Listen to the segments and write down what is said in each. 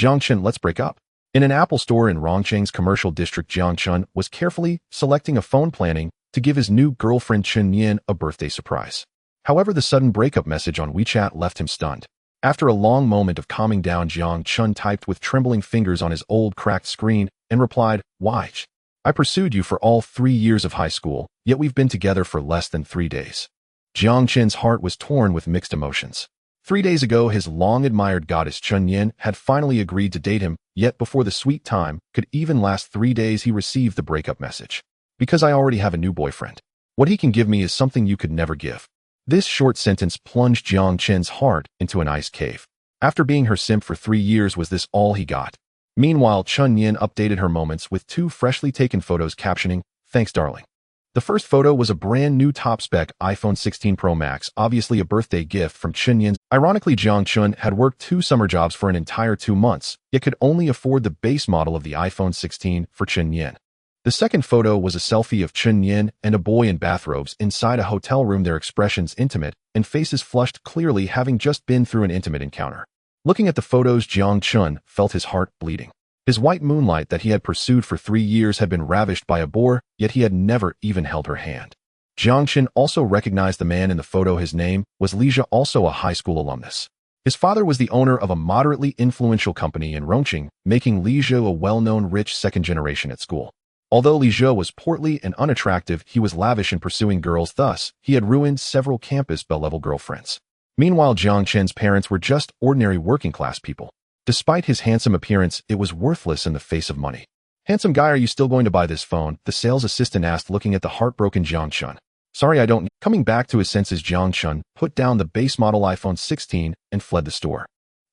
Jiang Chen, let's break up. In an Apple store in Rongcheng's commercial district, Jiang Chen was carefully selecting a phone planning to give his new girlfriend Chen Yin a birthday surprise. However, the sudden breakup message on WeChat left him stunned. After a long moment of calming down, Jiang Chen typed with trembling fingers on his old cracked screen and replied, "Why? I pursued you for all 3 years of high school, yet we've been together for less than 3 days." Jiang Chen's heart was torn with mixed emotions. 3 days ago, his long-admired goddess Chen Yin had finally agreed to date him, yet before the sweet time could even last 3 days, he received the breakup message. "Because I already have a new boyfriend. What he can give me is something you could never give." This short sentence plunged Jiang Chen's heart into an ice cave. After being her simp for 3 years, was this all he got? Meanwhile, Chen Yin updated her moments with 2 freshly taken photos captioning, "Thanks, darling." The first photo was a brand new top-spec iPhone 16 Pro Max, obviously a birthday gift from Chen Yin. Ironically, Jiang Chen had worked 2 summer jobs for an entire 2 months, yet could only afford the base model of the iPhone 16 for Chen Yin. The second photo was a selfie of Chen Yin and a boy in bathrobes inside a hotel room, their expressions intimate and faces flushed, clearly having just been through an intimate encounter. Looking at the photos, Jiang Chen felt his heart bleeding. His white Moonlight that he had pursued for 3 years had been ravished by a boar, yet he had never even held her hand. Jiang Chen also recognized the man in the photo. His name was Li Jia, also a high school alumnus. His father was the owner of a moderately influential company in Rongcheng, making Li Jia a well-known rich second generation at school. Although Li Jia was portly and unattractive, he was lavish in pursuing girls, thus he had ruined several campus belle-level girlfriends. Meanwhile, Jiang Chen's parents were just ordinary working-class people. Despite his handsome appearance, it was worthless in the face of money. "Handsome guy, are you still going to buy this phone?" the sales assistant asked, looking at the heartbroken Jiang Chen. "Sorry, I don't." Coming back to his senses, Jiang Chen put down the base model iPhone 16 and fled the store.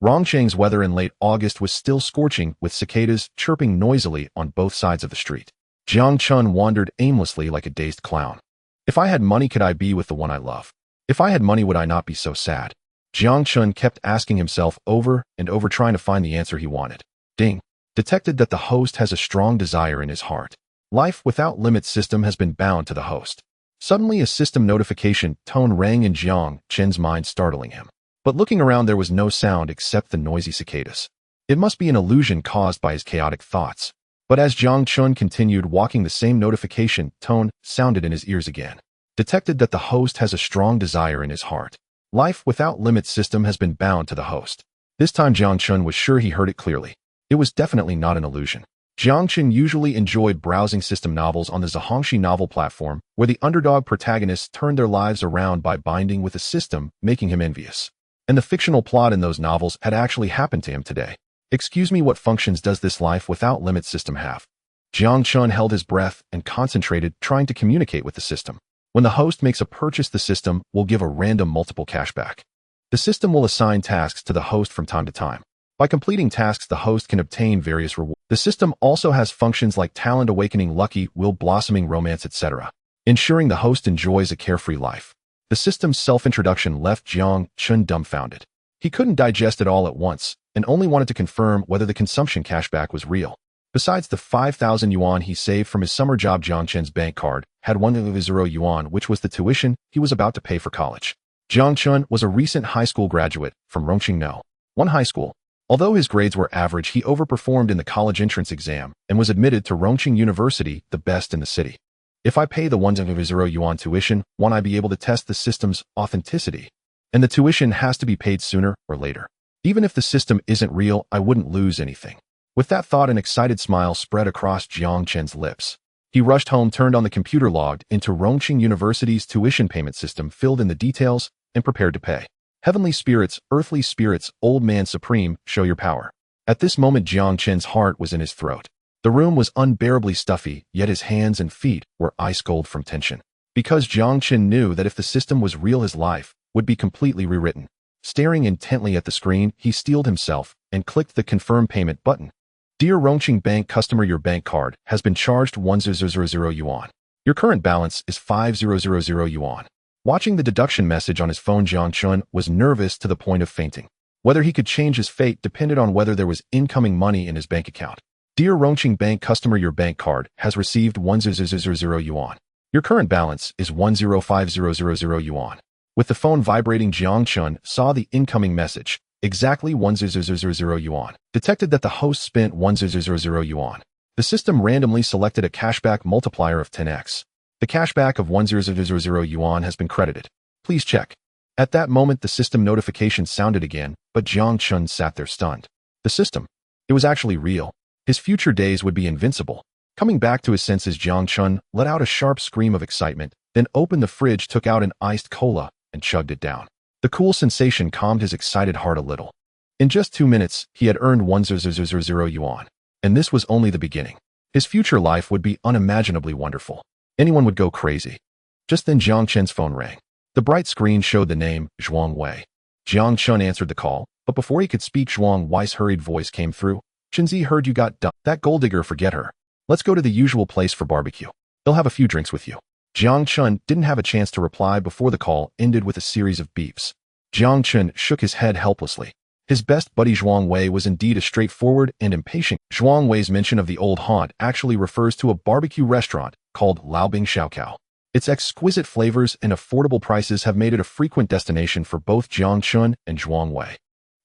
Rongcheng's weather in late August was still scorching, with cicadas chirping noisily on both sides of the street. Jiang Chen wandered aimlessly like a dazed clown. "If I had money, could I be with the one I love? If I had money, would I not be so sad?" Jiang Chen kept asking himself over and over, trying to find the answer he wanted. Ding! Detected that the host has a strong desire in his heart. Life without limits system has been bound to the host. Suddenly, a system notification tone rang in Jiang Chen's mind, startling him. But looking around, there was no sound except the noisy cicadas. It must be an illusion caused by his chaotic thoughts. But as Jiang Chen continued walking, the same notification tone sounded in his ears again. Detected that the host has a strong desire in his heart. Life without limits system has been bound to the host. This time Jiang Chen was sure he heard it clearly. It was definitely not an illusion. Jiang Chen usually enjoyed browsing system novels on the Zhongxi novel platform, where the underdog protagonists turned their lives around by binding with a system, making him envious. And the fictional plot in those novels had actually happened to him today. "Excuse me, what functions does this life without limits system have?" Jiang Chen held his breath and concentrated, trying to communicate with the system. When the host makes a purchase, the system will give a random multiple cashback. The system will assign tasks to the host from time to time. By completing tasks, the host can obtain various rewards. The system also has functions like talent awakening, lucky, will blossoming, romance, etc., ensuring the host enjoys a carefree life. The system's self-introduction left Jiang Chen dumbfounded. He couldn't digest it all at once, and only wanted to confirm whether the consumption cashback was real. Besides the 5,000 yuan he saved from his summer job, Jiang Chen's bank card had 1,000 yuan, which was the tuition he was about to pay for college. Jiang Chen was a recent high school graduate from Rongcheng No. 1 High School. Although his grades were average, he overperformed in the college entrance exam and was admitted to Rongcheng University, the best in the city. "If I pay the 1,000 yuan tuition, won't I be able to test the system's authenticity? And the tuition has to be paid sooner or later. Even if the system isn't real, I wouldn't lose anything." With that thought, an excited smile spread across Jiang Chen's lips. He rushed home, turned on the computer, logged into Rongcheng University's tuition payment system, filled in the details, and prepared to pay. "Heavenly spirits, earthly spirits, old man supreme, show your power." At this moment, Jiang Chen's heart was in his throat. The room was unbearably stuffy, yet his hands and feet were ice-cold from tension. Because Jiang Chen knew that if the system was real, his life would be completely rewritten. Staring intently at the screen, he steeled himself and clicked the confirm payment button. "Dear Rongcheng Bank customer, your bank card has been charged 1,000 yuan. Your current balance is 5,000 yuan. Watching the deduction message on his phone, Jiang Chen was nervous to the point of fainting. Whether he could change his fate depended on whether there was incoming money in his bank account. "Dear Rongcheng Bank customer, your bank card has received 1,000 yuan. Your current balance is 1,050,000 yuan. With the phone vibrating, Jiang Chen saw the incoming message. exactly 1,000 yuan. Detected that the host spent 1,000 yuan. The system randomly selected a cashback multiplier of 10x. The cashback of 1,000 yuan has been credited. Please check. At that moment, the system notification sounded again, but Jiang Chen sat there stunned. The system. It was actually real. His future days would be invincible. Coming back to his senses, Jiang Chen let out a sharp scream of excitement, then opened the fridge, took out an iced cola, and chugged it down. The cool sensation calmed his excited heart a little. In just 2 minutes, he had earned 1,000 yuan. And this was only the beginning. His future life would be unimaginably wonderful. Anyone would go crazy. Just then Jiang Chen's phone rang. The bright screen showed the name, Zhuang Wei. Jiang Chen answered the call, but before he could speak, Zhuang Wei's hurried voice came through. Chenzi, heard you got done. That gold digger, forget her. Let's go to the usual place for barbecue. They'll have a few drinks with you. Jiang Chen didn't have a chance to reply before the call ended with a series of beeps. Jiang Chen shook his head helplessly. His best buddy Zhuang Wei was indeed a straightforward and impatient. Zhuang Wei's mention of the old haunt actually refers to a barbecue restaurant called Laobing Xiaokao. Its exquisite flavors and affordable prices have made it a frequent destination for both Jiang Chen and Zhuang Wei.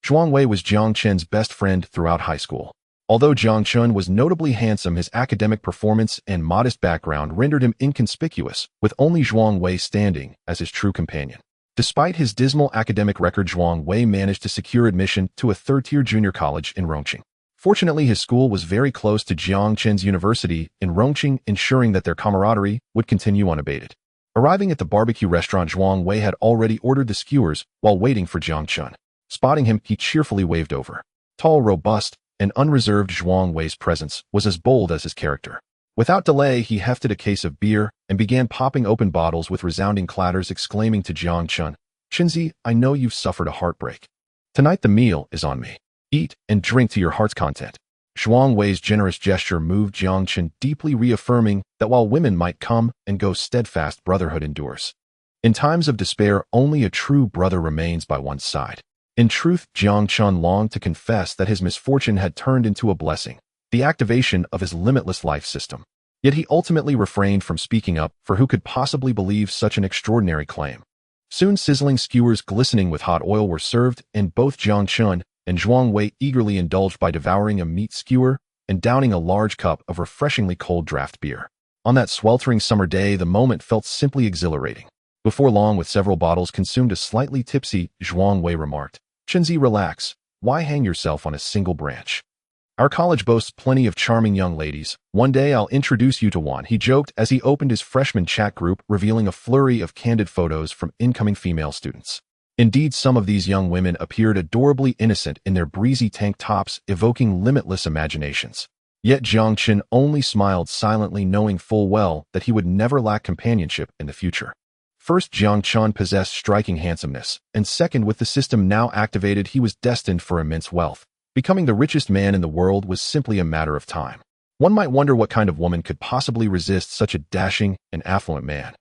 Zhuang Wei was Jiang Chen's best friend throughout high school. Although Jiang Chen was notably handsome, his academic performance and modest background rendered him inconspicuous, with only Zhuang Wei standing as his true companion. Despite his dismal academic record, Zhuang Wei managed to secure admission to a third-tier junior college in Rongqing. Fortunately, his school was very close to Jiang Chen's university in Rongqing, ensuring that their camaraderie would continue unabated. Arriving at the barbecue restaurant, Zhuang Wei had already ordered the skewers while waiting for Jiang Chen. Spotting him, he cheerfully waved over. Tall, robust, and unreserved, Zhuang Wei's presence was as bold as his character. Without delay, he hefted a case of beer and began popping open bottles with resounding clatters, exclaiming to Jiang Chen, "Chenzi, I know you've suffered a heartbreak. Tonight the meal is on me. Eat and drink to your heart's content." Zhuang Wei's generous gesture moved Jiang Chen deeply, reaffirming that while women might come and go, steadfast brotherhood endures. In times of despair, only a true brother remains by one's side. In truth, Jiang Chen longed to confess that his misfortune had turned into a blessing, the activation of his limitless life system. Yet he ultimately refrained from speaking up, for who could possibly believe such an extraordinary claim? Soon sizzling skewers glistening with hot oil were served, and both Jiang Chen and Zhuang Wei eagerly indulged by devouring a meat skewer and downing a large cup of refreshingly cold draft beer. On that sweltering summer day, the moment felt simply exhilarating. Before long, with several bottles consumed, a slightly tipsy Zhuang Wei remarked, "Chenzi, relax. Why hang yourself on a single branch? Our college boasts plenty of charming young ladies. One day I'll introduce you to one," he joked as he opened his freshman chat group, revealing a flurry of candid photos from incoming female students. Indeed, some of these young women appeared adorably innocent in their breezy tank tops, evoking limitless imaginations. Yet Jiang Chen only smiled silently, knowing full well that he would never lack companionship in the future. First, Jiang Chen possessed striking handsomeness, and second, with the system now activated, he was destined for immense wealth. Becoming the richest man in the world was simply a matter of time. One might wonder what kind of woman could possibly resist such a dashing and affluent man.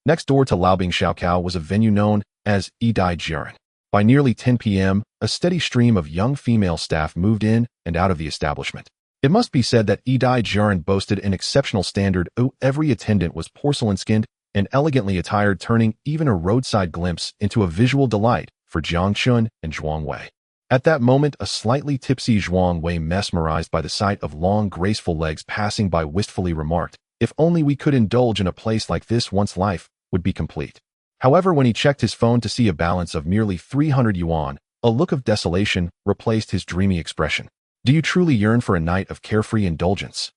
Next door to Laobing Xiaokao was a venue known as Yidai Jiren. By nearly 10 p.m., a steady stream of young female staff moved in and out of the establishment. It must be said that Yidai Jiren boasted an exceptional standard. Every attendant was porcelain-skinned and elegantly attired, turning even a roadside glimpse into a visual delight for Jiang Chen and Zhuang Wei. At that moment, a slightly tipsy Zhuang Wei, mesmerized by the sight of long, graceful legs passing by, wistfully remarked, "If only we could indulge in a place like this once, life would be complete." However, when he checked his phone to see a balance of merely 300 yuan, a look of desolation replaced his dreamy expression. "Do you truly yearn for a night of carefree indulgence?"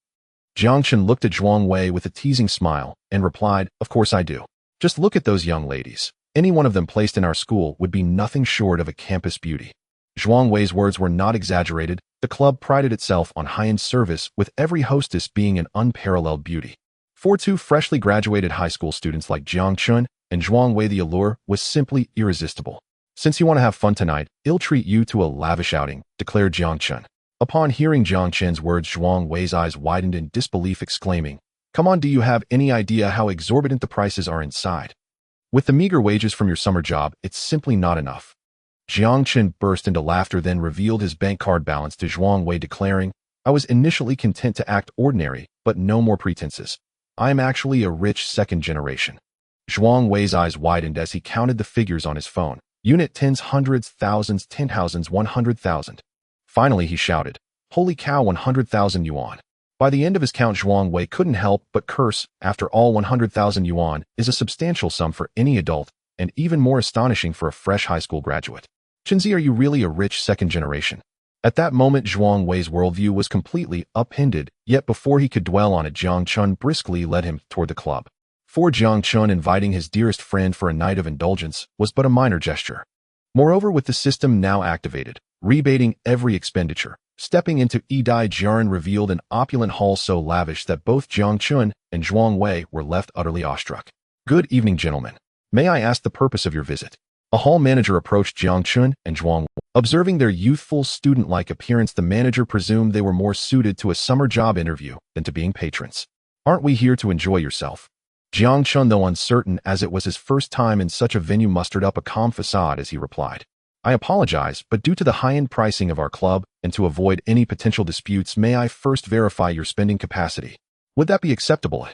Jiang Chen looked at Zhuang Wei with a teasing smile and replied, "Of course I do. Just look at those young ladies. Any one of them placed in our school would be nothing short of a campus beauty." Zhuang Wei's words were not exaggerated. The club prided itself on high-end service, with every hostess being an unparalleled beauty. For two freshly graduated high school students like Jiang Chen and Zhuang Wei, the allure was simply irresistible. "Since you want to have fun tonight, I'll treat you to a lavish outing," declared Jiang Chen. Upon hearing Jiang Chen's words, Zhuang Wei's eyes widened in disbelief, exclaiming, "Come on, do you have any idea how exorbitant the prices are inside? With the meager wages from your summer job, it's simply not enough." Jiang Chen burst into laughter, then revealed his bank card balance to Zhuang Wei, declaring, "I was initially content to act ordinary, but no more pretenses. I am actually a rich second generation." Zhuang Wei's eyes widened as he counted the figures on his phone. Unit tens, hundreds, thousands, 10,000s, 100,000. Finally, he shouted, "Holy cow, 100,000 yuan." By the end of his count, Zhuang Wei couldn't help but curse. After all, 100,000 yuan is a substantial sum for any adult, and even more astonishing for a fresh high school graduate. Chenzi, are you really a rich second generation? At that moment, Zhuang Wei's worldview was completely upended, yet before he could dwell on it, Jiang Chen briskly led him toward the club. For Jiang Chen, inviting his dearest friend for a night of indulgence was but a minor gesture. Moreover, with the system now activated, rebating every expenditure, stepping into Yidai Jiaran revealed an opulent hall so lavish that both Jiang Chen and Zhuang Wei were left utterly awestruck. "Good evening, gentlemen. May I ask the purpose of your visit?" A hall manager approached Jiang Chen and Zhuang Wei. Observing their youthful, student-like appearance, the manager presumed they were more suited to a summer job interview than to being patrons. "Aren't we here to enjoy yourself?" Jiang Chen, though uncertain as it was his first time in such a venue, mustered up a calm facade as he replied, "I apologize, but due to the high-end pricing of our club and to avoid any potential disputes, may I first verify your spending capacity? Would that be acceptable?"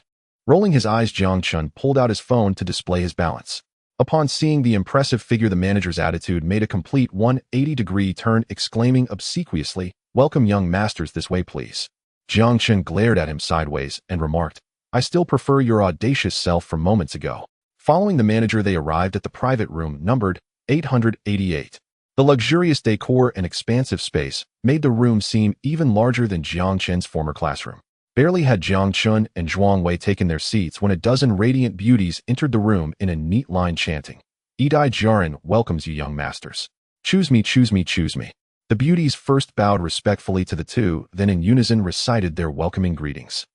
Rolling his eyes, Jiang Chen pulled out his phone to display his balance. Upon seeing the impressive figure, the manager's attitude made a complete 180-degree turn, exclaiming obsequiously, "Welcome, young masters, this way, please." Jiang Chen glared at him sideways and remarked, "I still prefer your audacious self from moments ago." Following the manager, they arrived at the private room numbered 888. The luxurious decor and expansive space made the room seem even larger than Jiang Chen's former classroom. Barely had Jiang Chen and Zhuang Wei taken their seats when a dozen radiant beauties entered the room in a neat line chanting, "Yidai Jiaran welcomes you, young masters. Choose me, choose me, choose me." The beauties first bowed respectfully to the two, then in unison recited their welcoming greetings.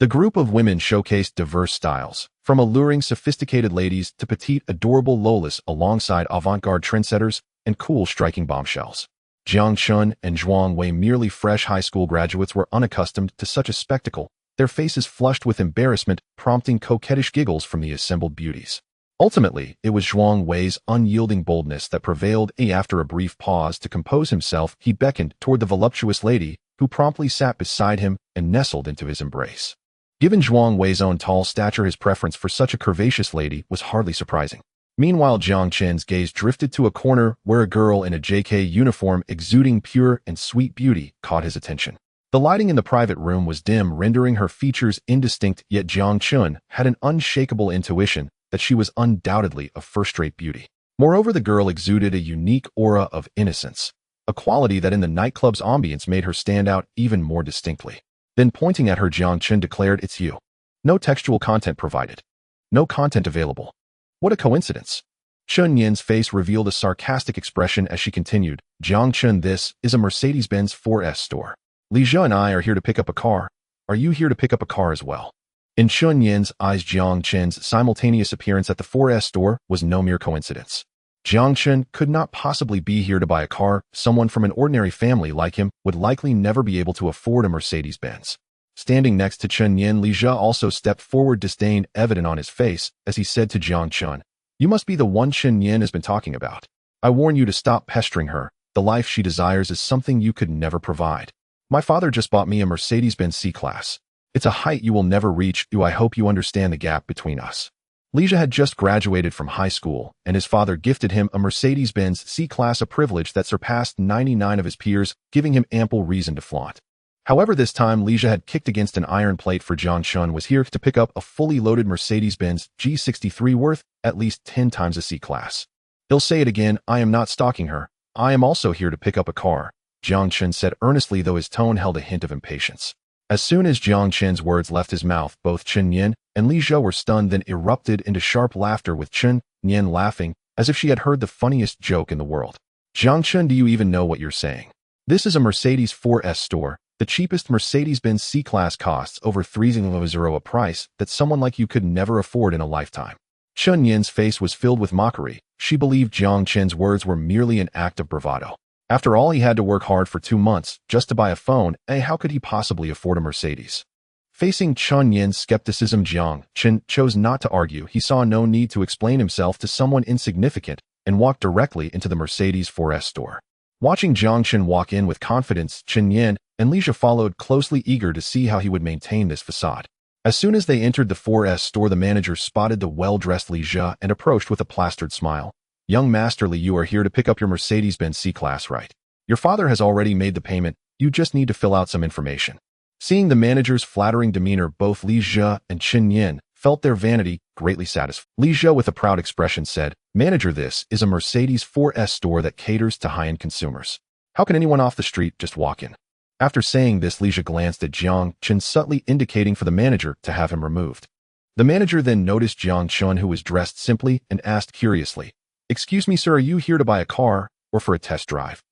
The group of women showcased diverse styles, from alluring sophisticated ladies to petite adorable lolas, alongside avant-garde trendsetters and cool striking bombshells. Jiang Chen and Zhuang Wei, merely fresh high school graduates, were unaccustomed to such a spectacle, their faces flushed with embarrassment, prompting coquettish giggles from the assembled beauties. Ultimately, it was Zhuang Wei's unyielding boldness that prevailed. After a brief pause to compose himself, he beckoned toward the voluptuous lady, who promptly sat beside him and nestled into his embrace. Given Zhuang Wei's own tall stature, his preference for such a curvaceous lady was hardly surprising. Meanwhile, Jiang Chen's gaze drifted to a corner where a girl in a JK uniform exuding pure and sweet beauty caught his attention. The lighting in the private room was dim, rendering her features indistinct, yet Jiang Chen had an unshakable intuition that she was undoubtedly a first-rate beauty. Moreover, the girl exuded a unique aura of innocence, a quality that in the nightclub's ambience made her stand out even more distinctly. Then, pointing at her, Jiang Chen declared, "It's you. No textual content provided. No content available. What a coincidence." Chen Yan's face revealed a sarcastic expression as she continued, "Jiang Chen, this is a Mercedes-Benz 4S store. Li Zhe and I are here to pick up a car. Are you here to pick up a car as well?" In Chen Yan's eyes, Jiang Chen's simultaneous appearance at the 4S store was no mere coincidence. Jiang Chen could not possibly be here to buy a car. Someone from an ordinary family like him would likely never be able to afford a Mercedes-Benz. Standing next to Chen Yan, Li Zhe also stepped forward, disdain evident on his face, as he said to Jiang Chen, "You must be the one Chen Yan has been talking about. I warn you to stop pestering her. The life she desires is something you could never provide. My father just bought me a Mercedes-Benz C-Class. It's a height you will never reach. I hope you understand the gap between us." Li Zhe had just graduated from high school, and his father gifted him a Mercedes-Benz C-Class, a privilege that surpassed 99 of his peers, giving him ample reason to flaunt. However, this time Li Zhe had kicked against an iron plate, for Jiang Chen was here to pick up a fully loaded Mercedes-Benz G63 worth at least 10 times a C-Class. "He'll say it again, I am not stalking her. I am also here to pick up a car," Jiang Chen said earnestly, though his tone held a hint of impatience. As soon as Jiang Chen's words left his mouth, both Chen Yan and Li Zhe were stunned, then erupted into sharp laughter, with Chen Yan laughing as if she had heard the funniest joke in the world. "Jiang Chen, do you even know what you're saying? This is a Mercedes 4S store. The cheapest Mercedes-Benz C-Class costs over 300, a price that someone like you could never afford in a lifetime." Chen Yan's face was filled with mockery. She believed Jiang Chen's words were merely an act of bravado. After all, he had to work hard for 2 months just to buy a phone, and how could he possibly afford a Mercedes? Facing Chen Yan's skepticism, Jiang Chen chose not to argue. He saw no need to explain himself to someone insignificant and walked directly into the Mercedes 4S store. Watching Jiang Chen walk in with confidence, Chen Yan and Li Zhe followed closely, eager to see how he would maintain this facade. As soon as they entered the 4S store, the manager spotted the well-dressed Li Zhe and approached with a plastered smile. Young Masterly, you are here to pick up your Mercedes-Benz C-Class, right? Your father has already made the payment, you just need to fill out some information. Seeing the manager's flattering demeanor, both Li Zhe and Chen Yin felt their vanity greatly satisfied. Li Zhe, with a proud expression, said, "Manager, this is a Mercedes 4S store that caters to high-end consumers. How can anyone off the street just walk in?" After saying this, Li Zhe glanced at Jiang Chen, subtly indicating for the manager to have him removed. The manager then noticed Jiang Chen, who was dressed simply, and asked curiously, "Excuse me, sir, are you here to buy a car or for a test drive?"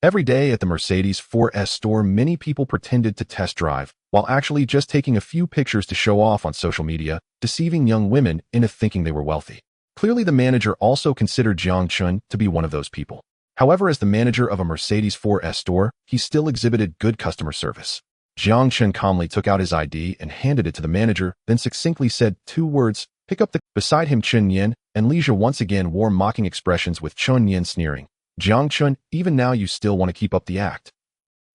Every day at the Mercedes 4S store, many people pretended to test drive, while actually just taking a few pictures to show off on social media, deceiving young women into thinking they were wealthy. Clearly, the manager also considered Jiang Chen to be one of those people. However, as the manager of a Mercedes 4S store, he still exhibited good customer service. Jiang Chen calmly took out his ID and handed it to the manager, then succinctly said 2 words, "Pick up the..." Beside him, Chen Yin and Li Zhe once again wore mocking expressions, with Chen Yin sneering, "Jiang Chen, even now you still want to keep up the act?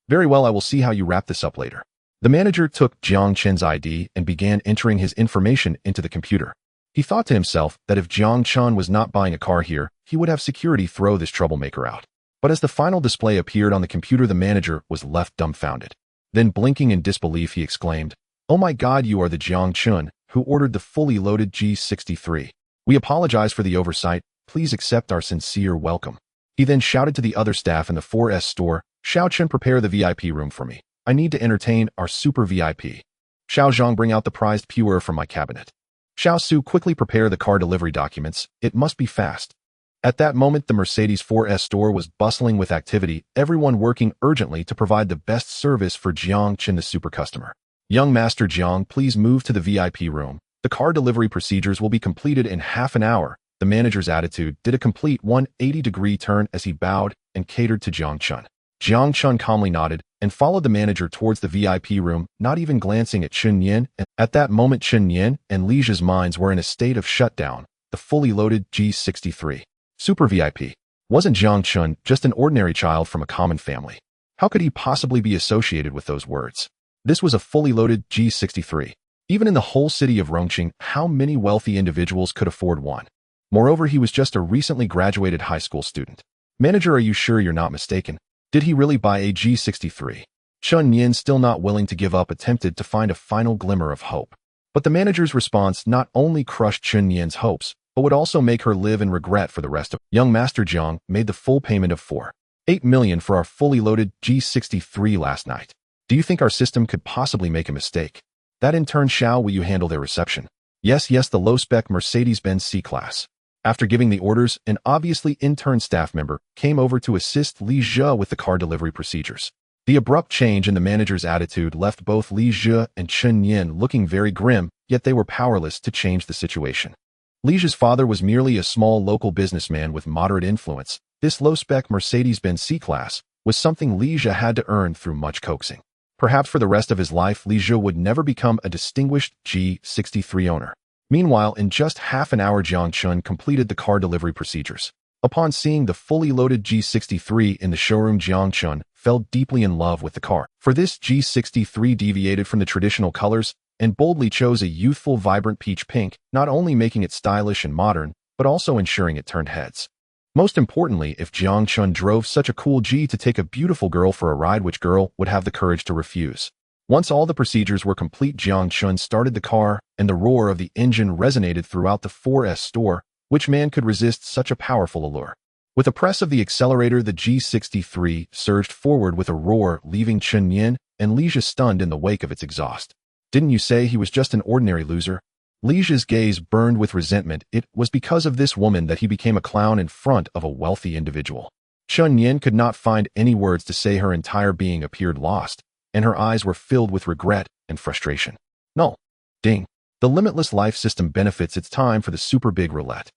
Very well, I will see how you wrap this up later." The manager took Jiang Chen's ID and began entering his information into the computer. He thought to himself that if Jiang Chen was not buying a car here, he would have security throw this troublemaker out. But as the final display appeared on the computer, the manager was left dumbfounded. Then, blinking in disbelief, he exclaimed, "Oh my God, you are the Jiang Chen who ordered the fully loaded G63. We apologize for the oversight. Please accept our sincere welcome." He then shouted to the other staff in the 4S store, "Xiao Chen, prepare the VIP room for me. I need to entertain our super VIP. Xiao Zhang, bring out the prized puer from my cabinet. Xiao Su, quickly prepare the car delivery documents. It must be fast." At that moment, the Mercedes 4S store was bustling with activity, everyone working urgently to provide the best service for Jiang Chen, the super customer. "Young Master Jiang, please move to the VIP room. The car delivery procedures will be completed in half an hour." The manager's attitude did a complete 180-degree turn as he bowed and catered to Jiang Chen. Jiang Chen calmly nodded and followed the manager towards the VIP room, not even glancing at Chen Yin. At that moment, Chen Yin and Li Zhe's minds were in a state of shutdown. The fully loaded G63. Super VIP. Wasn't Jiang Chen just an ordinary child from a common family? How could he possibly be associated with those words? This was a fully loaded G63. Even in the whole city of Rongqing, how many wealthy individuals could afford one? Moreover, he was just a recently graduated high school student. "Manager, are you sure you're not mistaken? Did he really buy a G63? Chen Yin, still not willing to give up, attempted to find a final glimmer of hope. But the manager's response not only crushed Chen Yin's hopes, but would also make her live in regret for the rest of. Young Master Jiang made the full payment of 4.8 million for our fully loaded G63 last night. Do you think our system could possibly make a mistake? That in turn, Xiao, will you handle their reception?" Yes, the low-spec Mercedes-Benz C-Class. After giving the orders, an obviously intern staff member came over to assist Li Zhe with the car delivery procedures. The abrupt change in the manager's attitude left both Li Zhe and Chen Yin looking very grim, yet they were powerless to change the situation. Li Zhe's father was merely a small local businessman with moderate influence. This low-spec Mercedes-Benz C-Class was something Li Zhe had to earn through much coaxing. Perhaps for the rest of his life, Li Zhe would never become a distinguished G63 owner. Meanwhile, in just half an hour, Jiang Chen completed the car delivery procedures. Upon seeing the fully loaded G63 in the showroom, Jiang Chen fell deeply in love with the car. For this, G63 deviated from the traditional colors and boldly chose a youthful, vibrant peach pink, not only making it stylish and modern, but also ensuring it turned heads. Most importantly, if Jiang Chen drove such a cool G to take a beautiful girl for a ride, which girl would have the courage to refuse? Once all the procedures were complete, Jiang Chen started the car, and the roar of the engine resonated throughout the 4S store. Which man could resist such a powerful allure? With a press of the accelerator, the G63 surged forward with a roar, leaving Chen Yin and Li Zhe stunned in the wake of its exhaust. "Didn't you say he was just an ordinary loser?" Li Zhe's gaze burned with resentment. It was because of this woman that he became a clown in front of a wealthy individual. Chen Yin could not find any words to say. Her entire being appeared lost, and her eyes were filled with regret and frustration. No. Ding. The Limitless Life System benefits. It's time for the Super Big Roulette.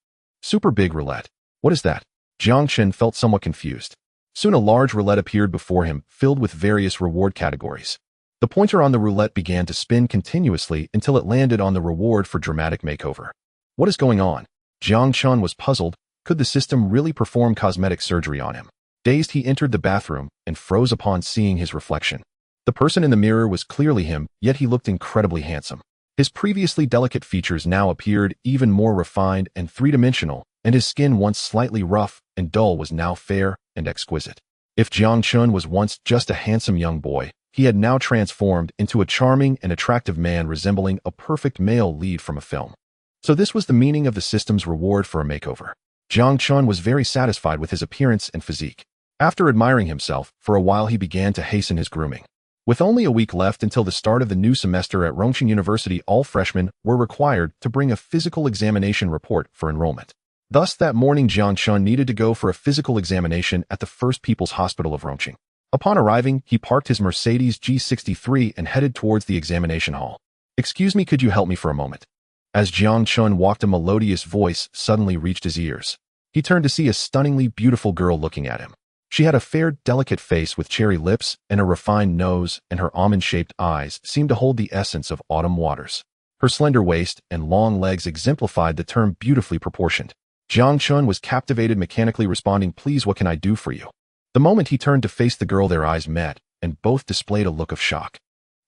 Super Big Roulette. What is that? Jiang Chen felt somewhat confused. Soon a large roulette appeared before him, filled with various reward categories. The pointer on the roulette began to spin continuously until it landed on the reward for dramatic makeover. What is going on? Jiang Chen was puzzled. Could the system really perform cosmetic surgery on him? Dazed, he entered the bathroom and froze upon seeing his reflection. The person in the mirror was clearly him, yet he looked incredibly handsome. His previously delicate features now appeared even more refined and three-dimensional, and his skin once slightly rough and dull was now fair and exquisite. If Jiang Chen was once just a handsome young boy, he had now transformed into a charming and attractive man resembling a perfect male lead from a film. So this was the meaning of the system's reward for a makeover. Jiang Chen was very satisfied with his appearance and physique. After admiring himself, for a while he began to hasten his grooming. With only a week left until the start of the new semester at Rongqing University, all freshmen were required to bring a physical examination report for enrollment. Thus, that morning Jiang Chen needed to go for a physical examination at the First People's Hospital of Rongqing. Upon arriving, he parked his Mercedes G63 and headed towards the examination hall. "Excuse me, could you help me for a moment?" As Jiang Chen walked, a melodious voice suddenly reached his ears. He turned to see a stunningly beautiful girl looking at him. She had a fair, delicate face with cherry lips and a refined nose, and her almond-shaped eyes seemed to hold the essence of autumn waters. Her slender waist and long legs exemplified the term beautifully proportioned. Jiang Chen was captivated, mechanically responding, "Please, what can I do for you?" The moment he turned to face the girl, their eyes met, and both displayed a look of shock.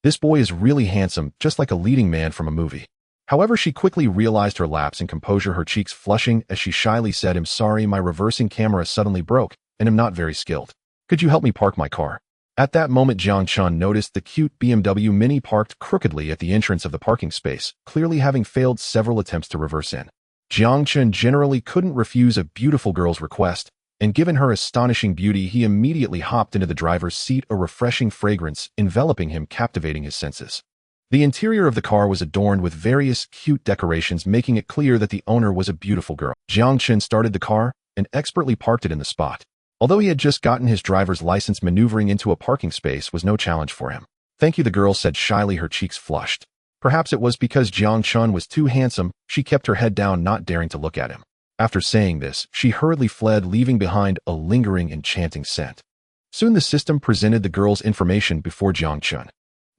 This boy is really handsome, just like a leading man from a movie. However, she quickly realized her lapse in composure, her cheeks flushing as she shyly said, "I'm sorry, my reversing camera suddenly broke, and I'm not very skilled. Could you help me park my car?" At that moment, Jiang Chen noticed the cute BMW Mini parked crookedly at the entrance of the parking space, clearly having failed several attempts to reverse in. Jiang Chen generally couldn't refuse a beautiful girl's request, and given her astonishing beauty, he immediately hopped into the driver's seat, a refreshing fragrance enveloping him, captivating his senses. The interior of the car was adorned with various cute decorations, making it clear that the owner was a beautiful girl. Jiang Chen started the car and expertly parked it in the spot. Although he had just gotten his driver's license, maneuvering into a parking space was no challenge for him. "Thank you," the girl said shyly, her cheeks flushed. Perhaps it was because Jiang Chen was too handsome, she kept her head down, not daring to look at him. After saying this, she hurriedly fled, leaving behind a lingering, enchanting scent. Soon the system presented the girl's information before Jiang Chen.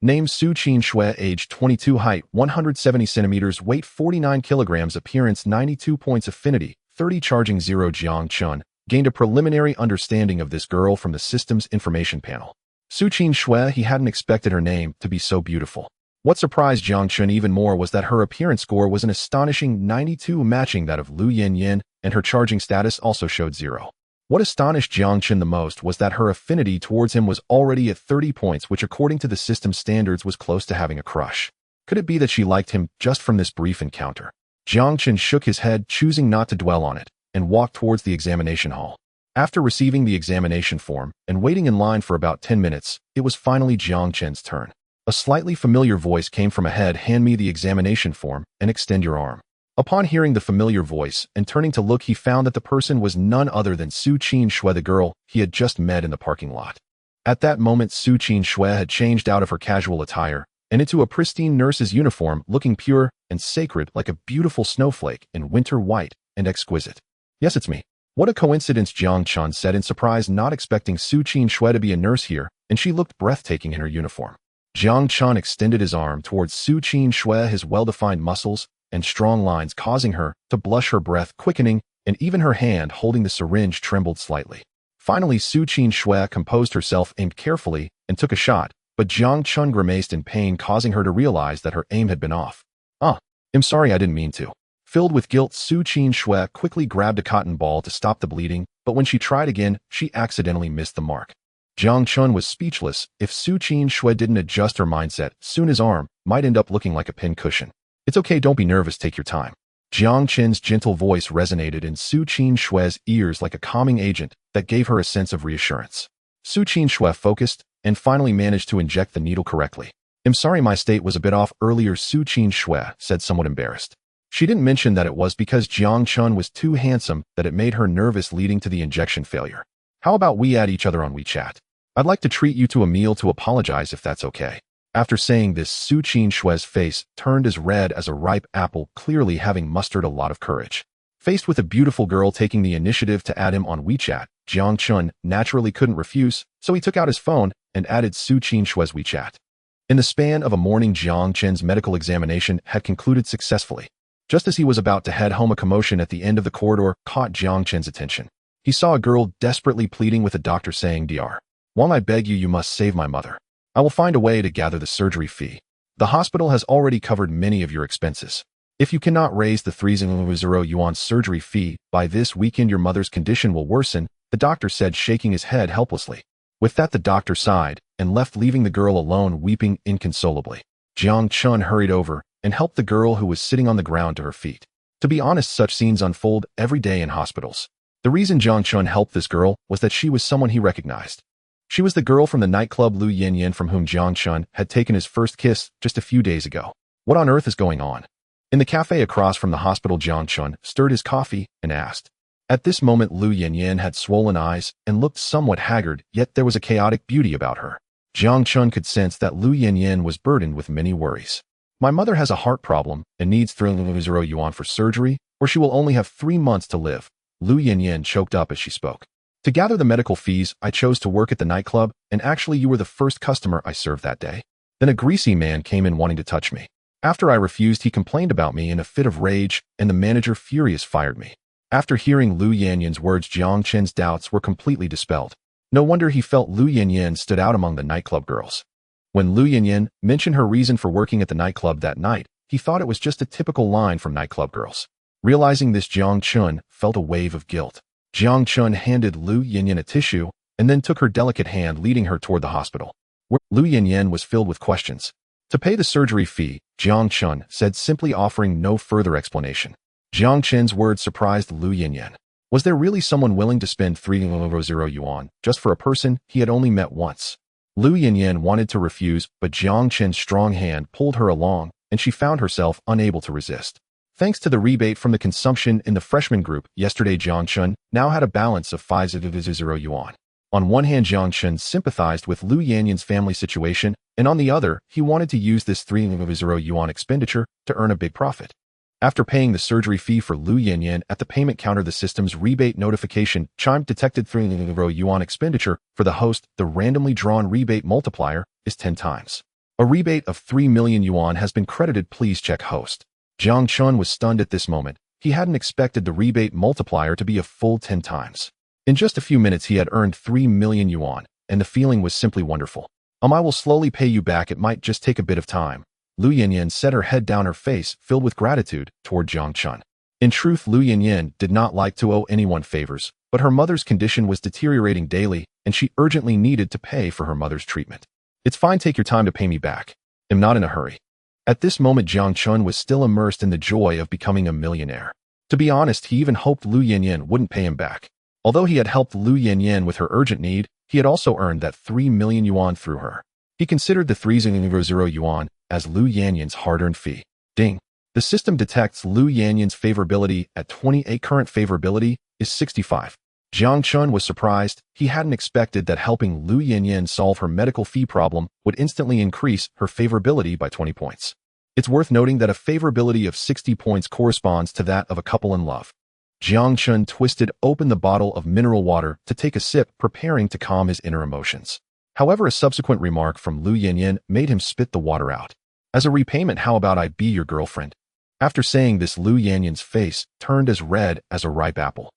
Name: Su Qin Shui, age 22, height 170 centimeters, weight 49 kilograms, appearance 92 points, affinity 30, charging 0. Jiang Chen gained a preliminary understanding of this girl from the system's information panel. Su Qin Shui, he hadn't expected her name to be so beautiful. What surprised Jiang Chen even more was that her appearance score was an astonishing 92, matching that of Lu Yin, and her charging status also showed 0. What astonished Jiang Chen the most was that her affinity towards him was already at 30 points, which according to the system's standards was close to having a crush. Could it be that she liked him just from this brief encounter? Jiang Chen shook his head, choosing not to dwell on it, and walked towards the examination hall. After receiving the examination form and waiting in line for about 10 minutes, it was finally Jiang Chen's turn. A slightly familiar voice came from ahead. "Hand me the examination form and extend your arm." Upon hearing the familiar voice and turning to look, he found that the person was none other than Su Qin Shui, the girl he had just met in the parking lot. At that moment, Su Qin Shui had changed out of her casual attire and into a pristine nurse's uniform, looking pure and sacred like a beautiful snowflake in winter white and exquisite. "Yes, it's me." "What a coincidence," Jiang Chen said in surprise, not expecting Su Qin Shui to be a nurse here, and she looked breathtaking in her uniform. Jiang Chen extended his arm towards Su Qin Shui, his well-defined muscles and strong lines causing her to blush, her breath quickening, and even her hand holding the syringe trembled slightly. Finally, Su Qin Shui composed herself, aimed carefully, and took a shot, but Jiang Chen grimaced in pain, causing her to realize that her aim had been off. I'm sorry, I didn't mean to." Filled with guilt, Su Qin Shui quickly grabbed a cotton ball to stop the bleeding, but when she tried again, she accidentally missed the mark. Jiang Chen was speechless. If Su Qin Shui didn't adjust her mindset, soon his arm might end up looking like a pin cushion. "It's okay, don't be nervous, take your time." Jiang Chen's gentle voice resonated in Su Qin Shui's ears like a calming agent that gave her a sense of reassurance. Su Qin Shui focused and finally managed to inject the needle correctly. "I'm sorry, my state was a bit off earlier," Su Qin Shui said, somewhat embarrassed. She didn't mention that it was because Jiang Chen was too handsome that it made her nervous, leading to the injection failure. "How about we add each other on WeChat? I'd like to treat you to a meal to apologize if that's okay." After saying this, Su Qin Shui's face turned as red as a ripe apple, clearly having mustered a lot of courage. Faced with a beautiful girl taking the initiative to add him on WeChat, Jiang Chen naturally couldn't refuse, so he took out his phone and added Su Qin Shui's WeChat. In the span of a morning, Jiang Chen's medical examination had concluded successfully. Just as he was about to head home, a commotion at the end of the corridor caught Jiang Chen's attention. He saw a girl desperately pleading with a doctor, saying, "Dr. Wang, I beg you must save my mother. I will find a way to gather the surgery fee. The hospital has already covered many of your expenses." If you cannot raise the 3,000 yuan surgery fee by this weekend, your mother's condition will worsen, the doctor said, shaking his head helplessly. With that, the doctor sighed and left, leaving the girl alone, weeping inconsolably. Jiang Chen hurried over and helped the girl, who was sitting on the ground, to her feet. To be honest, such scenes unfold every day in hospitals. The reason Jiang Chen helped this girl was that she was someone he recognized. She was the girl from the nightclub Lu Yanyan, from whom Jiang Chen had taken his first kiss just a few days ago. What on earth is going on? In the cafe across from the hospital, Jiang Chen stirred his coffee and asked. At this moment, Lu Yanyan had swollen eyes and looked somewhat haggard, yet there was a chaotic beauty about her. Jiang Chen could sense that Lu Yanyan was burdened with many worries. My mother has a heart problem and needs 3,000 yuan for surgery, or she will only have 3 months to live. Lu Yanyan choked up as she spoke. To gather the medical fees, I chose to work at the nightclub, and actually you were the first customer I served that day. Then a greasy man came in wanting to touch me. After I refused, he complained about me in a fit of rage, and the manager, furious, fired me. After hearing Lu Yanyan's words, Jiang Chen's doubts were completely dispelled. No wonder he felt Lu Yanyan stood out among the nightclub girls. When Lu Yanyan mentioned her reason for working at the nightclub that night, he thought it was just a typical line from nightclub girls. Realizing this, Jiang Chen felt a wave of guilt. Jiang Chen handed Lu Yanyan a tissue and then took her delicate hand, leading her toward the hospital, where Lu Yanyan was filled with questions. To pay the surgery fee, Jiang Chen said, simply offering no further explanation. Jiang Chen's words surprised Lu Yanyan. Was there really someone willing to spend 3,000 yuan just for a person he had only met once? Lu Yanyan wanted to refuse, but Jiang Chen's strong hand pulled her along, and she found herself unable to resist. Thanks to the rebate from the consumption in the freshman group yesterday, Jiang Chen now had a balance of 5,000 yuan. On one hand, Jiang Chen sympathized with Lu Yanyan's family situation, and on the other, he wanted to use this 3,000 yuan expenditure to earn a big profit. After paying the surgery fee for Lu Yanyan at the payment counter, the system's rebate notification chimed, detected 3,000 yuan expenditure for the host. The randomly drawn rebate multiplier is 10 times. A rebate of 3 million yuan has been credited. Please check host. Jiang Chen was stunned at this moment. He hadn't expected the rebate multiplier to be a full 10 times. In just a few minutes, he had earned 3 million yuan, and the feeling was simply wonderful. I will slowly pay you back. It might just take a bit of time. Lu Yanyan set her head down, her face filled with gratitude toward Jiang Chen. In truth, Lu Yanyan did not like to owe anyone favors, but her mother's condition was deteriorating daily, and she urgently needed to pay for her mother's treatment. It's fine, take your time to pay me back. I'm not in a hurry. At this moment, Jiang Chen was still immersed in the joy of becoming a millionaire. To be honest, he even hoped Lu Yanyan wouldn't pay him back. Although he had helped Lu Yanyan with her urgent need, he had also earned that 3 million yuan through her. He considered the 3,000 yuan as Lu Yanyan's hard-earned fee. Ding! The system detects Lu Yanyan's favorability at 28. Current favorability is 65. Jiang Chen was surprised. He hadn't expected that helping Lu Yanyan solve her medical fee problem would instantly increase her favorability by 20 points. It's worth noting that a favorability of 60 points corresponds to that of a couple in love. Jiang Chen twisted open the bottle of mineral water to take a sip, preparing to calm his inner emotions. However, a subsequent remark from Lu Yanyan made him spit the water out. As a repayment, how about I be your girlfriend? After saying this, Lu Yanyan's face turned as red as a ripe apple.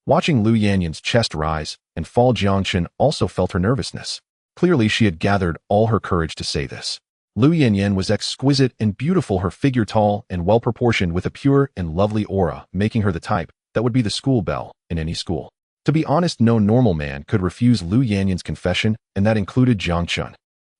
Watching Lu Yanyan's chest rise and fall, Jiang Chen also felt her nervousness. Clearly, she had gathered all her courage to say this. Lu Yanyan was exquisite and beautiful, her figure tall and well-proportioned, with a pure and lovely aura, making her the type that would be the school belle in any school. To be honest, no normal man could refuse Lu Yanyan's confession, and that included Jiang Chen.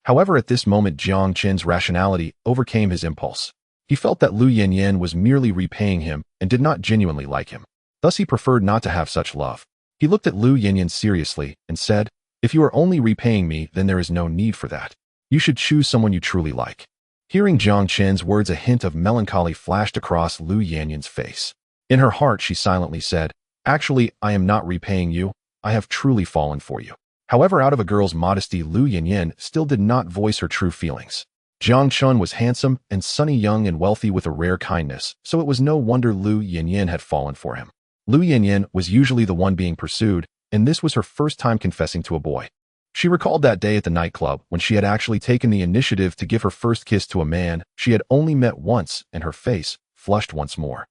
However, at this moment, Jiang Chen's rationality overcame his impulse. He felt that Lu Yanyan was merely repaying him and did not genuinely like him. Thus, he preferred not to have such love. He looked at Lu Yanyan seriously and said, "If you are only repaying me, then there is no need for that. You should choose someone you truly like." Hearing Jiang Chen's words, a hint of melancholy flashed across Lu Yanyan's face. In her heart, she silently said, "Actually, I am not repaying you. I have truly fallen for you." However, out of a girl's modesty, Lu Yanyan still did not voice her true feelings. Jiang Chen was handsome and sunny, young and wealthy, with a rare kindness, so it was no wonder Lu Yanyan had fallen for him. Lu Yanyan was usually the one being pursued, and this was her first time confessing to a boy. She recalled that day at the nightclub when she had actually taken the initiative to give her first kiss to a man she had only met once, and her face flushed once more.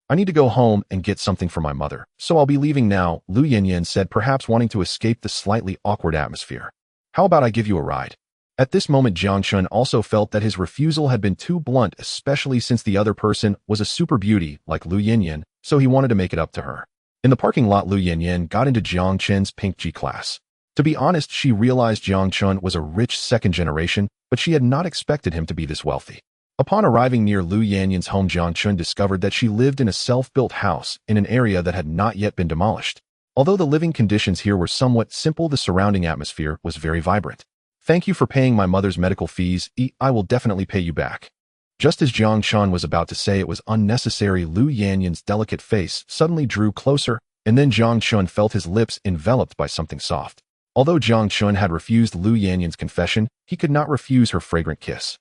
I need to go home and get something for my mother, so I'll be leaving now," Lu Yanyan said, perhaps wanting to escape the slightly awkward atmosphere. "How about I give you a ride?" At this moment, Jiang Chen also felt that his refusal had been too blunt, especially since the other person was a super beauty like Lu Yinyan, so he wanted to make it up to her. In the parking lot, Lu Yinyan got into Jiang Chen's pink G-class. To be honest, she realized Jiang Chen was a rich second generation, but she had not expected him to be this wealthy. Upon arriving near Lu Yanyan's home, Jiang Chen discovered that she lived in a self-built house in an area that had not yet been demolished. Although the living conditions here were somewhat simple, the surrounding atmosphere was very vibrant. "Thank you for paying my mother's medical fees. I will definitely pay you back." Just as Jiang Chen was about to say it was unnecessary, Lu Yanyan's delicate face suddenly drew closer, and then Jiang Chen felt his lips enveloped by something soft. Although Jiang Chen had refused Lu Yanyan's confession, he could not refuse her fragrant kiss.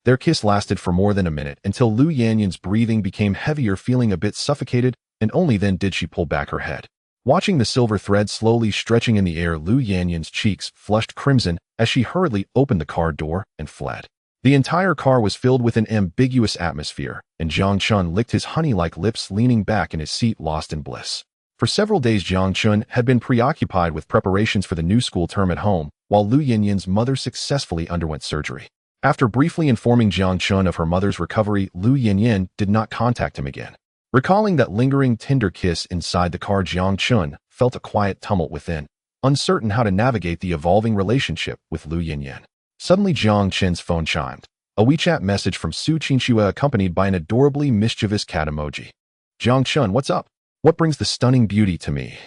Their kiss lasted for more than a minute until Lu Yanyan's breathing became heavier, feeling a bit suffocated, and only then did she pull back her head. Watching the silver thread slowly stretching in the air, Lu Yanyan's cheeks flushed crimson as she hurriedly opened the car door and fled. The entire car was filled with an ambiguous atmosphere, and Jiang Chen licked his honey-like lips, leaning back in his seat, lost in bliss. For several days, Jiang Chen had been preoccupied with preparations for the new school term at home, while Lu Yinyan's mother successfully underwent surgery. After briefly informing Jiang Chen of her mother's recovery, Lu Yinyan did not contact him again. Recalling that lingering tender kiss inside the car, Jiang Chen felt a quiet tumult within, uncertain how to navigate the evolving relationship with Lu Yinyan. Suddenly, Jiang Chen's phone chimed. A WeChat message from Su Qinxue accompanied by an adorably mischievous cat emoji. "Jiang Chen, what's up? What brings the stunning beauty to me?"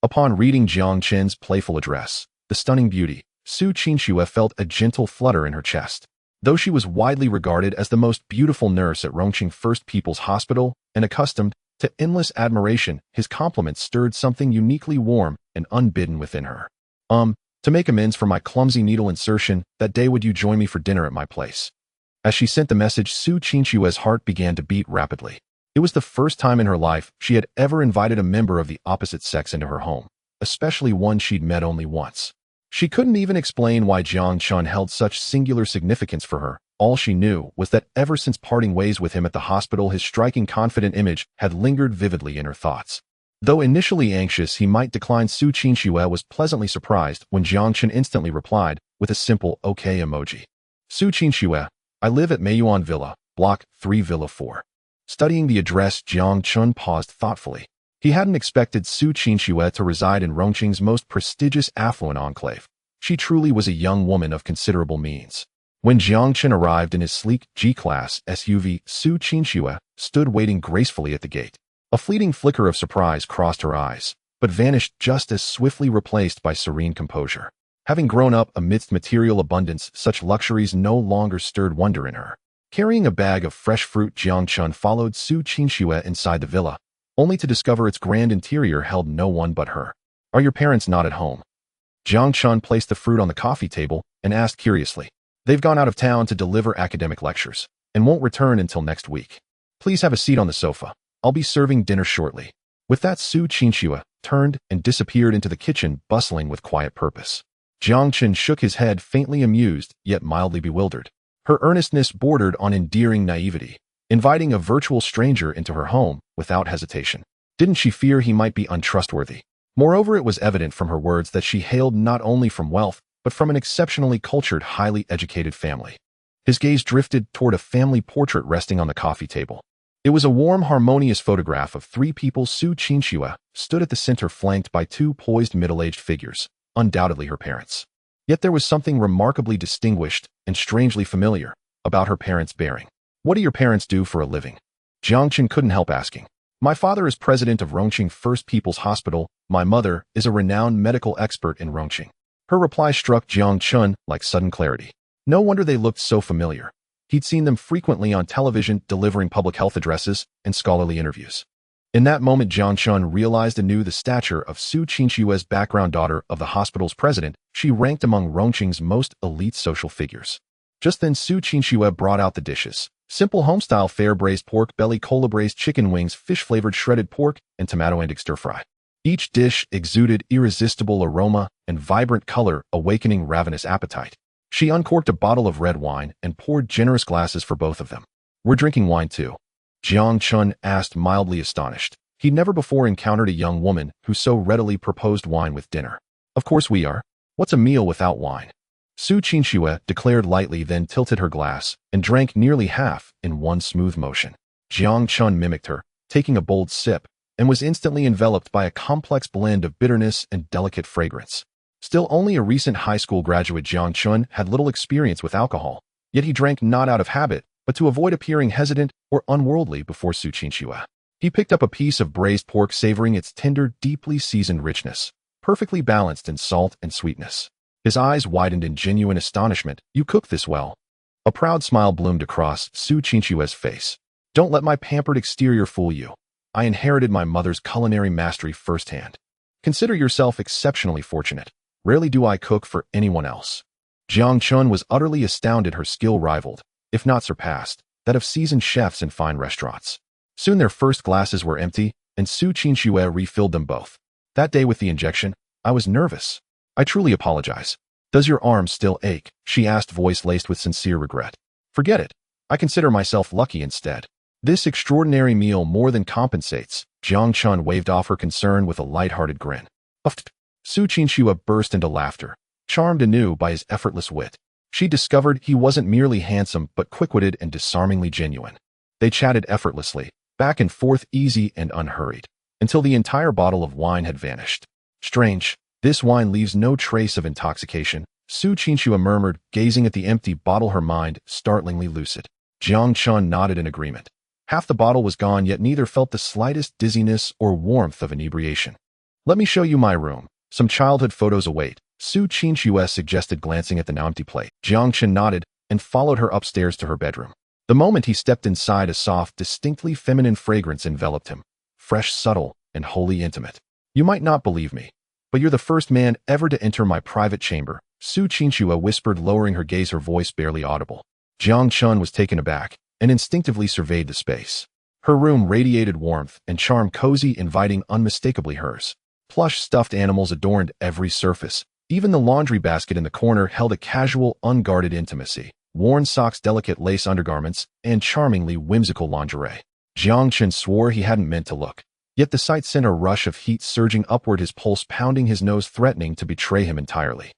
Upon reading Jiang Chen's playful address, the stunning beauty, Su Qinxue felt a gentle flutter in her chest. Though she was widely regarded as the most beautiful nurse at Rongqing First People's Hospital and accustomed to endless admiration, his compliments stirred something uniquely warm and unbidden within her. To make amends for my clumsy needle insertion, that day would you join me for dinner at my place?" As she sent the message, Su Qinxue's heart began to beat rapidly. It was the first time in her life she had ever invited a member of the opposite sex into her home, especially one she'd met only once. She couldn't even explain why Jiang Chen held such singular significance for her. All she knew was that ever since parting ways with him at the hospital, his striking, confident image had lingered vividly in her thoughts. Though initially anxious he might decline, Su Qinxue was pleasantly surprised when Jiang Chen instantly replied with a simple "okay" emoji. "Su Qinxue, I live at Meiyuan Villa, Block 3, Villa 4. Studying the address, Jiang Chen paused thoughtfully. He hadn't expected Su Qinxue to reside in Rongqing's most prestigious affluent enclave. She truly was a young woman of considerable means. When Jiang Chen arrived in his sleek G-Class SUV, Su Qinxue stood waiting gracefully at the gate. A fleeting flicker of surprise crossed her eyes, but vanished just as swiftly, replaced by serene composure. Having grown up amidst material abundance, such luxuries no longer stirred wonder in her. Carrying a bag of fresh fruit, Jiang Chen followed Su Qinxue inside the villa, only to discover its grand interior held no one but her. "Are your parents not at home?" Jiang Chen placed the fruit on the coffee table and asked curiously. "They've gone out of town to deliver academic lectures and won't return until next week. Please have a seat on the sofa. I'll be serving dinner shortly." With that, Su Qinxue turned and disappeared into the kitchen, bustling with quiet purpose. Jiang Chen shook his head, faintly amused, yet mildly bewildered. Her earnestness bordered on endearing naivety, inviting a virtual stranger into her home without hesitation. Didn't she fear he might be untrustworthy? Moreover, it was evident from her words that she hailed not only from wealth, but from an exceptionally cultured, highly educated family. His gaze drifted toward a family portrait resting on the coffee table. It was a warm, harmonious photograph of three people. Su Qinxue stood at the center, flanked by two poised middle-aged figures, undoubtedly her parents. Yet there was something remarkably distinguished and strangely familiar about her parents' bearing. "What do your parents do for a living?" Jiang Chen couldn't help asking. "My father is president of Rongqing First People's Hospital. My mother is a renowned medical expert in Rongqing." Her reply struck Jiang Chen like sudden clarity. No wonder they looked so familiar. He'd seen them frequently on television, delivering public health addresses and scholarly interviews. In that moment, Jiang Chen realized anew the stature of Su Qinxue's background. Daughter of the hospital's president, she ranked among Rongqing's most elite social figures. Just then, Su Qinxue brought out the dishes. Simple home-style fare: braised pork belly, cola braised chicken wings, fish-flavored shredded pork, and tomato and egg stir-fry. Each dish exuded irresistible aroma and vibrant color, awakening ravenous appetite. She uncorked a bottle of red wine and poured generous glasses for both of them. "We're drinking wine too?" Jiang Chen asked, mildly astonished. He'd never before encountered a young woman who so readily proposed wine with dinner. "Of course we are. What's a meal without wine?" Su Qingxue declared lightly, then tilted her glass and drank nearly half in one smooth motion. Jiang Chen mimicked her, taking a bold sip, and was instantly enveloped by a complex blend of bitterness and delicate fragrance. Still only a recent high school graduate, Jiang Chen had little experience with alcohol, yet he drank not out of habit, but to avoid appearing hesitant or unworldly before Su Qingxue. He picked up a piece of braised pork, savoring its tender, deeply seasoned richness, perfectly balanced in salt and sweetness. His eyes widened in genuine astonishment. "You cook this well." A proud smile bloomed across Su Qingxue's face. "Don't let my pampered exterior fool you. I inherited my mother's culinary mastery firsthand. Consider yourself exceptionally fortunate. Rarely do I cook for anyone else." Jiang Chen was utterly astounded. Her skill rivaled, if not surpassed, that of seasoned chefs in fine restaurants. Soon their first glasses were empty, and Su Qingxue refilled them both. "That day with the injection, I was nervous. I truly apologize. Does your arm still ache?" she asked, voice laced with sincere regret. "Forget it. I consider myself lucky instead. This extraordinary meal more than compensates." Jiang Chen waved off her concern with a light-hearted grin. Su Qingxue burst into laughter, charmed anew by his effortless wit. She discovered he wasn't merely handsome but quick-witted and disarmingly genuine. They chatted effortlessly, back and forth, easy and unhurried, until the entire bottle of wine had vanished. "Strange, this wine leaves no trace of intoxication," Su Qingxue murmured, gazing at the empty bottle, her mind startlingly lucid. Jiang Chen nodded in agreement. Half the bottle was gone, yet neither felt the slightest dizziness or warmth of inebriation. "Let me show you my room. Some childhood photos await," Su Qingxue suggested, glancing at the now empty plate. Jiang Chen nodded and followed her upstairs to her bedroom. The moment he stepped inside, a soft, distinctly feminine fragrance enveloped him, fresh, subtle, and wholly intimate. "You might not believe me, but you're the first man ever to enter my private chamber," Su Qingxue whispered, lowering her gaze, her voice barely audible. Jiang Chen was taken aback and instinctively surveyed the space. Her room radiated warmth and charm, cozy, inviting, unmistakably hers. Plush stuffed animals adorned every surface. Even the laundry basket in the corner held a casual, unguarded intimacy. Worn socks, delicate lace undergarments, and charmingly whimsical lingerie. Jiang Chen swore he hadn't meant to look. Yet the sight sent a rush of heat surging upward, his pulse pounding, his nose threatening to betray him entirely.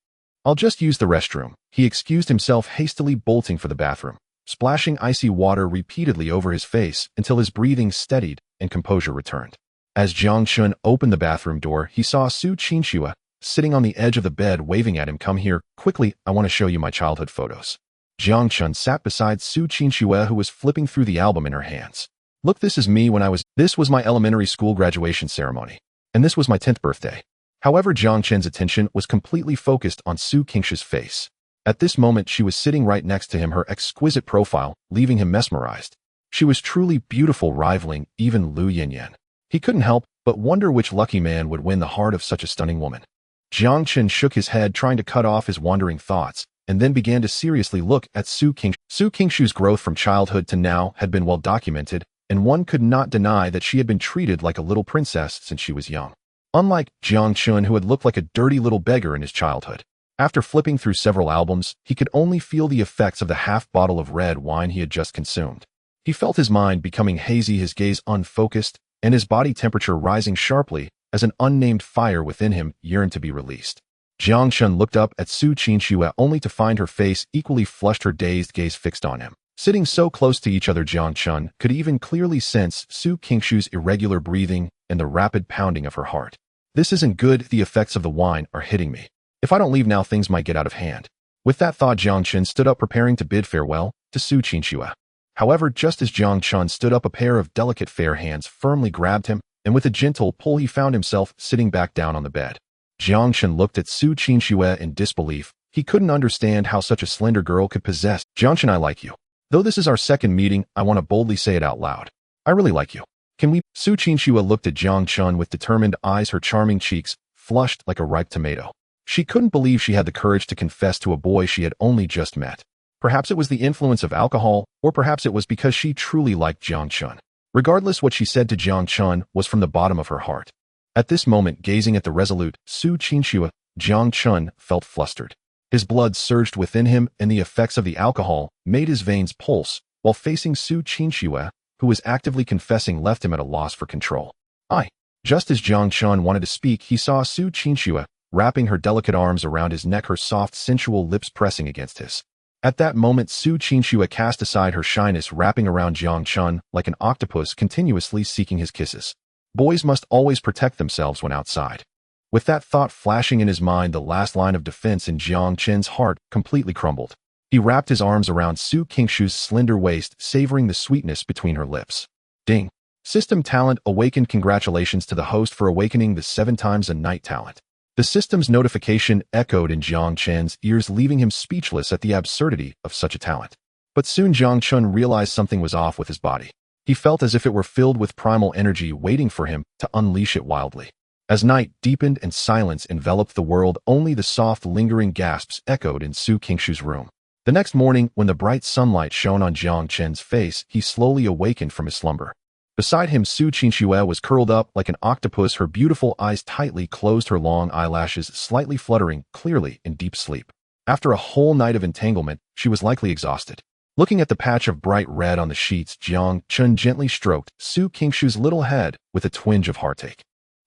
"I'll just use the restroom," he excused himself, hastily bolting for the bathroom, splashing icy water repeatedly over his face until his breathing steadied and composure returned. As Jiang Chen opened the bathroom door, he saw Su Qingxue sitting on the edge of the bed, waving at him. "Come here, quickly, I want to show you my childhood photos." Jiang Chen sat beside Su Qingxue, who was flipping through the album in her hands. "Look, this is me when this was my elementary school graduation ceremony, and this was my 10th birthday." However, Jiang Chen's attention was completely focused on Su Qingxue's face. At this moment, she was sitting right next to him, her exquisite profile leaving him mesmerized. She was truly beautiful, rivaling even Lu Yinyan. He couldn't help but wonder which lucky man would win the heart of such a stunning woman. Jiang Chen shook his head, trying to cut off his wandering thoughts, and then began to seriously look at Su Qingxue. Su Qingxue's growth from childhood to now had been well documented, and one could not deny that she had been treated like a little princess since she was young. Unlike Jiang Chen, who had looked like a dirty little beggar in his childhood. After flipping through several albums, he could only feel the effects of the half bottle of red wine he had just consumed. He felt his mind becoming hazy, his gaze unfocused, and his body temperature rising sharply as an unnamed fire within him yearned to be released. Jiang Chen looked up at Su Qingxue only to find her face equally flushed, her dazed gaze fixed on him. Sitting so close to each other, Jiang Chen could even clearly sense Su Qingxue's irregular breathing and the rapid pounding of her heart. "This isn't good. The effects of the wine are hitting me. If I don't leave now, things might get out of hand." With that thought, Jiang Chen stood up, preparing to bid farewell to Su Qingxue. However, just as Jiang Chen stood up, a pair of delicate fair hands firmly grabbed him, and with a gentle pull he found himself sitting back down on the bed. Jiang Chen looked at Su Qingxue in disbelief. He couldn't understand how such a slender girl could possess. "Jiang Chen, I like you. Though this is our second meeting, I want to boldly say it out loud. I really like you. Can we?" Su Qingxue looked at Jiang Chen with determined eyes, her charming cheeks flushed like a ripe tomato. She couldn't believe she had the courage to confess to a boy she had only just met. Perhaps it was the influence of alcohol, or perhaps it was because she truly liked Jiang Chen. Regardless, what she said to Jiang Chen was from the bottom of her heart. At this moment, gazing at the resolute Su Qingxue, Jiang Chen felt flustered. His blood surged within him, and the effects of the alcohol made his veins pulse, while facing Su Qingxue, who was actively confessing, left him at a loss for control. Just as Jiang Chen wanted to speak, he saw Su Qingxue wrapping her delicate arms around his neck, her soft, sensual lips pressing against his. At that moment, Su Qingxue cast aside her shyness, wrapping around Jiang Chen like an octopus, continuously seeking his kisses. Boys must always protect themselves when outside. With that thought flashing in his mind, the last line of defense in Jiang Chen's heart completely crumbled. He wrapped his arms around Su Qingxue's slender waist, savoring the sweetness between her lips. Ding! System talent awakened. Congratulations to the host for awakening the 7 times a night talent. The system's notification echoed in Jiang Chen's ears, leaving him speechless at the absurdity of such a talent. But soon Jiang Chen realized something was off with his body. He felt as if it were filled with primal energy waiting for him to unleash it wildly. As night deepened and silence enveloped the world, only the soft, lingering gasps echoed in Su Qingxue's room. The next morning, when the bright sunlight shone on Jiang Chen's face, he slowly awakened from his slumber. Beside him, Su Qingxue was curled up like an octopus, her beautiful eyes tightly closed, her long eyelashes slightly fluttering, clearly in deep sleep. After a whole night of entanglement, she was likely exhausted. Looking at the patch of bright red on the sheets, Jiang Chen gently stroked Su Qingxue's little head with a twinge of heartache.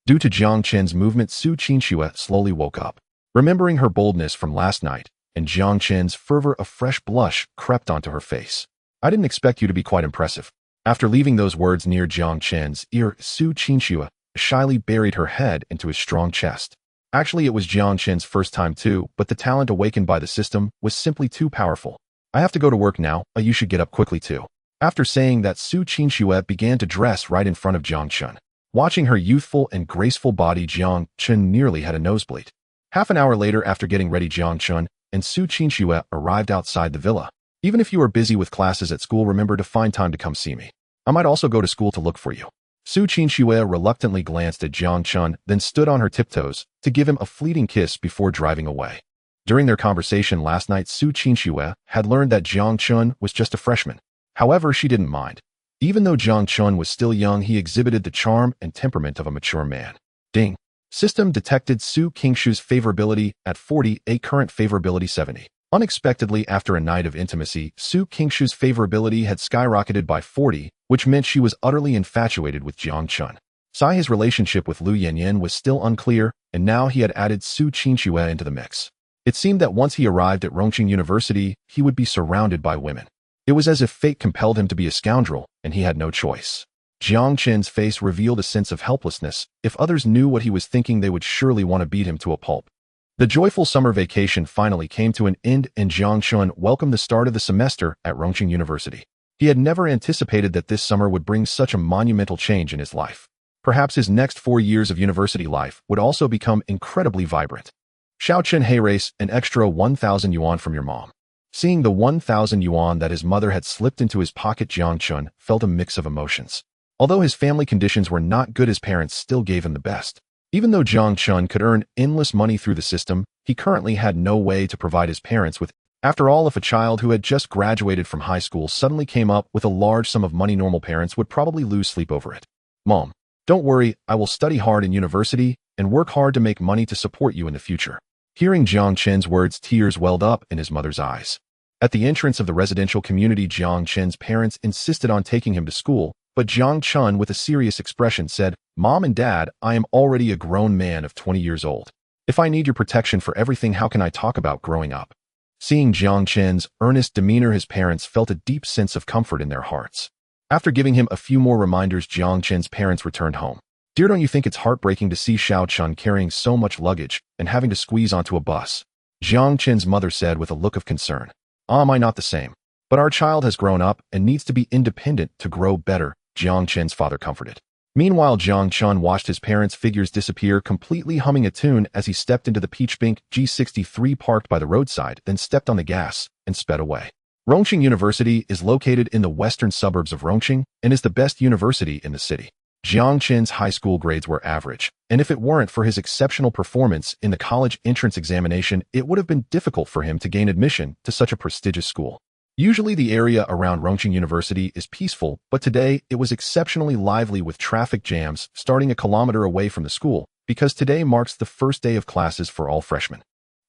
Due to Jiang Chen's movement, Su Qingxue slowly woke up. Remembering her boldness from last night, and Jiang Chen's fervor, a fresh blush crept onto her face. I didn't expect you to be quite impressive. After leaving those words near Jiang Chen's ear, Su Qingxue shyly buried her head into his strong chest. Actually, it was Jiang Chen's first time too, but the talent awakened by the system was simply too powerful. I have to go to work now, you should get up quickly too. After saying that, Su Qingxue began to dress right in front of Jiang Chen. Watching her youthful and graceful body, Jiang Chen nearly had a nosebleed. Half an hour later, after getting ready, Jiang Chen and Su Qingxue arrived outside the villa. Even if you are busy with classes at school, remember to find time to come see me. I might also go to school to look for you. Su Qingxue reluctantly glanced at Jiang Chen, then stood on her tiptoes to give him a fleeting kiss before driving away. During their conversation last night, Su Qingxue had learned that Jiang Chen was just a freshman. However, she didn't mind. Even though Jiang Chen was still young, he exhibited the charm and temperament of a mature man. Ding! System detected Su Qingxue's favorability at 48, current favorability 70. Unexpectedly, after a night of intimacy, Su Qingxue's favorability had skyrocketed by 40, which meant she was utterly infatuated with Jiang Chen. His relationship with Lu Yanyan was still unclear, and now he had added Su Qingxue into the mix. It seemed that once he arrived at Rongqing University, he would be surrounded by women. It was as if fate compelled him to be a scoundrel, and he had no choice. Jiang Chen's face revealed a sense of helplessness. If others knew what he was thinking, they would surely want to beat him to a pulp. The joyful summer vacation finally came to an end, and Jiang Chen welcomed the start of the semester at Rongqing University. He had never anticipated that this summer would bring such a monumental change in his life. Perhaps his next 4 years of university life would also become incredibly vibrant. Xiao Chen, hey race, an extra 1,000 yuan from your mom. Seeing the 1,000 yuan that his mother had slipped into his pocket, Jiang Chen felt a mix of emotions. Although his family conditions were not good, his parents still gave him the best. Even though Jiang Chen could earn endless money through the system, he currently had no way to provide his parents with. After all, if a child who had just graduated from high school suddenly came up with a large sum of money, normal parents would probably lose sleep over it. Mom, don't worry, I will study hard in university and work hard to make money to support you in the future. Hearing Jiang Chen's words, tears welled up in his mother's eyes. At the entrance of the residential community, Jiang Chen's parents insisted on taking him to school, but Jiang Chen, with a serious expression, said, Mom and Dad, I am already a grown man of 20 years old. If I need your protection for everything, how can I talk about growing up? Seeing Jiang Chen's earnest demeanor, his parents felt a deep sense of comfort in their hearts. After giving him a few more reminders, Jiang Chen's parents returned home. Dear, don't you think it's heartbreaking to see Xiao Chen carrying so much luggage and having to squeeze onto a bus? Jiang Chen's mother said with a look of concern. Am I not the same? But our child has grown up and needs to be independent to grow better, Jiang Chen's father comforted. Meanwhile, Jiang Chen watched his parents' figures disappear, completely humming a tune as he stepped into the peach pink G63 parked by the roadside, then stepped on the gas and sped away. Rongqing University is located in the western suburbs of Rongqing and is the best university in the city. Jiang Chen's high school grades were average, and if it weren't for his exceptional performance in the college entrance examination, it would have been difficult for him to gain admission to such a prestigious school. Usually the area around Rongqing University is peaceful, but today it was exceptionally lively with traffic jams starting a kilometer away from the school, because today marks the first day of classes for all freshmen.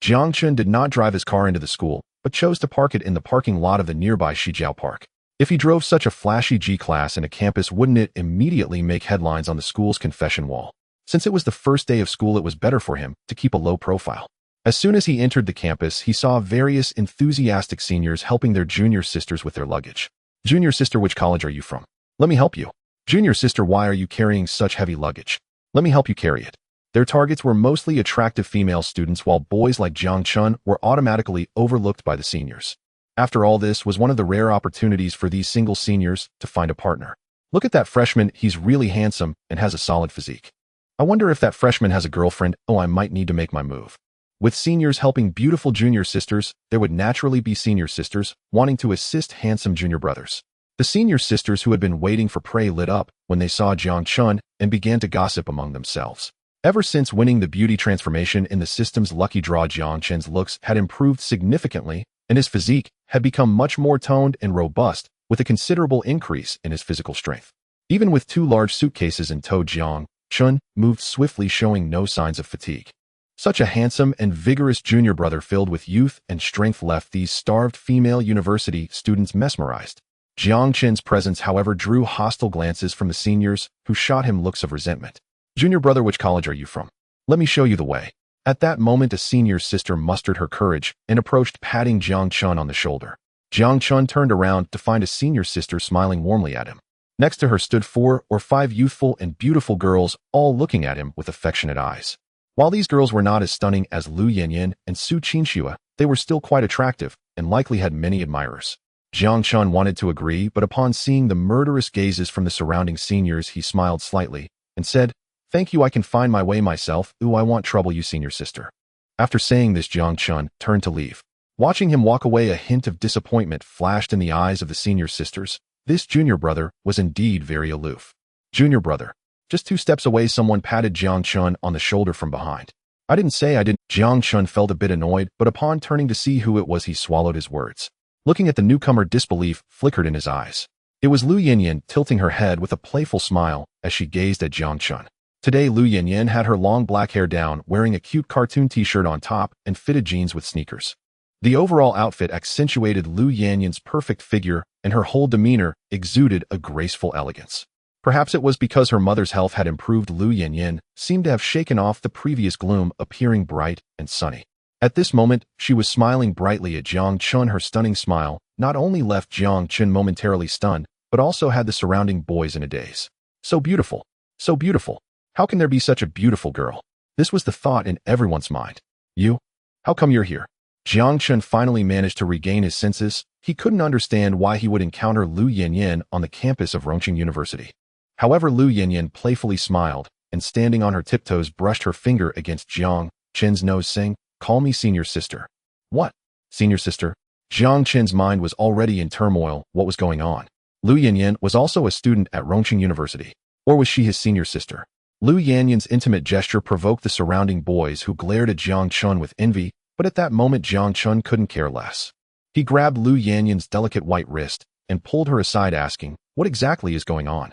Jiang Chen did not drive his car into the school, but chose to park it in the parking lot of the nearby Shijiao Park. If he drove such a flashy G-class in a campus, wouldn't it immediately make headlines on the school's confession wall? Since it was the first day of school, it was better for him to keep a low profile. As soon as he entered the campus, he saw various enthusiastic seniors helping their junior sisters with their luggage. Junior sister, which college are you from? Let me help you. Junior sister, why are you carrying such heavy luggage? Let me help you carry it. Their targets were mostly attractive female students, while boys like Jiang Chen were automatically overlooked by the seniors. After all, this was one of the rare opportunities for these single seniors to find a partner. Look at that freshman, he's really handsome and has a solid physique. I wonder if that freshman has a girlfriend. Oh, I might need to make my move. With seniors helping beautiful junior sisters, there would naturally be senior sisters wanting to assist handsome junior brothers. The senior sisters who had been waiting for prey lit up when they saw Jiang Chen and began to gossip among themselves. Ever since winning the beauty transformation in the system's lucky draw, Jiang Chen's looks had improved significantly, and his physique had become much more toned and robust, with a considerable increase in his physical strength. Even with 2 large suitcases in tow, Jiang Chen moved swiftly, showing no signs of fatigue. Such a handsome and vigorous junior brother filled with youth and strength left these starved female university students mesmerized. Jiang Chen's presence, however, drew hostile glances from the seniors, who shot him looks of resentment. Junior brother, which college are you from? Let me show you the way. At that moment, a senior sister mustered her courage and approached, patting Jiang Chen on the shoulder. Jiang Chen turned around to find a senior sister smiling warmly at him. Next to her stood 4 or 5 youthful and beautiful girls, all looking at him with affectionate eyes. While these girls were not as stunning as Lu Yanyan and Su Qinxue, they were still quite attractive and likely had many admirers. Jiang Chen wanted to agree, but upon seeing the murderous gazes from the surrounding seniors, he smiled slightly and said, "Thank you, I can find my way myself. Ooh, I want trouble, you senior sister." After saying this, Jiang Chen turned to leave. Watching him walk away, a hint of disappointment flashed in the eyes of the senior sisters. This junior brother was indeed very aloof. Junior brother. Just 2 steps away, someone patted Jiang Chen on the shoulder from behind. I didn't say I didn't. Jiang Chen felt a bit annoyed, but upon turning to see who it was, he swallowed his words. Looking at the newcomer, disbelief flickered in his eyes. It was Lu Yanyan, tilting her head with a playful smile as she gazed at Jiang Chen. Today, Lu Yanyan had her long black hair down, wearing a cute cartoon t-shirt on top and fitted jeans with sneakers. The overall outfit accentuated Lu Yanyan's perfect figure, and her whole demeanor exuded a graceful elegance. Perhaps it was because her mother's health had improved. Lu Yanyan seemed to have shaken off the previous gloom, appearing bright and sunny. At this moment, she was smiling brightly at Jiang Chen. Her stunning smile not only left Jiang Chen momentarily stunned, but also had the surrounding boys in a daze. So beautiful. So beautiful. How can there be such a beautiful girl? This was the thought in everyone's mind. You? How come you're here? Jiang Chen finally managed to regain his senses. He couldn't understand why he would encounter Lu Yanyan on the campus of Rongqing University. However, Lu Yanyan playfully smiled, and standing on her tiptoes brushed her finger against Jiang Chen's nose, saying, "Call me senior sister." What? Senior sister? Jiang Chen's mind was already in turmoil. What was going on? Lu Yanyan was also a student at Rongqing University. Or was she his senior sister? Lu Yanyan's intimate gesture provoked the surrounding boys, who glared at Jiang Chen with envy, but at that moment Jiang Chen couldn't care less. He grabbed Lu Yanyan's delicate white wrist and pulled her aside, asking, "What exactly is going on?"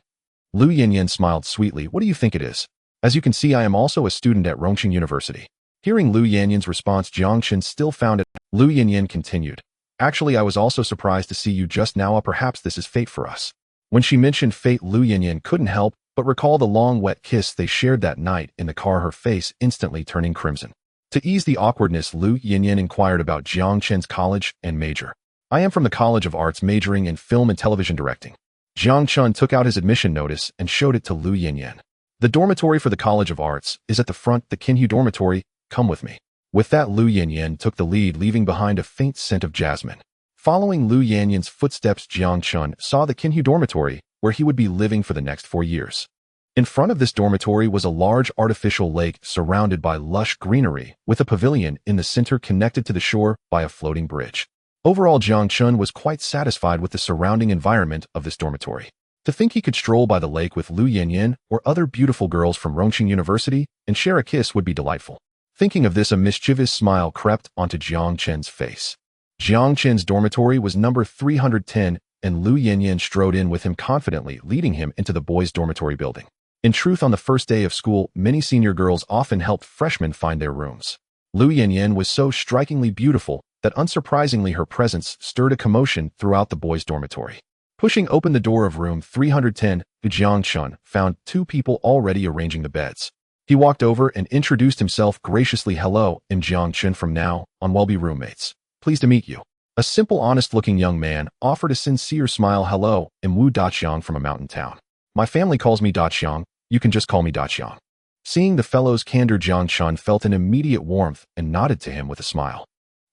Lu Yanyan smiled sweetly. "What do you think it is? As you can see, I am also a student at Rongqing University." Hearing Lu Yanyan's response, Jiang Chen still found it. Lu Yanyan continued, "Actually, I was also surprised to see you just now. Perhaps this is fate for us." When she mentioned fate, Lu Yanyan couldn't help but recall the long wet kiss they shared that night in the car, her face instantly turning crimson. To ease the awkwardness, Lu Yanyan inquired about Jiang Chen's college and major. "I am from the College of Arts, majoring in film and television directing." Jiang Chen took out his admission notice and showed it to Lu Yanyan. "The dormitory for the College of Arts is at the front, the Kinhu dormitory. Come with me." With that, Lu Yanyan took the lead, leaving behind a faint scent of jasmine. Following Lu Yanyan's footsteps, Jiang Chen saw the Kinhu dormitory, where he would be living for the next 4 years. In front of this dormitory was a large artificial lake surrounded by lush greenery, with a pavilion in the center connected to the shore by a floating bridge. Overall, Jiang Chen was quite satisfied with the surrounding environment of this dormitory. To think he could stroll by the lake with Lu Yanyan or other beautiful girls from Rongqing University and share a kiss would be delightful. Thinking of this, a mischievous smile crept onto Jiang Chen's face. Jiang Chen's dormitory was number 310, and Lu Yanyan strode in with him confidently, leading him into the boys' dormitory building. In truth, on the first day of school, many senior girls often helped freshmen find their rooms. Lu Yanyan was so strikingly beautiful that unsurprisingly her presence stirred a commotion throughout the boys' dormitory. Pushing open the door of room 310, Jiang Chen found 2 people already arranging the beds. He walked over and introduced himself graciously. Hello, I'm Jiang Chen from now on we'll be roommates. Pleased to meet you. A simple, honest-looking young man offered a sincere smile. Hello, I'm Wu Daqiang from a mountain town. My family calls me Daqiang. You can just call me Daqiang. Seeing the fellow's candor, Jiang Chen felt an immediate warmth and nodded to him with a smile.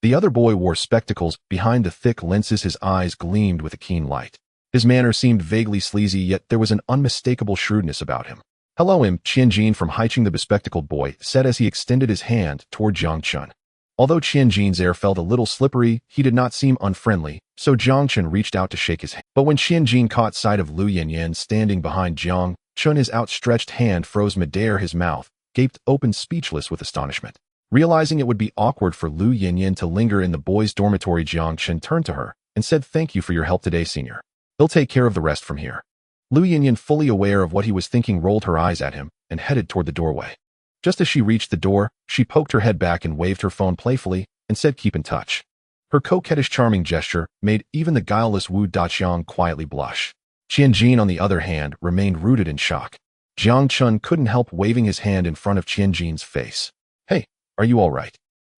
The other boy wore spectacles. Behind the thick lenses, his eyes gleamed with a keen light. His manner seemed vaguely sleazy, yet there was an unmistakable shrewdness about him. Hello, I'm Qianjin from Haicheng, the bespectacled boy said as he extended his hand toward Jiang Chen. Although Qianjin's air felt a little slippery, he did not seem unfriendly, so Jiang Chen reached out to shake his hand. But when Qianjin caught sight of Lu Yanyan standing behind Jiang Chen, his outstretched hand froze midair. His mouth gaped open, speechless with astonishment. Realizing it would be awkward for Lu Yanyan to linger in the boys' dormitory, Jiang Chen turned to her and said, "Thank you for your help today, senior. He'll take care of the rest from here." Lu Yanyan, fully aware of what he was thinking, rolled her eyes at him and headed toward the doorway. Just as she reached the door, she poked her head back and waved her phone playfully and said, "Keep in touch." Her coquettish, charming gesture made even the guileless Wu Daqiang quietly blush. Qianjin, on the other hand, remained rooted in shock. Jiang Chen couldn't help waving his hand in front of Qianjin's face. "Hey, are you all right?"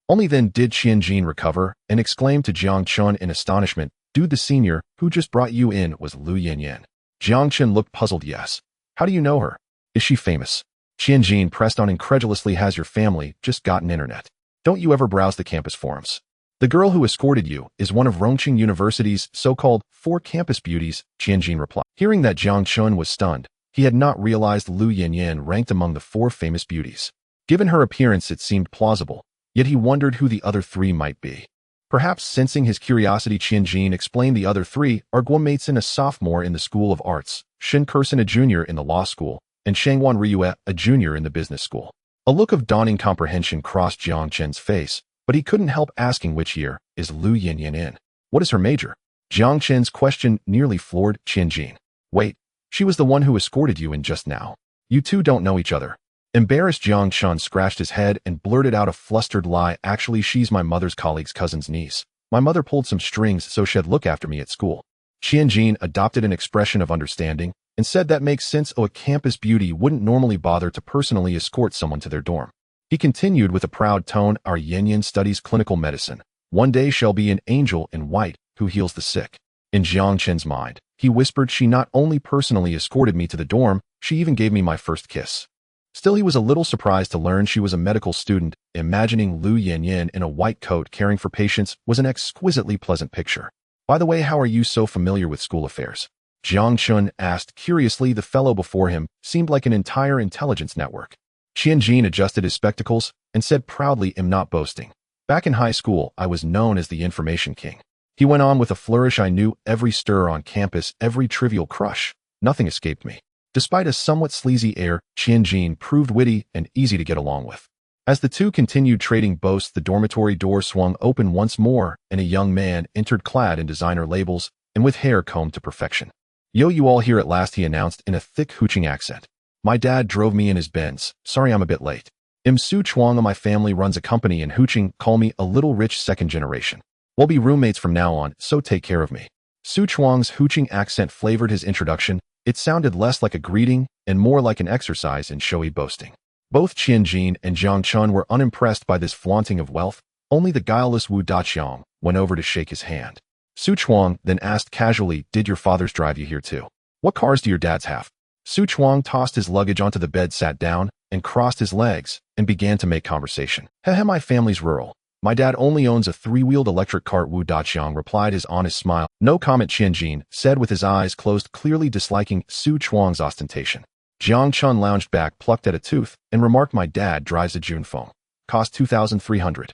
Only then did Qianjin recover and exclaimed to Jiang Chen in astonishment, "Dude, the senior who just brought you in was Lu Yanyan." Jiang Chen looked puzzled. "Yes. How do you know her? Is she famous?" Qianjin pressed on incredulously. "Has your family just gotten internet? Don't you ever browse the campus forums? The girl who escorted you is one of Rongqing University's so-called 4 campus beauties," Qianjin replied. Hearing that, Jiang Chen was stunned. He had not realized Lu Yanyan ranked among the 4 famous beauties. Given her appearance, it seemed plausible, yet he wondered who the other 3 might be. Perhaps sensing his curiosity, Qianjin explained the other 3 are Guomeitsun, a sophomore in the School of Arts, Shen Kursen, a junior in the law school, and Shangwan Ryue, a junior in the business school. A look of dawning comprehension crossed Jiang Chen's face, but he couldn't help asking, "Which year is Lu Yanyan in? What is her major?" Jiang Chen's question nearly floored Qianjin. "Wait, she was the one who escorted you in just now. You two don't know each other." Embarrassed, Jiang Chen scratched his head and blurted out a flustered lie. "Actually, she's my mother's colleague's cousin's niece. My mother pulled some strings so she'd look after me at school." Qianjin adopted an expression of understanding and said, "That makes sense. Oh, a campus beauty wouldn't normally bother to personally escort someone to their dorm." He continued with a proud tone, "Our Yanyan studies clinical medicine. One day shall be an angel in white who heals the sick." In Jiang Chen's mind, he whispered, "She not only personally escorted me to the dorm, she even gave me my first kiss." Still, he was a little surprised to learn she was a medical student. Imagining Lu Yanyan in a white coat caring for patients was an exquisitely pleasant picture. "By the way, how are you so familiar with school affairs?" Jiang Chen asked curiously. The fellow before him seemed like an entire intelligence network. Qianjin adjusted his spectacles and said proudly, "I'm not boasting. Back in high school, I was known as the Information King." He went on with a flourish, "I knew every stir on campus, every trivial crush. Nothing escaped me." Despite a somewhat sleazy air, Qianjin proved witty and easy to get along with. As the two continued trading boasts, the dormitory door swung open once more, and a young man entered clad in designer labels and with hair combed to perfection. "Yo, you all here at last," he announced in a thick Hooching accent. "My dad drove me in his Benz. Sorry I'm a bit late. I'm Su Chuang. My family runs a company in Hooching. Call me a little rich second generation. We'll be roommates from now on, so take care of me." Su Chuang's Hooching accent flavored his introduction. It sounded less like a greeting and more like an exercise in showy boasting. Both Qianjin and Jiang Chen were unimpressed by this flaunting of wealth. Only the guileless Wu Daqiang went over to shake his hand. Su Chuang then asked casually, "Did your fathers drive you here too? What cars do your dads have?" Su Chuang tossed his luggage onto the bed, sat down, and crossed his legs, and began to make conversation. "Heh, my family's rural. My dad only owns a 3-wheeled electric cart," Wu Daqiang replied, his honest smile. "No comment," Qianjin said with his eyes closed, clearly disliking Su Chuang's ostentation. Jiang Chen lounged back, plucked at a tooth, and remarked, "My dad drives a Junfeng. Cost 2,300.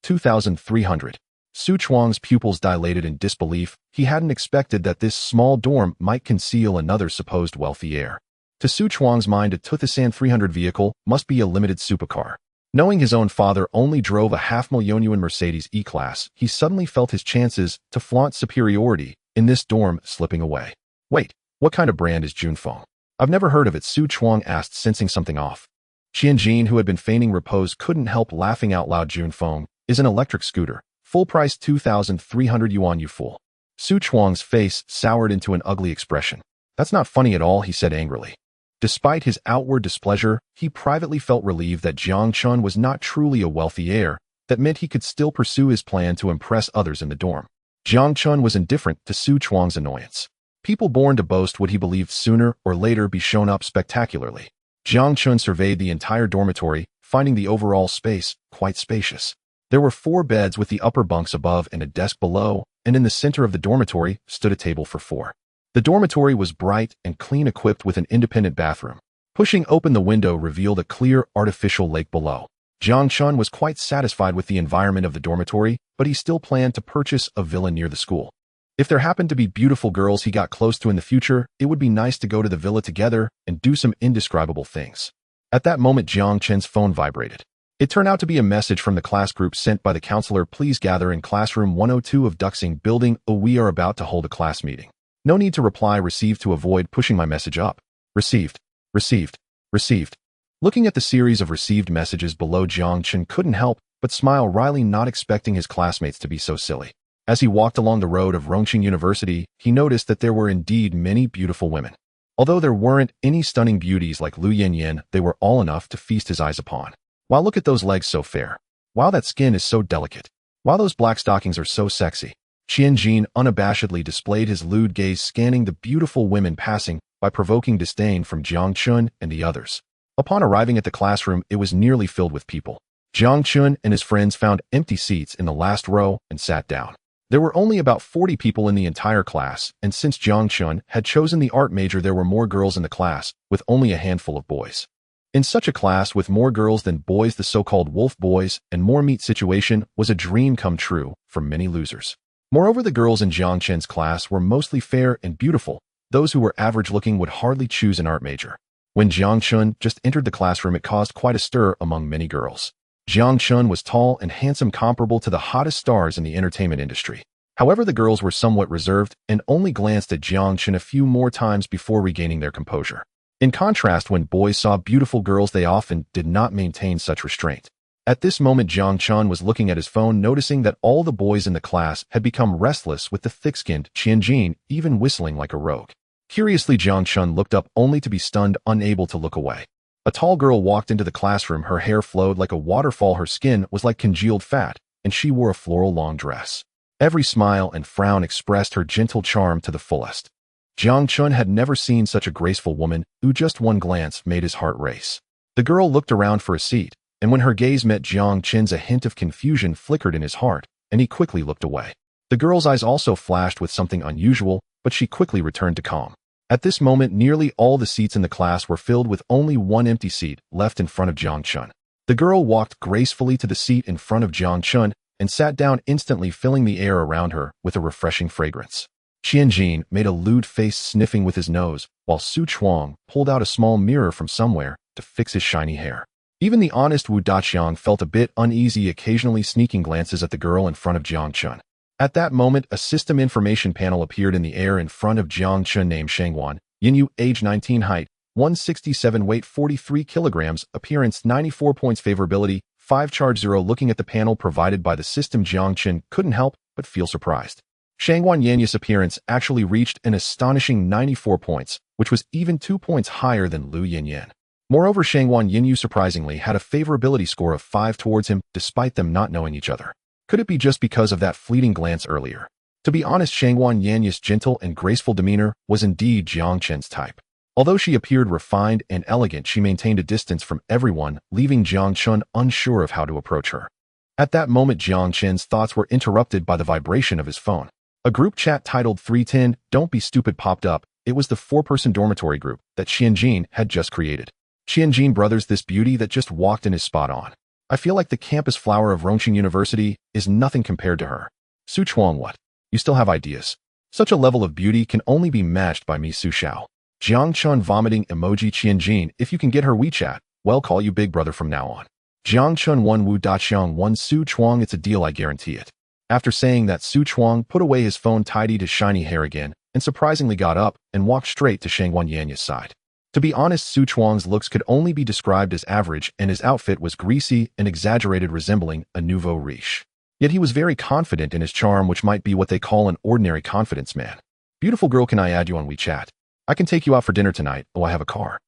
2,300. Su Chuang's pupils dilated in disbelief. He hadn't expected that this small dorm might conceal another supposed wealthy heir. To Su Chuang's mind, a 2,300 vehicle must be a limited supercar. Knowing his own father only drove a $500,000 yuan Mercedes E-Class, he suddenly felt his chances to flaunt superiority in this dorm slipping away. "Wait, what kind of brand is Junfeng? I've never heard of it," Su Chuang asked, sensing something off. Qianjin, who had been feigning repose, couldn't help laughing out loud. "Junfeng is an electric scooter. Full price 2,300 yuan, you fool." Su Chuang's face soured into an ugly expression. "That's not funny at all," he said angrily. Despite his outward displeasure, he privately felt relieved that Jiang Chen was not truly a wealthy heir. That meant he could still pursue his plan to impress others in the dorm. Jiang Chen was indifferent to Su Chuang's annoyance. People born to boast would he believed sooner or later be shown up spectacularly. Jiang Chen surveyed the entire dormitory, finding the overall space quite spacious. There were 4 beds with the upper bunks above and a desk below, and in the center of the dormitory stood a table for 4. The dormitory was bright and clean, equipped with an independent bathroom. Pushing open the window revealed a clear, artificial lake below. Jiang Chen was quite satisfied with the environment of the dormitory, but he still planned to purchase a villa near the school. If there happened to be beautiful girls he got close to in the future, it would be nice to go to the villa together and do some indescribable things. At that moment, Jiang Chen's phone vibrated. It turned out to be a message from the class group sent by the counselor. Please gather in classroom 102 of Duxing Building. We are about to hold a class meeting. No need to reply. Received to avoid pushing my message up. Received. Received. Received. Looking at the series of received messages below, Jiang Chen couldn't help but smile wryly, not expecting his classmates to be so silly. As he walked along the road of Rongqing University, he noticed that there were indeed many beautiful women. Although there weren't any stunning beauties like Lu Yanyan, they were all enough to feast his eyes upon. Wow, look at those legs, so fair. Wow, that skin is so delicate. Wow, those black stockings are so sexy. Qianjin unabashedly displayed his lewd gaze, scanning the beautiful women passing by, provoking disdain from Jiang Chen and the others. Upon arriving at the classroom, it was nearly filled with people. Jiang Chen and his friends found empty seats in the last row and sat down. There were only about 40 people in the entire class, and since Jiang Chen had chosen the art major, there were more girls in the class, with only a handful of boys. In such a class with more girls than boys, the so-called wolf boys and more meat situation was a dream come true for many losers. Moreover, the girls in Jiang Chen's class were mostly fair and beautiful. Those who were average-looking would hardly choose an art major. When Jiang Chen just entered the classroom, it caused quite a stir among many girls. Jiang Chen was tall and handsome, comparable to the hottest stars in the entertainment industry. However, the girls were somewhat reserved and only glanced at Jiang Chen a few more times before regaining their composure. In contrast, when boys saw beautiful girls, they often did not maintain such restraint. At this moment, Jiang Chen was looking at his phone, noticing that all the boys in the class had become restless, with the thick-skinned Qianjin even whistling like a rogue. Curiously, Jiang Chen looked up only to be stunned, unable to look away. A tall girl walked into the classroom. Her hair flowed like a waterfall, her skin was like congealed fat, and she wore a floral long dress. Every smile and frown expressed her gentle charm to the fullest. Jiang Chen had never seen such a graceful woman, who just one glance made his heart race. The girl looked around for a seat, and when her gaze met Jiang Chen's, a hint of confusion flickered in his heart, and he quickly looked away. The girl's eyes also flashed with something unusual, but she quickly returned to calm. At this moment, nearly all the seats in the class were filled, with only one empty seat left in front of Jiang Chen. The girl walked gracefully to the seat in front of Jiang Chen and sat down, instantly filling the air around her with a refreshing fragrance. Qianjin made a lewd face, sniffing with his nose, while Su Chuang pulled out a small mirror from somewhere to fix his shiny hair. Even the honest Wu Daqiang felt a bit uneasy, occasionally sneaking glances at the girl in front of Jiang Chen. At that moment, a system information panel appeared in the air in front of Jiang Chen. Name: Shangwan, Yinyu, age 19, height 167, weight 43 kilograms, appearance 94 points, favorability 5, charge 0. Looking at the panel provided by the system, Jiang Chen couldn't help but feel surprised. Shangwan Yanyu's appearance actually reached an astonishing 94 points, which was even 2 points higher than Lu Yanyan. Moreover, Shangwan Yinyu surprisingly had a favorability score of 5 towards him, despite them not knowing each other. Could it be just because of that fleeting glance earlier? To be honest, Shangwan Yanyu's gentle and graceful demeanor was indeed Jiang Chen's type. Although she appeared refined and elegant, she maintained a distance from everyone, leaving Jiang Chen unsure of how to approach her. At that moment, Jiang Chen's thoughts were interrupted by the vibration of his phone. A group chat titled 310, Don't Be Stupid popped up. It was the 4-person dormitory group that Qianjin had just created. Qianjin brothers, this beauty that just walked in is spot on. I feel like the campus flower of Rongqing University is nothing compared to her. Su Chuang, what? You still have ideas? Such a level of beauty can only be matched by me, Su Xiao. Jiang Chen vomiting emoji. Qianjin, if you can get her WeChat, well, call you big brother from now on. Jiang Chen 1, Wu Daqiang 1, Su Chuang, it's a deal, I guarantee it. After saying that, Su Chuang put away his phone, tidied his shiny hair again, and surprisingly got up and walked straight to Shangwan Yanyu's side. To be honest, Su Chuang's looks could only be described as average, and his outfit was greasy and exaggerated, resembling a nouveau riche. Yet he was very confident in his charm, which might be what they call an ordinary confidence man. Beautiful girl, can I add you on WeChat? I can take you out for dinner tonight. Oh, I have a car.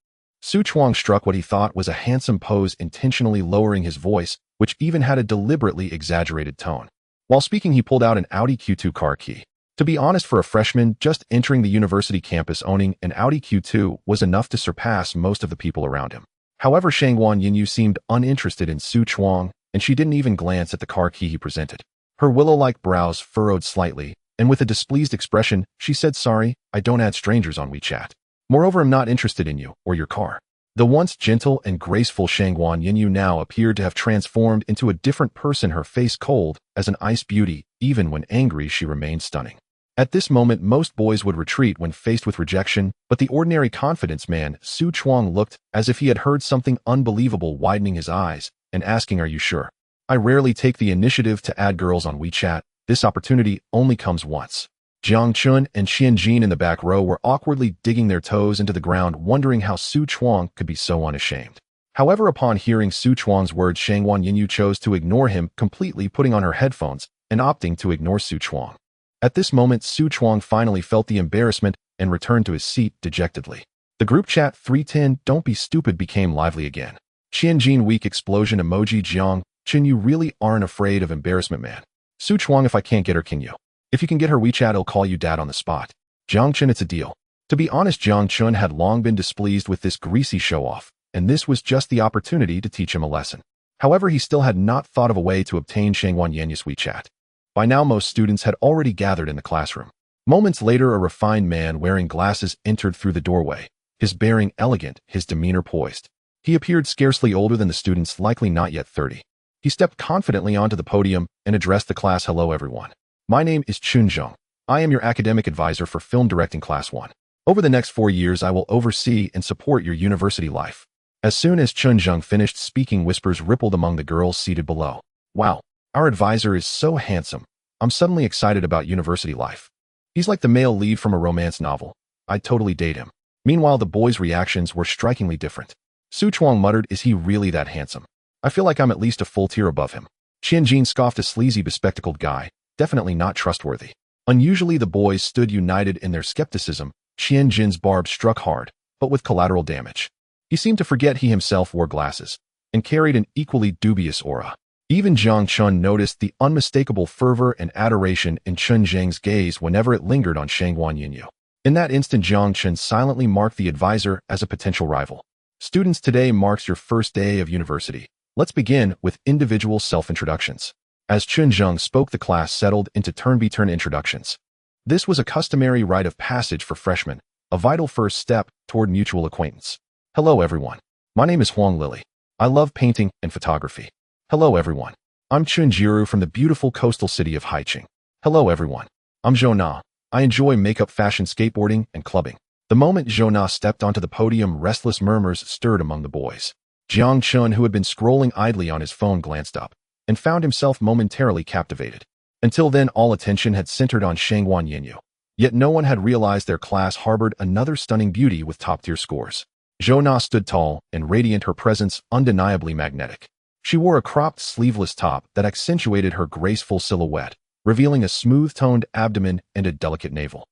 Su Chuang struck what he thought was a handsome pose, intentionally lowering his voice, which even had a deliberately exaggerated tone. While speaking, he pulled out an Audi Q2 car key. To be honest, for a freshman just entering the university campus, owning an Audi Q2 was enough to surpass most of the people around him. However, Shangguan Yinyu seemed uninterested in Su Chuang, and she didn't even glance at the car key he presented. Her willow-like brows furrowed slightly, and with a displeased expression, she said, "Sorry, I don't add strangers on WeChat. Moreover, I'm not interested in you or your car." The once gentle and graceful Shangguan Yinyu now appeared to have transformed into a different person, her face cold as an ice beauty. Even when angry, she remained stunning. At this moment, most boys would retreat when faced with rejection, but the ordinary confidence man, Su Chuang, looked as if he had heard something unbelievable, widening his eyes and asking, "Are you sure? I rarely take the initiative to add girls on WeChat. This opportunity only comes once." Jiang Chen and Xianjin in the back row were awkwardly digging their toes into the ground, wondering how Su Chuang could be so unashamed. However, upon hearing Su Chuang's words, Shangguan Yinyu chose to ignore him completely, putting on her headphones and opting to ignore Su Chuang. At this moment, Su Chuang finally felt the embarrassment and returned to his seat dejectedly. The group chat 310 "Don't be stupid" became lively again. Xianjin weak explosion emoji. Jiang Chen, you really aren't afraid of embarrassment, man. Su Chuang, if I can't get her, can you? If you can get her WeChat, I'll call you dad on the spot. Jiang Chen, it's a deal. To be honest, Jiang Chen had long been displeased with this greasy show-off, and this was just the opportunity to teach him a lesson. However, he still had not thought of a way to obtain Shangguan Yinyu's WeChat. By now, most students had already gathered in the classroom. Moments later, a refined man wearing glasses entered through the doorway, his bearing elegant, his demeanor poised. He appeared scarcely older than the students, likely not yet 30. He stepped confidently onto the podium and addressed the class. "Hello, everyone. My name is Chun Zheng. I am your academic advisor for film directing class 1. Over the next 4 years, I will oversee and support your university life." As soon as Chun Zheng finished speaking, whispers rippled among the girls seated below. "Wow, our advisor is so handsome. I'm suddenly excited about university life. He's like the male lead from a romance novel. I'd totally date him." Meanwhile, the boys' reactions were strikingly different. Su Chuang muttered, "Is he really that handsome? I feel like I'm at least a full tier above him." Qianjin scoffed, "A sleazy, bespectacled guy. Definitely not trustworthy." Unusually, the boys stood united in their skepticism. Qianjin's barb struck hard, but with collateral damage. He seemed to forget he himself wore glasses and carried an equally dubious aura. Even Jiang Chen noticed the unmistakable fervor and adoration in Chun Zheng's gaze whenever it lingered on Shangguan Yinyu. In that instant, Jiang Chen silently marked the advisor as a potential rival. "Students, today marks your first day of university. Let's begin with individual self-introductions." As Chun Zheng spoke, the class settled into turn-by-turn introductions. This was a customary rite of passage for freshmen, a vital first step toward mutual acquaintance. "Hello, everyone. My name is Huang Lily. I love painting and photography." "Hello, everyone. I'm Chun Jiru from the beautiful coastal city of Haiqing." "Hello, everyone. I'm Zhou Na. I enjoy makeup, fashion, skateboarding, and clubbing." The moment Zhou Na stepped onto the podium, restless murmurs stirred among the boys. Jiang Chen, who had been scrolling idly on his phone, glanced up and found himself momentarily captivated. Until then, all attention had centered on Shangguan Yinyu. Yet no one had realized their class harbored another stunning beauty with top-tier scores. Zhou Na stood tall and radiant, her presence undeniably magnetic. She wore a cropped, sleeveless top that accentuated her graceful silhouette, revealing a smooth-toned abdomen and a delicate navel.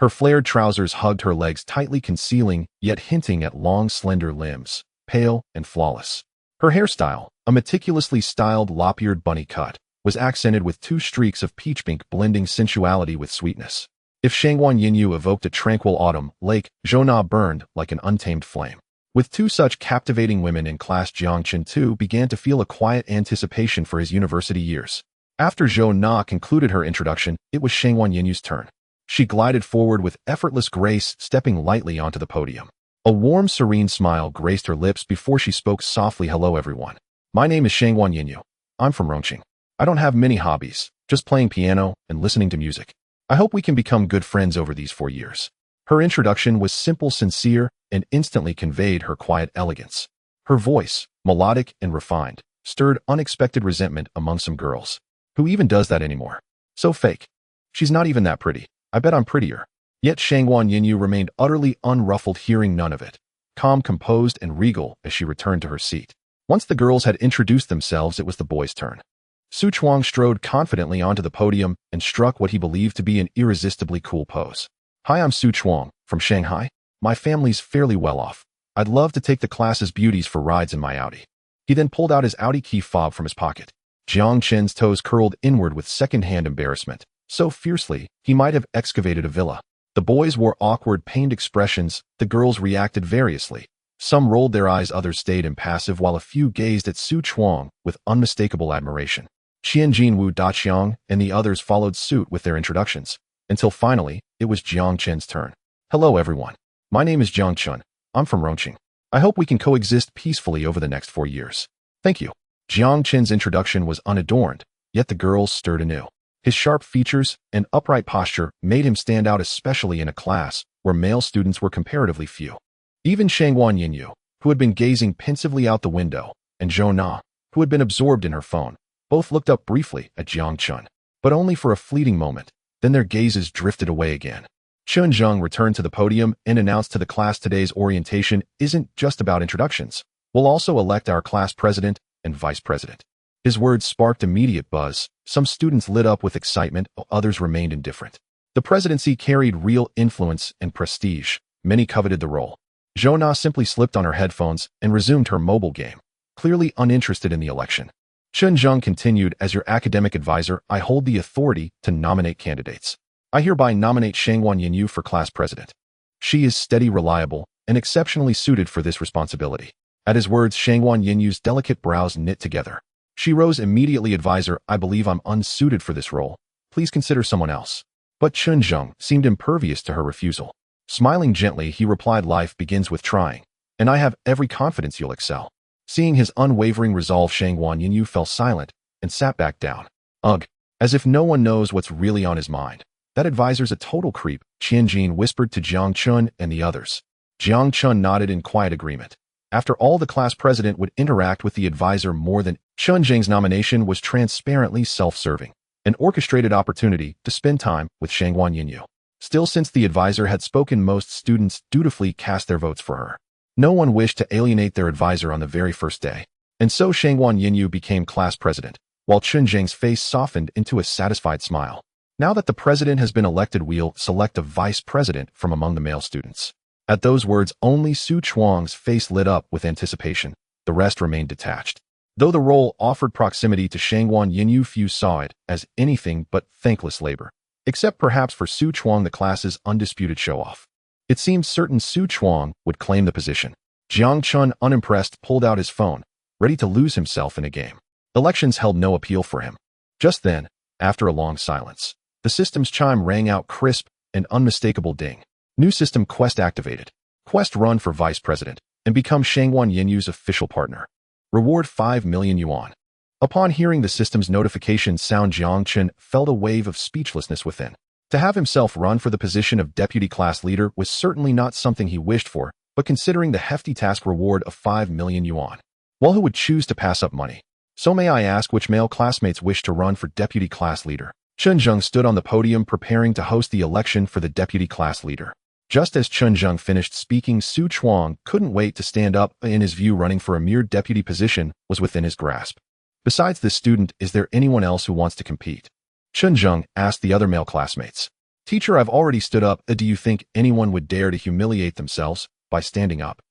Her flared trousers hugged her legs tightly, concealing yet hinting at long, slender limbs, pale and flawless. Her hairstyle, a meticulously styled lop-eared bunny cut, was accented with 2 streaks of peach pink, blending sensuality with sweetness. If Shangguan Yinyu evoked a tranquil autumn lake, Zhou Na burned like an untamed flame. With 2 such captivating women in class, Jiang Chen too began to feel a quiet anticipation for his university years. After Zhou Na concluded her introduction, it was Shangguan Yinyu's turn. She glided forward with effortless grace, stepping lightly onto the podium. A warm, serene smile graced her lips before she spoke softly. "Hello, everyone. My name is Shangguan Yinyu. I'm from Rongqing. I don't have many hobbies, just playing piano and listening to music. I hope we can become good friends over these 4 years." Her introduction was simple, sincere, and instantly conveyed her quiet elegance. Her voice, melodic and refined, stirred unexpected resentment among some girls. Who even does that anymore? So fake. She's not even that pretty. I bet I'm prettier. Yet Shangguan Yinyu remained utterly unruffled, hearing none of it, calm, composed, and regal as she returned to her seat. Once the girls had introduced themselves, it was the boys' turn. Su Chuang strode confidently onto the podium and struck what he believed to be an irresistibly cool pose. "Hi, I'm Su Chuang, from Shanghai. My family's fairly well off. I'd love to take the class's beauties for rides in my Audi. He then pulled out his Audi key fob from his pocket. Jiang Chen's toes curled inward with second-hand embarrassment, so fiercely he might have excavated a villa. The boys wore awkward, pained expressions, the girls reacted variously. Some rolled their eyes, others stayed impassive, while a few gazed at Su Chuang with unmistakable admiration. Qianjin Wu Daqiang and the others followed suit with their introductions, until finally, it was Jiang Chen's turn. Hello everyone. My name is Jiang Chen. I'm from Rongqing. I hope we can coexist peacefully over the next 4 years. Thank you. Jiang Chen's introduction was unadorned, yet the girls stirred anew. His sharp features and upright posture made him stand out, especially in a class where male students were comparatively few. Even Shangwan Yinyu, who had been gazing pensively out the window, and Zhou Na, who had been absorbed in her phone, both looked up briefly at Jiang Chen, but only for a fleeting moment. Then their gazes drifted away again. Chen Zheng returned to the podium and announced to the class, today's orientation isn't just about introductions. We'll also elect our class president and vice president. His words sparked immediate buzz. Some students lit up with excitement, while others remained indifferent. The presidency carried real influence and prestige. Many coveted the role. Zhou Na simply slipped on her headphones and resumed her mobile game, clearly uninterested in the election. Chen Zheng continued, as your academic advisor, I hold the authority to nominate candidates. I hereby nominate Shangwan Yinyu for class president. She is steady, reliable, and exceptionally suited for this responsibility. At his words, Shangwan Yinyu's delicate brows knit together. She rose immediately. Advisor, I believe I'm unsuited for this role. Please consider someone else. But Chen Zheng seemed impervious to her refusal. Smiling gently, he replied, life begins with trying, and I have every confidence you'll excel. Seeing his unwavering resolve, Shangwan Yinyu fell silent and sat back down. Ugh, as if no one knows what's really on his mind. That advisor's a total creep, Qianjin whispered to Jiang Chen and the others. Jiang Chen nodded in quiet agreement. After all, the class president would interact with the advisor more than Chen Zheng's nomination was transparently self-serving, an orchestrated opportunity to spend time with Shangwan Yinyu. Still, since the advisor had spoken, most students dutifully cast their votes for her. No one wished to alienate their advisor on the very first day. And so Shangwan Yinyu became class president, while Chen Zheng's face softened into a satisfied smile. Now that the president has been elected, we'll select a vice president from among the male students. At those words, only Su Chuang's face lit up with anticipation. The rest remained detached. Though the role offered proximity to Shangwan Yinyu, few saw it as anything but thankless labor, except perhaps for Su Chuang, the class's undisputed show-off. It seemed certain Su Chuang would claim the position. Jiang Chen, unimpressed, pulled out his phone, ready to lose himself in a game. Elections held no appeal for him. Just then, after a long silence, the system's chime rang out, crisp and unmistakable ding. New system quest activated. Quest run for vice president and become Shangwan Yinyu's official partner. Reward 5 million yuan. Upon hearing the system's notification sound, Jiang Chen felt a wave of speechlessness within. To have himself run for the position of deputy class leader was certainly not something he wished for, but considering the hefty task reward of 5 million yuan, well, who would choose to pass up money? So may I ask which male classmates wish to run for deputy class leader? Chen Zheng stood on the podium preparing to host the election for the deputy class leader. Just as Chen Zheng finished speaking, Su Chuang couldn't wait to stand up. In his view, running for a mere deputy position was within his grasp. Besides this student, is there anyone else who wants to compete? Chen Zheng asked the other male classmates. Teacher, I've already stood up. Do you think anyone would dare to humiliate themselves by standing up?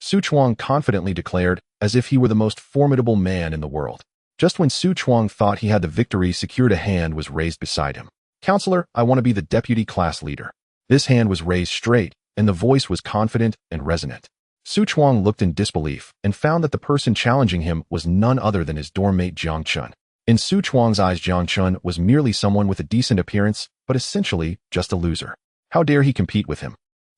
Su Chuang confidently declared, as if he were the most formidable man in the world. Just when Su Chuang thought he had the victory secured, a hand was raised beside him. Counselor, I want to be the deputy class leader. This hand was raised straight, and the voice was confident and resonant. Su Chuang looked in disbelief and found that the person challenging him was none other than his dorm mate Jiang Chen. In Su Chuang's eyes, Jiang Chen was merely someone with a decent appearance, but essentially just a loser. How dare he compete with him?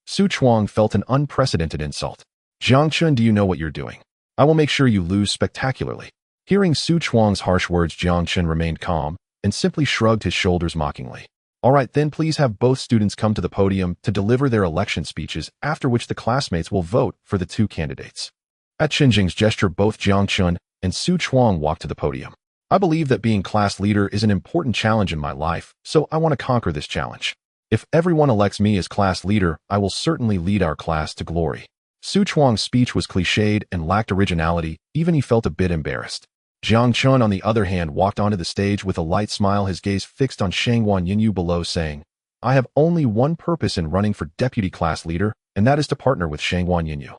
Su Chuang felt an unprecedented insult. Jiang Chen, do you know what you're doing? I will make sure you lose spectacularly. Hearing Su Chuang's harsh words, Jiang Chen remained calm and simply shrugged his shoulders mockingly. All right, then please have both students come to the podium to deliver their election speeches, after which the classmates will vote for the two candidates. At Chen Zheng's gesture, both Jiang Chen and Su Chuang walked to the podium. I believe that being class leader is an important challenge in my life, so I want to conquer this challenge. If everyone elects me as class leader, I will certainly lead our class to glory. Su Chuang's speech was cliched and lacked originality, even he felt a bit embarrassed. Jiang Chen, on the other hand, walked onto the stage with a light smile, his gaze fixed on Shangwan Yinyu below, saying, I have only one purpose in running for deputy class leader, and that is to partner with Shangwan Yinyu.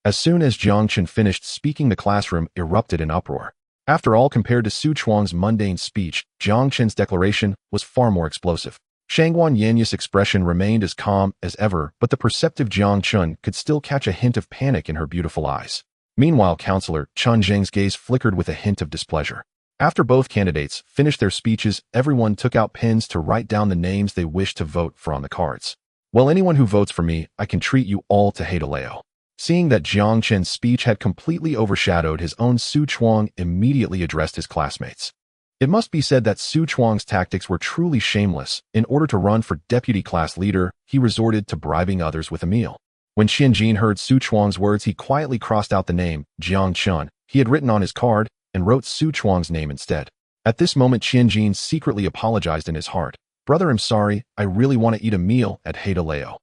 As soon as Jiang Chen finished speaking, the classroom erupted in uproar. After all, compared to Su Chuang's mundane speech, Jiang Chen's declaration was far more explosive. Shangguan Yanya's expression remained as calm as ever, but the perceptive Jiang Chen could still catch a hint of panic in her beautiful eyes. Meanwhile, Counselor Chen Zheng's gaze flickered with a hint of displeasure. After both candidates finished their speeches, everyone took out pens to write down the names they wished to vote for on the cards. Well, anyone who votes for me, I can treat you all to heartbreak. Seeing that Jiang Chen's speech had completely overshadowed his own, Su Chuang immediately addressed his classmates. It must be said that Su Chuang's tactics were truly shameless. In order to run for deputy class leader, he resorted to bribing others with a meal. When Xianjin heard Su Chuang's words, he quietly crossed out the name, Jiang Chen, he had written on his card, and wrote Su Chuang's name instead. At this moment, Xianjin secretly apologized in his heart. Brother, I'm sorry, I really want to eat a meal at heartbreak.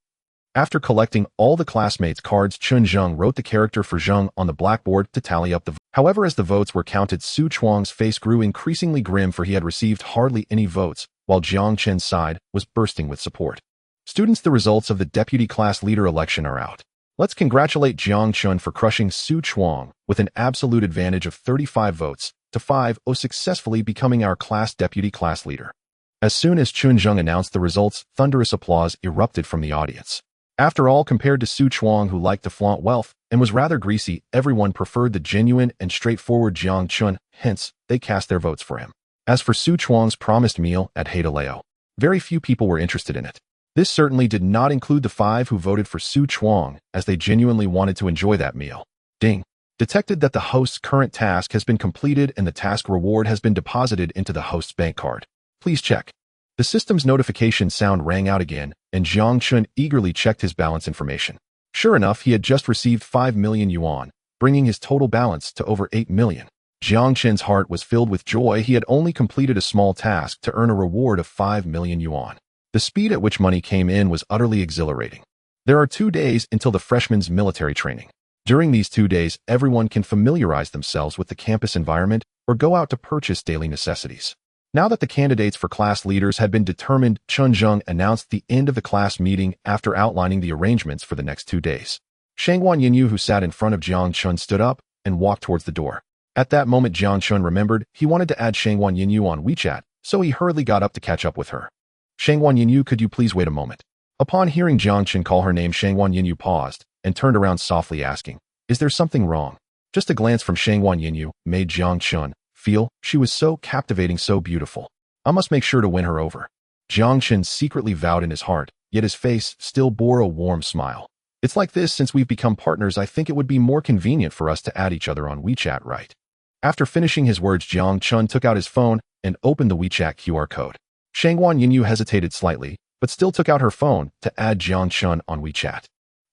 After collecting all the classmates' cards, Chun Zheng wrote the character for Zheng on the blackboard to tally up the votes. However, as the votes were counted, Su Chuang's face grew increasingly grim, for he had received hardly any votes, while Jiang Chen's side was bursting with support. Students, the results of the deputy class leader election are out. Let's congratulate Jiang Chen for crushing Su Chuang with an absolute advantage of 35 votes to 5, successfully becoming our class deputy class leader. As soon as Chun Zheng announced the results, thunderous applause erupted from the audience. After all, compared to Su Chuang, who liked to flaunt wealth and was rather greasy, everyone preferred the genuine and straightforward Jiang Chen, hence, they cast their votes for him. As for Su Chuang's promised meal at heartbreak, very few people were interested in it. This certainly did not include the 5 who voted for Su Chuang, as they genuinely wanted to enjoy that meal. Ding! Detected that the host's current task has been completed and the task reward has been deposited into the host's bank card. Please check. The system's notification sound rang out again, and Jiang Chen eagerly checked his balance information. Sure enough, he had just received 5 million yuan, bringing his total balance to over 8 million. Jiang Chen's heart was filled with joy. He had only completed a small task to earn a reward of 5 million yuan. The speed at which money came in was utterly exhilarating. There are 2 days until the freshman's military training. During these 2 days, everyone can familiarize themselves with the campus environment or go out to purchase daily necessities. Now that the candidates for class leaders had been determined, Chun Zheng announced the end of the class meeting after outlining the arrangements for the next 2 days. Shangguan Yanyu, who sat in front of Jiang Chen, stood up and walked towards the door. At that moment, Jiang Chen remembered he wanted to add Shangguan Yanyu on WeChat, so he hurriedly got up to catch up with her. Shangguan Yanyu, could you please wait a moment? Upon hearing Jiang Chen call her name, Shangguan Yanyu paused and turned around softly, asking, "Is there something wrong?" Just a glance from Shangguan Yanyu made Jiang Chen feel she was so captivating, so beautiful. I must make sure to win her over. Jiang Chen secretly vowed in his heart, yet his face still bore a warm smile. It's like this, since we've become partners, I think it would be more convenient for us to add each other on WeChat, right? After finishing his words, Jiang Chen took out his phone and opened the WeChat QR code. Shangguan Yanyu hesitated slightly, but still took out her phone to add Jiang Chen on WeChat.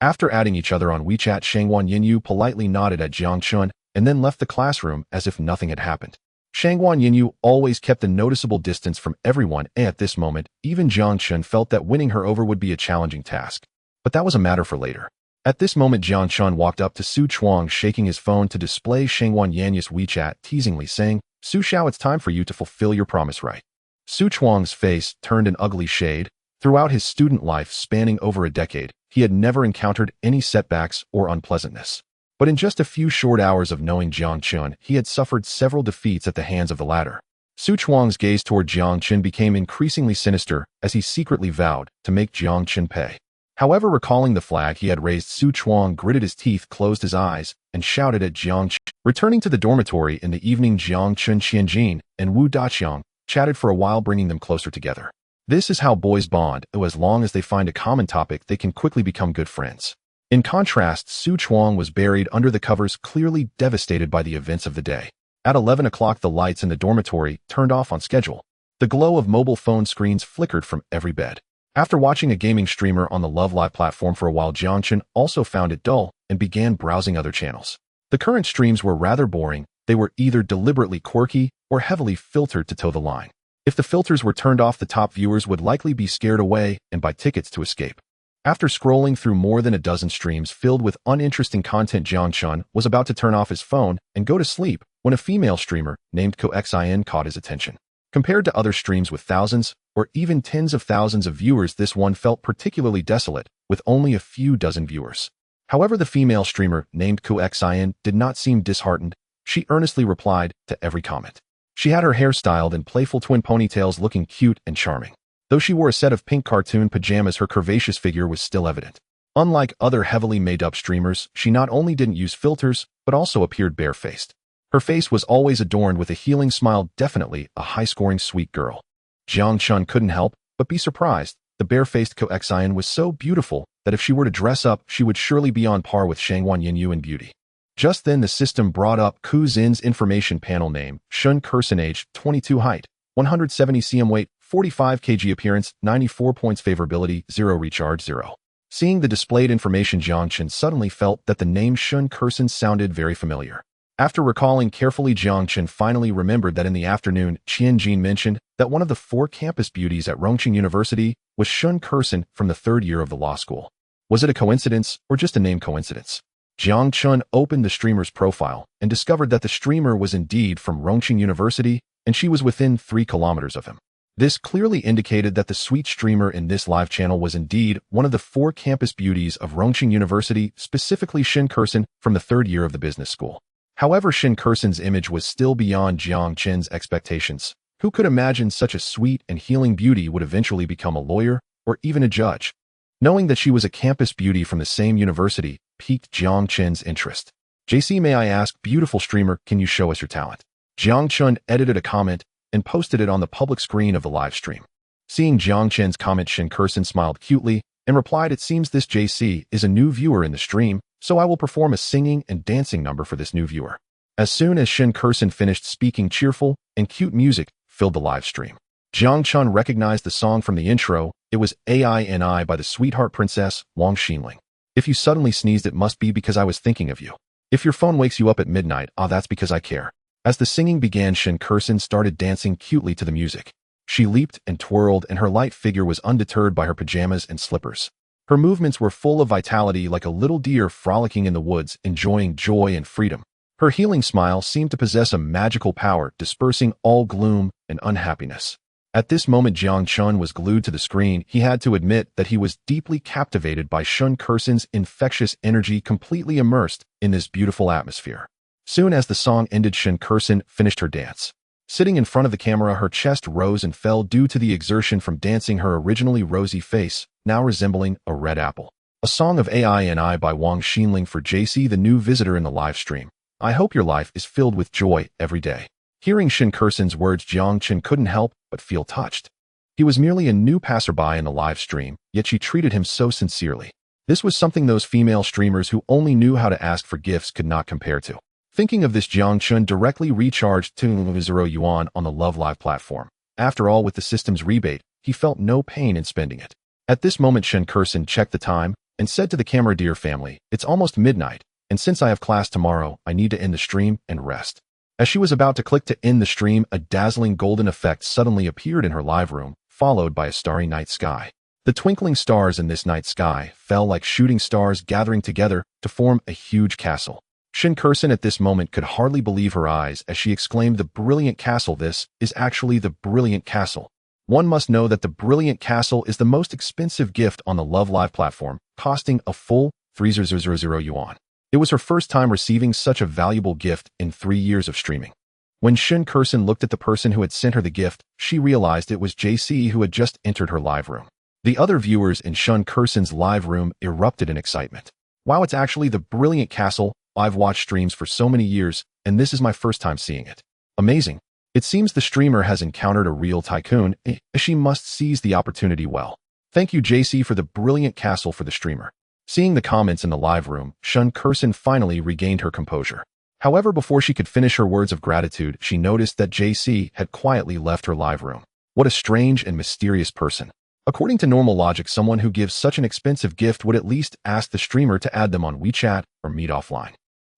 After adding each other on WeChat, Shangguan Yanyu politely nodded at Jiang Chen and then left the classroom as if nothing had happened. Shangguan Yanyu always kept a noticeable distance from everyone, and at this moment, even Jiang Chen felt that winning her over would be a challenging task. But that was a matter for later. At this moment, Jiang Chen walked up to Su Chuang, shaking his phone to display Shangguan Yanyu's WeChat, teasingly saying, "Su Xiao, it's time for you to fulfill your promise, right?" Su Chuang's face turned an ugly shade. Throughout his student life spanning over a decade, he had never encountered any setbacks or unpleasantness. But in just a few short hours of knowing Jiang Chen, he had suffered several defeats at the hands of the latter. Su Chuang's gaze toward Jiang Chen became increasingly sinister as he secretly vowed to make Jiang Chen pay. However, recalling the flag he had raised, Su Chuang gritted his teeth, closed his eyes, and shouted at Jiang Chen. Returning to the dormitory in the evening, Jiang Chen, Xianjin, and Wu Daqiang chatted for a while, bringing them closer together. This is how boys bond, as long as they find a common topic, they can quickly become good friends. In contrast, Su Chuang was buried under the covers, clearly devastated by the events of the day. At 11 o'clock, the lights in the dormitory turned off on schedule. The glow of mobile phone screens flickered from every bed. After watching a gaming streamer on the Love Live platform for a while, Jiang Chen also found it dull and began browsing other channels. The current streams were rather boring. They were either deliberately quirky or heavily filtered to toe the line. If the filters were turned off, the top viewers would likely be scared away and buy tickets to escape. After scrolling through more than a dozen streams filled with uninteresting content, Jiang Chen was about to turn off his phone and go to sleep when a female streamer named KoXIN caught his attention. Compared to other streams with thousands or even tens of thousands of viewers, this one felt particularly desolate, with only a few dozen viewers. However, the female streamer named Xin did not seem disheartened. She earnestly replied to every comment. She had her hair styled in playful twin ponytails, looking cute and charming. Though she wore a set of pink cartoon pajamas, her curvaceous figure was still evident. Unlike other heavily made-up streamers, she not only didn't use filters, but also appeared barefaced. Her face was always adorned with a healing smile, definitely a high-scoring sweet girl. Jiang Chen couldn't help but be surprised. The barefaced Xin was so beautiful that if she were to dress up, she would surely be on par with Shangwan Yinyu in beauty. Just then, the system brought up Ku Xin's information panel name: Shun Kursin, age 22, height 170 cm, weight 45 kg, appearance 94 points, favorability 0, recharge 0. Seeing the displayed information, Jiang Chen suddenly felt that the name Shun Kursin sounded very familiar. After recalling carefully, Jiang Chen finally remembered that in the afternoon, Qian Jin mentioned that one of the 4 campus beauties at Rongqing University was Shun Kursin from the 3rd year of the law school. Was it a coincidence or just a name coincidence? Jiang Chen opened the streamer's profile and discovered that the streamer was indeed from Rongqing University, and she was within 3 kilometers of him. This clearly indicated that the sweet streamer in this live channel was indeed one of the 4 campus beauties of Rongqing University, specifically Shun Kursin from the 3rd year of the business school. However, Shun Kursin's image was still beyond Jiang Chen's expectations. Who could imagine such a sweet and healing beauty would eventually become a lawyer or even a judge? Knowing that she was a campus beauty from the same university piqued Jiang Chen's interest. JC, may I ask, beautiful streamer, can you show us your talent? Jiang Chen edited a comment and posted it on the public screen of the live stream. Seeing Jiang Chen's comment, Shun Kursin smiled cutely and replied, "It seems this JC is a new viewer in the stream, so I will perform a singing and dancing number for this new viewer." As soon as Shun Kursin finished speaking, cheerful and cute music filled the live stream. Jiang Chen recognized the song from the intro. It was AINI by the sweetheart princess, Wang Xinling. If you suddenly sneezed, it must be because I was thinking of you. If your phone wakes you up at midnight, that's because I care. As the singing began, Shun Kursin started dancing cutely to the music. She leaped and twirled, and her light figure was undeterred by her pajamas and slippers. Her movements were full of vitality, like a little deer frolicking in the woods, enjoying joy and freedom. Her healing smile seemed to possess a magical power, dispersing all gloom and unhappiness. At this moment, Jiang Chen was glued to the screen. He had to admit that he was deeply captivated by Shun Kursin's infectious energy, completely immersed in this beautiful atmosphere. Soon as the song ended, Shun Kursin finished her dance. Sitting in front of the camera, her chest rose and fell due to the exertion from dancing, her originally rosy face now resembling a red apple. A song of AINI by Wang Xinling for JC, the new visitor in the live stream. I hope your life is filled with joy every day. Hearing Shun Kursin's words, Jiang Chen couldn't help but feel touched. He was merely a new passerby in the live stream, yet she treated him so sincerely. This was something those female streamers who only knew how to ask for gifts could not compare to. Thinking of this, Jiang Chen directly recharged 2 yuan on the Love Live platform. After all, with the system's rebate, he felt no pain in spending it. At this moment, Shun Kursin checked the time and said to the camera, "Dear family, it's almost midnight, and since I have class tomorrow, I need to end the stream and rest." As she was about to click to end the stream, a dazzling golden effect suddenly appeared in her live room, followed by a starry night sky. The twinkling stars in this night sky fell like shooting stars, gathering together to form a huge castle. Shun Kursin at this moment could hardly believe her eyes as she exclaimed, "The brilliant castle! This is actually the brilliant castle." One must know that the brilliant castle is the most expensive gift on the Love Live platform, costing a full 3,000 yuan. It was her first time receiving such a valuable gift in 3 years of streaming. When Shun Kursin looked at the person who had sent her the gift, she realized it was JC, who had just entered her live room. The other viewers in Shun Kursin's live room erupted in excitement. "Wow, it's actually the brilliant castle! I've watched streams for so many years, and this is my first time seeing it. Amazing. It seems the streamer has encountered a real tycoon. She must seize the opportunity well. Thank you, JC, for the brilliant castle for the streamer." Seeing the comments in the live room, Shun Kursin finally regained her composure. However, before she could finish her words of gratitude, she noticed that JC had quietly left her live room. What a strange and mysterious person. According to normal logic, someone who gives such an expensive gift would at least ask the streamer to add them on WeChat or meet offline.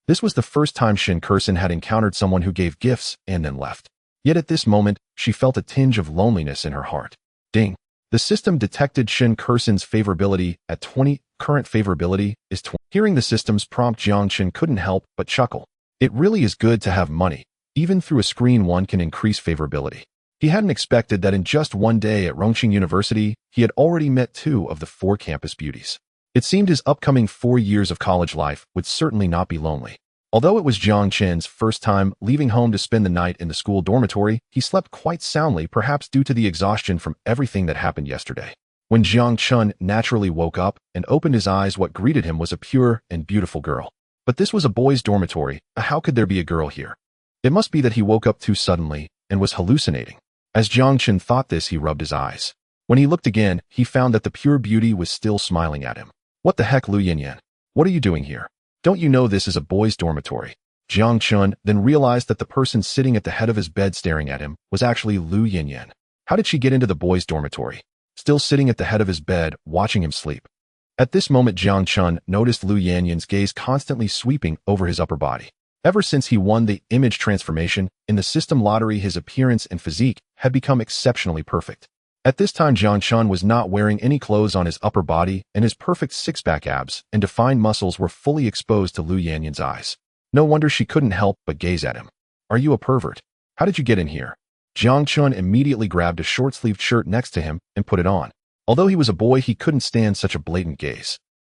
This was the first time Shun Kursin had encountered someone who gave gifts and then left. Yet at this moment, she felt a tinge of loneliness in her heart. Ding. The system detected Shun Kursin's favorability at 20. Current favorability is 20. Hearing the system's prompt, Jiang Chen couldn't help but chuckle. It really is good to have money. Even through a screen, one can increase favorability. He hadn't expected that in just one day at Rongqing University, he had already met 2 of the 4 campus beauties. It seemed his upcoming 4 years of college life would certainly not be lonely. Although it was Jiang Chen's first time leaving home to spend the night in the school dormitory, he slept quite soundly, perhaps due to the exhaustion from everything that happened yesterday. When Jiang Chen naturally woke up and opened his eyes, what greeted him was a pure and beautiful girl. But this was a boys' dormitory. How could there be a girl here? It must be that he woke up too suddenly and was hallucinating. As Jiang Chen thought this, he rubbed his eyes. When he looked again, he found that the pure beauty was still smiling at him. What the heck, Lu Yanyan? What are you doing here? Don't you know this is a boys' dormitory? Jiang Chen then realized that the person sitting at the head of his bed staring at him was actually Lu Yanyan. How did she get into the boys' dormitory? Still sitting at the head of his bed, watching him sleep. At this moment, Jiang Chen noticed Lu Yanyan's gaze constantly sweeping over his upper body. Ever since he won the image transformation in the system lottery, his appearance and physique had become exceptionally perfect. At this time, Jiang Chen was not wearing any clothes on his upper body, and his perfect six-pack abs and defined muscles were fully exposed to Lu Yanyan's eyes. No wonder she couldn't help but gaze at him. Are you a pervert? How did you get in here? Jiang Chen immediately grabbed a short-sleeved shirt next to him and put it on. Although he was a boy, he couldn't stand such a blatant gaze.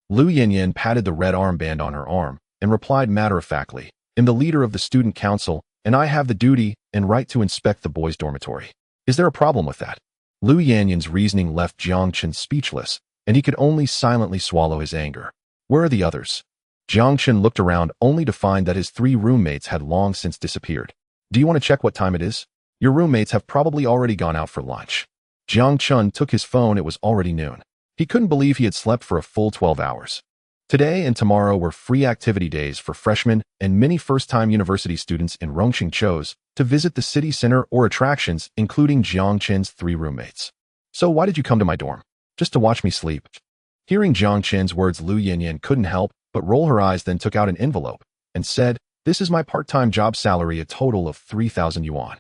Lu Yanyan patted the red armband on her arm and replied matter-of-factly, "I'm the leader of the student council, and I have the duty and right to inspect the boys' dormitory. Is there a problem with that?" Lu Yanyan's reasoning left Jiang Chen speechless, and he could only silently swallow his anger. Where are the others? Jiang Chen looked around only to find that his 3 roommates had long since disappeared. Do you want to check what time it is? Your roommates have probably already gone out for lunch. Jiang Chen took his phone. It was already noon. He couldn't believe he had slept for a full 12 hours. Today and tomorrow were free activity days for freshmen, and many first-time university students in Rongqing chose to visit the city center or attractions, including Jiang Chen's 3 roommates. So why did you come to my dorm? Just to watch me sleep? Hearing Jiang Chen's words, Lu Yanyan couldn't help but roll her eyes, then took out an envelope and said, "This is my part-time job salary, a total of 3,000 yuan.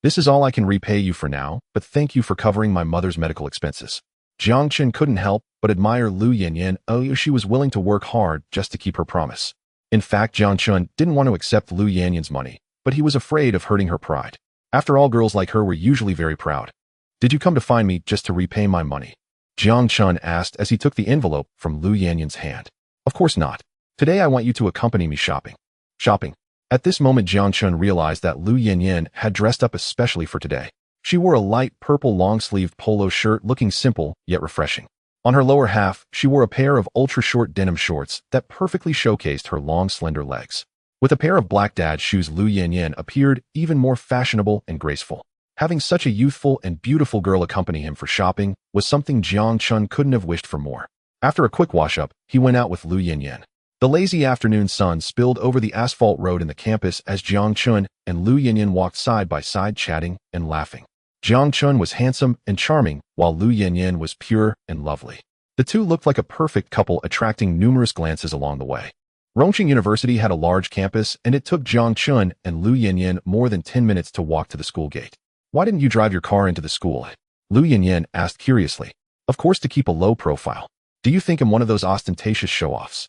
This is all I can repay you for now, but thank you for covering my mother's medical expenses." Jiang Chen couldn't help but admire Lu Yanyan. She was willing to work hard just to keep her promise. In fact, Jiang Chen didn't want to accept Lu Yanyan's money, but he was afraid of hurting her pride. After all, girls like her were usually very proud. "Did you come to find me just to repay my money?" Jiang Chen asked as he took the envelope from Lu Yanyan's hand. "Of course not. Today I want you to accompany me shopping." Shopping? At this moment, Jiang Chen realized that Lu Yanyan had dressed up especially for today. She wore a light purple long-sleeved polo shirt, looking simple yet refreshing. On her lower half, she wore a pair of ultra-short denim shorts that perfectly showcased her long, slender legs. With a pair of black dad shoes, Lu Yanyan appeared even more fashionable and graceful. Having such a youthful and beautiful girl accompany him for shopping was something Jiang Chen couldn't have wished for more. After a quick wash-up, he went out with Lu Yanyan. The lazy afternoon sun spilled over the asphalt road in the campus as Jiang Chen and Lu Yanyan walked side by side, chatting and laughing. Jiang Chen was handsome and charming, while Lu Yanyan was pure and lovely. The two looked like a perfect couple, attracting numerous glances along the way. Rongqing University had a large campus, and it took Jiang Chen and Lu Yanyan more than 10 minutes to walk to the school gate. "Why didn't you drive your car into the school?" Lu Yanyan asked curiously. "Of course, to keep a low profile. Do you think I'm one of those ostentatious show-offs?"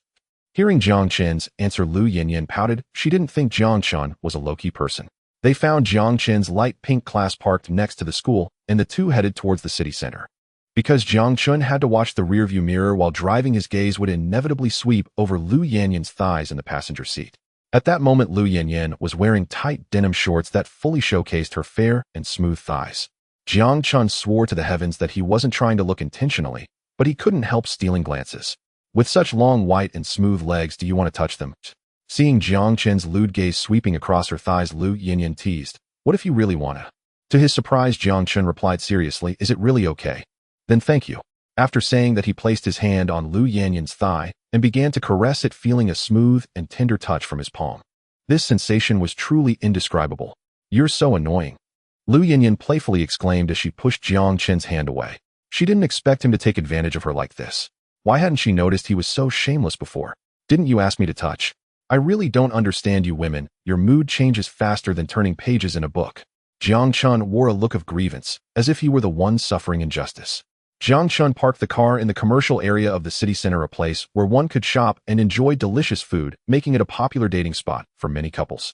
Hearing Jiang Chen's answer, Lu Yanyan pouted. She didn't think Jiang Chen was a low-key person. They found Jiang Chen's light pink class parked next to the school, and the two headed towards the city center. Because Jiang Chen had to watch the rearview mirror while driving, his gaze would inevitably sweep over Lu Yanyan's thighs in the passenger seat. At that moment, Lu Yanyan was wearing tight denim shorts that fully showcased her fair and smooth thighs. Jiang Chen swore to the heavens that he wasn't trying to look intentionally, but he couldn't help stealing glances. "With such long, white, and smooth legs, do you want to touch them?" Seeing Jiang Chen's lewd gaze sweeping across her thighs, Lu Yanyan teased, "What if you really wanna?" To his surprise, Jiang Chen replied seriously, "Is it really okay? Then thank you." After saying that, he placed his hand on Lu Yanyan's thigh and began to caress it, feeling a smooth and tender touch from his palm. This sensation was truly indescribable. "You're so annoying," Lu Yanyan playfully exclaimed as she pushed Jiang Chen's hand away. She didn't expect him to take advantage of her like this. Why hadn't she noticed he was so shameless before? "Didn't you ask me to touch? I really don't understand you women. Your mood changes faster than turning pages in a book." Jiang Chen wore a look of grievance, as if he were the one suffering injustice. Jiang Chen parked the car in the commercial area of the city center, a place where one could shop and enjoy delicious food, making it a popular dating spot for many couples.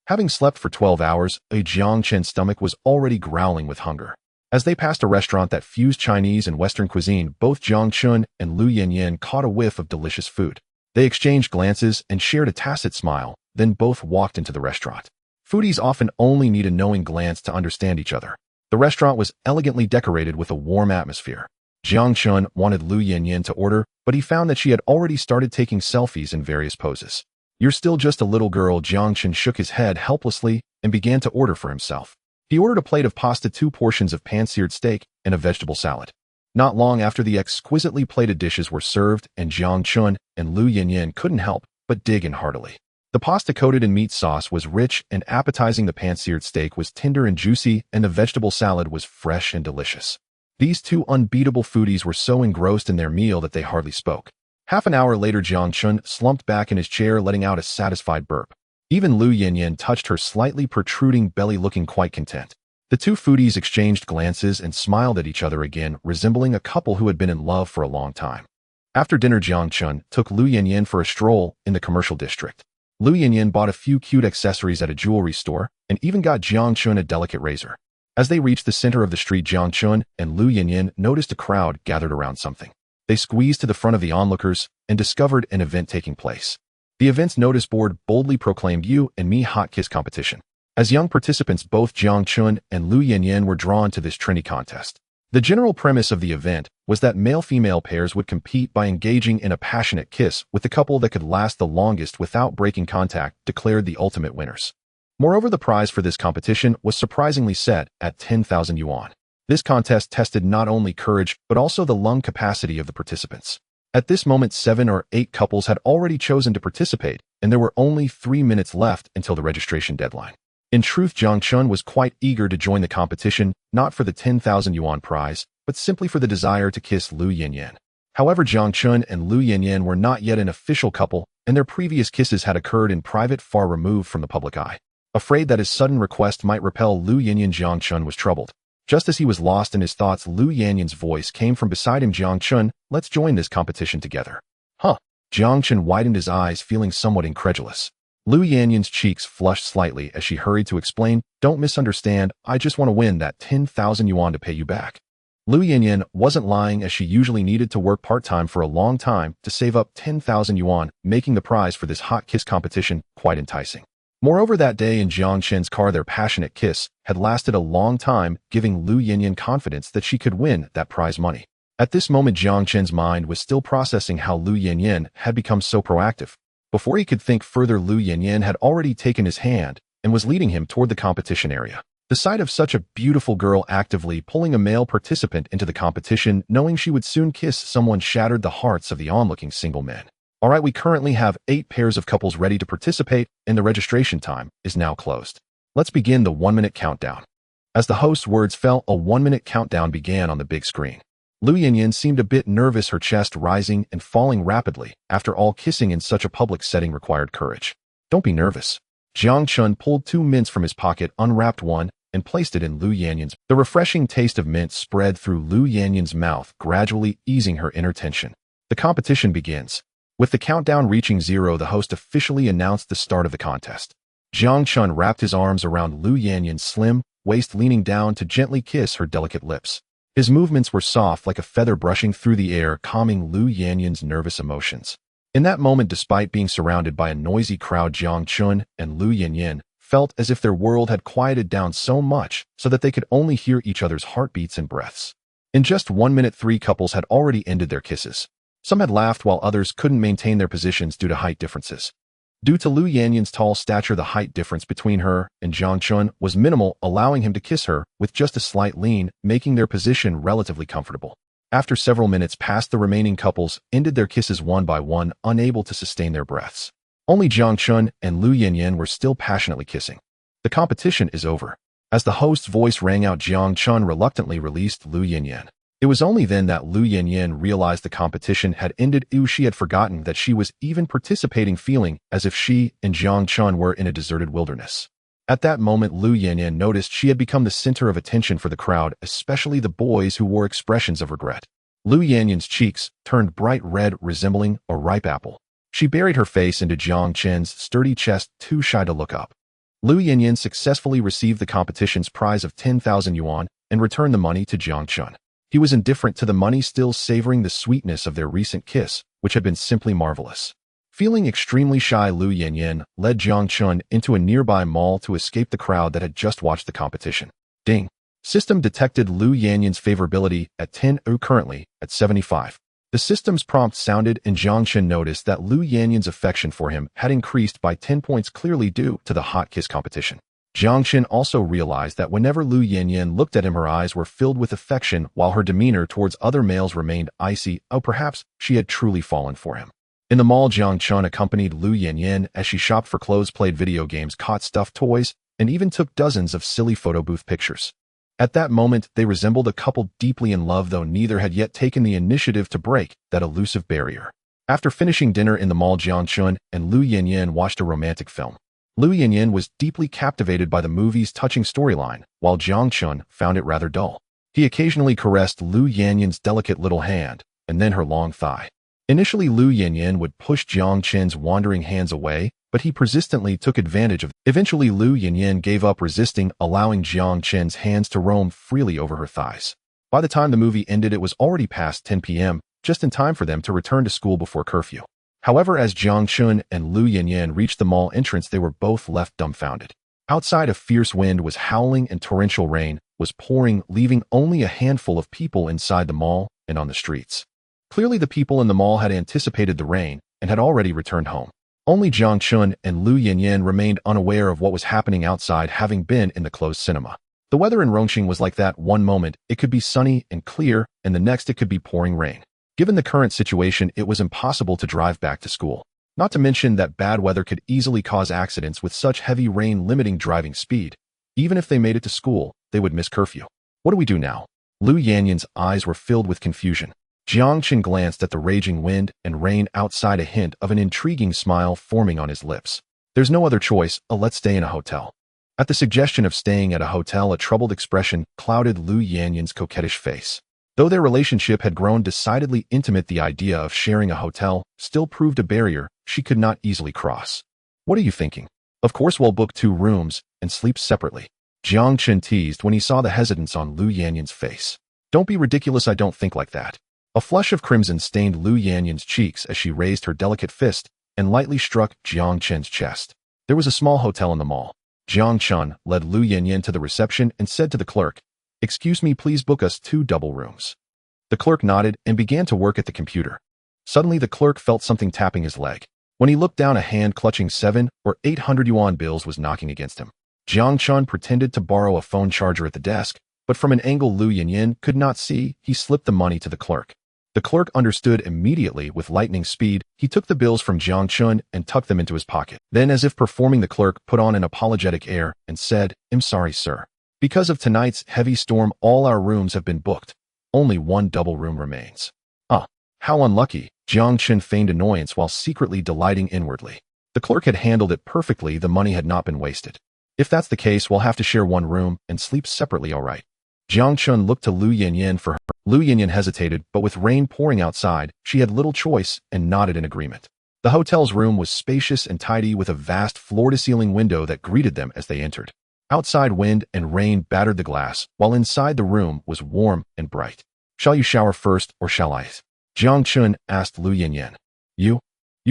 Having slept for 12 hours, Jiang Chen's stomach was already growling with hunger. As they passed a restaurant that fused Chinese and Western cuisine, both Jiang Chen and Lu Yanyan caught a whiff of delicious food. They exchanged glances and shared a tacit smile, then both walked into the restaurant. Foodies often only need a knowing glance to understand each other. The restaurant was elegantly decorated with a warm atmosphere. Jiang Chen wanted Lu Yanyan to order, but he found that she had already started taking selfies in various poses. "You're still just a little girl." Jiang Chen shook his head helplessly and began to order for himself. He ordered a plate of pasta, 2 portions of pan-seared steak, and a vegetable salad. Not long after the exquisitely plated dishes were served, and Jiang Chen and Lu Yanyan couldn't help but dig in heartily. The pasta coated in meat sauce was rich and appetizing, the pan-seared steak was tender and juicy, and the vegetable salad was fresh and delicious. These two unbeatable foodies were so engrossed in their meal that they hardly spoke. Half an hour later, Jiang Chen slumped back in his chair, letting out a satisfied burp. Even Lu Yanyan touched her slightly protruding belly, looking quite content. The two foodies exchanged glances and smiled at each other again, resembling a couple who had been in love for a long time. After dinner, Jiang Chen took Lu Yanyan for a stroll in the commercial district. Lu Yanyan bought a few cute accessories at a jewelry store and even got Jiang Chen a delicate razor. As they reached the center of the street, Jiang Chen and Lu Yanyan noticed a crowd gathered around something. They squeezed to the front of the onlookers and discovered an event taking place. The event's notice board boldly proclaimed "You and Me Hot Kiss Competition." As young participants, both Jiang Chen and Lu Yanyan were drawn to this trendy contest. The general premise of the event was that male-female pairs would compete by engaging in a passionate kiss, with the couple that could last the longest without breaking contact declared the ultimate winners. Moreover, the prize for this competition was surprisingly set at 10,000 yuan. This contest tested not only courage, but also the lung capacity of the participants. At this moment, 7 or 8 couples had already chosen to participate, and there were only 3 minutes left until the registration deadline. In truth, Jiang Chen was quite eager to join the competition, not for the 10,000 yuan prize, but simply for the desire to kiss Lu Yanyan. However, Jiang Chen and Lu Yanyan were not yet an official couple, and their previous kisses had occurred in private, far removed from the public eye. Afraid that his sudden request might repel Lu Yanyan, Jiang Chen was troubled. Just as he was lost in his thoughts, Lu Yanyan's voice came from beside him. "Jiang Chen, let's join this competition together." "Huh?" Jiang Chen widened his eyes, feeling somewhat incredulous. Lu Yanyan's cheeks flushed slightly as she hurried to explain, "Don't misunderstand, I just want to win that 10,000 yuan to pay you back." Lu Yanyan wasn't lying, as she usually needed to work part-time for a long time to save up 10,000 yuan, making the prize for this hot kiss competition quite enticing. Moreover, that day in Jiang Chen's car, their passionate kiss had lasted a long time, giving Lu Yanyan confidence that she could win that prize money. At this moment, Jiang Chen's mind was still processing how Lu Yanyan had become so proactive. Before he could think further, Lu Yanyan had already taken his hand and was leading him toward the competition area. The sight of such a beautiful girl actively pulling a male participant into the competition, knowing she would soon kiss someone, shattered the hearts of the onlooking single men. Alright, we currently have 8 pairs of couples ready to participate, and the registration time is now closed. Let's begin the 1-minute countdown. As the host's words fell, a 1-minute countdown began on the big screen. Lu Yanyan seemed a bit nervous, her chest rising and falling rapidly. After all, kissing in such a public setting required courage. "Don't be nervous." Jiang Chen pulled 2 mints from his pocket, unwrapped one, and placed it in Lu Yanyan's. The refreshing taste of mint spread through Lu Yanyan's mouth, gradually easing her inner tension. The competition begins. With the countdown reaching 0, the host officially announced the start of the contest. Jiang Chen wrapped his arms around Lu Yanyan's slim waist, leaning down to gently kiss her delicate lips. His movements were soft, like a feather brushing through the air, calming Lu Yanyan's nervous emotions. In that moment, despite being surrounded by a noisy crowd, Jiang Chen and Lu Yanyan felt as if their world had quieted down so much so that they could only hear each other's heartbeats and breaths. In just 1 minute, 3 couples had already ended their kisses. Some had laughed while others couldn't maintain their positions due to height differences. Due to Lu Yanyan's tall stature, the height difference between her and Jiang Chen was minimal, allowing him to kiss her with just a slight lean, making their position relatively comfortable. After several minutes passed, the remaining couples ended their kisses one by one, unable to sustain their breaths. Only Jiang Chen and Lu Yanyan were still passionately kissing. "The competition is over." As the host's voice rang out, Jiang Chen reluctantly released Lu Yanyan. It was only then that Lu Yanyan realized the competition had ended. She had forgotten that she was even participating, feeling as if she and Jiang Chen were in a deserted wilderness. At that moment, Lu Yanyan noticed she had become the center of attention for the crowd, especially the boys who wore expressions of regret. Lu Yanyan's cheeks turned bright red, resembling a ripe apple. She buried her face into Jiang Chen's sturdy chest, too shy to look up. Lu Yanyan successfully received the competition's prize of 10,000 yuan, and returned the money to Jiang Chen. He was indifferent to the money, still savoring the sweetness of their recent kiss, which had been simply marvelous. Feeling extremely shy, Lu Yanyan led Jiang Chen into a nearby mall to escape the crowd that had just watched the competition. Ding. System detected Lu Yanyan's favorability at 10, currently at 75. The system's prompt sounded, and Jiang Chen noticed that Lu Yanyan's affection for him had increased by 10 points, clearly due to the hot kiss competition. Jiang Chen also realized that whenever Lu Yanyan looked at him, her eyes were filled with affection, while her demeanor towards other males remained icy. Oh, perhaps she had truly fallen for him. In the mall, Jiang Chen accompanied Lu Yanyan as she shopped for clothes, played video games, caught stuffed toys, and even took dozens of silly photo booth pictures. At that moment, they resembled a couple deeply in love, though neither had yet taken the initiative to break that elusive barrier. After finishing dinner in the mall, Jiang Chen and Lu Yanyan watched a romantic film. Lu Yanyan was deeply captivated by the movie's touching storyline, while Jiang Chen found it rather dull. He occasionally caressed Lu Yanyan's delicate little hand, and then her long thigh. Initially, Lu Yanyan would push Jiang Chen's wandering hands away, but he persistently took advantage of it. Eventually, Lu Yanyan gave up resisting, allowing Jiang Chen's hands to roam freely over her thighs. By the time the movie ended, it was already past 10 p.m., just in time for them to return to school before curfew. However, as Jiang Chen and Lu Yanyan reached the mall entrance, they were both left dumbfounded. Outside, a fierce wind was howling and torrential rain was pouring, leaving only a handful of people inside the mall and on the streets. Clearly, the people in the mall had anticipated the rain and had already returned home. Only Jiang Chen and Lu Yanyan remained unaware of what was happening outside, having been in the closed cinema. The weather in Rongqing was like that. One moment, it could be sunny and clear, and the next it could be pouring rain. Given the current situation, it was impossible to drive back to school. Not to mention that bad weather could easily cause accidents with such heavy rain limiting driving speed. Even if they made it to school, they would miss curfew. What do we do now? Lu Yanyan's eyes were filled with confusion. Jiang Chen glanced at the raging wind and rain outside, a hint of an intriguing smile forming on his lips. There's no other choice, let's stay in a hotel. At the suggestion of staying at a hotel, a troubled expression clouded Lu Yanyan's coquettish face. Though their relationship had grown decidedly intimate, the idea of sharing a hotel still proved a barrier she could not easily cross. What are you thinking? Of course we'll book 2 rooms and sleep separately. Jiang Chen teased when he saw the hesitance on Lu Yanyan's face. Don't be ridiculous, I don't think like that. A flush of crimson stained Lu Yanyan's cheeks as she raised her delicate fist and lightly struck Jiang Chen's chest. There was a small hotel in the mall. Jiang Chen led Lu Yanyan to the reception and said to the clerk, "Excuse me, please book us 2 double rooms." The clerk nodded and began to work at the computer. Suddenly, the clerk felt something tapping his leg. When he looked down, a hand clutching 700 or 800 yuan bills was knocking against him. Jiang Chen pretended to borrow a phone charger at the desk, but from an angle Lu Yanyan could not see, he slipped the money to the clerk. The clerk understood immediately. With lightning speed, he took the bills from Jiang Chen and tucked them into his pocket. Then, as if performing, the clerk put on an apologetic air and said, "I'm sorry, sir. Because of tonight's heavy storm, all our rooms have been booked. Only 1 double room remains." How unlucky. Jiang Chen feigned annoyance while secretly delighting inwardly. The clerk had handled it perfectly. The money had not been wasted. If that's the case, we'll have to share 1 room and sleep separately, all right. Jiang Chen looked to Lu Yanyan for her. Lu Yanyan hesitated, but with rain pouring outside, she had little choice and nodded in agreement. The hotel's room was spacious and tidy, with a vast floor-to-ceiling window that greeted them as they entered. Outside, wind and rain battered the glass, while inside the room was warm and bright. "Shall you shower first, or shall I?" Jiang Chen asked Lu Yanyan. You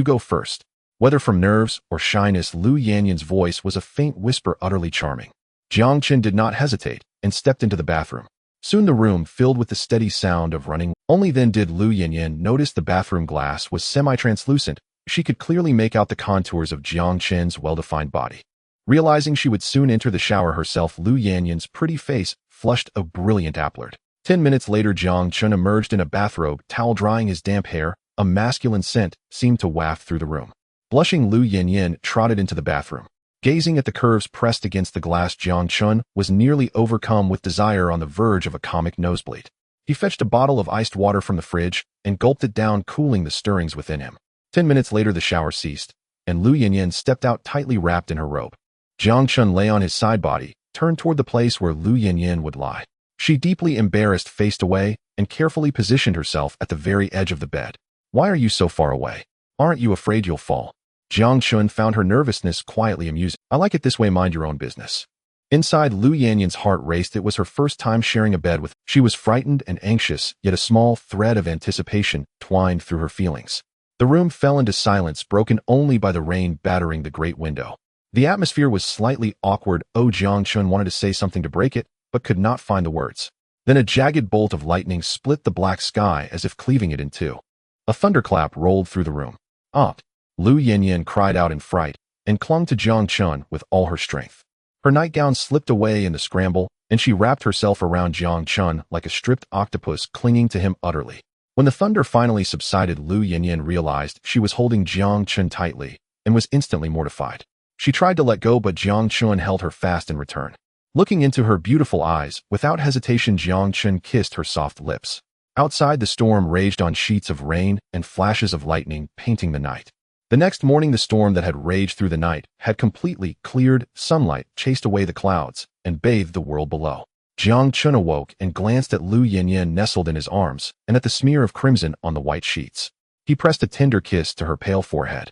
go first." Whether from nerves or shyness, Lu Yanyan's voice was a faint whisper, utterly charming. Jiang Chen did not hesitate and stepped into the bathroom. Soon the room filled with the steady sound of running. Only then did Lu Yanyan notice the bathroom glass was semi-translucent. She could clearly make out the contours of Jiang Chen's well-defined body. Realizing she would soon enter the shower herself, Lu Yanyan's pretty face flushed a brilliant applard. 10 minutes later, Jiang Chen emerged in a bathrobe, towel drying his damp hair. A masculine scent seemed to waft through the room. Blushing, Lu Yanyan trotted into the bathroom. Gazing at the curves pressed against the glass, Jiang Chen was nearly overcome with desire, on the verge of a comic nosebleed. He fetched a bottle of iced water from the fridge and gulped it down, cooling the stirrings within him. 10 minutes later, the shower ceased, and Lu Yanyan stepped out, tightly wrapped in her robe. Jiang Chen lay on his side body, turned toward the place where Lu Yanyan would lie. She, deeply embarrassed, faced away and carefully positioned herself at the very edge of the bed. "Why are you so far away? Aren't you afraid you'll fall?" Jiang Chen found her nervousness quietly amusing. "I like it this way, mind your own business." Inside, Lu Yanyan's heart raced. It was her first time sharing a bed with. She was frightened and anxious, yet a small thread of anticipation twined through her feelings. The room fell into silence, broken only by the rain battering the great window. The atmosphere was slightly awkward. Jiang Chen wanted to say something to break it, but could not find the words. Then a jagged bolt of lightning split the black sky as if cleaving it in two. A thunderclap rolled through the room. "Ah!" Lu Yanyan cried out in fright and clung to Jiang Chen with all her strength. Her nightgown slipped away in the scramble, and she wrapped herself around Jiang Chen like a stripped octopus, clinging to him utterly. When the thunder finally subsided, Lu Yanyan realized she was holding Jiang Chen tightly and was instantly mortified. She tried to let go, but Jiang Chen held her fast in return. Looking into her beautiful eyes, without hesitation, Jiang Chen kissed her soft lips. Outside, the storm raged on, sheets of rain and flashes of lightning painting the night. The next morning, the storm that had raged through the night had completely cleared. Sunlight chased away the clouds and bathed the world below. Jiang Chen awoke and glanced at Lu Yanyan nestled in his arms and at the smear of crimson on the white sheets. He pressed a tender kiss to her pale forehead.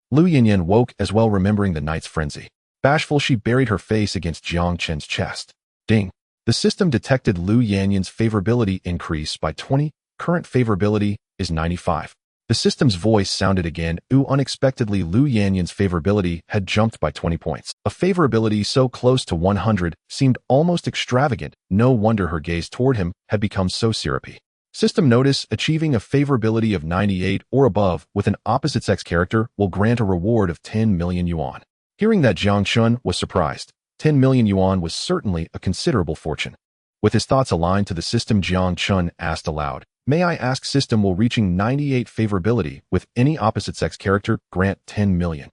Lu Yanyan woke as well, remembering the night's frenzy. Bashful, she buried her face against Jiang Chen's chest. Ding! The system detected Lu Yanyan's favorability increase by 20. Current favorability is 95. The system's voice sounded again. Unexpectedly, Lu Yanyan's favorability had jumped by 20 points. A favorability so close to 100 seemed almost extravagant. No wonder her gaze toward him had become so syrupy. System notice: achieving a favorability of 98 or above with an opposite-sex character will grant a reward of 10 million yuan. Hearing that, Jiang Chen was surprised. 10 million yuan was certainly a considerable fortune. With his thoughts aligned to the system, Jiang Chen asked aloud, "May I ask, system, will reaching 98 favorability with any opposite-sex character grant 10 million?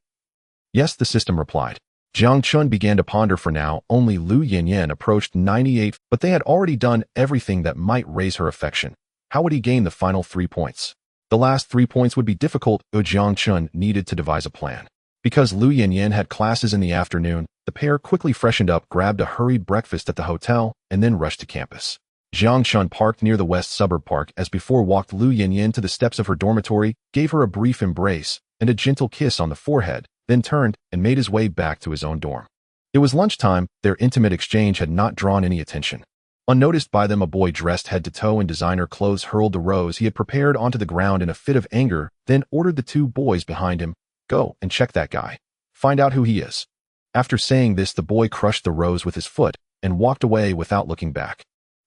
"Yes," the system replied. Jiang Chen began to ponder. For now, only Lu Yanyan approached 98, but they had already done everything that might raise her affection. How would he gain the final 3 points? The last 3 points would be difficult. Jiang Chen needed to devise a plan. Because Lu Yanyan had classes in the afternoon, the pair quickly freshened up, grabbed a hurried breakfast at the hotel, and then rushed to campus. Jiang Chen parked near the West Suburb Park. As before, walked Lu Yanyan to the steps of her dormitory, gave her a brief embrace and a gentle kiss on the forehead, then turned and made his way back to his own dorm. It was lunchtime. Their intimate exchange had not drawn any attention. Unnoticed by them, a boy dressed head to toe in designer clothes hurled the rose he had prepared onto the ground in a fit of anger, then ordered the two boys behind him, "Go and check that guy. Find out who he is." After saying this, the boy crushed the rose with his foot and walked away without looking back.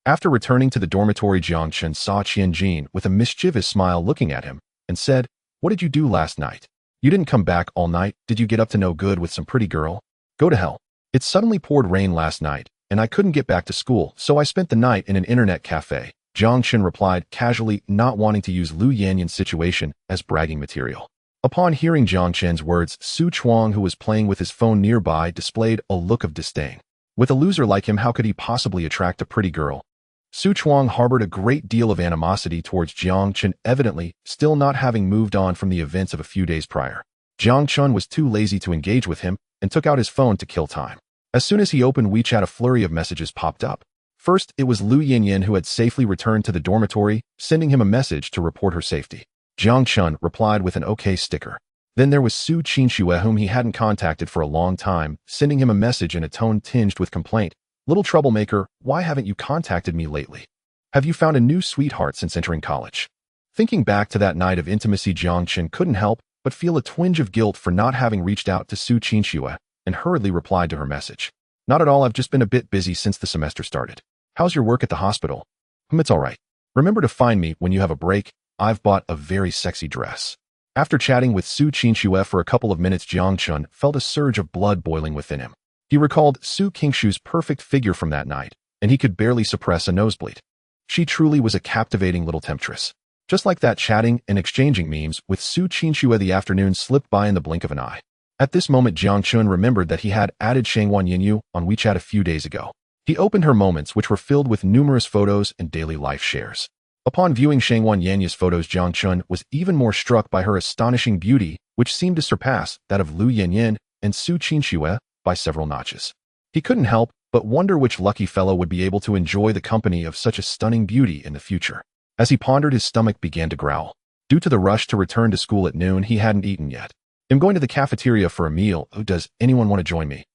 After returning to the dormitory, Jiang Chen saw Qianjin with a mischievous smile looking at him and said, "What did you do last night? You didn't come back all night. Did you get up to no good with some pretty girl? Go to hell. It suddenly poured rain last night, and I couldn't get back to school, so I spent the night in an internet cafe." Jiang Chen replied casually, not wanting to use Lu Yanyan's situation as bragging material. Upon hearing Jiang Chen's words, Su Chuang, who was playing with his phone nearby, displayed a look of disdain. With a loser like him, how could he possibly attract a pretty girl? Su Chuang harbored a great deal of animosity towards Jiang Chen, evidently still not having moved on from the events of a few days prior. Jiang Chen was too lazy to engage with him and took out his phone to kill time. As soon as he opened WeChat, a flurry of messages popped up. First, it was Lu Yanyan, who had safely returned to the dormitory, sending him a message to report her safety. Jiang Chen replied with an OK sticker. Then there was Su Qinxue, whom he hadn't contacted for a long time, sending him a message in a tone tinged with complaint. "Little troublemaker, why haven't you contacted me lately? Have you found a new sweetheart since entering college?" Thinking back to that night of intimacy, Jiang Chen couldn't help but feel a twinge of guilt for not having reached out to Su Qinxue and hurriedly replied to her message. "Not at all, I've just been a bit busy since the semester started. How's your work at the hospital?" It's all right. Remember to find me when you have a break. I've bought a very sexy dress." After chatting with Su Qinxue for a couple of minutes, Jiang Chen felt a surge of blood boiling within him. He recalled Su Qingshu's perfect figure from that night, and he could barely suppress a nosebleed. She truly was a captivating little temptress. Just like that, chatting and exchanging memes with Su Qinxue, the afternoon slipped by in the blink of an eye. At this moment, Jiang Chen remembered that he had added Shangwan Yinyu on WeChat a few days ago. He opened her moments, which were filled with numerous photos and daily life shares. Upon viewing Shangwan Yanyu's photos, Jiang Chen was even more struck by her astonishing beauty, which seemed to surpass that of Lu Yanyan and Su Qinxue by several notches. He couldn't help but wonder which lucky fellow would be able to enjoy the company of such a stunning beauty in the future. As he pondered, his stomach began to growl. Due to the rush to return to school at noon, he hadn't eaten yet. "I'm going to the cafeteria for a meal. Does anyone want to join me?"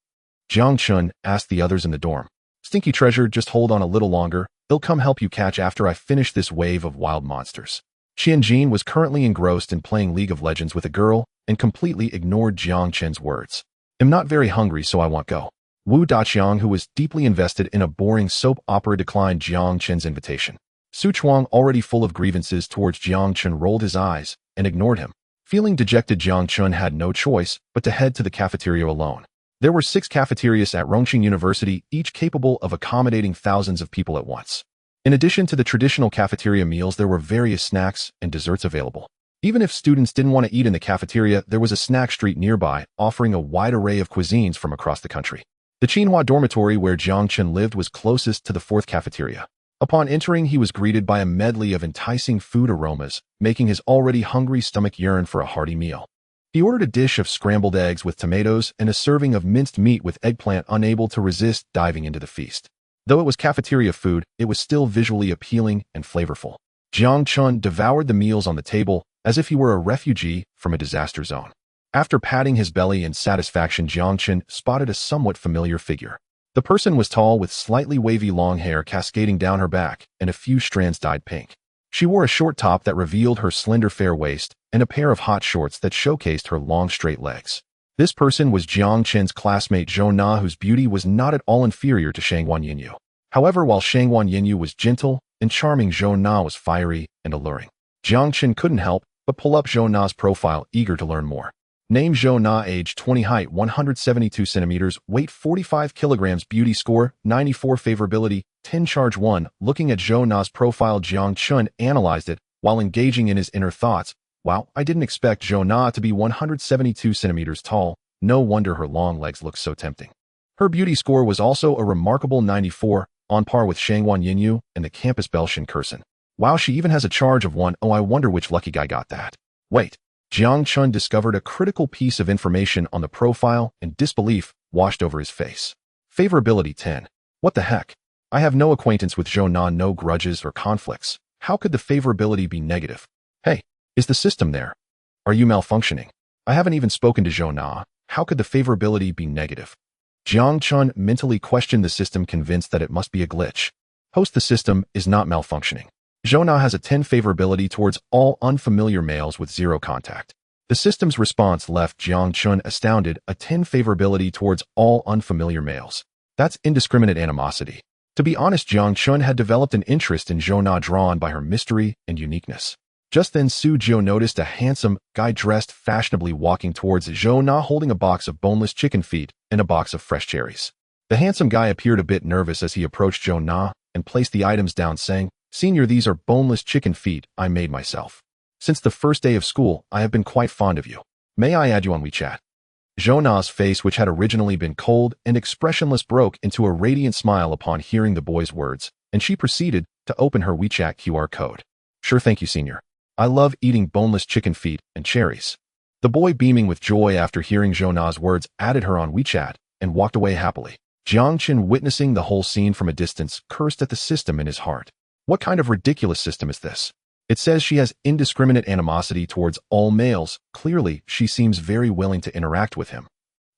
Jiang Chen asked the others in the dorm. Stinky treasure, just hold on a little longer. They'll come help you catch after I finish this wave of wild monsters. Qianjin was currently engrossed in playing League of Legends with a girl and completely ignored Jiang Chen's words. I'm not very hungry, so I won't go. Wu Daqiang, who was deeply invested in a boring soap opera, declined Jiang Chen's invitation. Su Chuang, already full of grievances towards Jiang Chen, rolled his eyes and ignored him. Feeling dejected, Jiang Chen had no choice but to head to the cafeteria alone. There were 6 cafeterias at Rongqing University, each capable of accommodating thousands of people at once. In addition to the traditional cafeteria meals, there were various snacks and desserts available. Even if students didn't want to eat in the cafeteria, there was a snack street nearby, offering a wide array of cuisines from across the country. The Qinhua dormitory where Jiang Chen lived was closest to the 4th cafeteria. Upon entering, he was greeted by a medley of enticing food aromas, making his already hungry stomach yearn for a hearty meal. He ordered a dish of scrambled eggs with tomatoes and a serving of minced meat with eggplant, unable to resist diving into the feast. Though it was cafeteria food, it was still visually appealing and flavorful. Jiang Chen devoured the meals on the table as if he were a refugee from a disaster zone. After patting his belly in satisfaction, Jiang Chen spotted a somewhat familiar figure. The person was tall, with slightly wavy long hair cascading down her back and a few strands dyed pink. She wore a short top that revealed her slender fair waist and a pair of hot shorts that showcased her long straight legs. This person was Jiang Chen's classmate Zhou Na, whose beauty was not at all inferior to Shangwan Yinyu. However, while Shangwan Yinyu was gentle and charming, Zhou Na was fiery and alluring. Jiang Chen couldn't help but pull up Zhou Na's profile, eager to learn more. Name: Zhou Na, age 20, height 172 centimeters, weight 45 kilograms, beauty score 94, favorability 10, charge 1. Looking at Zhou Na's profile, Jiang Chen analyzed it while engaging in his inner thoughts. Wow, I didn't expect Zhou Na to be 172 centimeters tall. No wonder her long legs looked so tempting. Her beauty score was also a remarkable 94, on par with Shangwan Yinyu and the campus belle Shin Kursen. Wow, she even has a charge of 1. Oh, I wonder which lucky guy got that. Wait. Jiang Chen discovered a critical piece of information on the profile, and disbelief washed over his face. Favorability 10. What the heck? I have no acquaintance with Zhou Na, no grudges or conflicts. How could the favorability be negative? Hey, is the system there? Are you malfunctioning? I haven't even spoken to Zhou Na. How could the favorability be negative? Jiang Chen mentally questioned the system, convinced that it must be a glitch. Host, the system is not malfunctioning. Zhou Na has a 10 favorability towards all unfamiliar males with 0 contact. The system's response left Jiang Chen astounded. A 10 favorability towards all unfamiliar males. That's indiscriminate animosity. To be honest, Jiang Chen had developed an interest in Zhou Na, drawn by her mystery and uniqueness. Just then, Su Jiu noticed a handsome guy dressed fashionably walking towards Zhou Na, holding a box of boneless chicken feet and a box of fresh cherries. The handsome guy appeared a bit nervous as he approached Zhou Na and placed the items down, saying, "Senior, these are boneless chicken feet I made myself. Since the first day of school, I have been quite fond of you. May I add you on WeChat?" Zhou Na's face, which had originally been cold and expressionless, broke into a radiant smile upon hearing the boy's words, and she proceeded to open her WeChat QR code. "Sure, thank you, senior. I love eating boneless chicken feet and cherries." The boy, beaming with joy after hearing Zhou Na's words, added her on WeChat and walked away happily. Jiang Chen, witnessing the whole scene from a distance, cursed at the system in his heart. What kind of ridiculous system is this? It says she has indiscriminate animosity towards all males. Clearly, she seems very willing to interact with him.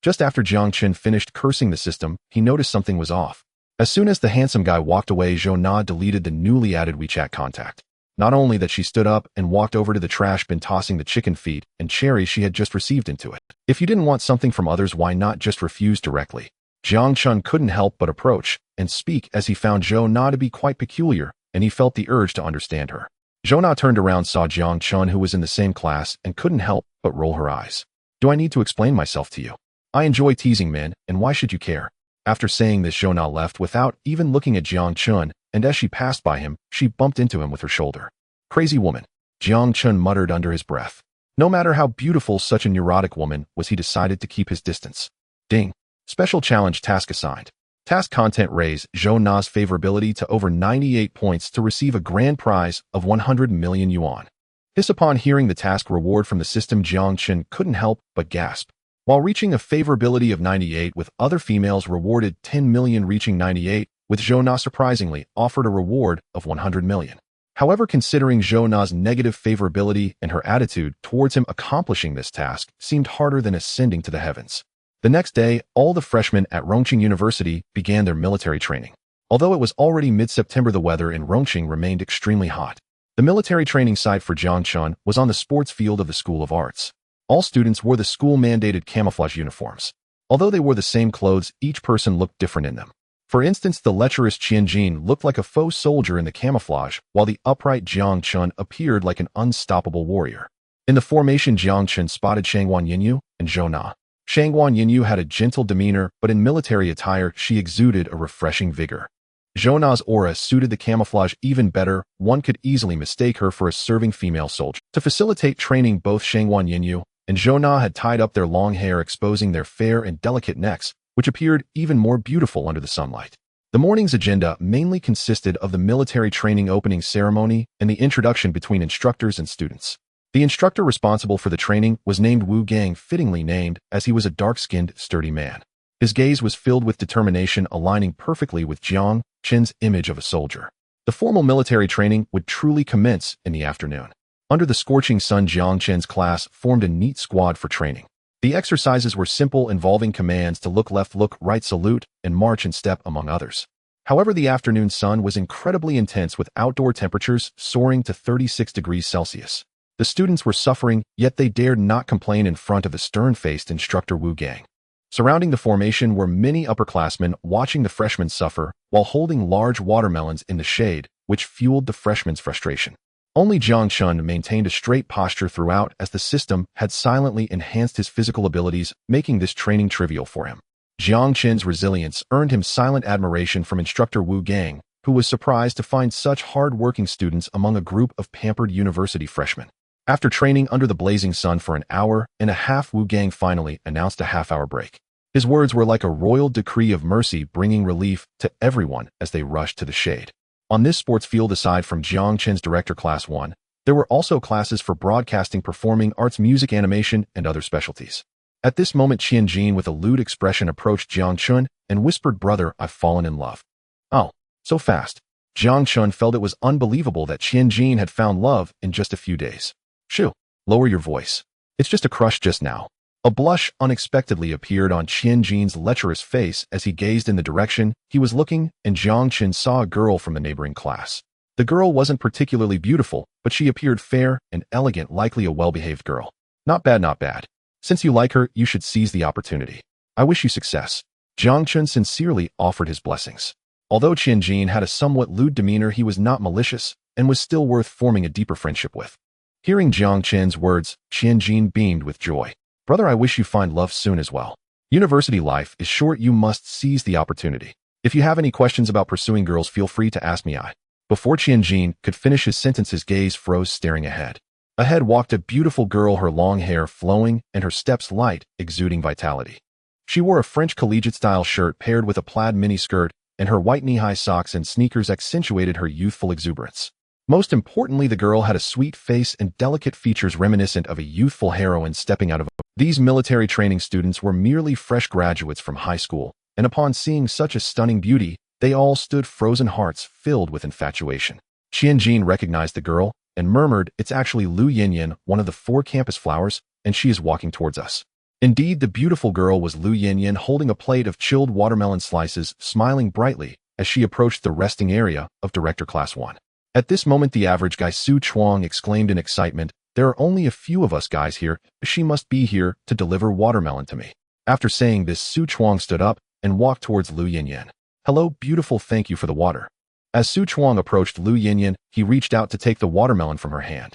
Just after Jiang Chen finished cursing the system, he noticed something was off. As soon as the handsome guy walked away, Zhou Na deleted the newly added WeChat contact. Not only that, she stood up and walked over to the trash bin, tossing the chicken feet and cherries she had just received into it. If you didn't want something from others, why not just refuse directly? Jiang Chen couldn't help but approach and speak, as he found Zhou Na to be quite peculiar, and he felt the urge to understand her. Zhou Na turned around, saw Jiang Chen, who was in the same class, and couldn't help but roll her eyes. "Do I need to explain myself to you? I enjoy teasing men, and why should you care?" After saying this, Zhou Na left without even looking at Jiang Chen, and as she passed by him, she bumped into him with her shoulder. "Crazy woman," Jiang Chen muttered under his breath. No matter how beautiful such a neurotic woman was, he decided to keep his distance. Ding. Special challenge task assigned. Task content: raise Zhou Na's favorability to over 98 points to receive a grand prize of 100 million yuan. This, upon hearing the task reward from the system, Jiang Chen couldn't help but gasp. While reaching a favorability of 98, with other females rewarded 10 million, reaching 98, with Zhou Na surprisingly offered a reward of 100 million. However, considering Zhou Na's negative favorability and her attitude towards him, accomplishing this task seemed harder than ascending to the heavens. The next day, all the freshmen at Rongqing University began their military training. Although it was already mid-September, the weather in Rongqing remained extremely hot. The military training site for Jiang Chen was on the sports field of the School of Arts. All students wore the school-mandated camouflage uniforms. Although they wore the same clothes, each person looked different in them. For instance, the lecherous Qianjin looked like a faux soldier in the camouflage, while the upright Jiang Chen appeared like an unstoppable warrior. In the formation, Jiang Chen spotted Shangguan Yinyu and Zhou Na. Shangguan Yinyu had a gentle demeanor, but in military attire, she exuded a refreshing vigor. Zhou Na's aura suited the camouflage even better. One could easily mistake her for a serving female soldier. To facilitate training, both Shangguan Yinyu and Zhou Na had tied up their long hair, exposing their fair and delicate necks, which appeared even more beautiful under the sunlight. The morning's agenda mainly consisted of the military training opening ceremony and the introduction between instructors and students. The instructor responsible for the training was named Wu Gang, fittingly named, as he was a dark-skinned, sturdy man. His gaze was filled with determination, aligning perfectly with Jiang Chen's image of a soldier. The formal military training would truly commence in the afternoon. Under the scorching sun, Jiang Chen's class formed a neat squad for training. The exercises were simple, involving commands to look left, look right, salute, and march in step, among others. However, the afternoon sun was incredibly intense, with outdoor temperatures soaring to 36 degrees Celsius. The students were suffering, yet they dared not complain in front of the stern-faced instructor Wu Gang. Surrounding the formation were many upperclassmen watching the freshmen suffer while holding large watermelons in the shade, which fueled the freshmen's frustration. Only Jiang Chen maintained a straight posture throughout, as the system had silently enhanced his physical abilities, making this training trivial for him. Jiang Chen's resilience earned him silent admiration from instructor Wu Gang, who was surprised to find such hard-working students among a group of pampered university freshmen. After training under the blazing sun for an hour and a half, Wu Gang finally announced a half-hour break. His words were like a royal decree of mercy, bringing relief to everyone as they rushed to the shade. On this sports field, aside from Jiang Chen's Director Class 1, there were also classes for broadcasting, performing arts, music, animation, and other specialties. At this moment, Qianjin, with a lewd expression, approached Jiang Chen and whispered, "Brother, I've fallen in love." Oh, so fast. Jiang Chen felt it was unbelievable that Qianjin had found love in just a few days. "Shoo, lower your voice. It's just a crush just now." A blush unexpectedly appeared on Qianjin's lecherous face as he gazed in the direction he was looking, and Jiang Chen saw a girl from the neighboring class. The girl wasn't particularly beautiful, but she appeared fair and elegant, likely a well-behaved girl. Not bad, not bad. Since you like her, you should seize the opportunity. I wish you success." Jiang Chen sincerely offered his blessings. Although Qianjin had a somewhat lewd demeanor, he was not malicious and was still worth forming a deeper friendship with. Hearing Jiang Chen's words, Qianjin beamed with joy. "Brother, I wish you find love soon as well. University life is short, you must seize the opportunity. If you have any questions about pursuing girls, feel free to ask me." Before Qianjin could finish his sentence, his gaze froze, staring ahead. Ahead walked a beautiful girl, her long hair flowing and her steps light, exuding vitality. She wore a French collegiate-style shirt paired with a plaid mini-skirt, and her white knee-high socks and sneakers accentuated her youthful exuberance. Most importantly, the girl had a sweet face and delicate features reminiscent of a youthful heroine stepping out of a... These military training students were merely fresh graduates from high school, and upon seeing such a stunning beauty, they all stood frozen, hearts filled with infatuation. Qianjin recognized the girl and murmured, "It's actually Lu Yinyan, one of the 4 campus flowers, and she is walking towards us." Indeed, the beautiful girl was Lu Yinyan, holding a plate of chilled watermelon slices, smiling brightly as she approached the resting area of Director Class 1. At this moment, the average guy Su Chuang exclaimed in excitement, "There are only a few of us guys here. She must be here to deliver watermelon to me." After saying this, Su Chuang stood up and walked towards Lu Yinyan. "Hello, beautiful, thank you for the water." As Su Chuang approached Lu Yinyan, he reached out to take the watermelon from her hand.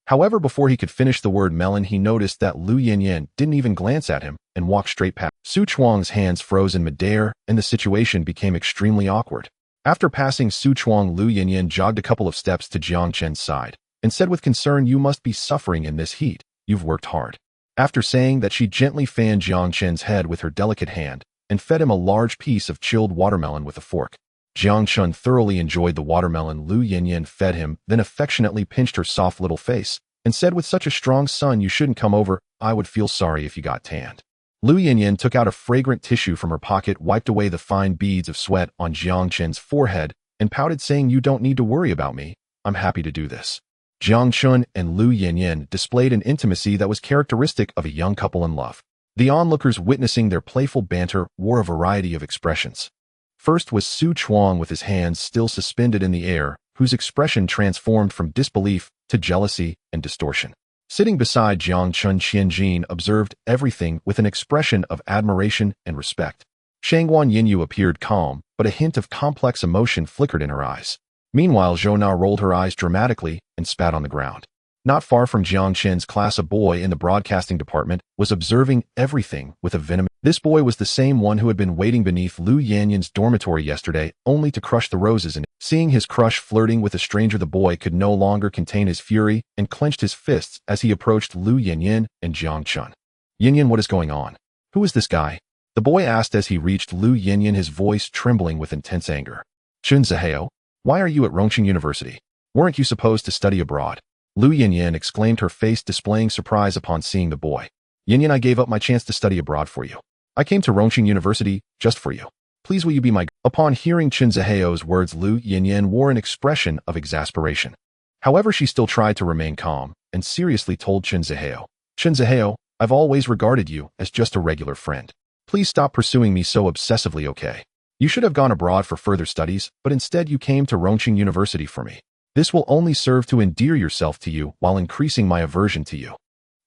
However, before he could finish the word melon, he noticed that Lu Yinyan didn't even glance at him and walked straight past. Su Chuang's hands froze in midair, and the situation became extremely awkward. After passing Su Chuang, Lu Yinyan jogged a couple of steps to Jiang Chen's side and said with concern, "You must be suffering in this heat. You've worked hard." After saying that, she gently fanned Jiang Chen's head with her delicate hand and fed him a large piece of chilled watermelon with a fork. Jiang Chen thoroughly enjoyed the watermelon Lu Yinyan fed him, then affectionately pinched her soft little face and said, "With such a strong sun, you shouldn't come over. I would feel sorry if you got tanned." Lu Yinyan took out a fragrant tissue from her pocket, wiped away the fine beads of sweat on Jiang Chen's forehead, and pouted, saying, "You don't need to worry about me. I'm happy to do this." Jiang Chen and Lu Yinyan displayed an intimacy that was characteristic of a young couple in love. The onlookers witnessing their playful banter wore a variety of expressions. First was Su Chuang with his hands still suspended in the air, whose expression transformed from disbelief to jealousy and distortion. Sitting beside Jiang Chen, Qianjin observed everything with an expression of admiration and respect. Shangguan Yinyu appeared calm, but a hint of complex emotion flickered in her eyes. Meanwhile, Zhou Na rolled her eyes dramatically and spat on the ground. Not far from Jiang Chen's class, a boy in the broadcasting department was observing everything with a venom. This boy was the same one who had been waiting beneath Lu Yanyan's dormitory yesterday, only to crush the roses in it. Seeing his crush flirting with a stranger, the boy could no longer contain his fury and clenched his fists as he approached Lu Yanyan and Jiang Chen. "Yanyan, what is going on? Who is this guy?" the boy asked as he reached Lu Yanyan, his voice trembling with intense anger. "Chun Zihao, why are you at Rongqing University? Weren't you supposed to study abroad?" Lu Yanyan exclaimed, her face displaying surprise upon seeing the boy. "Yanyan, I gave up my chance to study abroad for you. I came to Rongqing University just for you. Please, will you be my—" Upon hearing Chun Zihao's words, Lu Yanyan wore an expression of exasperation. However, she still tried to remain calm and seriously told Chun Zihao, "Chun Zihao, I've always regarded you as just a regular friend. Please stop pursuing me so obsessively, okay? You should have gone abroad for further studies, but instead you came to Rongqing University for me. This will only serve to endear yourself to you while increasing my aversion to you.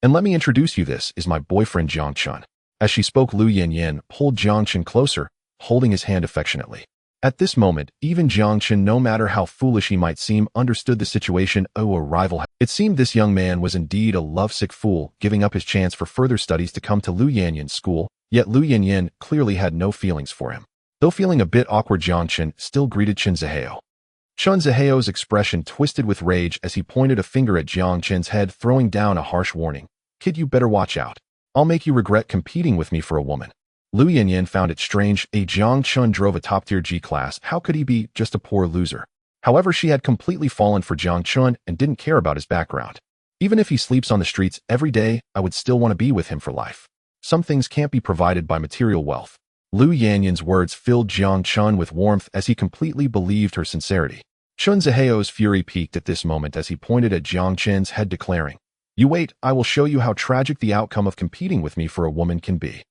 And let me introduce you, this is my boyfriend Jiang Chen." As she spoke, Lu Yanyan pulled Jiang Chen closer, holding his hand affectionately. At this moment, even Jiang Chen, no matter how foolish he might seem, understood the situation. Oh, a rival. It seemed this young man was indeed a lovesick fool, giving up his chance for further studies to come to Lu Yanyan's school, yet Lu Yanyan clearly had no feelings for him. Though feeling a bit awkward, Jiang Chen still greeted Chun Zihao. Chun Zihao's expression twisted with rage as he pointed a finger at Jiang Chen's head, throwing down a harsh warning. "Kid, you better watch out. I'll make you regret competing with me for a woman." Lu Yanyan found it strange. Jiang Chen drove a top-tier G class. How could he be just a poor loser? However, she had completely fallen for Jiang Chen and didn't care about his background. "Even if he sleeps on the streets every day, I would still want to be with him for life. Some things can't be provided by material wealth." Lu Yanyan's words filled Jiang Chen with warmth as he completely believed her sincerity. Chun Zihao's fury peaked at this moment as he pointed at Jiang Chen's head, declaring, "You wait, I will show you how tragic the outcome of competing with me for a woman can be."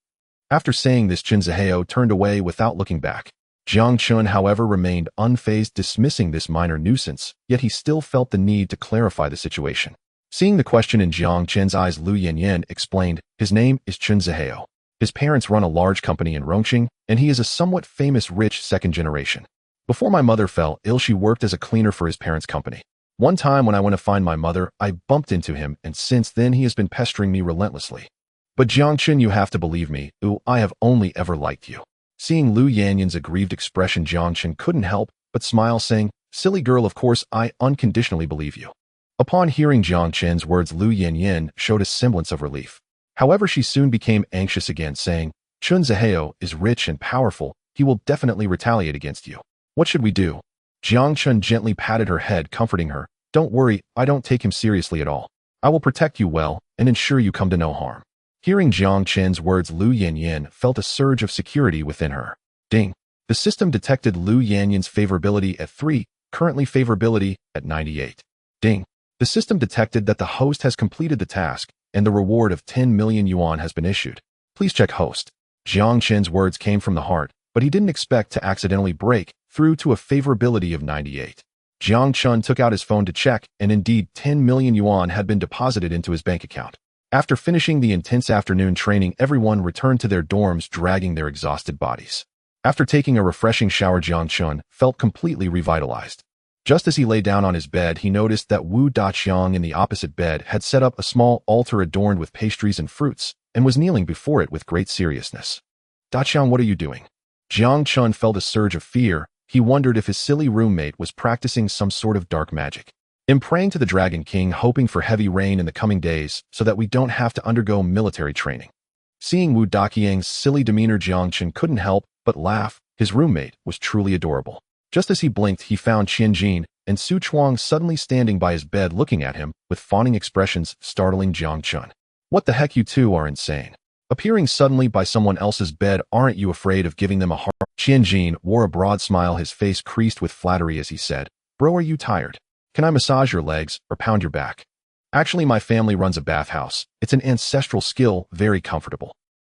After saying this, Chun Zihao turned away without looking back. Jiang Chen, however, remained unfazed, dismissing this minor nuisance, yet he still felt the need to clarify the situation. Seeing the question in Jiang Chen's eyes, Lu Yanyan explained, "His name is Chun Zihao. His parents run a large company in Rongqing, and he is a somewhat famous rich second generation. Before my mother fell ill, she worked as a cleaner for his parents' company. One time when I went to find my mother, I bumped into him, and since then he has been pestering me relentlessly. But Jiang Chen, you have to believe me, I have only ever liked you." Seeing Lu Yanyan's aggrieved expression, Jiang Chen couldn't help but smile, saying, "Silly girl, of course I unconditionally believe you." Upon hearing Jiang Chen's words, Lu Yanyan showed a semblance of relief. However, she soon became anxious again, saying, "Chun Zihao is rich and powerful. He will definitely retaliate against you. What should we do?" Jiang Chen gently patted her head, comforting her. "Don't worry, I don't take him seriously at all. I will protect you well and ensure you come to no harm." Hearing Jiang Chen's words, Lu Yanyan felt a surge of security within her. Ding! The system detected Lu Yanyan's favorability at 3, currently favorability at 98. Ding! The system detected that the host has completed the task, and the reward of 10 million yuan has been issued. Please check host. Jiang Chen's words came from the heart, but he didn't expect to accidentally break through to a favorability of 98. Jiang Chen took out his phone to check, and indeed 10 million yuan had been deposited into his bank account. After finishing the intense afternoon training, everyone returned to their dorms, dragging their exhausted bodies. After taking a refreshing shower, Jiang Chen felt completely revitalized. Just as he lay down on his bed, he noticed that Wu Daqiang in the opposite bed had set up a small altar adorned with pastries and fruits, and was kneeling before it with great seriousness. "Daqiang, what are you doing?" Jiang Chen felt a surge of fear. He wondered if his silly roommate was practicing some sort of dark magic. "I'm praying to the Dragon King, hoping for heavy rain in the coming days so that we don't have to undergo military training." Seeing Wu Daqiang's silly demeanor, Jiang Chen couldn't help but laugh. His roommate was truly adorable. Just as he blinked, he found Qianjin and Su Chuang suddenly standing by his bed looking at him with fawning expressions, startling Jiang Chen. "What the heck, you two are insane. Appearing suddenly by someone else's bed, aren't you afraid of giving them a heart?" Qianjin wore a broad smile, his face creased with flattery as he said, "Bro, are you tired? Can I massage your legs or pound your back? Actually, my family runs a bathhouse. It's an ancestral skill, very comfortable."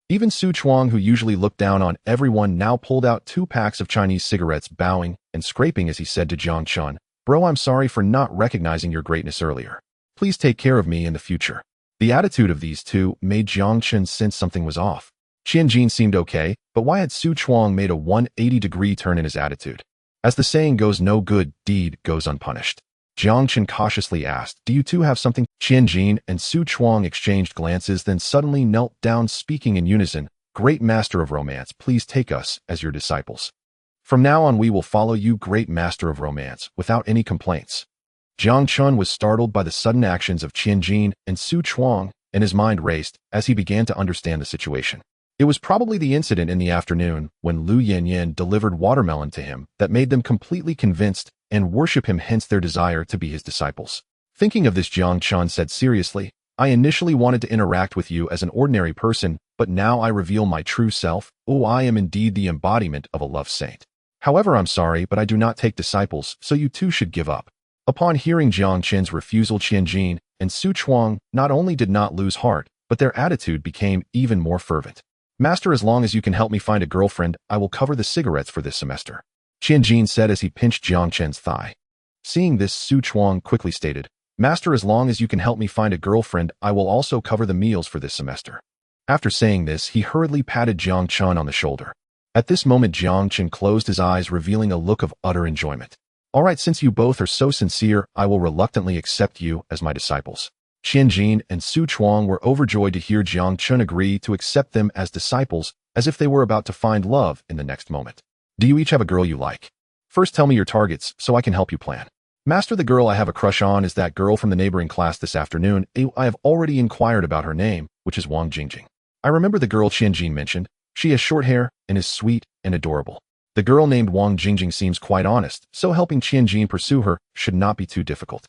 Even Su Chuang, who usually looked down on everyone, now pulled out 2 packs of Chinese cigarettes, bowing and scraping as he said to Jiang Chen, "Bro, I'm sorry for not recognizing your greatness earlier. Please take care of me in the future." The attitude of these two made Jiang Chen sense something was off. Tianjin seemed okay, but why had Su Chuang made a 180-degree turn in his attitude? As the saying goes, no good deed goes unpunished. Jiang Chen cautiously asked, "Do you two have something?" Tianjin and Su Chuang exchanged glances, then suddenly knelt down, speaking in unison, "Great master of romance, please take us as your disciples. From now on we will follow you, great master of romance, without any complaints." Jiang Chen was startled by the sudden actions of Tianjin and Su Chuang, and his mind raced as he began to understand the situation. It was probably the incident in the afternoon when Lu Yanyan delivered watermelon to him that made them completely convinced and worship him, hence their desire to be his disciples. Thinking of this, Jiang Chen said seriously, "I initially wanted to interact with you as an ordinary person, but now I reveal my true self. Oh, I am indeed the embodiment of a love saint. However, I'm sorry, but I do not take disciples, so you too should give up." Upon hearing Jiang Chen's refusal, Tianjin and Su Chuang not only did not lose heart, but their attitude became even more fervent. "Master, as long as you can help me find a girlfriend, I will cover the cigarettes for this semester," Tianjin said as he pinched Jiang Chen's thigh. Seeing this, Su Chuang quickly stated, "Master, as long as you can help me find a girlfriend, I will also cover the meals for this semester." After saying this, he hurriedly patted Jiang Chen on the shoulder. At this moment, Jiang Chen closed his eyes, revealing a look of utter enjoyment. "All right, since you both are so sincere, I will reluctantly accept you as my disciples." Tianjin and Su Chuang were overjoyed to hear Jiang Chen agree to accept them as disciples, as if they were about to find love in the next moment. "Do you each have a girl you like? First tell me your targets, so I can help you plan." "Master, the girl I have a crush on is that girl from the neighboring class this afternoon. I have already inquired about her name, which is Wang Jingjing. I remember the girl Tianjin mentioned. She has short hair and is sweet and adorable. The girl named Wang Jingjing seems quite honest, so helping Tianjin pursue her should not be too difficult."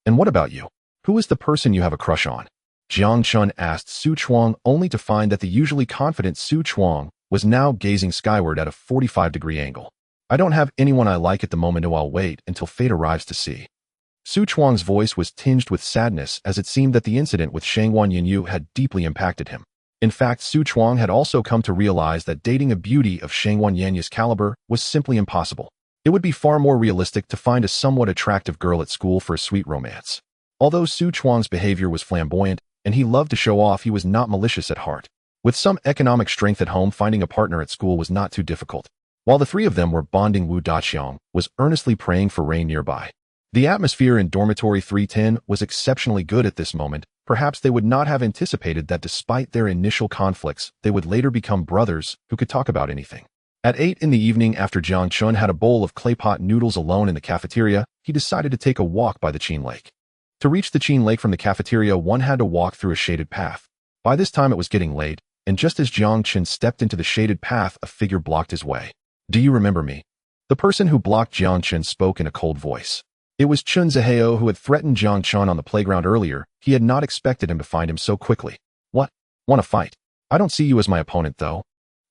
"And what about you? Who is the person you have a crush on?" Jiang Chen asked Su Chuang, only to find that the usually confident Su Chuang was now gazing skyward at a 45-degree angle. "I don't have anyone I like at the moment. I'll wait until fate arrives to see." Su Chuang's voice was tinged with sadness, as it seemed that the incident with Shangwan Yanyu had deeply impacted him. In fact, Su Chuang had also come to realize that dating a beauty of Shangwan Yanyu's caliber was simply impossible. It would be far more realistic to find a somewhat attractive girl at school for a sweet romance. Although Su Chuang's behavior was flamboyant, and he loved to show off, he was not malicious at heart. With some economic strength at home, finding a partner at school was not too difficult. While the three of them were bonding, Wu Daqiang was earnestly praying for rain nearby. The atmosphere in dormitory 310 was exceptionally good at this moment. Perhaps they would not have anticipated that despite their initial conflicts, they would later become brothers who could talk about anything. At 8 in the evening, after Jiang Chen had a bowl of clay pot noodles alone in the cafeteria, he decided to take a walk by the Qin Lake. To reach the Qin Lake from the cafeteria, one had to walk through a shaded path. By this time it was getting late, and just as Jiang Chen stepped into the shaded path, a figure blocked his way. "Do you remember me?" The person who blocked Jiang Chen spoke in a cold voice. It was Chun Zihao, who had threatened Jiang Chen on the playground earlier. He had not expected him to find him so quickly. "What? Want to fight? I don't see you as my opponent, though."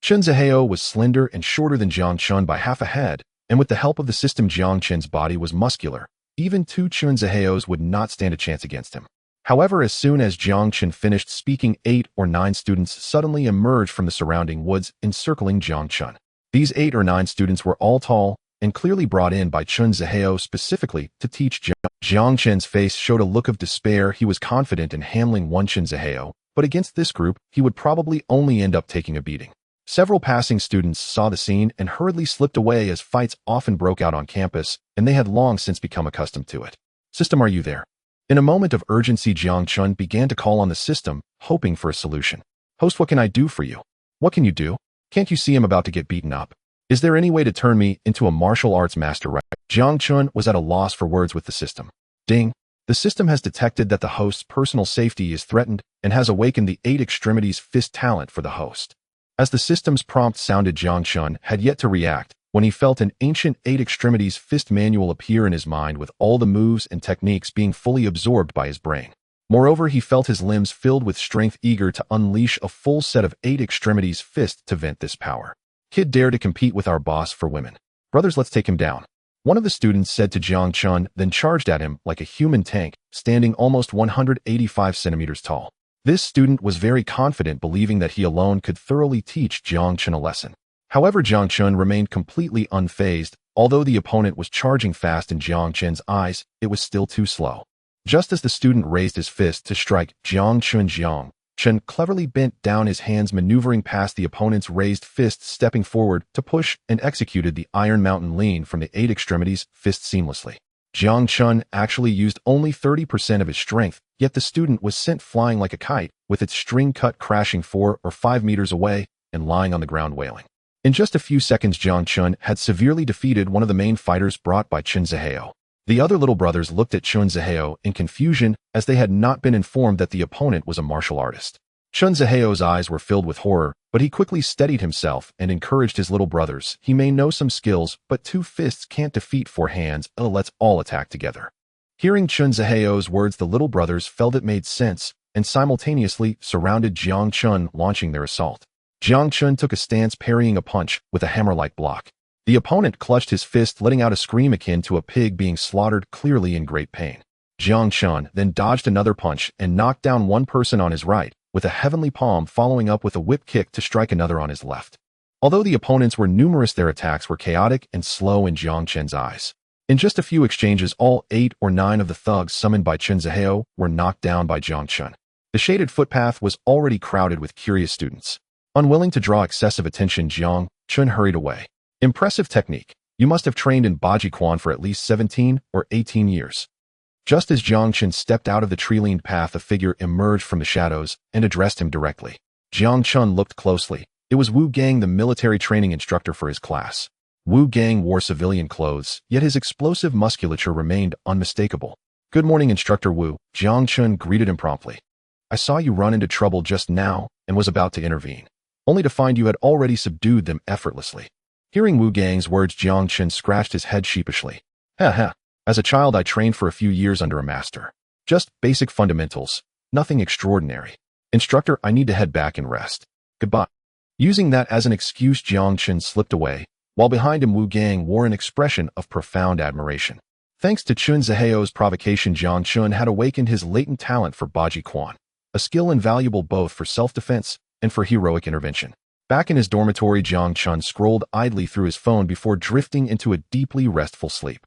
Chun Zihao was slender and shorter than Jiang Chen by half a head, and with the help of the system, Jiang Chen's body was muscular. Even two Chun Zihaos would not stand a chance against him. However, as soon as Jiang Chen finished speaking, 8 or 9 students suddenly emerged from the surrounding woods, encircling Jiang Chen. These 8 or 9 students were all tall and clearly brought in by Chun Zihao specifically to teach Jiang Chen's face showed a look of despair. He was confident in handling one Chun Zihao, but against this group, he would probably only end up taking a beating. Several passing students saw the scene and hurriedly slipped away, as fights often broke out on campus, and they had long since become accustomed to it. "System, are you there?" In a moment of urgency, Jiang Chen began to call on the system, hoping for a solution. "Host, what can I do for you?" "What can you do? Can't you see I'm about to get beaten up? Is there any way to turn me into a martial arts master right?" Jiang Chen was at a loss for words with the system. Ding! The system has detected that the host's personal safety is threatened and has awakened the 8 extremities fist talent for the host. As the system's prompt sounded, Jiang Chen had yet to react when he felt an ancient 8 extremities fist manual appear in his mind, with all the moves and techniques being fully absorbed by his brain. Moreover, he felt his limbs filled with strength, eager to unleash a full set of 8 extremities fist to vent this power. "Kid, dare to compete with our boss for women. Brothers, let's take him down," one of the students said to Jiang Chen, then charged at him like a human tank, standing almost 185 centimeters tall. This student was very confident, believing that he alone could thoroughly teach Jiang Chen a lesson. However, Jiang Chen remained completely unfazed. Although the opponent was charging fast in Jiang Chen's eyes, it was still too slow. Just as the student raised his fist to strike Jiang Chen cleverly bent down his hands, maneuvering past the opponent's raised fist, stepping forward to push and executed the Iron Mountain lean from the 8 extremities fist seamlessly. Jiang Chen actually used only 30% of his strength, yet the student was sent flying like a kite, with its string cut crashing 4 or 5 meters away and lying on the ground wailing. In just a few seconds, Jiang Chen had severely defeated one of the main fighters brought by Chen Zihao. The other little brothers looked at Chen Zihao in confusion, as they had not been informed that the opponent was a martial artist. Chen Zihao's eyes were filled with horror, but he quickly steadied himself and encouraged his little brothers. He may know some skills, but 2 fists can't defeat 4 hands. Let's all attack together. Hearing Chen Zihao's words, the little brothers felt it made sense and simultaneously surrounded Jiang Chen, launching their assault. Jiang Chen took a stance, parrying a punch with a hammer-like block. The opponent clutched his fist, letting out a scream akin to a pig being slaughtered, clearly in great pain. Jiang Chen then dodged another punch and knocked down one person on his right, with a heavenly palm, following up with a whip kick to strike another on his left. Although the opponents were numerous, their attacks were chaotic and slow in Jiang Chen's eyes. In just a few exchanges, all 8 or 9 of the thugs summoned by Chen Zihao were knocked down by Jiang Chen. The shaded footpath was already crowded with curious students. Unwilling to draw excessive attention, Jiang Chen hurried away. Impressive technique. You must have trained in Baji Quan for at least 17 or 18 years. Just as Jiang Chen stepped out of the tree-lined path, a figure emerged from the shadows and addressed him directly. Jiang Chen looked closely. It was Wu Gang, the military training instructor for his class. Wu Gang wore civilian clothes, yet his explosive musculature remained unmistakable. "Good morning, Instructor Wu," Jiang Chen greeted him promptly. "I saw you run into trouble just now and was about to intervene, only to find you had already subdued them effortlessly." Hearing Wu Gang's words, Jiang Chen scratched his head sheepishly. "Ha. As a child, I trained for a few years under a master. Just basic fundamentals, nothing extraordinary. Instructor, I need to head back and rest. Goodbye." Using that as an excuse, Jiang Chen slipped away, while behind him Wu Gang wore an expression of profound admiration. Thanks to Chen Zihao's provocation, Jiang Chen had awakened his latent talent for Baji Quan, a skill invaluable both for self-defense and for heroic intervention. Back in his dormitory, Jiang Chen scrolled idly through his phone before drifting into a deeply restful sleep.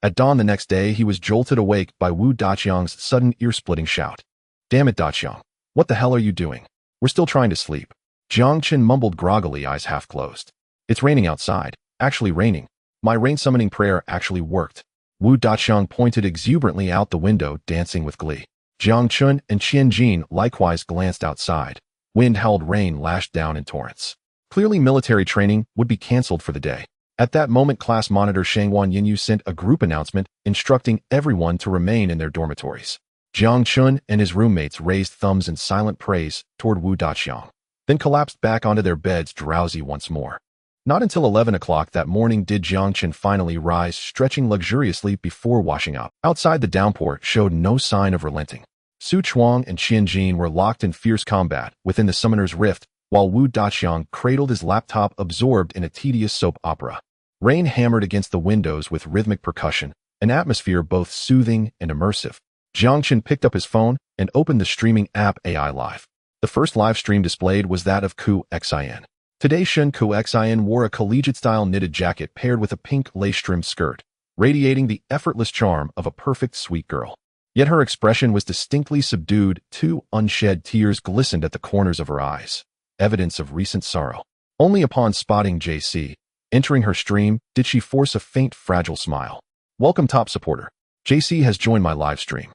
At dawn the next day, he was jolted awake by Wu Daqiang's sudden ear-splitting shout. "Damn it, Daqiang. What the hell are you doing? We're still trying to sleep." Jiang Chen mumbled groggily, eyes half closed. "It's raining outside. Actually raining. My rain-summoning prayer actually worked." Wu Daqiang pointed exuberantly out the window, dancing with glee. Jiang Chen and Qian Jin likewise glanced outside. Wind-howled rain lashed down in torrents. Clearly, military training would be cancelled for the day. At that moment, class monitor Shangwan Yinyu sent a group announcement instructing everyone to remain in their dormitories. Jiang Chen and his roommates raised thumbs in silent praise toward Wu Daqiang, then collapsed back onto their beds, drowsy once more. Not until 11 o'clock that morning did Jiang Chen finally rise, stretching luxuriously before washing up. Outside, the downpour showed no sign of relenting. Su Chuang and Qian Jin were locked in fierce combat within the Summoner's Rift, while Wu Daqiang cradled his laptop, absorbed in a tedious soap opera. Rain hammered against the windows with rhythmic percussion, an atmosphere both soothing and immersive. Jiang Chen picked up his phone and opened the streaming app AI Live. The first live stream displayed was that of Ku Xin. Today, Shen Ku Xin wore a collegiate-style knitted jacket paired with a pink lace-trimmed skirt, radiating the effortless charm of a perfect sweet girl. Yet her expression was distinctly subdued. 2 unshed tears glistened at the corners of her eyes, evidence of recent sorrow. Only upon spotting JC entering her stream did she force a faint, fragile smile. "Welcome, top supporter. JC has joined my live stream."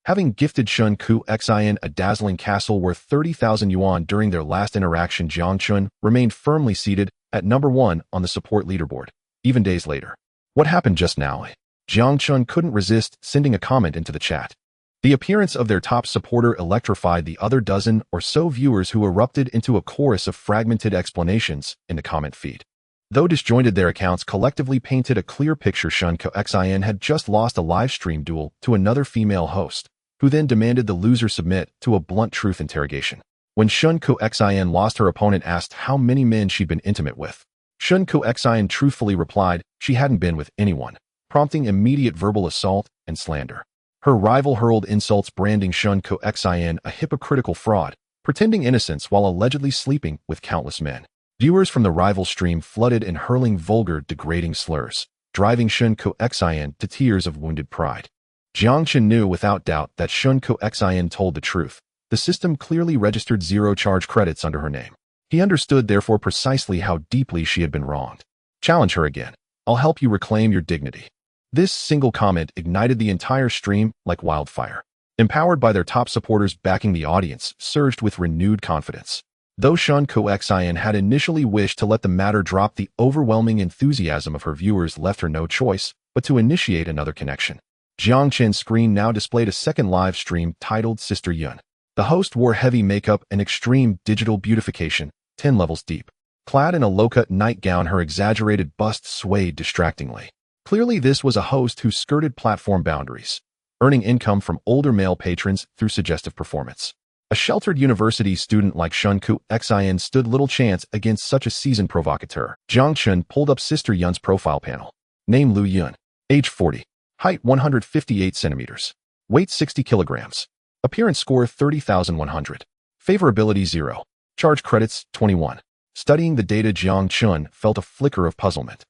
Having gifted Shen Ku Xin a dazzling castle worth 30,000 yuan during their last interaction, Jiang Chen remained firmly seated at number 1 on the support leaderboard, even days later. What happened just now? Jiang Chen couldn't resist sending a comment into the chat. The appearance of their top supporter electrified the other dozen or so viewers, who erupted into a chorus of fragmented explanations in the comment feed. Though disjointed, their accounts collectively painted a clear picture. Shen Ku Xin had just lost a live stream duel to another female host, who then demanded the loser submit to a blunt truth interrogation. When Shen Ku Xin lost, her opponent asked how many men she'd been intimate with. Shen Ku Xin truthfully replied she hadn't been with anyone, prompting immediate verbal assault and slander. Her rival hurled insults branding Shun Ko-xin a hypocritical fraud, pretending innocence while allegedly sleeping with countless men. Viewers from the rival stream flooded in hurling vulgar, degrading slurs, driving Shun Ko-xin to tears of wounded pride. Jiang Chen knew without doubt that Shun Ko-xin told the truth. The system clearly registered zero-charge credits under her name. He understood therefore precisely how deeply she had been wronged. Challenge her again. I'll help you reclaim your dignity. This single comment ignited the entire stream like wildfire. Empowered by their top supporters backing the audience, surged with renewed confidence. Though Shun Ko-xin had initially wished to let the matter drop, the overwhelming enthusiasm of her viewers left her no choice but to initiate another connection. Jiang Chen's screen now displayed a second live stream titled Sister Yun. The host wore heavy makeup and extreme digital beautification, 10 levels deep. Clad in a low-cut nightgown, her exaggerated bust swayed distractingly. Clearly this was a host who skirted platform boundaries, earning income from older male patrons through suggestive performance. A sheltered university student like Shun Ko-xin stood little chance against such a seasoned provocateur. Jiang Chen pulled up Sister Yun's profile panel. Name Lu Yun. Age 40. Height 158 centimeters. Weight 60 kilograms. Appearance score 30,100. Favorability 0. Charge credits 21. Studying the data, Jiang Chen felt a flicker of puzzlement.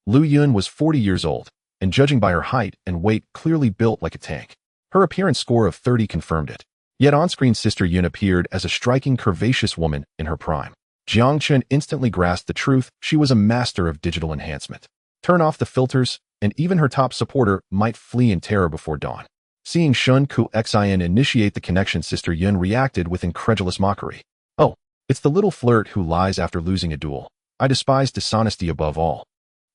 Lu Yun was 40 years old, and judging by her height and weight, clearly built like a tank. Her appearance score of 30 confirmed it. Yet on-screen Sister Yun appeared as a striking, curvaceous woman in her prime. Jiang Chen instantly grasped the truth. She was a master of digital enhancement. Turn off the filters, and even her top supporter might flee in terror before dawn. Seeing Shun Ko-xin initiate the connection, Sister Yun reacted with incredulous mockery. Oh, it's the little flirt who lies after losing a duel. I despise dishonesty above all.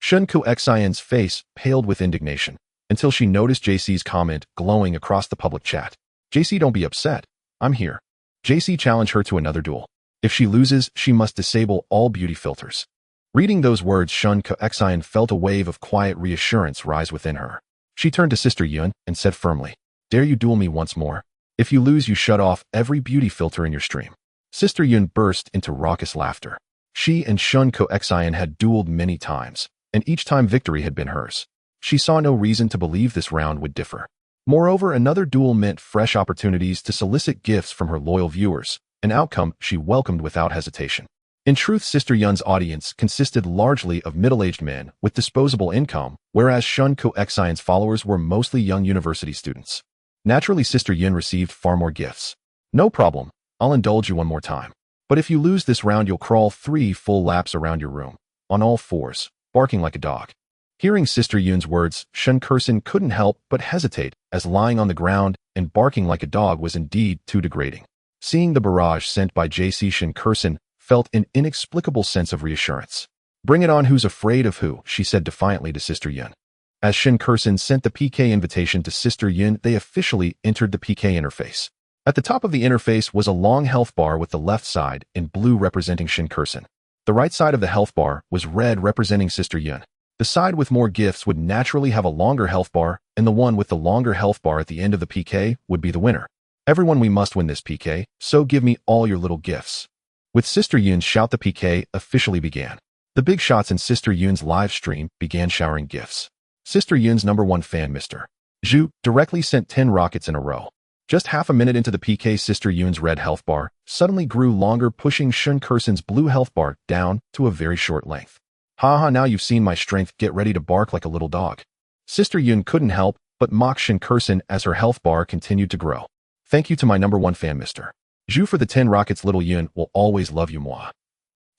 Shun Ko-xin's face paled with indignation, until she noticed JC's comment glowing across the public chat. JC, don't be upset. I'm here. JC challenged her to another duel. If she loses, she must disable all beauty filters. Reading those words, Shun Ko-xin felt a wave of quiet reassurance rise within her. She turned to Sister Yun and said firmly, "Dare you duel me once more? If you lose, you shut off every beauty filter in your stream." Sister Yun burst into raucous laughter. She and Shun Ko-xin had dueled many times, and each time victory had been hers. She saw no reason to believe this round would differ. Moreover, another duel meant fresh opportunities to solicit gifts from her loyal viewers, an outcome she welcomed without hesitation. In truth, Sister Yun's audience consisted largely of middle-aged men with disposable income, whereas Shun Ko-xin's followers were mostly young university students. Naturally, Sister Yun received far more gifts. "No problem, I'll indulge you one more time. But if you lose this round, you'll crawl 3 full laps around your room, on all fours, barking like a dog." Hearing Sister Yun's words, Shun Ko-xin couldn't help but hesitate, as lying on the ground and barking like a dog was indeed too degrading. Seeing the barrage sent by JC, Shun Ko-xin felt an inexplicable sense of reassurance. "Bring it on, who's afraid of who?" she said defiantly to Sister Yun. As Shun Ko-xin sent the PK invitation to Sister Yun, they officially entered the PK interface. At the top of the interface was a long health bar with the left side in blue representing Shun Ko-xin. The right side of the health bar was red representing Sister Yun. The side with more gifts would naturally have a longer health bar, and the one with the longer health bar at the end of the PK would be the winner. "Everyone, we must win this PK, so give me all your little gifts." With Sister Yun's shout, the PK officially began. The big shots in Sister Yun's live stream began showering gifts. Sister Yun's #1 fan, Mr. Zhu, directly sent 10 rockets in a row. Just half a minute into the PK, Sister Yun's red health bar suddenly grew longer, pushing Shun Ko-xin's blue health bar down to a very short length. "Haha, now you've seen my strength, get ready to bark like a little dog." Sister Yun couldn't help but mock Shun Ko-xin as her health bar continued to grow. "Thank you to my #1 fan, Mr. Zhu, for the 10 rockets. Little Yun will always love you, moi."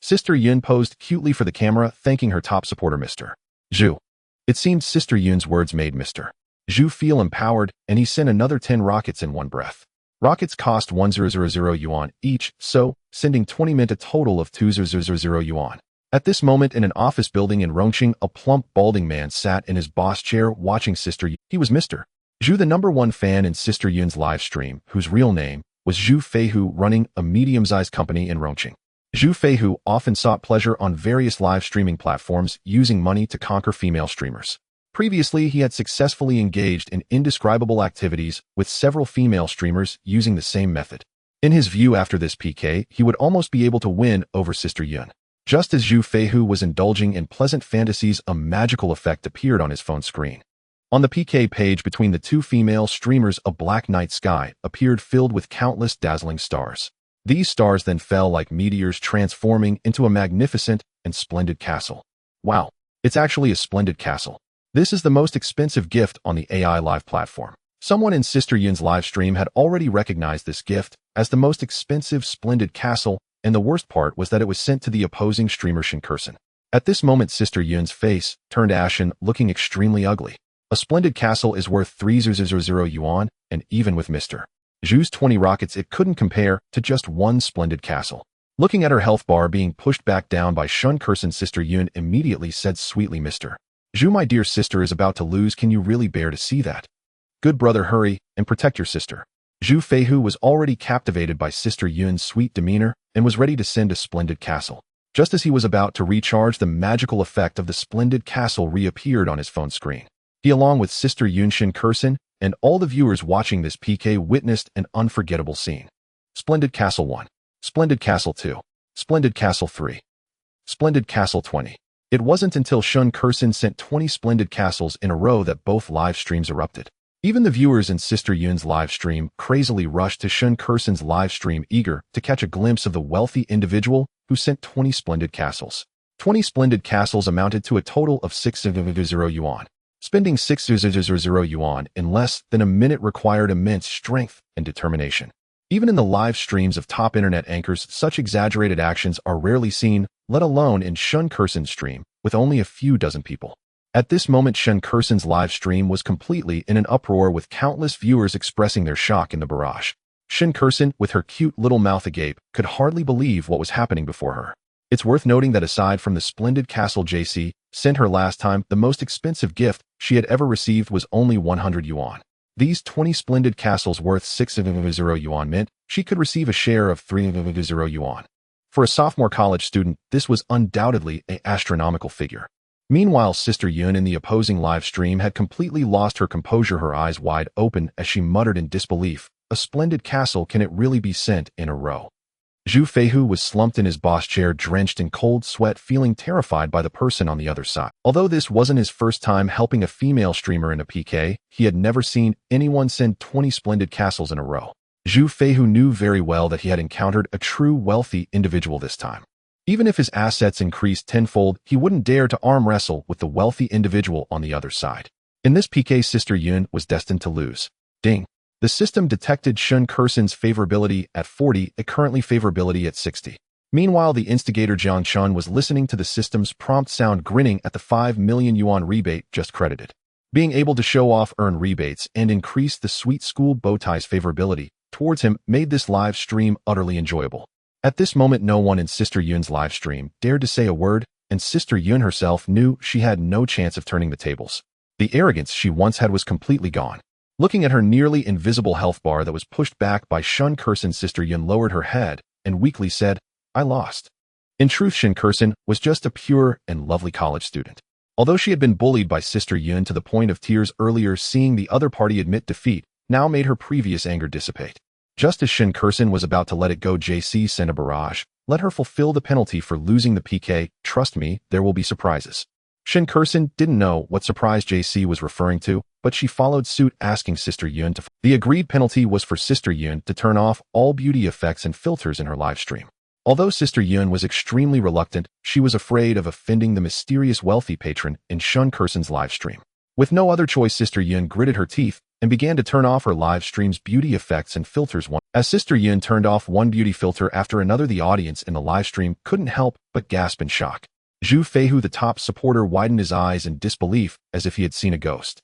Sister Yun posed cutely for the camera, thanking her top supporter, Mr. Zhu. It seemed Sister Yun's words made Mr. Zhu feel empowered, and he sent another 10 rockets in one breath. Rockets cost 1,000 yuan each, so sending 20 meant a total of 2,000 yuan. At this moment, in an office building in Rongqing, a plump, balding man sat in his boss chair watching Sister Yun. He was Mr. Zhu, the #1 fan in Sister Yun's live stream, whose real name was Zhu Feihu, running a medium-sized company in Rongqing. Zhu Feihu often sought pleasure on various live streaming platforms, using money to conquer female streamers. Previously, he had successfully engaged in indescribable activities with several female streamers using the same method. In his view, after this PK, he would almost be able to win over Sister Yun. Just as Zhu Feihu was indulging in pleasant fantasies, a magical effect appeared on his phone screen. On the PK page between the two female streamers, a black night sky appeared filled with countless dazzling stars. These stars then fell like meteors, transforming into a magnificent and splendid castle. Wow, it's actually a splendid castle. This is the most expensive gift on the AI Live platform. Someone in Sister Yun's live stream had already recognized this gift as the most expensive splendid castle, and the worst part was that it was sent to the opposing streamer Shinkursen. At this moment, Sister Yun's face turned ashen, looking extremely ugly. A splendid castle is worth 3,000 yuan, and even with Mr. Zhu's 20 rockets, it couldn't compare to just one splendid castle. Looking at her health bar being pushed back down by Shinkursen, Sister Yun immediately said sweetly, "Mr. Zhu, my dear sister is about to lose. Can you really bear to see that? Good brother, hurry and protect your sister." Zhu Feihu was already captivated by Sister Yun's sweet demeanor and was ready to send a splendid castle. Just as he was about to recharge, the magical effect of the splendid castle reappeared on his phone screen. He, along with Sister Yun, Shinkursen, and all the viewers watching this PK, witnessed an unforgettable scene. Splendid Castle 1. Splendid Castle 2. Splendid Castle 3. Splendid Castle 20. It wasn't until Shinkursen sent 20 splendid castles in a row that both live streams erupted. Even the viewers in Sister Yun's live stream crazily rushed to Shinkursen's live stream, eager to catch a glimpse of the wealthy individual who sent 20 splendid castles. 20 splendid castles amounted to a total of 6,000 yuan. Spending 6,000 yuan in less than a minute required immense strength and determination. Even in the live streams of top internet anchors, such exaggerated actions are rarely seen, let alone in Shinkursen's stream, with only a few dozen people. At this moment, Shinkursen's live stream was completely in an uproar, with countless viewers expressing their shock in the barrage. Shinkursen, with her cute little mouth agape, could hardly believe what was happening before her. It's worth noting that aside from the splendid castle JC sent her last time, the most expensive gift she had ever received was only 100 yuan. These 20 splendid castles worth 6,000 yuan meant she could receive a share of 3,000 yuan. For a sophomore college student, this was undoubtedly an astronomical figure. Meanwhile, Sister Yun in the opposing live stream had completely lost her composure, her eyes wide open as she muttered in disbelief, "A splendid castle, can it really be sent in a row?" Zhu Feihu was slumped in his boss chair, drenched in cold sweat, feeling terrified by the person on the other side. Although this wasn't his first time helping a female streamer in a PK, he had never seen anyone send 20 splendid castles in a row. Zhu Feihu knew very well that he had encountered a true wealthy individual this time. Even if his assets increased tenfold, he wouldn't dare to arm wrestle with the wealthy individual on the other side. In this PK, Sister Yun was destined to lose. Ding. The system detected Shinkursen's favorability at 40, a currently favorability at 60. Meanwhile, the instigator Jiang Chen was listening to the system's prompt sound, grinning at the 5 million yuan rebate just credited. Being able to show off earned rebates and increase the sweet school bowtie's favorability towards him made this live stream utterly enjoyable. At this moment, no one in Sister Yun's live stream dared to say a word, and Sister Yun herself knew she had no chance of turning the tables. The arrogance she once had was completely gone. Looking at her nearly invisible health bar that was pushed back by Shinkursen, Sister Yun lowered her head and weakly said, "I lost." In truth, Shinkursen was just a pure and lovely college student. Although she had been bullied by Sister Yun to the point of tears earlier, seeing the other party admit defeat now made her previous anger dissipate. Just as Shinkursen was about to let it go, JC sent a barrage. Let her fulfill the penalty for losing the PK. Trust me, there will be surprises. Shinkursen didn't know what surprise JC was referring to, but she followed suit, asking Sister Yun to. The agreed penalty was for Sister Yun to turn off all beauty effects and filters in her live stream. Although Sister Yun was extremely reluctant, she was afraid of offending the mysterious wealthy patron in Shinkursen's live stream. With no other choice, Sister Yun gritted her teeth and began to turn off her live stream's beauty effects and filters. As Sister Yun turned off one beauty filter after another, the audience in the live stream couldn't help but gasp in shock. Zhu Feihu, the top supporter, widened his eyes in disbelief as if he had seen a ghost.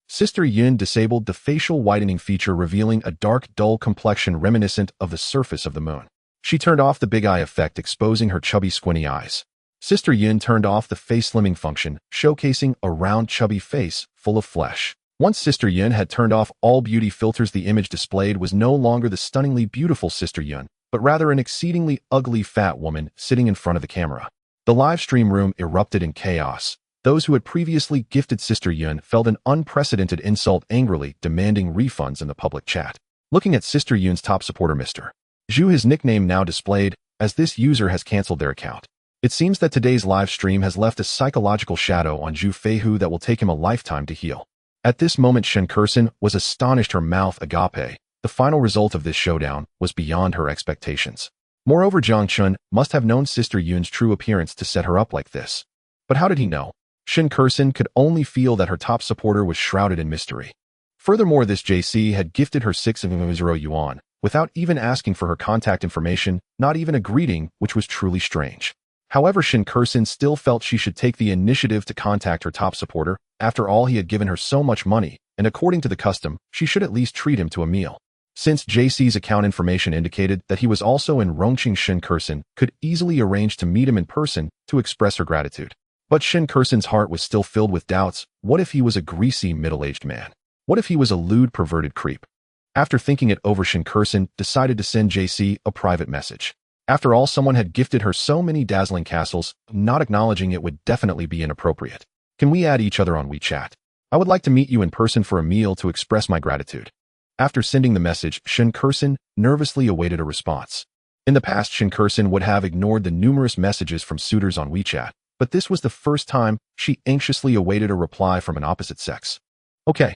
Sister Yun disabled the facial whitening feature, revealing a dark, dull complexion reminiscent of the surface of the moon. She turned off the big eye effect, exposing her chubby, squinty eyes. Sister Yun turned off the face slimming function, showcasing a round, chubby face full of flesh. Once Sister Yun had turned off all beauty filters, the image displayed was no longer the stunningly beautiful Sister Yun, but rather an exceedingly ugly fat woman sitting in front of the camera. The live stream room erupted in chaos. Those who had previously gifted Sister Yun felt an unprecedented insult, angrily demanding refunds in the public chat. Looking at Sister Yun's top supporter, Mr. Zhu, his nickname now displayed, as this user has canceled their account. It seems that today's live stream has left a psychological shadow on Zhu Feihu that will take him a lifetime to heal. At this moment, Shen Kursen was astonished. Her mouth agape. The final result of this showdown was beyond her expectations. Moreover, Jiang Chen must have known Sister Yun's true appearance to set her up like this. But how did he know? Shen Kursen could only feel that her top supporter was shrouded in mystery. Furthermore, this JC had gifted her 6,000 yuan, without even asking for her contact information, not even a greeting, which was truly strange. However, Shen Kursen still felt she should take the initiative to contact her top supporter. After all, he had given her so much money, and according to the custom, she should at least treat him to a meal. Since JC's account information indicated that he was also in Rongqing, Shen Kursen could easily arrange to meet him in person to express her gratitude. But Shen Kursen's heart was still filled with doubts. What if he was a greasy, middle-aged man? What if he was a lewd, perverted creep? After thinking it over, Shen Kursen decided to send JC a private message. After all, someone had gifted her so many dazzling castles, not acknowledging it would definitely be inappropriate. Can we add each other on WeChat? I would like to meet you in person for a meal to express my gratitude. After sending the message, Shen Kursen nervously awaited a response. In the past, Shen Kursen would have ignored the numerous messages from suitors on WeChat, but this was the first time she anxiously awaited a reply from an opposite sex. Okay.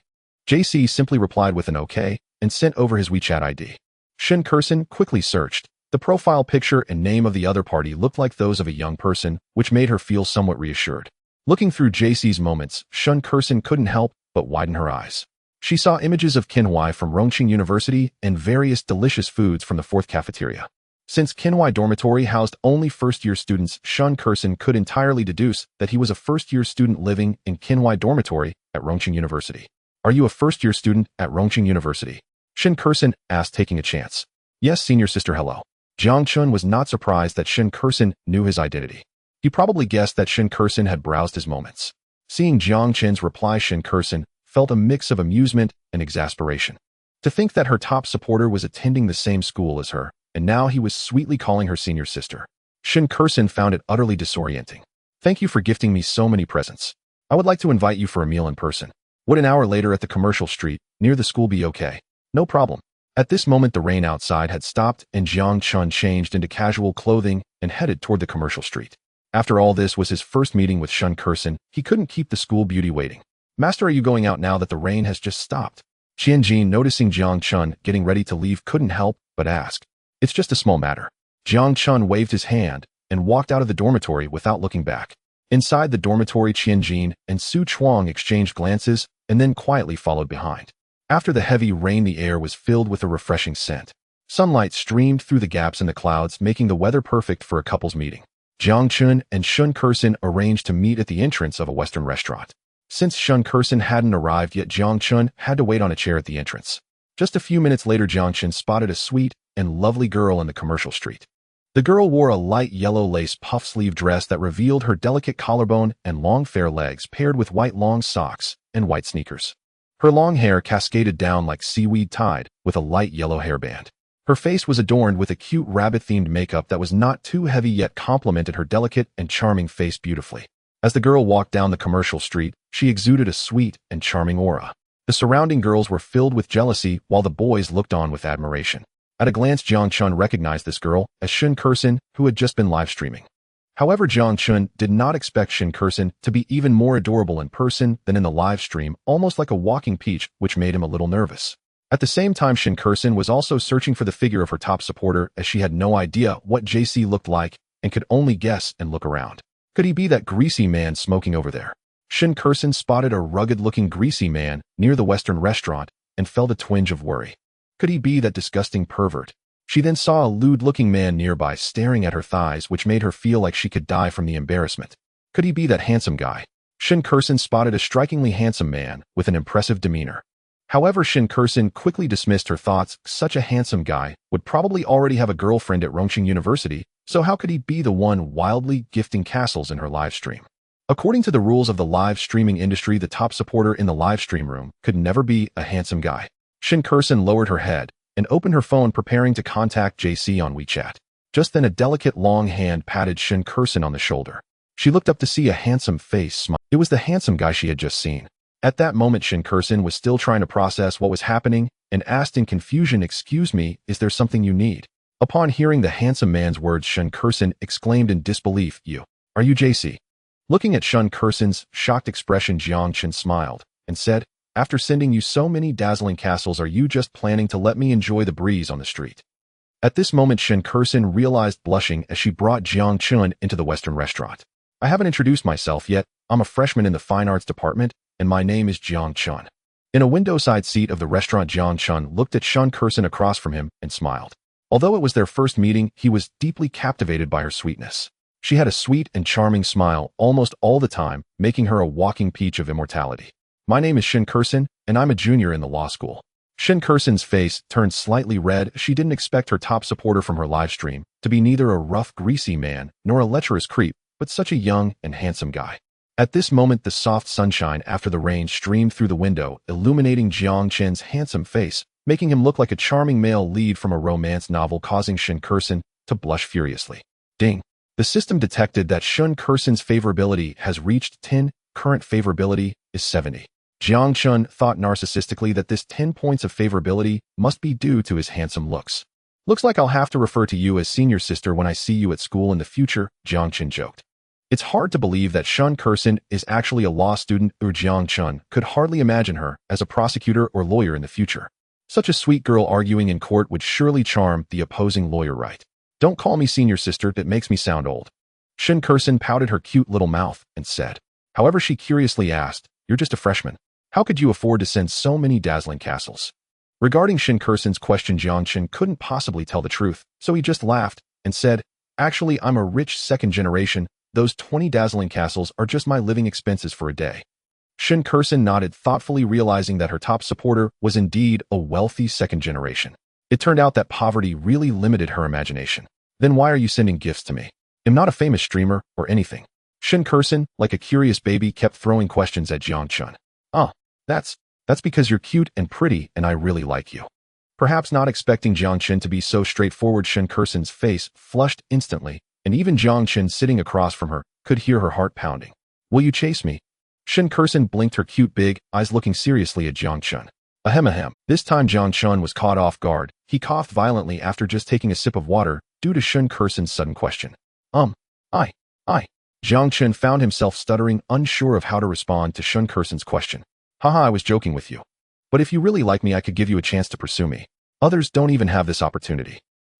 JC simply replied with an okay and sent over his WeChat ID. Shen Kursen quickly searched. The profile picture and name of the other party looked like those of a young person, which made her feel somewhat reassured. Looking through JC's moments, Shen Kursen couldn't help but widen her eyes. She saw images of Qinhuai from Rongqing University and various delicious foods from the 4th cafeteria. Since Qinhuai dormitory housed only first-year students, Shen Kursen could entirely deduce that he was a first-year student living in Qinhuai dormitory at Rongqing University. Are you a first-year student at Rongqing University? Shen Kursen asked, taking a chance. Yes, senior sister, hello. Jiang Chen was not surprised that Shen Kursen knew his identity. He probably guessed that Shen Kursen had browsed his moments. Seeing Jiang Chen's reply, Shen Kursen felt a mix of amusement and exasperation. To think that her top supporter was attending the same school as her, and now he was sweetly calling her senior sister. Shen Kursen found it utterly disorienting. Thank you for gifting me so many presents. I would like to invite you for a meal in person. Would an hour later at the commercial street, near the school, be okay? No problem. At this moment, the rain outside had stopped and Jiang Chen changed into casual clothing and headed toward the commercial street. After all, this was his first meeting with Shen Kursen. He couldn't keep the school beauty waiting. Master, are you going out now that the rain has just stopped? Qianjin, noticing Jiang Chen getting ready to leave, couldn't help but ask. It's just a small matter. Jiang Chen waved his hand and walked out of the dormitory without looking back. Inside the dormitory, Qianjin and Su Chuang exchanged glances and then quietly followed behind. After the heavy rain, the air was filled with a refreshing scent. Sunlight streamed through the gaps in the clouds, making the weather perfect for a couple's meeting. Jiang Chen and Shen Kursen arranged to meet at the entrance of a Western restaurant. Since Shen Kursen hadn't arrived yet, Jiang Chen had to wait on a chair at the entrance. Just a few minutes later, Jiang Chen spotted a sweet and lovely girl in the commercial street. The girl wore a light yellow lace puff-sleeve dress that revealed her delicate collarbone and long fair legs, paired with white long socks and white sneakers. Her long hair cascaded down like seaweed tied with a light yellow hairband. Her face was adorned with a cute rabbit-themed makeup that was not too heavy yet complemented her delicate and charming face beautifully. As the girl walked down the commercial street, she exuded a sweet and charming aura. The surrounding girls were filled with jealousy while the boys looked on with admiration. At a glance, Jiang Chen recognized this girl as Shen Kursen, who had just been live streaming. However, Jiang Chen did not expect Shen Kursen to be even more adorable in person than in the live stream, almost like a walking peach, which made him a little nervous. At the same time, Shen Kursen was also searching for the figure of her top supporter, as she had no idea what JC looked like and could only guess and look around. Could he be that greasy man smoking over there? Shen Kursen spotted a rugged-looking greasy man near the Western restaurant and felt a twinge of worry. Could he be that disgusting pervert? She then saw a lewd-looking man nearby staring at her thighs, which made her feel like she could die from the embarrassment. Could he be that handsome guy? Shen Kursen spotted a strikingly handsome man with an impressive demeanor. However, Shen Kursen quickly dismissed her thoughts. Such a handsome guy would probably already have a girlfriend at Rongqing University, so how could he be the one wildly gifting castles in her live stream? According to the rules of the live streaming industry, the top supporter in the live stream room could never be a handsome guy. Shen Kursen lowered her head and opened her phone, preparing to contact JC on WeChat. Just then, a delicate long hand patted Shen Kursen on the shoulder. She looked up to see a handsome face smile. It was the handsome guy she had just seen. At that moment, Shen Kursen was still trying to process what was happening and asked in confusion, "Excuse me, is there something you need?" Upon hearing the handsome man's words, Shen Kursen exclaimed in disbelief, Are you JC? Looking at Shen Kursen's shocked expression, Jiang Chen smiled and said, After sending you so many dazzling castles, are you just planning to let me enjoy the breeze on the street? At this moment, Shen Kursen realized, blushing as she brought Jiang Chen into the Western restaurant. I haven't introduced myself yet. I'm a freshman in the fine arts department, and my name is Jiang Chen. In a window-side seat of the restaurant, Jiang Chen looked at Shen Kursen across from him and smiled. Although it was their first meeting, he was deeply captivated by her sweetness. She had a sweet and charming smile almost all the time, making her a walking peach of immortality. My name is Shen Kursen, and I'm a junior in the law school. Shen Kursen's face turned slightly red. She didn't expect her top supporter from her live stream to be neither a rough, greasy man nor a lecherous creep, but such a young and handsome guy. At this moment, the soft sunshine after the rain streamed through the window, illuminating Jiang Chen's handsome face, making him look like a charming male lead from a romance novel, causing Shen Kursen to blush furiously. Ding! The system detected that Shen Kursen's favorability has reached 10. Current favorability is 70. Jiang Chen thought narcissistically that this 10 points of favorability must be due to his handsome looks. Looks like I'll have to refer to you as senior sister when I see you at school in the future, Jiang Chen joked. It's hard to believe that Shen Kursen is actually a law student, or Jiang Chen could hardly imagine her as a prosecutor or lawyer in the future. Such a sweet girl arguing in court would surely charm the opposing lawyer, right? Don't call me senior sister, that makes me sound old. Shen Kursen pouted her cute little mouth and said. However, she curiously asked, you're just a freshman. How could you afford to send so many dazzling castles? Regarding Shen Kursen's question, Jiang Chen couldn't possibly tell the truth, so he just laughed and said, actually, I'm a rich second generation. Those 20 dazzling castles are just my living expenses for a day. Shen Kursen nodded thoughtfully, realizing that her top supporter was indeed a wealthy second generation. It turned out that poverty really limited her imagination. Then why are you sending gifts to me? I'm not a famous streamer or anything. Shen Kursen, like a curious baby, kept throwing questions at Jiang Chen. That's because you're cute and pretty and I really like you. Perhaps not expecting Jiang Chen to be so straightforward, Shen Kursen's face flushed instantly, and even Jiang Chen sitting across from her could hear her heart pounding. Will you chase me? Shen Kursen blinked her cute big eyes, looking seriously at Jiang Chen. Ahem ahem. This time Jiang Chen was caught off guard. He coughed violently after just taking a sip of water due to Shen Kursen's sudden question. I. Jiang Chen found himself stuttering, unsure of how to respond to Shen Kursen's question. Haha, I was joking with you. But if you really like me, I could give you a chance to pursue me. Others don't even have this opportunity.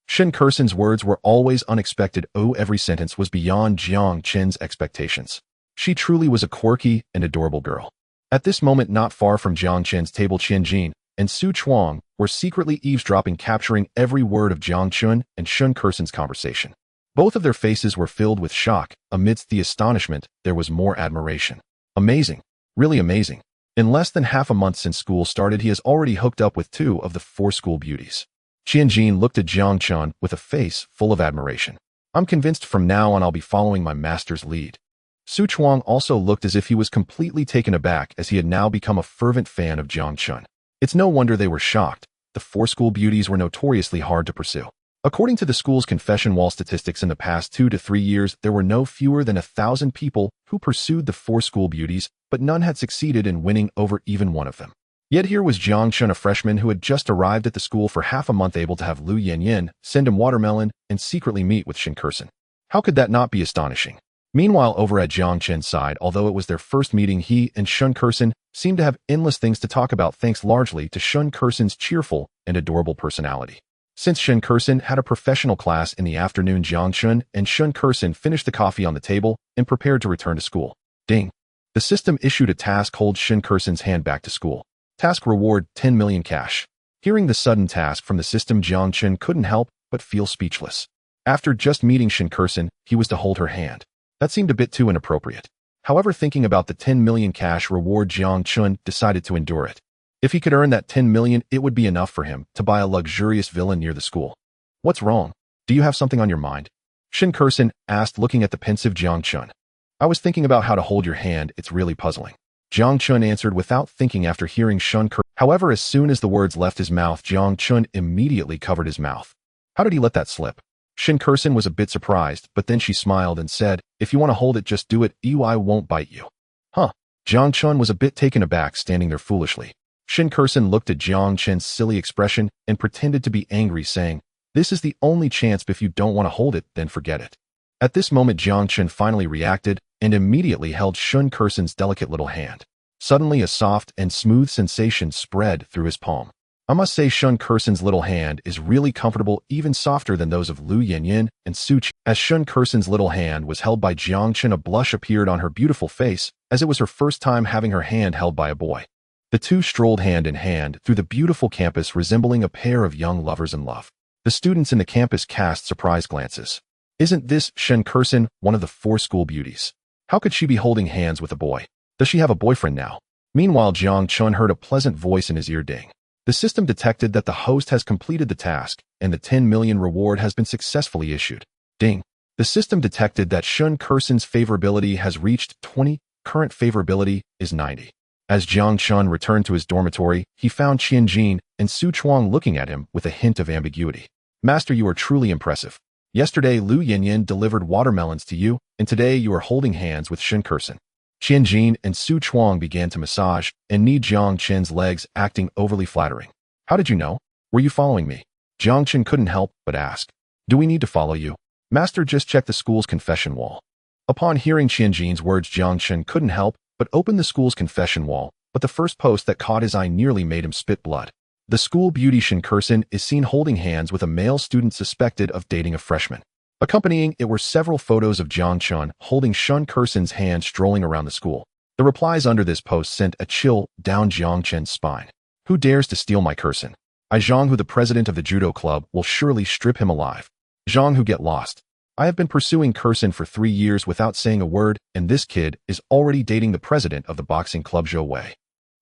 Shen Kursen's words were always unexpected. Every sentence was beyond Jiang Chen's expectations. She truly was a quirky and adorable girl. At this moment, not far from Jiang Chen's table, Qian Jin and Su Chuang were secretly eavesdropping, capturing every word of Jiang Chen and Shen Kursen's conversation. Both of their faces were filled with shock. Amidst the astonishment, there was more admiration. Amazing. Really amazing. In less than half a month since school started, he has already hooked up with 2 of the 4 school beauties. Qian Jin looked at Jiang Chen with a face full of admiration. I'm convinced from now on I'll be following my master's lead. Su Chuang also looked as if he was completely taken aback, as he had now become a fervent fan of Jiang Chen. It's no wonder they were shocked. The 4 school beauties were notoriously hard to pursue. According to the school's confession wall statistics, in the past 2 to 3 years, there were no fewer than 1,000 people who pursued the 4 school beauties, but none had succeeded in winning over even one of them. Yet here was Jiang Chen, a freshman who had just arrived at the school for half a month, able to have Lu Yanyan send him watermelon and secretly meet with Shen Kursen. How could that not be astonishing? Meanwhile, over at Jiang Chen's side, although it was their first meeting, he and Shen Kursen seemed to have endless things to talk about, thanks largely to Shen Kursen's cheerful and adorable personality. Since Shen Kursen had a professional class in the afternoon, Jiang Chen and Shen Kursen finished the coffee on the table and prepared to return to school. Ding! The system issued a task. Hold Shen Kursen's hand back to school. Task reward 10 million cash. Hearing the sudden task from the system, Jiang Chen couldn't help but feel speechless. After just meeting Shen Kursen, he was to hold her hand. That seemed a bit too inappropriate. However, thinking about the 10 million cash reward, Jiang Chen decided to endure it. If he could earn that 10 million, it would be enough for him to buy a luxurious villa near the school. What's wrong? Do you have something on your mind? Shen Kursen asked, looking at the pensive Jiang Chen. I was thinking about how to hold your hand. It's really puzzling. Jiang Chen answered without thinking after hearing Shen Kursen. However, as soon as the words left his mouth, Jiang Chen immediately covered his mouth. How did he let that slip? Shen Kursen was a bit surprised, but then she smiled and said, if you want to hold it, just do it. I won't bite you. Huh? Jiang Chen was a bit taken aback, standing there foolishly. Shen Kursen looked at Jiang Chen's silly expression and pretended to be angry, saying, this is the only chance. If you don't want to hold it, then forget it. At this moment, Jiang Chen finally reacted and immediately held Shen Kursen's delicate little hand. Suddenly a soft and smooth sensation spread through his palm. I must say Shun Kursen's little hand is really comfortable, even softer than those of Lu Yanyan and Su Qi. As Shun Kursen's little hand was held by Jiang Chen, a blush appeared on her beautiful face, as it was her first time having her hand held by a boy. The two strolled hand in hand through the beautiful campus, resembling a pair of young lovers in love. The students in the campus cast surprised glances. Isn't this Shun Kursen, one of the 4 school beauties? How could she be holding hands with a boy? Does she have a boyfriend now? Meanwhile, Jiang Chen heard a pleasant voice in his ear. Ding. The system detected that the host has completed the task, and the 10 million reward has been successfully issued. Ding. The system detected that Shun Kursen's favorability has reached 20. Current favorability is 90. As Jiang Chen returned to his dormitory, he found Qianjin and Su Chuang looking at him with a hint of ambiguity. Master, you are truly impressive. Yesterday, Lu Yanyan delivered watermelons to you, and today you are holding hands with Shun Kursen. Qianjin and Su Chuang began to massage and knee Jiang Chen's legs, acting overly flattering. How did you know? Were you following me? Jiang Chen couldn't help but ask. Do we need to follow you? Master, just check the school's confession wall. Upon hearing Qianjin's words, Jiang Chen couldn't help but open the school's confession wall, but the first post that caught his eye nearly made him spit blood. The school beauty Shun Kursen is seen holding hands with a male student suspected of dating a freshman. Accompanying it were several photos of Jiang Chen holding Shun Kursen's hand strolling around the school. The replies under this post sent a chill down Jiang Chen's spine. Who dares to steal my Kursen? I, Zhang Hu, the president of the judo club, will surely strip him alive. Zhang Hu, get lost. I have been pursuing Kursen for 3 years without saying a word, and this kid is already dating the president of the boxing club, Zhou Wei.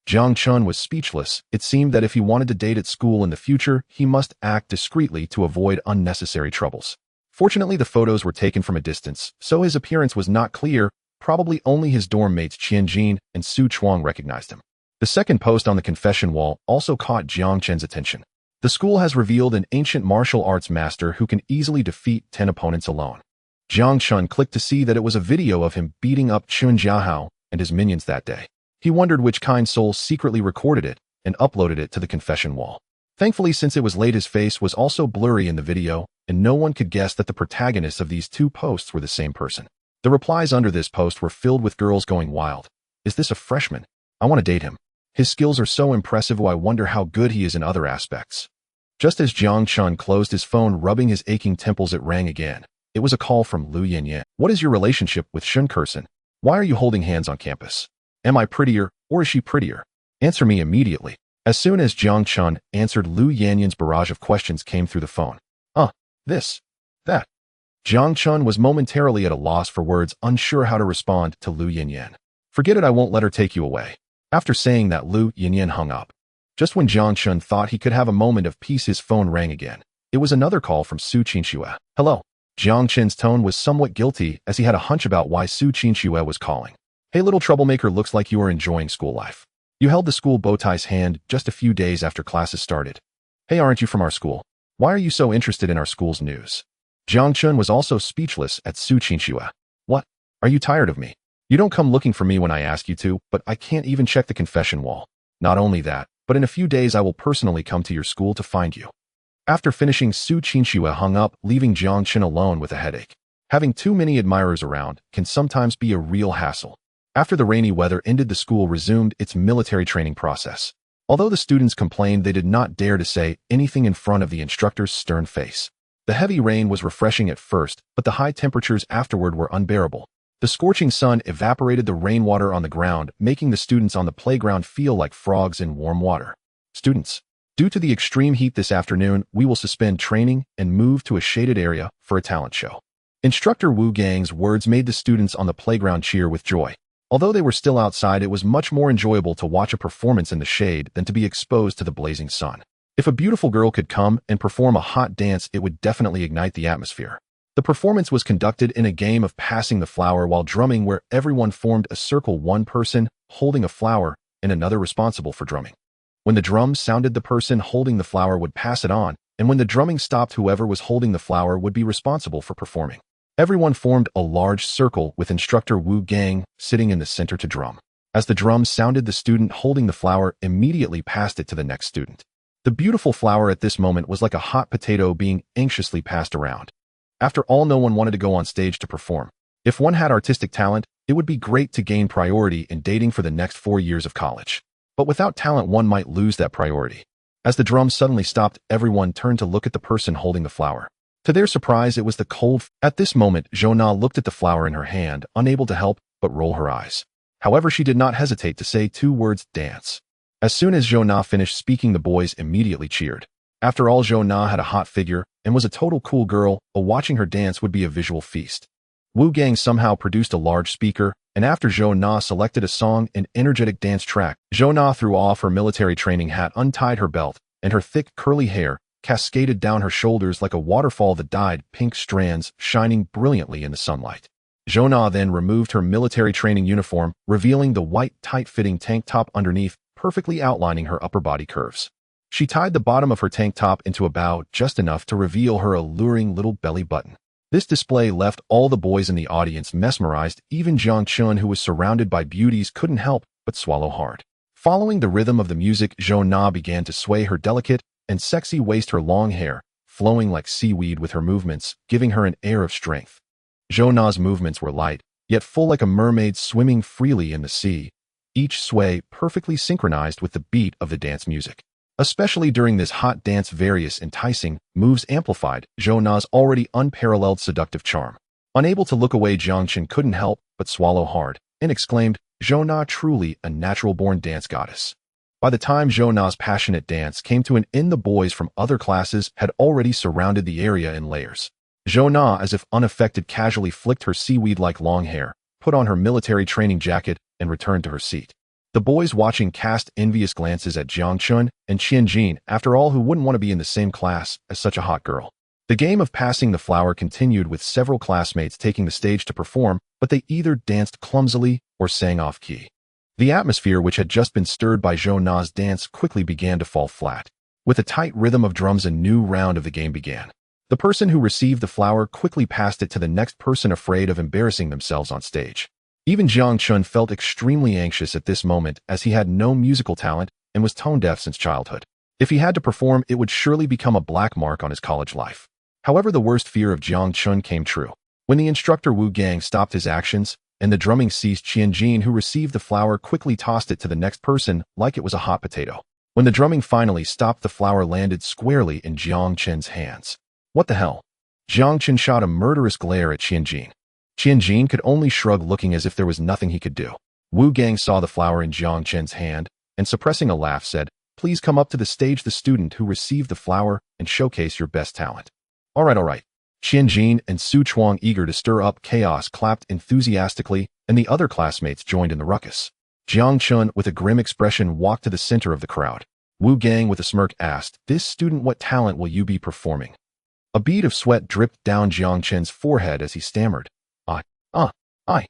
Jiang Chen was speechless. It seemed that if he wanted to date at school in the future, he must act discreetly to avoid unnecessary troubles. Fortunately, the photos were taken from a distance, so his appearance was not clear. Probably only his dorm mates Qianjin and Su Chuang recognized him. The second post on the confession wall also caught Jiang Chen's attention. The school has revealed an ancient martial arts master who can easily defeat 10 opponents alone. Jiang Chen clicked to see that it was a video of him beating up Chun Jiahao and his minions that day. He wondered which kind soul secretly recorded it and uploaded it to the confession wall. Thankfully, since it was late, his face was also blurry in the video, and no one could guess that the protagonists of these 2 posts were the same person. The replies under this post were filled with girls going wild. Is this a freshman? I want to date him. His skills are so impressive. I wonder how good he is in other aspects. Just as Jiang Chen closed his phone, rubbing his aching temples, it rang again. It was a call from Lu Yanyan. What is your relationship with Shun Kursen? Why are you holding hands on campus? Am I prettier, or is she prettier? Answer me immediately. As soon as Jiang Chen answered, Lu Yanyan's barrage of questions came through the phone. This, that. Jiang Chen was momentarily at a loss for words, unsure how to respond to Lu Yanyan. Forget it, I won't let her take you away. After saying that, Lu Yanyan hung up. Just when Jiang Chen thought he could have a moment of peace, his phone rang again. It was another call from Su Qinxue. Hello. Jiang Chen's tone was somewhat guilty, as he had a hunch about why Su Qinxue was calling. Hey, little troublemaker, looks like you are enjoying school life. You held the school bowtie's hand just a few days after classes started. Hey, aren't you from our school? Why are you so interested in our school's news? Jiang Chen was also speechless at Su Qinxue. What? Are you tired of me? You don't come looking for me when I ask you to, but I can't even check the confession wall. Not only that, but in a few days I will personally come to your school to find you. After finishing, Su Qinxue hung up, leaving Jiang Chen alone with a headache. Having too many admirers around can sometimes be a real hassle. After the rainy weather ended, the school resumed its military training process. Although the students complained, they did not dare to say anything in front of the instructor's stern face. The heavy rain was refreshing at first, but the high temperatures afterward were unbearable. The scorching sun evaporated the rainwater on the ground, making the students on the playground feel like frogs in warm water. Students, due to the extreme heat this afternoon, we will suspend training and move to a shaded area for a talent show. Instructor Wu Gang's words made the students on the playground cheer with joy. Although they were still outside, it was much more enjoyable to watch a performance in the shade than to be exposed to the blazing sun. If a beautiful girl could come and perform a hot dance, it would definitely ignite the atmosphere. The performance was conducted in a game of passing the flower while drumming, where everyone formed a circle, one person holding a flower and another responsible for drumming. When the drums sounded, the person holding the flower would pass it on, and when the drumming stopped, whoever was holding the flower would be responsible for performing. Everyone formed a large circle with instructor Wu Gang sitting in the center to drum. As the drums sounded, the student holding the flower immediately passed it to the next student. The beautiful flower at this moment was like a hot potato being anxiously passed around. After all, no one wanted to go on stage to perform. If one had artistic talent, it would be great to gain priority in dating for the next 4 years of college. But without talent, one might lose that priority. As the drums suddenly stopped, everyone turned to look at the person holding the flower. To their surprise, it was the cold. At this moment, Jonah looked at the flower in her hand, unable to help but roll her eyes. However, she did not hesitate to say 2 words, dance. As soon as Jonah finished speaking, the boys immediately cheered. After all, Jonah had a hot figure and was a total cool girl, but watching her dance would be a visual feast. Wu Gang somehow produced a large speaker, and after Jonah selected a song, an energetic dance track, Jonah threw off her military training hat, untied her belt, and her thick curly hair cascaded down her shoulders like a waterfall, the dyed pink strands shining brilliantly in the sunlight. Jonah then removed her military training uniform, revealing the white, tight-fitting tank top underneath, perfectly outlining her upper body curves. She tied the bottom of her tank top into a bow just enough to reveal her alluring little belly button. This display left all the boys in the audience mesmerized. Even Jiang Chen, who was surrounded by beauties, couldn't help but swallow hard. Following the rhythm of the music, Jonah began to sway her delicate and sexy waist, her long hair flowing like seaweed with her movements, giving her an air of strength. Jonah's movements were light, yet full, like a mermaid swimming freely in the sea, each sway perfectly synchronized with the beat of the dance music. Especially during this hot dance, various enticing moves amplified Jonah's already unparalleled seductive charm. Unable to look away, Jiang Chen couldn't help but swallow hard and exclaimed, "Jonah, truly a natural-born dance goddess." By the time Jonah's passionate dance came to an end, the boys from other classes had already surrounded the area in layers. Jonah, as if unaffected, casually flicked her seaweed-like long hair, put on her military training jacket, and returned to her seat. The boys watching cast envious glances at Jiang Chen and Qianjin. After all, who wouldn't want to be in the same class as such a hot girl? The game of passing the flower continued, with several classmates taking the stage to perform, but they either danced clumsily or sang off-key. The atmosphere, which had just been stirred by Jonah's dance, quickly began to fall flat. With a tight rhythm of drums, a new round of the game began. The person who received the flower quickly passed it to the next person, afraid of embarrassing themselves on stage. Even Jiang Chen felt extremely anxious at this moment, as he had no musical talent and was tone-deaf since childhood. If he had to perform, it would surely become a black mark on his college life. However, the worst fear of Jiang Chen came true. When the instructor Wu Gang stopped his actions and the drumming ceased, Qianjin, who received the flower, quickly tossed it to the next person like it was a hot potato. When the drumming finally stopped, the flower landed squarely in Jiang Chen's hands. What the hell? Jiang Chen shot a murderous glare at Qianjin. Qianjin could only shrug, looking as if there was nothing he could do. Wu Gang saw the flower in Jiang Chen's hand and, suppressing a laugh, said, "Please come up to the stage, the student who received the flower, and showcase your best talent." All right. Qianjin and Su Chuang, eager to stir up chaos, clapped enthusiastically, and the other classmates joined in the ruckus. Jiang Chen, with a grim expression, walked to the center of the crowd. Wu Gang, with a smirk, asked, "This student, what talent will you be performing?" A bead of sweat dripped down Jiang Chen's forehead as he stammered, I.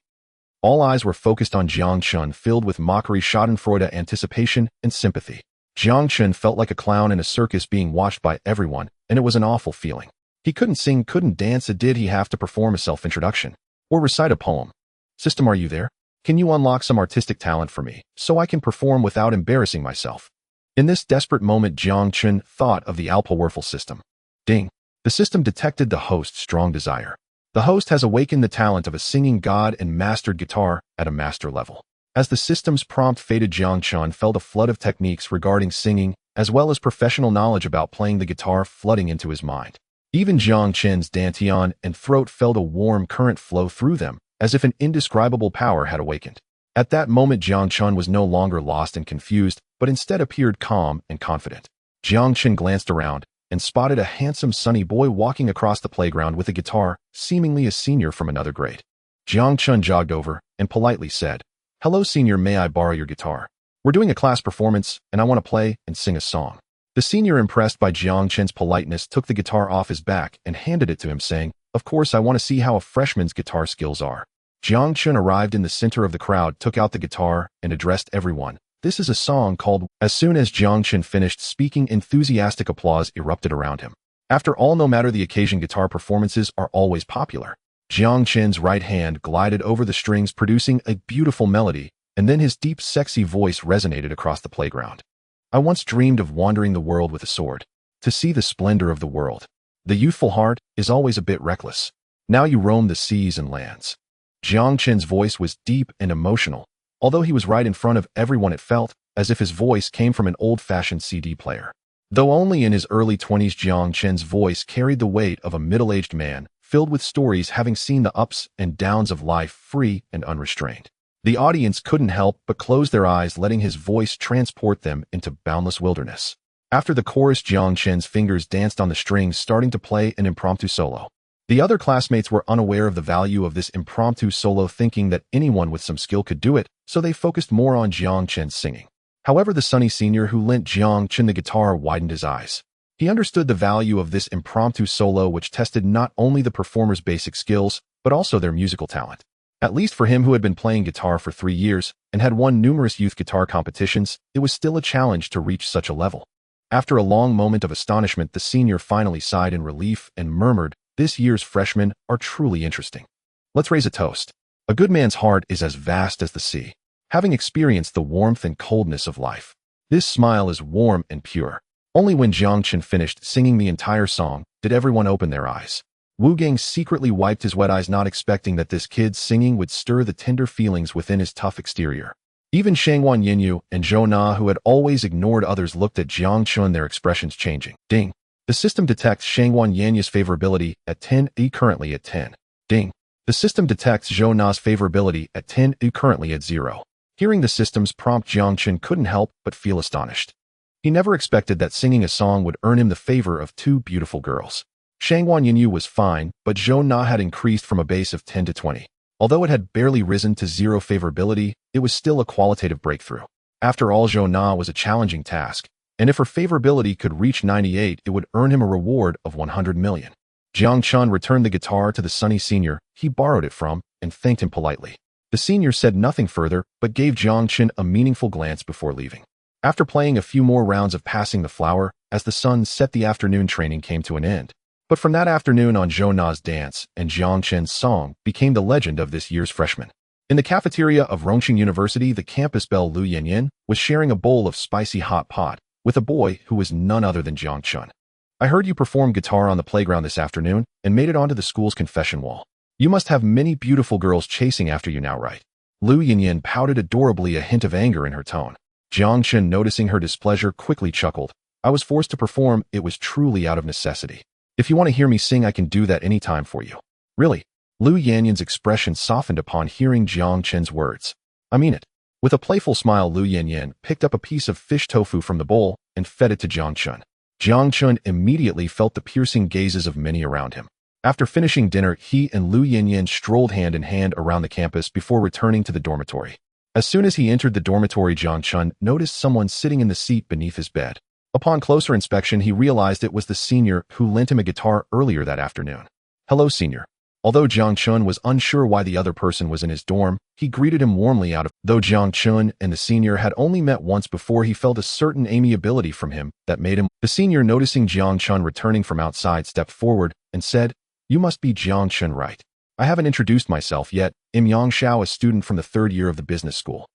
All eyes were focused on Jiang Chen, filled with mockery, schadenfreude, anticipation, and sympathy. Jiang Chen felt like a clown in a circus being watched by everyone, and it was an awful feeling. He couldn't sing, couldn't dance. Did he have to perform a self-introduction or recite a poem? "System, are you there? Can you unlock some artistic talent for me, so I can perform without embarrassing myself?" In this desperate moment, Jiang Chen thought of the alpowerful system. Ding! The system detected the host's strong desire. The host has awakened the talent of a singing god and mastered guitar at a master level. As the system's prompt faded, Jiang Chen felt a flood of techniques regarding singing, as well as professional knowledge about playing the guitar, flooding into his mind. Even Jiang Chen's dantian and throat felt a warm current flow through them, as if an indescribable power had awakened. At that moment, Jiang Chen was no longer lost and confused, but instead appeared calm and confident. Jiang Chen glanced around and spotted a handsome sunny boy walking across the playground with a guitar, seemingly a senior from another grade. Jiang Chen jogged over and politely said, "Hello, senior, may I borrow your guitar? We're doing a class performance, and I want to play and sing a song." The senior, impressed by Jiang Chen's politeness, took the guitar off his back and handed it to him, saying, "Of course, I want to see how a freshman's guitar skills are." Jiang Chen arrived in the center of the crowd, took out the guitar, and addressed everyone. "This is a song called..." As soon as Jiang Chen finished speaking, enthusiastic applause erupted around him. After all, no matter the occasion, guitar performances are always popular. Jiang Chen's right hand glided over the strings, producing a beautiful melody, and then his deep, sexy voice resonated across the playground. "I once dreamed of wandering the world with a sword, to see the splendor of the world. The youthful heart is always a bit reckless. Now you roam the seas and lands. Jiang Chen's voice was deep and emotional. Although he was right in front of everyone, it felt as if his voice came from an old-fashioned CD player. Though only in his early 20s, Jiang Chen's voice carried the weight of a middle-aged man, filled with stories having seen the ups and downs of life, free and unrestrained. The audience couldn't help but close their eyes, letting his voice transport them into boundless wilderness. After the chorus, Jiang Chen's fingers danced on the strings, starting to play an impromptu solo. The other classmates were unaware of the value of this impromptu solo, thinking that anyone with some skill could do it, so they focused more on Jiang Chen's singing. However, the sunny senior who lent Jiang Chen the guitar widened his eyes. He understood the value of this impromptu solo, which tested not only the performer's basic skills, but also their musical talent. At least for him, who had been playing guitar for 3 years and had won numerous youth guitar competitions, it was still a challenge to reach such a level. After a long moment of astonishment, the senior finally sighed in relief and murmured, "This year's freshmen are truly interesting. Let's raise a toast. A good man's heart is as vast as the sea, having experienced the warmth and coldness of life. This smile is warm and pure." Only when Jiang Chen finished singing the entire song did everyone open their eyes. Wu Gang secretly wiped his wet eyes, not expecting that this kid's singing would stir the tender feelings within his tough exterior. Even Shangwan Yinyu and Zhou Na, who had always ignored others, looked at Jiang Chen, their expressions changing. Ding. The system detects Shangwan Yanyu's favorability at 10, currently at 10. Ding. The system detects Zhou Na's favorability at 10, currently at 0. Hearing the system's prompt, Jiang Chen couldn't help but feel astonished. He never expected that singing a song would earn him the favor of 2 beautiful girls. Shangwan Yinyu was fine, but Zhou Na had increased from a base of 10 to 20. Although it had barely risen to 0 favorability, it was still a qualitative breakthrough. After all, Zhou Na was a challenging task, and if her favorability could reach 98, it would earn him a reward of 100 million. Jiang Chen returned the guitar to the sunny senior he borrowed it from and thanked him politely. The senior said nothing further, but gave Jiang Chen a meaningful glance before leaving. After playing a few more rounds of passing the flower, as the sun set, the afternoon training came to an end. But from that afternoon on, Zhou Na's dance and Jiang Chen's song became the legend of this year's freshman. In the cafeteria of Rongqing University, the campus belle Lu Yanyan was sharing a bowl of spicy hot pot with a boy who was none other than Jiang Chen. "I heard you perform guitar on the playground this afternoon and made it onto the school's confession wall. You must have many beautiful girls chasing after you now, right?" Lu Yanyan pouted adorably, a hint of anger in her tone. Jiang Chen, noticing her displeasure, quickly chuckled. "I was forced to perform. It was truly out of necessity. If you want to hear me sing, I can do that any time for you." "Really?" Lu Yanyan's expression softened upon hearing Jiang Chen's words. "I mean it." With a playful smile, Lu Yanyan picked up a piece of fish tofu from the bowl and fed it to Jiang Chen. Jiang Chen immediately felt the piercing gazes of many around him. After finishing dinner, he and Lu Yanyan strolled hand in hand around the campus before returning to the dormitory. As soon as he entered the dormitory, Jiang Chen noticed someone sitting in the seat beneath his bed. Upon closer inspection, he realized it was the senior who lent him a guitar earlier that afternoon. "Hello, senior." Although Jiang Chen was unsure why the other person was in his dorm, he greeted him warmly. Though Jiang Chen and the senior had only met once before, he felt a certain amiability from him that made him. The senior, noticing Jiang Chen returning from outside, stepped forward and said, "You must be Jiang Chen, right? I haven't introduced myself yet. I'm Yang Xiao, a student from the 3rd year of the business school."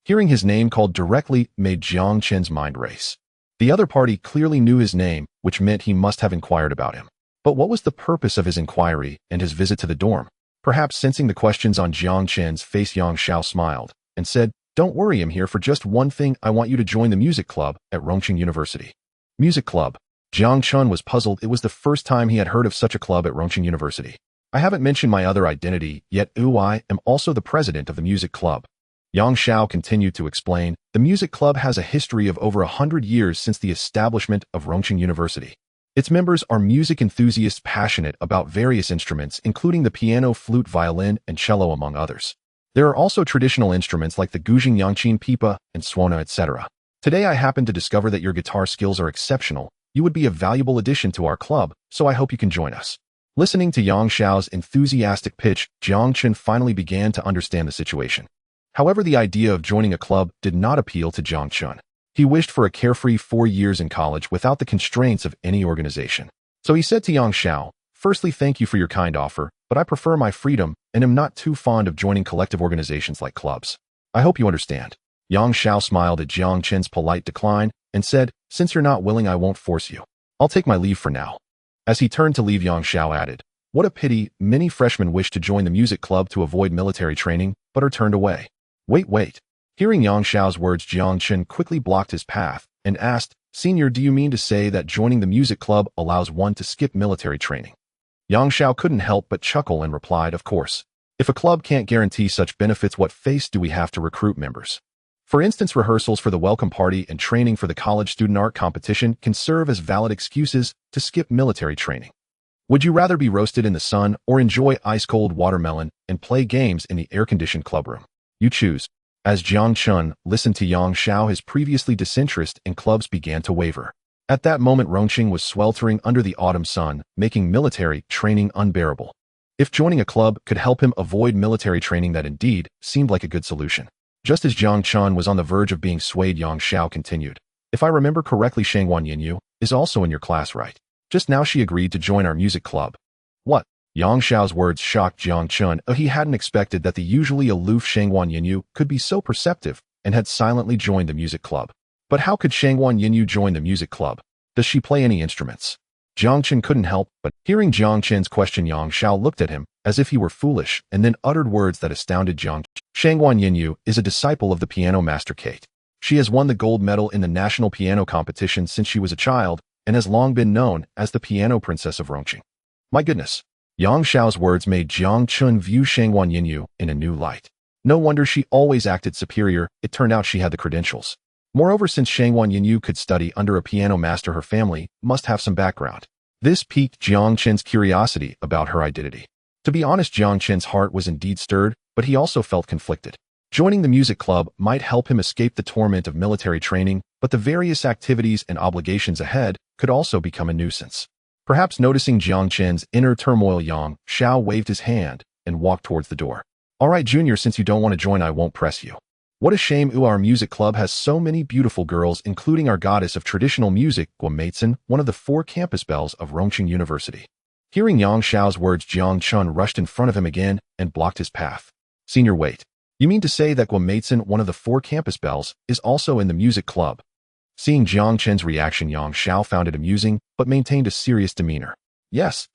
Hearing his name called directly made Jiang Chen's mind race. The other party clearly knew his name, which meant he must have inquired about him. But what was the purpose of his inquiry and his visit to the dorm? Perhaps sensing the questions on Jiang Chen's face, Yang Xiao smiled and said, "Don't worry, I'm here for just one thing. I want you to join the music club at Rongqing University." Music club? Jiang Chen was puzzled. It was the first time he had heard of such a club at Rongqing University. "I haven't mentioned my other identity yet. I am also the president of the music club." Yang Xiao continued to explain, "The music club has a history of over 100 years since the establishment of Rongqing University. Its members are music enthusiasts passionate about various instruments, including the piano, flute, violin, and cello, among others. There are also traditional instruments like the guzheng, yangqin, pipa, and suona, etc. Today I happen to discover that your guitar skills are exceptional. You would be a valuable addition to our club, so I hope you can join us." Listening to Yang Xiao's enthusiastic pitch, Jiang Chen finally began to understand the situation. However, the idea of joining a club did not appeal to Jiang Chen. He wished for a carefree 4 years in college without the constraints of any organization. So he said to Yang Xiao, "Firstly, thank you for your kind offer, but I prefer my freedom and am not too fond of joining collective organizations like clubs. I hope you understand." Yang Xiao smiled at Jiang Chen's polite decline and said, "Since you're not willing, I won't force you. I'll take my leave for now." As he turned to leave, Yang Xiao added, What a pity, many freshmen wish to join the music club to avoid military training, but are turned away. Wait. Hearing Yang Xiao's words, Jiang Chen quickly blocked his path and asked, Senior, do you mean to say that joining the music club allows one to skip military training? Yang Xiao couldn't help but chuckle and replied, of course. If a club can't guarantee such benefits, what face do we have to recruit members? For instance, rehearsals for the welcome party and training for the college student art competition can serve as valid excuses to skip military training. Would you rather be roasted in the sun or enjoy ice-cold watermelon and play games in the air-conditioned clubroom? You choose. As Jiang Chen listened to Yang Xiao, his previously disinterest in clubs began to waver. At that moment, Rongqing was sweltering under the autumn sun, making military training unbearable. If joining a club could help him avoid military training, that indeed seemed like a good solution. Just as Jiang Chen was on the verge of being swayed, Yang Xiao continued. If I remember correctly, Shangwan Yinyu is also in your class, right? Just now she agreed to join our music club. What? Yang Xiao's words shocked Jiang Chen. He hadn't expected that the usually aloof Shangwan Yinyu could be so perceptive and had silently joined the music club. But how could Shangwan Yinyu join the music club? Does she play any instruments? Jiang Chen couldn't help but hearing Jiang Chen's question. Yang Xiao looked at him as if he were foolish and then uttered words that astounded Jiang. Shangwan Yinyu is a disciple of the piano master Kate. She has won the gold medal in the national piano competition since she was a child and has long been known as the piano princess of Rongqing. My goodness. Yang Xiao's words made Jiang Chen view Shangwan Yinyu in a new light. No wonder she always acted superior. It turned out she had the credentials. Moreover, since Shangwan Yinyu could study under a piano master, her family must have some background. This piqued Jiang Chen's curiosity about her identity. To be honest, Jiang Chen's heart was indeed stirred, but he also felt conflicted. Joining the music club might help him escape the torment of military training, but the various activities and obligations ahead could also become a nuisance. Perhaps noticing Jiang Chen's inner turmoil, Yang Xiao waved his hand and walked towards the door. All right, Junior, since you don't want to join, I won't press you. What a shame. Our music club has so many beautiful girls, including our goddess of traditional music, Guomeitzen, one of the 4 campus belles of Rongqing University. Hearing Yang Xiao's words, Jiang Chen rushed in front of him again and blocked his path. Senior, wait. You mean to say that Guomeitzen, one of the 4 campus belles, is also in the music club? Seeing Jiang Chen's reaction, Yang Xiao found it amusing, but maintained a serious demeanor. Yes.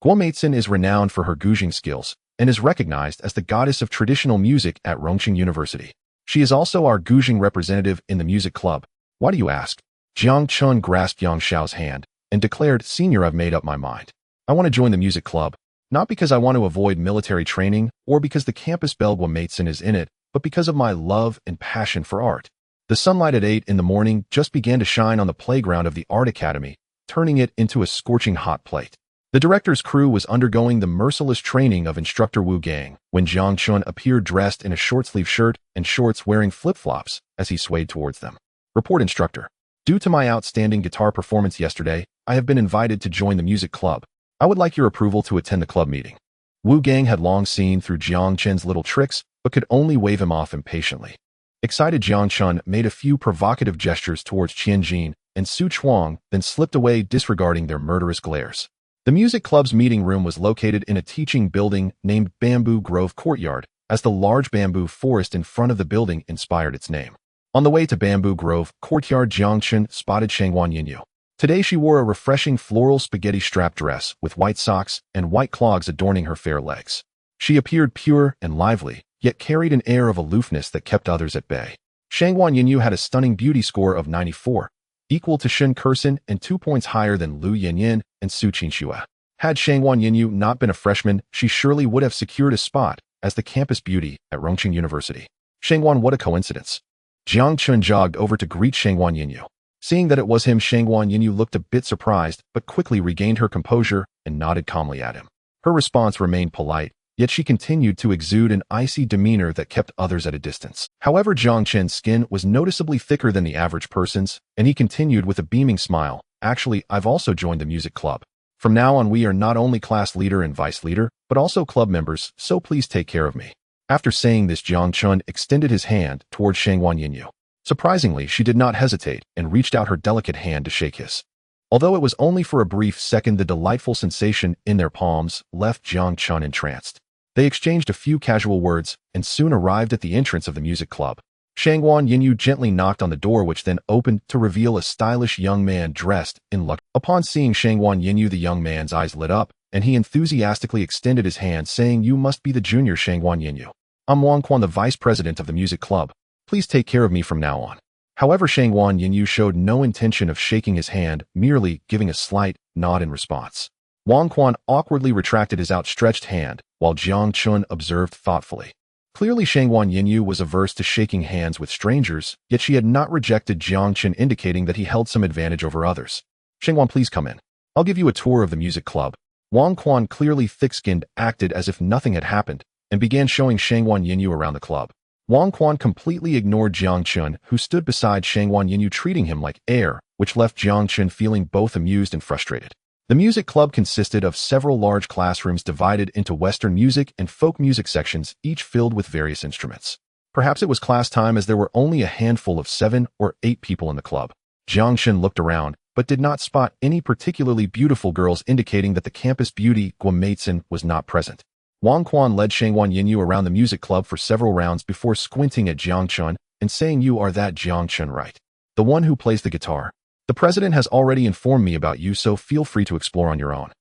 Guomeitzen is renowned for her guzheng skills and is recognized as the goddess of traditional music at Rongqing University. She is also our guzheng representative in the music club. Why do you ask? Jiang Chen grasped Yang Xiao's hand and declared, Senior, I've made up my mind. I want to join the music club, not because I want to avoid military training or because the campus belle Guomeitzen is in it, but because of my love and passion for art. The sunlight at 8 in the morning just began to shine on the playground of the art academy, turning it into a scorching hot plate. The director's crew was undergoing the merciless training of instructor Wu Gang when Jiang Chen appeared dressed in a short-sleeve shirt and shorts, wearing flip-flops as he swayed towards them. Report, instructor. Due to my outstanding guitar performance yesterday, I have been invited to join the music club. I would like your approval to attend the club meeting. Wu Gang had long seen through Jiang Chen's little tricks, but could only wave him off impatiently. Excited, Jiang Chen made a few provocative gestures towards Qianjin and Su Chuang, then slipped away, disregarding their murderous glares. The music club's meeting room was located in a teaching building named Bamboo Grove Courtyard, as the large bamboo forest in front of the building inspired its name. On the way to Bamboo Grove Courtyard, Jiang Chen spotted Shangwan Yinyu. Today she wore a refreshing floral spaghetti strap dress with white socks and white clogs adorning her fair legs. She appeared pure and lively, yet carried an air of aloofness that kept others at bay. Shangwan Yinyu had a stunning beauty score of 94, equal to Shen Kursen and 2 points higher than Lu Yanyin and Su Qinxue. Had Shangwan Yinyu not been a freshman, she surely would have secured a spot as the campus beauty at Rongqing University. Shangwan, what a coincidence. Jiang Chen jogged over to greet Shangwan Yinyu. Seeing that it was him, Shangwan Yinyu looked a bit surprised, but quickly regained her composure and nodded calmly at him. Her response remained polite, yet she continued to exude an icy demeanor that kept others at a distance. However, Jiang Chen's skin was noticeably thicker than the average person's, and he continued with a beaming smile, Actually, I've also joined the music club. From now on, we are not only class leader and vice leader, but also club members, so please take care of me. After saying this, Jiang Chen extended his hand towards Shangwan Yinyu. Surprisingly, she did not hesitate and reached out her delicate hand to shake his. Although it was only for a brief second, the delightful sensation in their palms left Jiang Chen entranced. They exchanged a few casual words and soon arrived at the entrance of the music club. Shangwan Yinyu gently knocked on the door, which then opened to reveal a stylish young man dressed in luxury. Upon seeing Shangwan Yinyu, the young man's eyes lit up and he enthusiastically extended his hand, saying, "You must be the junior Shangguan Yinyu. I'm Wang Quan, the vice president of the music club. Please take care of me from now on." However, Shangguan Yinyu showed no intention of shaking his hand, merely giving a slight nod in response. Wang Quan awkwardly retracted his outstretched hand, while Jiang Chen observed thoughtfully. Clearly, Shangguan Yinyu was averse to shaking hands with strangers, yet she had not rejected Jiang Chen, indicating that he held some advantage over others. "Shangguan, please come in. I'll give you a tour of the music club." Wang Quan, clearly thick-skinned, acted as if nothing had happened and began showing Shangguan Yinyu around the club. Wang Quan completely ignored Jiang Chen, who stood beside Shangguan Yinyu, treating him like air, which left Jiang Chen feeling both amused and frustrated. The music club consisted of several large classrooms divided into Western music and folk music sections, each filled with various instruments. Perhaps it was class time, as there were only a handful of 7 or 8 people in the club. Jiang Chen looked around, but did not spot any particularly beautiful girls, indicating that the campus beauty Guamatsen was not present. Wang Quan led Shangguan Yinyu around the music club for several rounds before squinting at Jiang Chen and saying, "You are that Jiang Chen, right? The one who plays the guitar? The president has already informed me about you, so feel free to explore on your own."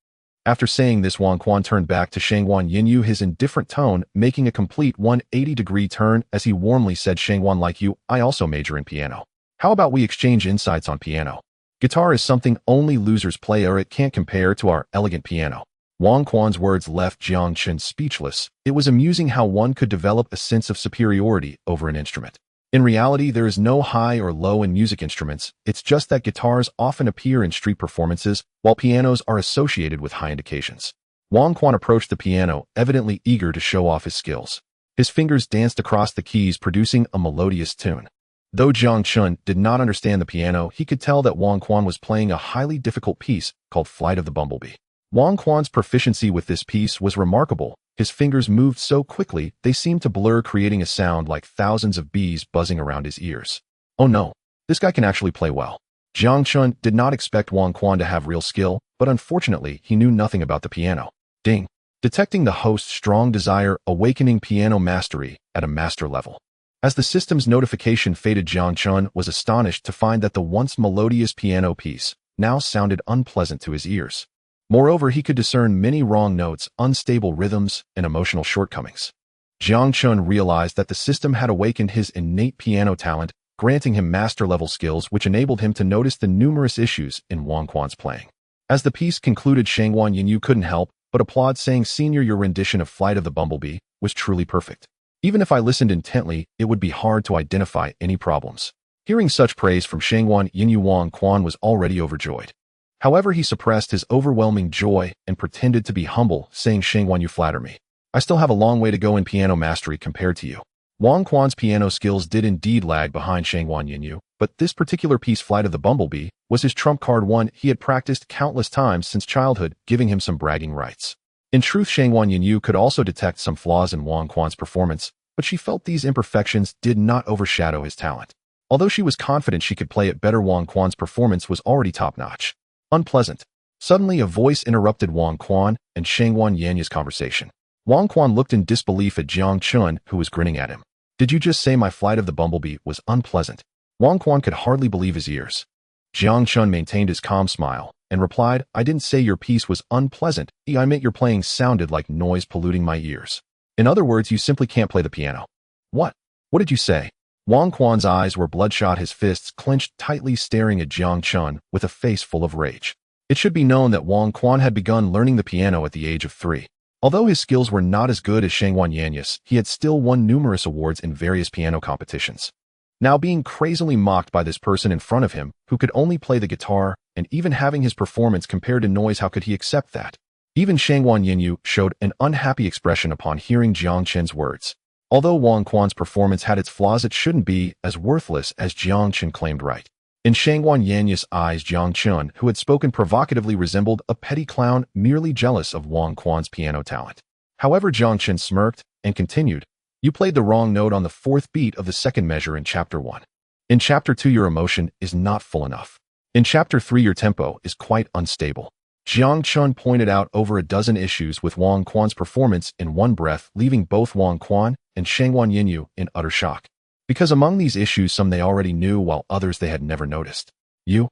After saying this, Wang Quan turned back to Shangguan Yinyu, his indifferent tone making a complete 180-degree turn as he warmly said, "Shangguan, like you, I also major in piano. How about we exchange insights on piano? Guitar is something only losers play, or it can't compare to our elegant piano." Wang Quan's words left Jiang Chen speechless. It was amusing how one could develop a sense of superiority over an instrument. In reality, there is no high or low in music instruments. It's just that guitars often appear in street performances, while pianos are associated with high-end occasions. Wang Quan approached the piano, evidently eager to show off his skills. His fingers danced across the keys, producing a melodious tune. Though Jiang Chen did not understand the piano, he could tell that Wang Quan was playing a highly difficult piece called Flight of the Bumblebee. Wang Quan's proficiency with this piece was remarkable. His fingers moved so quickly, they seemed to blur, creating a sound like thousands of bees buzzing around his ears. "Oh no, this guy can actually play well." Jiang Chen did not expect Wang Quan to have real skill, but unfortunately, he knew nothing about the piano. Ding! Detecting the host's strong desire, awakening piano mastery at a master level. As the system's notification faded, Jiang Chen was astonished to find that the once melodious piano piece now sounded unpleasant to his ears. Moreover, he could discern many wrong notes, unstable rhythms, and emotional shortcomings. Jiang Chen realized that the system had awakened his innate piano talent, granting him master-level skills which enabled him to notice the numerous issues in Wang Quan's playing. As the piece concluded, Shangguan Yinyu couldn't help but applaud, saying, "Senior, your rendition of Flight of the Bumblebee was truly perfect. Even if I listened intently, it would be hard to identify any problems." Hearing such praise from Shangguan Yinyu, Wang Quan was already overjoyed. However, he suppressed his overwhelming joy and pretended to be humble, saying, "Shangguan, you flatter me. I still have a long way to go in piano mastery compared to you." Wang Quan's piano skills did indeed lag behind Shangguan Yinyu, but this particular piece, Flight of the Bumblebee, was his trump card, one he had practiced countless times since childhood, giving him some bragging rights. In truth, Shangguan Yinyu could also detect some flaws in Wang Quan's performance, but she felt these imperfections did not overshadow his talent. Although she was confident she could play it better, Wang Quan's performance was already top-notch. Unpleasant. Suddenly, a voice interrupted Wang Quan and Shangguan Yinyu's conversation. Wang Quan looked in disbelief at Jiang Chen, who was grinning at him. "Did you just say my Flight of the Bumblebee was unpleasant?" Wang Quan could hardly believe his ears. Jiang Chen maintained his calm smile and replied, "I didn't say your piece was unpleasant. I meant your playing sounded like noise polluting my ears. In other words, you simply can't play the piano." "What? What did you say?" Wang Quan's eyes were bloodshot, his fists clenched tightly, staring at Jiang Chen with a face full of rage. It should be known that Wang Quan had begun learning the piano at the age of 3. Although his skills were not as good as Shangguan Yinyu's, he had still won numerous awards in various piano competitions. Now being crazily mocked by this person in front of him, who could only play the guitar, and even having his performance compared to noise, how could he accept that? Even Shangguan Yinyu showed an unhappy expression upon hearing Jiang Chen's words. Although Wang Quan's performance had its flaws, it shouldn't be as worthless as Jiang Chen claimed, right? In Shangguan Yinyu's eyes, Jiang Chen, who had spoken provocatively, resembled a petty clown merely jealous of Wang Quan's piano talent. However, Jiang Chen smirked and continued, "You played the wrong note on the 4th beat of the 2nd measure in Chapter 1. In Chapter 2, your emotion is not full enough. In Chapter 3, your tempo is quite unstable." Jiang Chen pointed out over a dozen issues with Wang Quan's performance in one breath, leaving both Wang Quan and Shangguan Yinyu in utter shock. Because among these issues, some they already knew, while others they had never noticed. You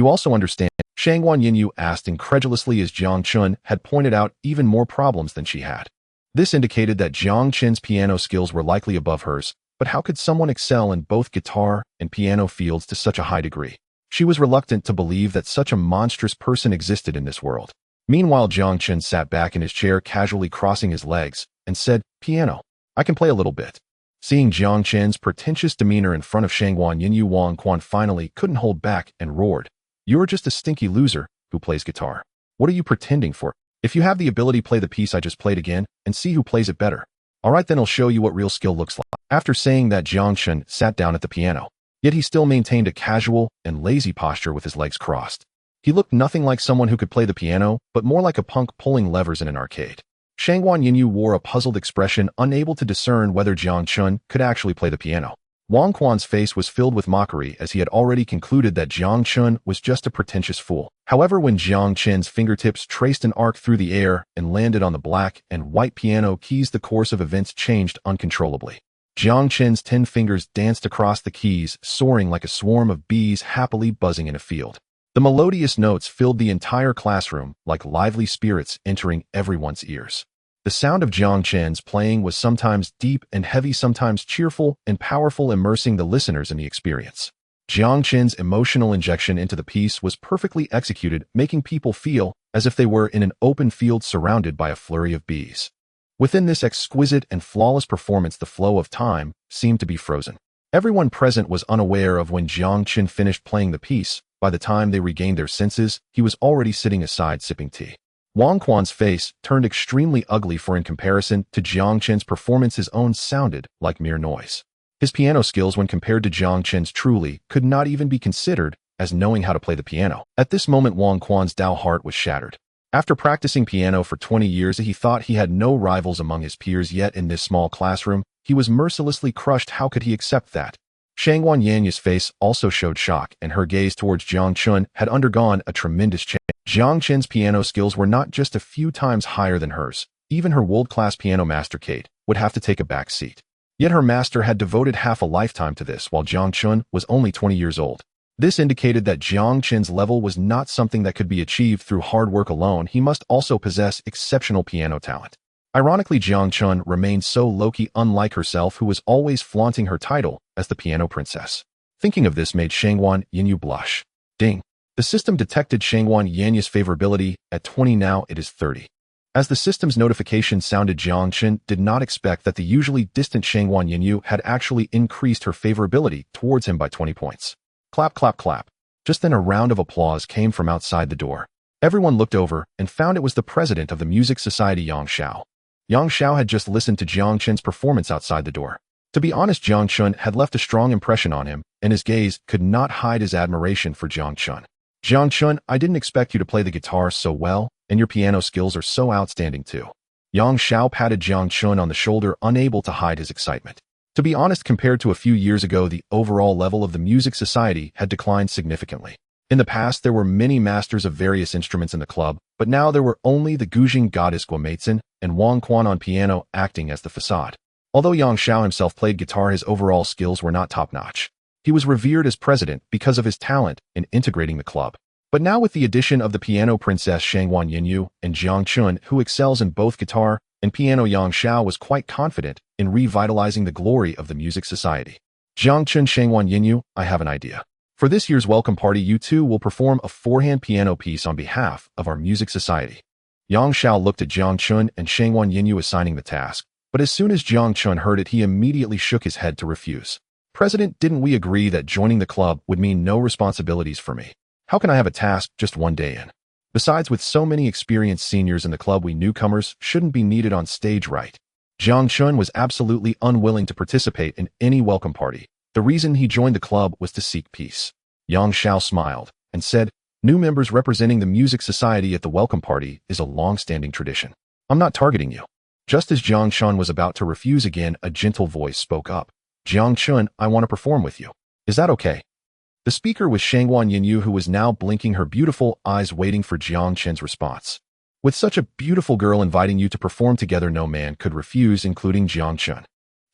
also understand," Shangguan Yinyu asked incredulously as Jiang Chen had pointed out even more problems than she had. This indicated that Jiang Chen's piano skills were likely above hers, but how could someone excel in both guitar and piano fields to such a high degree? She was reluctant to believe that such a monstrous person existed in this world. Meanwhile, Jiang Chen sat back in his chair, casually crossing his legs, and said, "Piano. I can play a little bit." Seeing Jiang Chen's pretentious demeanor in front of Shangguan Yinyu, Wang Quan finally couldn't hold back and roared, "You're just a stinky loser who plays guitar. What are you pretending for? If you have the ability, play the piece I just played again and see who plays it better. All right, then I'll show you what real skill looks like." After saying that, Jiang Chen sat down at the piano. Yet he still maintained a casual and lazy posture with his legs crossed. He looked nothing like someone who could play the piano, but more like a punk pulling levers in an arcade. Shangguan Yinyu wore a puzzled expression, unable to discern whether Jiang Chen could actually play the piano. Wang Quan's face was filled with mockery as he had already concluded that Jiang Chen was just a pretentious fool. However, when Jiang Chen's fingertips traced an arc through the air and landed on the black and white piano keys, the course of events changed uncontrollably. Jiang Chen's 10 fingers danced across the keys, soaring like a swarm of bees happily buzzing in a field. The melodious notes filled the entire classroom like lively spirits entering everyone's ears. The sound of Jiang Chen's playing was sometimes deep and heavy, sometimes cheerful and powerful, immersing the listeners in the experience. Jiang Chen's emotional injection into the piece was perfectly executed, making people feel as if they were in an open field surrounded by a flurry of bees. Within this exquisite and flawless performance, the flow of time seemed to be frozen. Everyone present was unaware of when Jiang Chen finished playing the piece. By the time they regained their senses, he was already sitting aside sipping tea. Wang Quan's face turned extremely ugly, for in comparison to Jiang Chen's performance, his own sounded like mere noise. His piano skills, when compared to Jiang Chen's, truly could not even be considered as knowing how to play the piano. At this moment, Wang Quan's Dao heart was shattered. After practicing piano for 20 years, he thought he had no rivals among his peers, yet in this small classroom, he was mercilessly crushed. How could he accept that? Shangguan Yanyu's face also showed shock, and her gaze towards Jiang Chen had undergone a tremendous change. Jiang Chen's piano skills were not just a few times higher than hers. Even her world-class piano master, Kate, would have to take a back seat. Yet her master had devoted half a lifetime to this, while Jiang Chen was only 20 years old. This indicated that Jiang Chen's level was not something that could be achieved through hard work alone. He must also possess exceptional piano talent. Ironically, Jiang Chen remained so low-key, unlike herself, who was always flaunting her title as the piano princess. Thinking of this made Shangguan Yinyu blush. Ding! The system detected Shangguan Yanyu's favorability at 20, now it is 30. As the system's notification sounded, Jiang Chen did not expect that the usually distant Shangguan Yinyu had actually increased her favorability towards him by 20 points. Clap, clap, clap. Just then a round of applause came from outside the door. Everyone looked over and found it was the president of the Music Society, Yang Xiao. Yang Xiao had just listened to Jiang Chen's performance outside the door. To be honest, Jiang Chen had left a strong impression on him, and his gaze could not hide his admiration for Jiang Chen. "Jiang Chen, I didn't expect you to play the guitar so well, and your piano skills are so outstanding too." Yang Xiao patted Jiang Chen on the shoulder, unable to hide his excitement. To be honest, compared to a few years ago, the overall level of the Music Society had declined significantly. In the past, there were many masters of various instruments in the club, but now there were only the Guzheng goddess Guomeizen and Wang Quan on piano acting as the facade. Although Yang Xiao himself played guitar, his overall skills were not top-notch. He was revered as president because of his talent in integrating the club. But now, with the addition of the piano princess Shangguan Yinyu and Jiang Chen, who excels in both guitar and piano, Yang Xiao was quite confident in revitalizing the glory of the Music Society. "Jiang Chen, Shangguan Yinyu, I have an idea. For this year's welcome party, you two will perform a four-hand piano piece on behalf of our Music Society." Yang Xiao looked at Jiang Chen and Shangguan Yinyu assigning the task, but as soon as Jiang Chen heard it, he immediately shook his head to refuse. "President, didn't we agree that joining the club would mean no responsibilities for me? How can I have a task just one day in? Besides, with so many experienced seniors in the club, we newcomers shouldn't be needed on stage, right?" Jiang Chen was absolutely unwilling to participate in any welcome party. The reason he joined the club was to seek peace. Yang Xiao smiled and said, "New members representing the Music Society at the welcome party is a long-standing tradition. I'm not targeting you." Just as Jiang Chen was about to refuse again, a gentle voice spoke up. "Jiang Chen, I want to perform with you. Is that okay?" The speaker was Shangguan Yinyu, who was now blinking her beautiful eyes, waiting for Jiang Chen's response. With such a beautiful girl inviting you to perform together, no man could refuse, including Jiang Chen.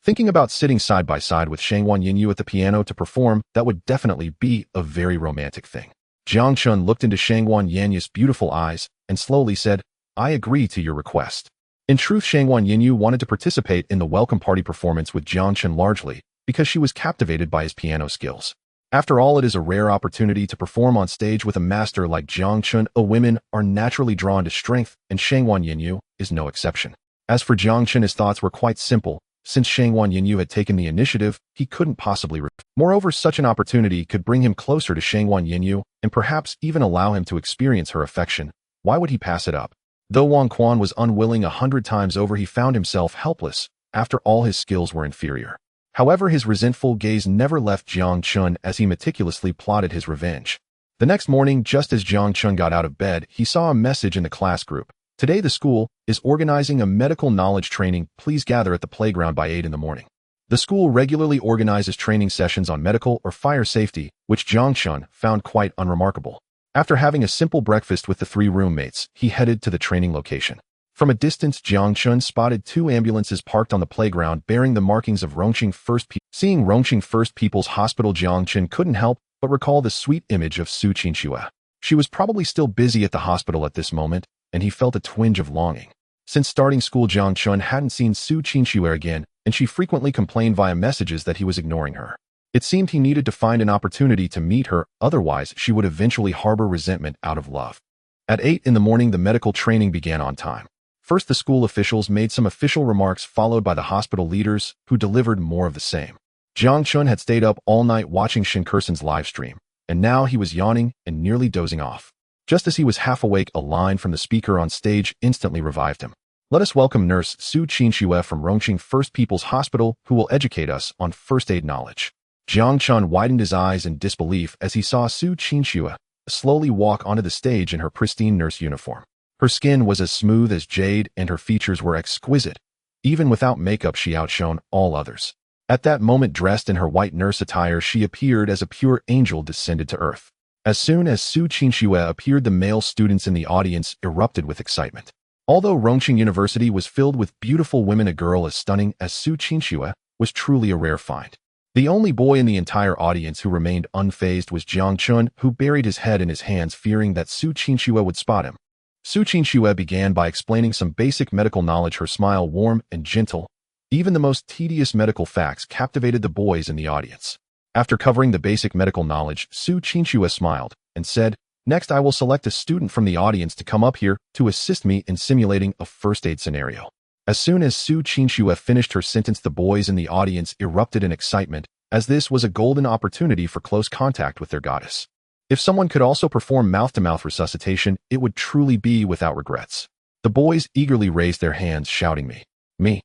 Thinking about sitting side by side with Shangguan Yinyu at the piano to perform, that would definitely be a very romantic thing. Jiang Chen looked into Shangwan Yanya's beautiful eyes and slowly said, I agree to your request. In truth, Shangwan Yanyu wanted to participate in the welcome party performance with Jiang Chen largely because she was captivated by his piano skills. After all, it is a rare opportunity to perform on stage with a master like Jiang Chen. Women are naturally drawn to strength, and Shangwan Yanyu is no exception. As for Jiang Chen, his thoughts were quite simple. Since Shangwan Yanyu had taken the initiative, he couldn't possibly refuse. Moreover, such an opportunity could bring him closer to Shangwan Yanyu and perhaps even allow him to experience her affection. Why would he pass it up? Though Wang Quan was unwilling 100 times over, he found himself helpless. After all, his skills were inferior. However, his resentful gaze never left Jiang Chen as he meticulously plotted his revenge. The next morning, just as Jiang Chen got out of bed, he saw a message in the class group. Today the school is organizing a medical knowledge training. Please gather at the playground by 8 in the morning. The school regularly organizes training sessions on medical or fire safety, which Jiang Chen found quite unremarkable. After having a simple breakfast with the 3 roommates, he headed to the training location. From a distance, Jiang Chen spotted 2 ambulances parked on the playground bearing the markings of Rongqing First People's. Seeing Rongqing First People's Hospital, Jiang Chen couldn't help but recall the sweet image of Su Qinxue. She was probably still busy at the hospital at this moment, and he felt a twinge of longing. Since starting school, Jiang Chen hadn't seen Su Qinxue again, and she frequently complained via messages that he was ignoring her. It seemed he needed to find an opportunity to meet her, otherwise she would eventually harbor resentment out of love. At 8 in the morning, the medical training began on time. First, the school officials made some official remarks, followed by the hospital leaders, who delivered more of the same. Jiang Chen had stayed up all night watching Shinkursen's live stream, and now he was yawning and nearly dozing off. Just as he was half awake, a line from the speaker on stage instantly revived him. Let us welcome Nurse Su Qinxue from Rongqing First People's Hospital, who will educate us on first aid knowledge. Jiang Chen widened his eyes in disbelief as he saw Su Qinxue slowly walk onto the stage in her pristine nurse uniform. Her skin was as smooth as jade and her features were exquisite. Even without makeup, she outshone all others. At that moment, dressed in her white nurse attire, she appeared as a pure angel descended to earth. As soon as Su Qinxue appeared, the male students in the audience erupted with excitement. Although Rongqing University was filled with beautiful women, a girl as stunning as Su Qinxue was truly a rare find. The only boy in the entire audience who remained unfazed was Jiang Chen, who buried his head in his hands, fearing that Su Qinxue would spot him. Su Qinxue began by explaining some basic medical knowledge, her smile warm and gentle. Even the most tedious medical facts captivated the boys in the audience. After covering the basic medical knowledge, Su Qinxue smiled and said, Next, I will select a student from the audience to come up here to assist me in simulating a first aid scenario. As soon as Su Qinxue finished her sentence, the boys in the audience erupted in excitement, as this was a golden opportunity for close contact with their goddess. If someone could also perform mouth-to-mouth resuscitation, it would truly be without regrets. The boys eagerly raised their hands, shouting, Me.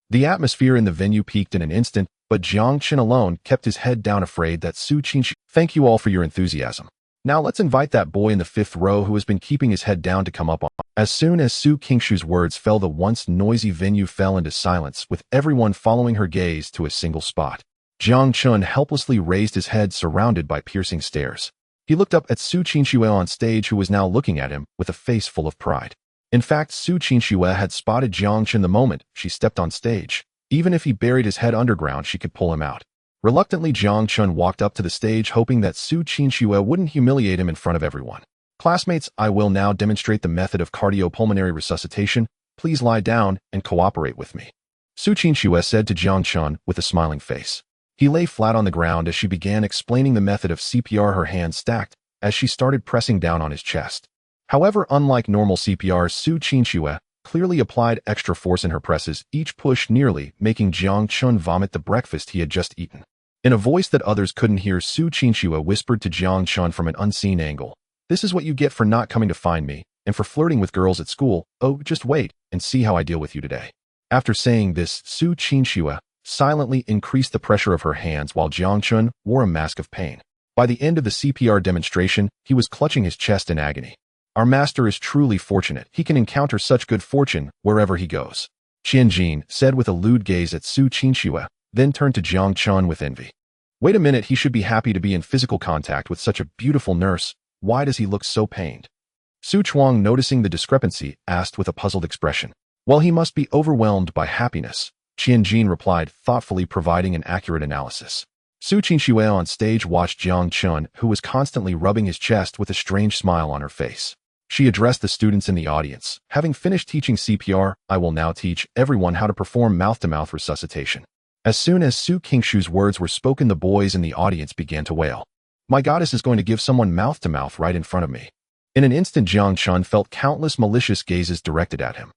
The atmosphere in the venue peaked in an instant, but Jiang Chen alone kept his head down, afraid that Su Qinxue. Thank you all for your enthusiasm. Now let's invite that boy in the 5th row who has been keeping his head down to come up on. As soon as Su Qinxue's words fell, the once noisy venue fell into silence, with everyone following her gaze to a single spot. Jiang Chen helplessly raised his head, surrounded by piercing stares. He looked up at Su Qinxue on stage, who was now looking at him with a face full of pride. In fact, Su Qinxue had spotted Jiang Chen the moment she stepped on stage. Even if he buried his head underground, she could pull him out. Reluctantly, Jiang Chen walked up to the stage, hoping that Su Qinxue wouldn't humiliate him in front of everyone. Classmates, I will now demonstrate the method of cardiopulmonary resuscitation. Please lie down and cooperate with me. Su Qinxue said to Jiang Chen with a smiling face. He lay flat on the ground as she began explaining the method of CPR, her hands stacked as she started pressing down on his chest. However, unlike normal CPR, Su Qinxue clearly applied extra force in her presses, each push nearly making Jiang Chen vomit the breakfast he had just eaten. In a voice that others couldn't hear, Su Qinxue whispered to Jiang Chen from an unseen angle, This is what you get for not coming to find me, and for flirting with girls at school. Oh, just wait and see how I deal with you today. After saying this, Su Qinxue silently increased the pressure of her hands while Jiang Chen wore a mask of pain. By the end of the CPR demonstration, he was clutching his chest in agony. Our master is truly fortunate. He can encounter such good fortune wherever he goes. Qianjin said with a lewd gaze at Su Qinxue, then turned to Jiang Chen with envy. Wait a minute, he should be happy to be in physical contact with such a beautiful nurse. Why does he look so pained? Su Chuang, noticing the discrepancy, asked with a puzzled expression. Well, he must be overwhelmed by happiness. Qianjin replied, thoughtfully providing an accurate analysis. Su Qingxue on stage watched Jiang Chen, who was constantly rubbing his chest with a strange smile on her face. She addressed the students in the audience. Having finished teaching CPR, I will now teach everyone how to perform mouth-to-mouth resuscitation. As soon as Su Qingshu's words were spoken, the boys in the audience began to wail. My goddess is going to give someone mouth-to-mouth right in front of me. In an instant, Jiang Chen felt countless malicious gazes directed at him.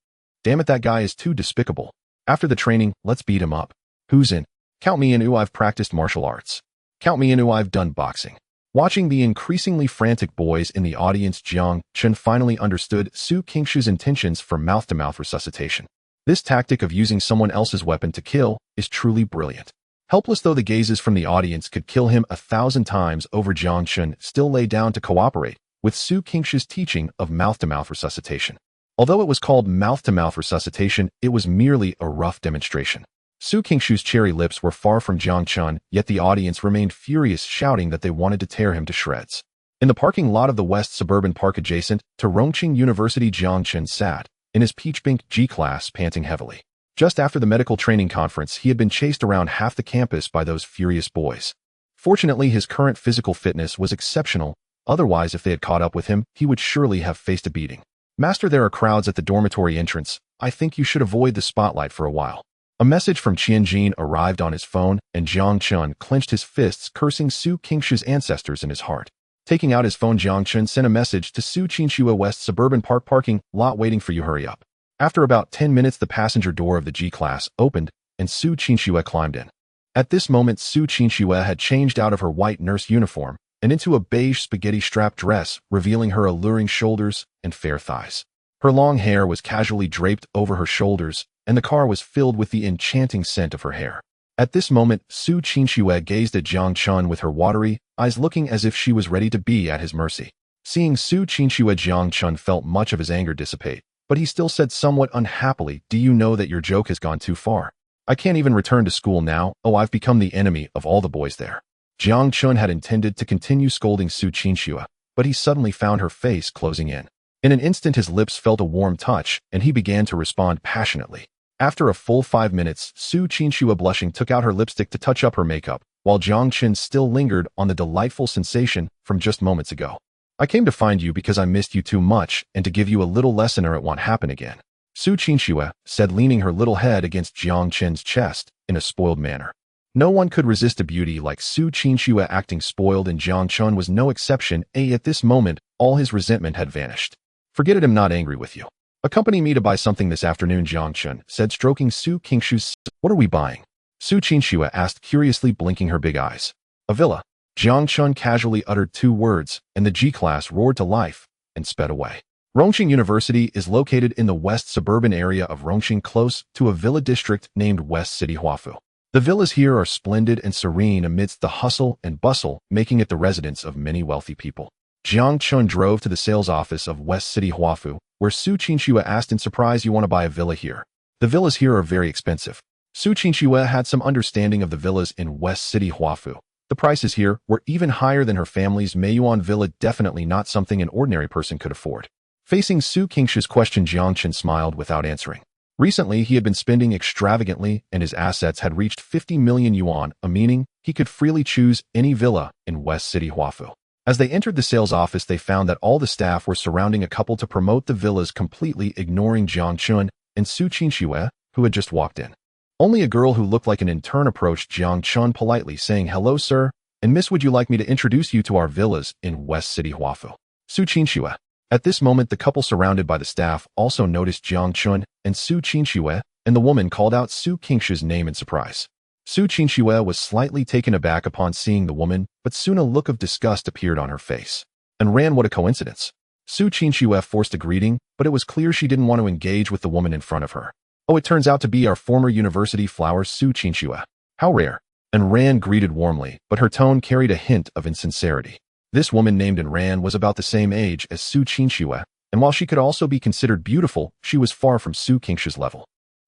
Damn it, that guy is too despicable. After the training, let's beat him up. Who's in? Count me in. Ooh, I've practiced martial arts. Count me in. Ooh, I've done boxing. Watching the increasingly frantic boys in the audience, Jiang Chen finally understood Su Qingshu's intentions for mouth-to-mouth resuscitation. This tactic of using someone else's weapon to kill is truly brilliant. Helpless though the gazes from the audience could kill him 1,000 times over, Jiang Chen still lay down to cooperate with Su Qingshu's teaching of mouth-to-mouth resuscitation. Although it was called mouth-to-mouth resuscitation, it was merely a rough demonstration. Su Qingshu's cherry lips were far from Jiang Chen, yet the audience remained furious, shouting that they wanted to tear him to shreds. In the parking lot of the West Suburban Park adjacent to Rongqing University, Jiang Chen sat in his peach-pink G-class, panting heavily. Just after the medical training conference, he had been chased around half the campus by those furious boys. Fortunately, his current physical fitness was exceptional. Otherwise, if they had caught up with him, he would surely have faced a beating. Master, there are crowds at the dormitory entrance. I think you should avoid the spotlight for a while. A message from Qianjin arrived on his phone, and Jiang Chen clenched his fists, cursing Su Qingshu's ancestors in his heart. Taking out his phone, Jiang Chen sent a message to Su Qingshu: West Suburban Park parking lot waiting for you, hurry up. After about 10 minutes, the passenger door of the G-class opened, and Su Qingshu climbed in. At this moment, Su Qingshu had changed out of her white nurse uniform and into a beige spaghetti-strap dress, revealing her alluring shoulders and fair thighs. Her long hair was casually draped over her shoulders, and the car was filled with the enchanting scent of her hair. At this moment, Su Qingshu gazed at Jiang Chen with her watery eyes, looking as if she was ready to be at his mercy. Seeing Su Qingshu, Jiang Chen felt much of his anger dissipate, but he still said somewhat unhappily, do you know that your joke has gone too far? I can't even return to school now. Oh, I've become the enemy of all the boys there. Jiang Chen had intended to continue scolding Su Qingshu, but he suddenly found her face closing in. In an instant, his lips felt a warm touch, and he began to respond passionately. After a full 5 minutes, Su Qingshu, blushing, took out her lipstick to touch up her makeup, while Jiang Chen still lingered on the delightful sensation from just moments ago. I came to find you because I missed you too much and to give you a little lesson or it won't happen again, Su Qingshu said, leaning her little head against Jiang Chen's chest in a spoiled manner. No one could resist a beauty like Su Qingshu acting spoiled, and Jiang Chen was no exception. At this moment, all his resentment had vanished. Forget it, I'm not angry with you. Accompany me to buy something this afternoon, Jiang Chen said, stroking Su Qingshu's. What are we buying? Su Qingshu asked curiously, blinking her big eyes. A villa. Jiang Chen casually uttered 2 words, and the G-class roared to life and sped away. Rongqing University is located in the west suburban area of Rongqing, close to a villa district named West City Huafu. The villas here are splendid and serene amidst the hustle and bustle, making it the residence of many wealthy people. Jiang Chen drove to the sales office of West City Huafu, where Su Qingshu asked in surprise, you want to buy a villa here? The villas here are very expensive. Su Qingshu had some understanding of the villas in West City Huafu. The prices here were even higher than her family's Meiyuan villa, definitely not something an ordinary person could afford. Facing Su Qingshu's question, Jiang Chen smiled without answering. Recently, he had been spending extravagantly, and his assets had reached 50 million yuan, meaning he could freely choose any villa in West City Huafu. As they entered the sales office, they found that all the staff were surrounding a couple to promote the villas, completely ignoring Jiang Chen and Su Qingshu, who had just walked in. Only a girl who looked like an intern approached Jiang Chen politely, saying, hello, sir, and miss, would you like me to introduce you to our villas in West City Huafu? Su Qingshu. At this moment, the couple surrounded by the staff also noticed Jiang Chen and Su Qingshu, and the woman called out Su Qingshu's name in surprise. Su Qingshu was slightly taken aback upon seeing the woman, but soon a look of disgust appeared on her face. And ran, what a coincidence. Su Qingshu forced a greeting, but it was clear she didn't want to engage with the woman in front of her. Oh, it turns out to be our former university flower, Su Qingshu. How rare. And Ran greeted warmly, but her tone carried a hint of insincerity. This woman named Ran was about the same age as Su Qingshu, and while she could also be considered beautiful, she was far from Su Qingshu's level.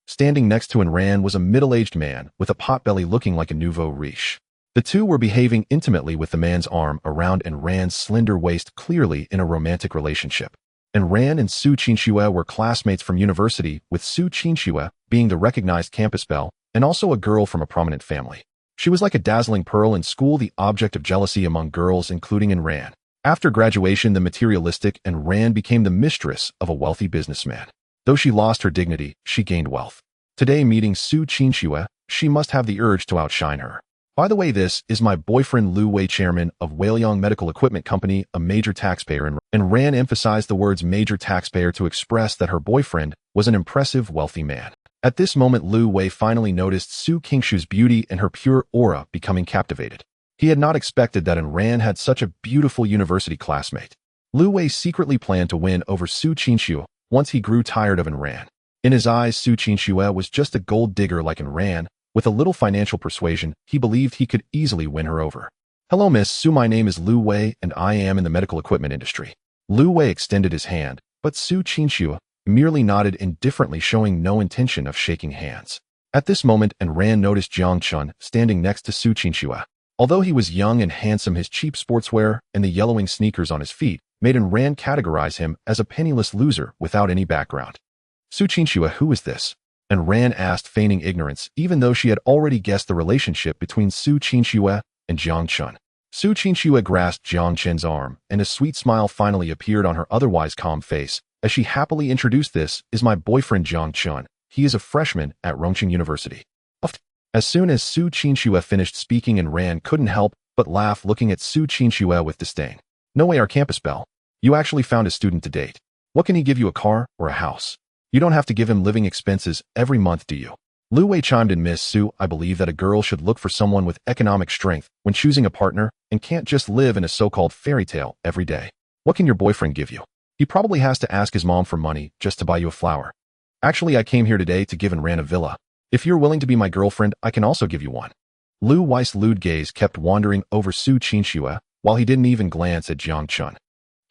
Standing next to Ran was a middle-aged man with a potbelly looking like a nouveau riche. The two were behaving intimately with the man's arm around Ran's slender waist, clearly in a romantic relationship. Ran and Su Qingshu were classmates from university, with Su Qingshu being the recognized campus belle and also a girl from a prominent family. She was like a dazzling pearl in school, the object of jealousy among girls, including in Ran. After graduation, the materialistic and Ran became the mistress of a wealthy businessman. Though she lost her dignity, she gained wealth. Today, meeting Su Qinxue, she must have the urge to outshine her. By the way, this is my boyfriend Lu Wei, chairman of Weiliang Medical Equipment Company, a major taxpayer, and Ran emphasized the words major taxpayer to express that her boyfriend was an impressive, wealthy man. At this moment, Lu Wei finally noticed Su Qingshu's beauty and her pure aura, becoming captivated. He had not expected that Ran had such a beautiful university classmate. Lu Wei secretly planned to win over Su Qingshu once he grew tired of Ran. In his eyes, Su Qingshu was just a gold digger like Ran. With a little financial persuasion, he believed he could easily win her over. Hello, Miss Su, my name is Lu Wei and I am in the medical equipment industry. Lu Wei extended his hand, but Su Qingshu merely nodded indifferently, showing no intention of shaking hands. At this moment, Ran noticed Jiang Chen standing next to Su Qingshu. Although he was young and handsome, his cheap sportswear and the yellowing sneakers on his feet made Ran categorize him as a penniless loser without any background. Su Qingshu, who is this? And Ran asked, feigning ignorance, even though she had already guessed the relationship between Su Qingshu and Jiang Chen. Su Qingshu grasped Jiang Chen's arm, and a sweet smile finally appeared on her otherwise calm face, as she happily introduced, "This is my boyfriend Jiang Chen. He is a freshman at Rongqing University." As soon as Su Qingshu finished speaking, Ran couldn't help but laugh, looking at Su Qingshu with disdain. "No way, our campus belle. You actually found a student to date. What can he give you, a car or a house? You don't have to give him living expenses every month, do you?" Lu Wei chimed in. "Miss Su, I believe that a girl should look for someone with economic strength when choosing a partner and can't just live in a so-called fairy tale every day. What can your boyfriend give you? He probably has to ask his mom for money just to buy you a flower." "Actually, I came here today to give Ran a villa. If you're willing to be my girlfriend, I can also give you one." Lu Wei's lewd gaze kept wandering over Su Qingshu while he didn't even glance at Jiang Chen.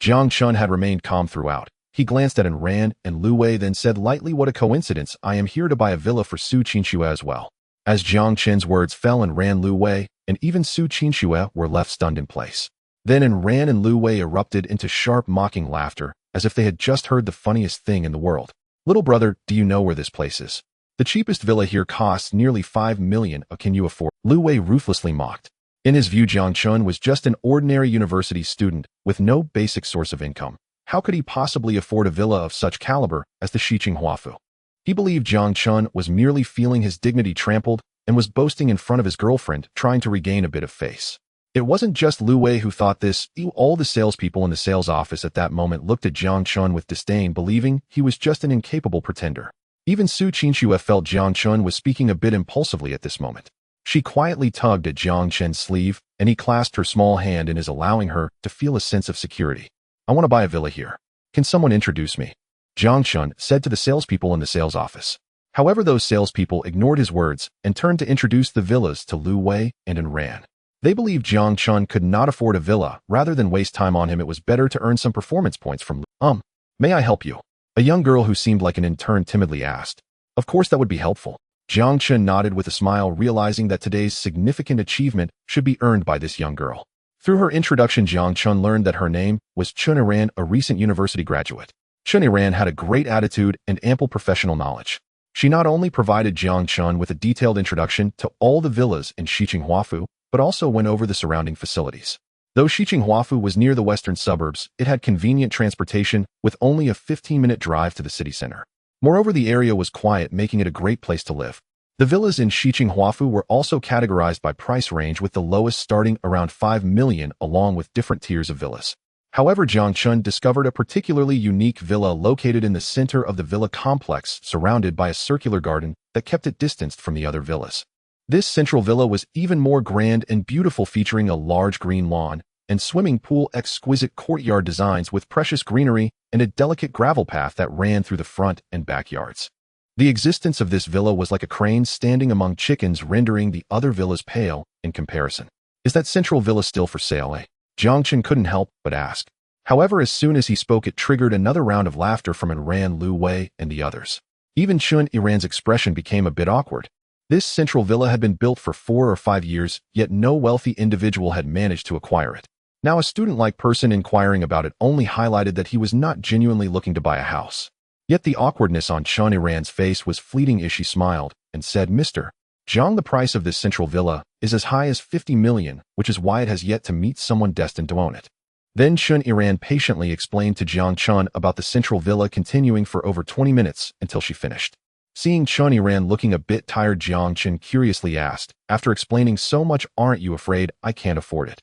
Jiang Chen had remained calm throughout. He glanced at Ran and Lu Wei, then said lightly, "What a coincidence, I am here to buy a villa for Su Qingshu as well." As Jiang Chen's words fell, Ran, Lu Wei, and even Su Qingshu were left stunned in place. Then Ran and Lu Wei erupted into sharp, mocking laughter, as if they had just heard the funniest thing in the world. "Little brother, do you know where this place is? The cheapest villa here costs nearly 5 million. Can you afford?" Lu Wei ruthlessly mocked. In his view, Jiang Chen was just an ordinary university student with no basic source of income. How could he possibly afford a villa of such caliber as the Shiqing Huafu? He believed Jiang Chen was merely feeling his dignity trampled and was boasting in front of his girlfriend, trying to regain a bit of face. It wasn't just Lu Wei who thought this. All the salespeople in the sales office at that moment looked at Jiang Chen with disdain, believing he was just an incapable pretender. Even Su Qingshu felt Jiang Chen was speaking a bit impulsively at this moment. She quietly tugged at Jiang Chen's sleeve, and he clasped her small hand in his, allowing her to feel a sense of security. "I want to buy a villa here. Can someone introduce me?" Jiang Chen said to the salespeople in the sales office. However, those salespeople ignored his words and turned to introduce the villas to Lu Wei and Ran. They believed Jiang Chen could not afford a villa. Rather than waste time on him, it was better to earn some performance points from Lu. May I help you?" A young girl who seemed like an intern timidly asked. "Of course, that would be helpful." Jiang Chen nodded with a smile, realizing that today's significant achievement should be earned by this young girl. Through her introduction, Jiang Chen learned that her name was Chen Ran, a recent university graduate. Chen Ran had a great attitude and ample professional knowledge. She not only provided Jiang Chen with a detailed introduction to all the villas in Shiqing Huafu, but also went over the surrounding facilities. Though Shiqing Huafu was near the western suburbs, it had convenient transportation with only a 15-minute drive to the city center. Moreover, the area was quiet, making it a great place to live. The villas in Shiqing Huafu were also categorized by price range, with the lowest starting around 5 million, along with different tiers of villas. However, Jiang Chen discovered a particularly unique villa located in the center of the villa complex, surrounded by a circular garden that kept it distanced from the other villas. This central villa was even more grand and beautiful, featuring a large green lawn and swimming pool, exquisite courtyard designs with precious greenery, and a delicate gravel path that ran through the front and backyards. The existence of this villa was like a crane standing among chickens, rendering the other villas pale in comparison. "Is that central villa still for sale, eh?" Jiang Chen couldn't help but ask. However, as soon as he spoke, it triggered another round of laughter from Ran, Lu Wei, and the others. Even Chen Yiran's expression became a bit awkward. This central villa had been built for 4 or 5 years, yet no wealthy individual had managed to acquire it. Now, a student-like person inquiring about it only highlighted that he was not genuinely looking to buy a house. Yet the awkwardness on Chen Yiran's face was fleeting as she smiled and said, "Mr. Jiang, the price of this central villa is as high as 50 million, which is why it has yet to meet someone destined to own it. Then Chen Yiran patiently explained to Jiang Chen about the central villa, continuing for over 20 minutes until she finished. Seeing Chen Yiran looking a bit tired, Jiang Chen curiously asked, "After explaining so much, aren't you afraid I can't afford it?"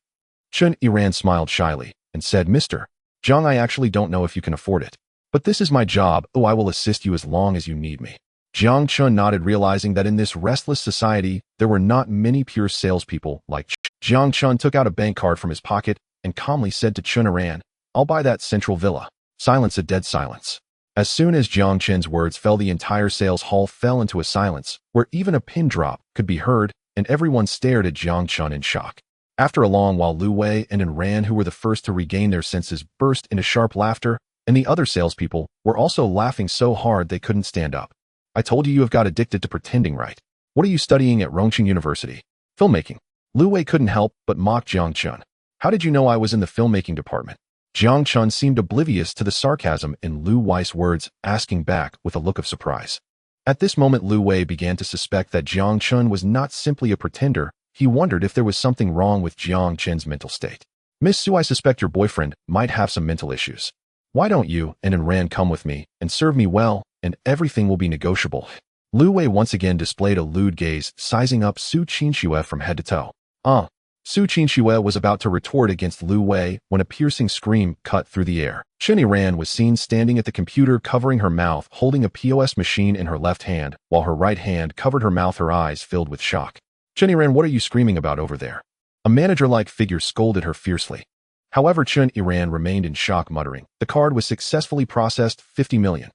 Chen Yiran smiled shyly and said, "Mr. Jiang, I actually don't know if you can afford it. But this is my job. Oh, I will assist you as long as you need me." Jiang Chen nodded, realizing that in this restless society, there were not many pure salespeople like Chen. Jiang Chen took out a bank card from his pocket and calmly said to Chen Yiran, "I'll buy that central villa." Silence, a dead silence. As soon as Jiang Chen's words fell, the entire sales hall fell into a silence, where even a pin drop could be heard, and everyone stared at Jiang Chen in shock. After a long while, Lu Wei and Ran, who were the first to regain their senses, burst into sharp laughter, and the other salespeople were also laughing so hard they couldn't stand up. "I told you, you have got addicted to pretending, right? What are you studying at Rongqing University?" "Filmmaking." Lu Wei couldn't help but mock Jiang Chen. "How did you know I was in the filmmaking department?" Jiang Chen seemed oblivious to the sarcasm in Lu Wei's words, asking back with a look of surprise. At this moment, Lu Wei began to suspect that Jiang Chen was not simply a pretender. He wondered if there was something wrong with Jiang Chen's mental state. "Miss Su, I suspect your boyfriend might have some mental issues. Why don't you and Ran come with me and serve me well, and everything will be negotiable." Lu Wei once again displayed a lewd gaze, sizing up Su Qinxue from head to toe. Su Qinxue was about to retort against Lu Wei when a piercing scream cut through the air. Chen Yiran was seen standing at the computer, covering her mouth, holding a POS machine in her left hand, while her right hand covered her mouth, her eyes filled with shock. "Chen Yiran, what are you screaming about over there?" A manager-like figure scolded her fiercely. However, Chen Yiran remained in shock, muttering, "The card was successfully processed, 50 million.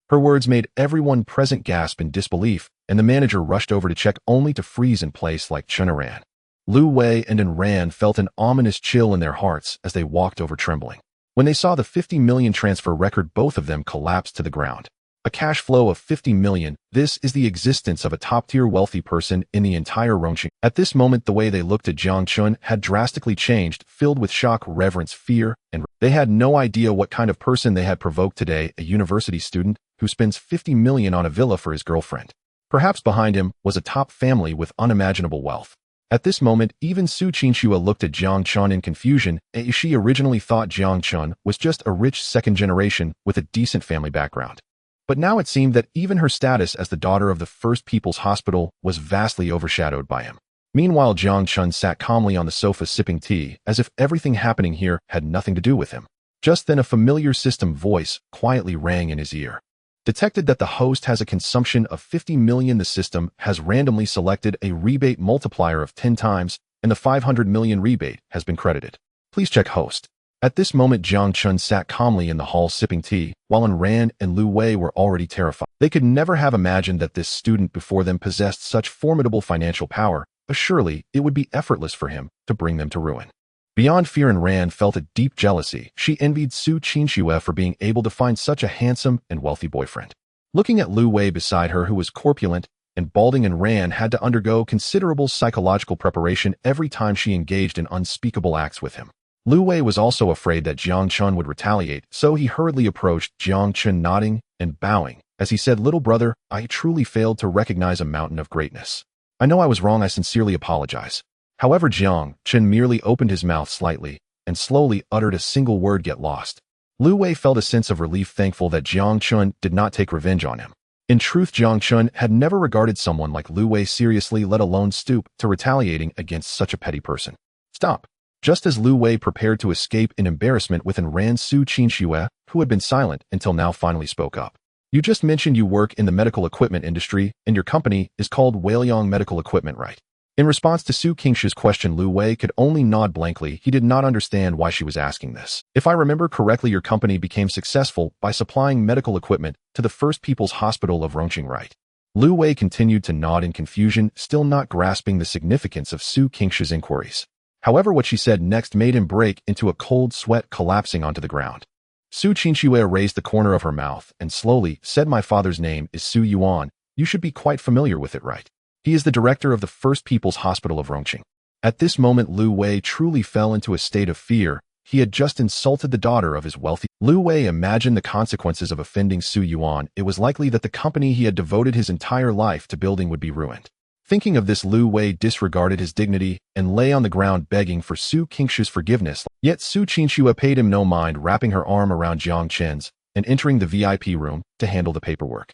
Her words made everyone present gasp in disbelief, and the manager rushed over to check, only to freeze in place like Chen Yiran. Lu Wei and Ran felt an ominous chill in their hearts as they walked over, trembling. When they saw the 50 million transfer record, both of them collapsed to the ground. A cash flow of 50 million, this is the existence of a top-tier wealthy person in the entire Rongqing. At this moment, the way they looked at Jiang Chen had drastically changed, filled with shock, reverence, fear, and they had no idea what kind of person they had provoked today, a university student who spends 50 million on a villa for his girlfriend. Perhaps behind him was a top family with unimaginable wealth. At this moment, even Su Qinxue looked at Jiang Chen in confusion. She originally thought Jiang Chen was just a rich second generation with a decent family background. But now it seemed that even her status as the daughter of the First People's Hospital was vastly overshadowed by him. Meanwhile, Jiang Chen sat calmly on the sofa sipping tea, as if everything happening here had nothing to do with him. Just then, a familiar system voice quietly rang in his ear. Detected that the host has a consumption of 50 million. The system has randomly selected a rebate multiplier of 10 times, and the 500 million rebate has been credited. Please check host. At this moment, Jiang Chen sat calmly in the hall sipping tea, while Ran and Lu Wei were already terrified. They could never have imagined that this student before them possessed such formidable financial power, but surely it would be effortless for him to bring them to ruin. Beyond fear, Ran felt a deep jealousy. She envied Su Qinxue for being able to find such a handsome and wealthy boyfriend. Looking at Lu Wei beside her, who was corpulent and balding, Ran had to undergo considerable psychological preparation every time she engaged in unspeakable acts with him. Lu Wei was also afraid that Jiang Chen would retaliate, so he hurriedly approached Jiang Chen, nodding and bowing, as he said, "Little brother, I truly failed to recognize a mountain of greatness. I know I was wrong. I sincerely apologize." However, Jiang Chen merely opened his mouth slightly and slowly uttered a single word, "Get lost." Lu Wei felt a sense of relief, thankful that Jiang Chen did not take revenge on him. In truth, Jiang Chen had never regarded someone like Lu Wei seriously, let alone stoop to retaliating against such a petty person. "Stop." Just as Lu Wei prepared to escape in embarrassment within Ran, Su Qinxue, who had been silent until now, finally spoke up. "You just mentioned you work in the medical equipment industry, and your company is called Weiliang Medical Equipment, right?" In response to Su Qinxue's question, Lu Wei could only nod blankly. He did not understand why she was asking this. "If I remember correctly, your company became successful by supplying medical equipment to the First People's Hospital of Rongqing, right?" Lu Wei continued to nod in confusion, still not grasping the significance of Su Qinxue's inquiries. However, what she said next made him break into a cold sweat, collapsing onto the ground. Su Qinxue raised the corner of her mouth and slowly said, "My father's name is Su Yuan. You should be quite familiar with it, right? He is the director of the First People's Hospital of Rongqing." At this moment, Lu Wei truly fell into a state of fear. He had just insulted the daughter of his wealthy. Lu Wei imagined the consequences of offending Su Yuan. It was likely that the company he had devoted his entire life to building would be ruined. Thinking of this, Lu Wei disregarded his dignity and lay on the ground begging for Su Qingshu's forgiveness. Yet Su Qingshu paid him no mind, wrapping her arm around Jiang Chen's and entering the VIP room to handle the paperwork.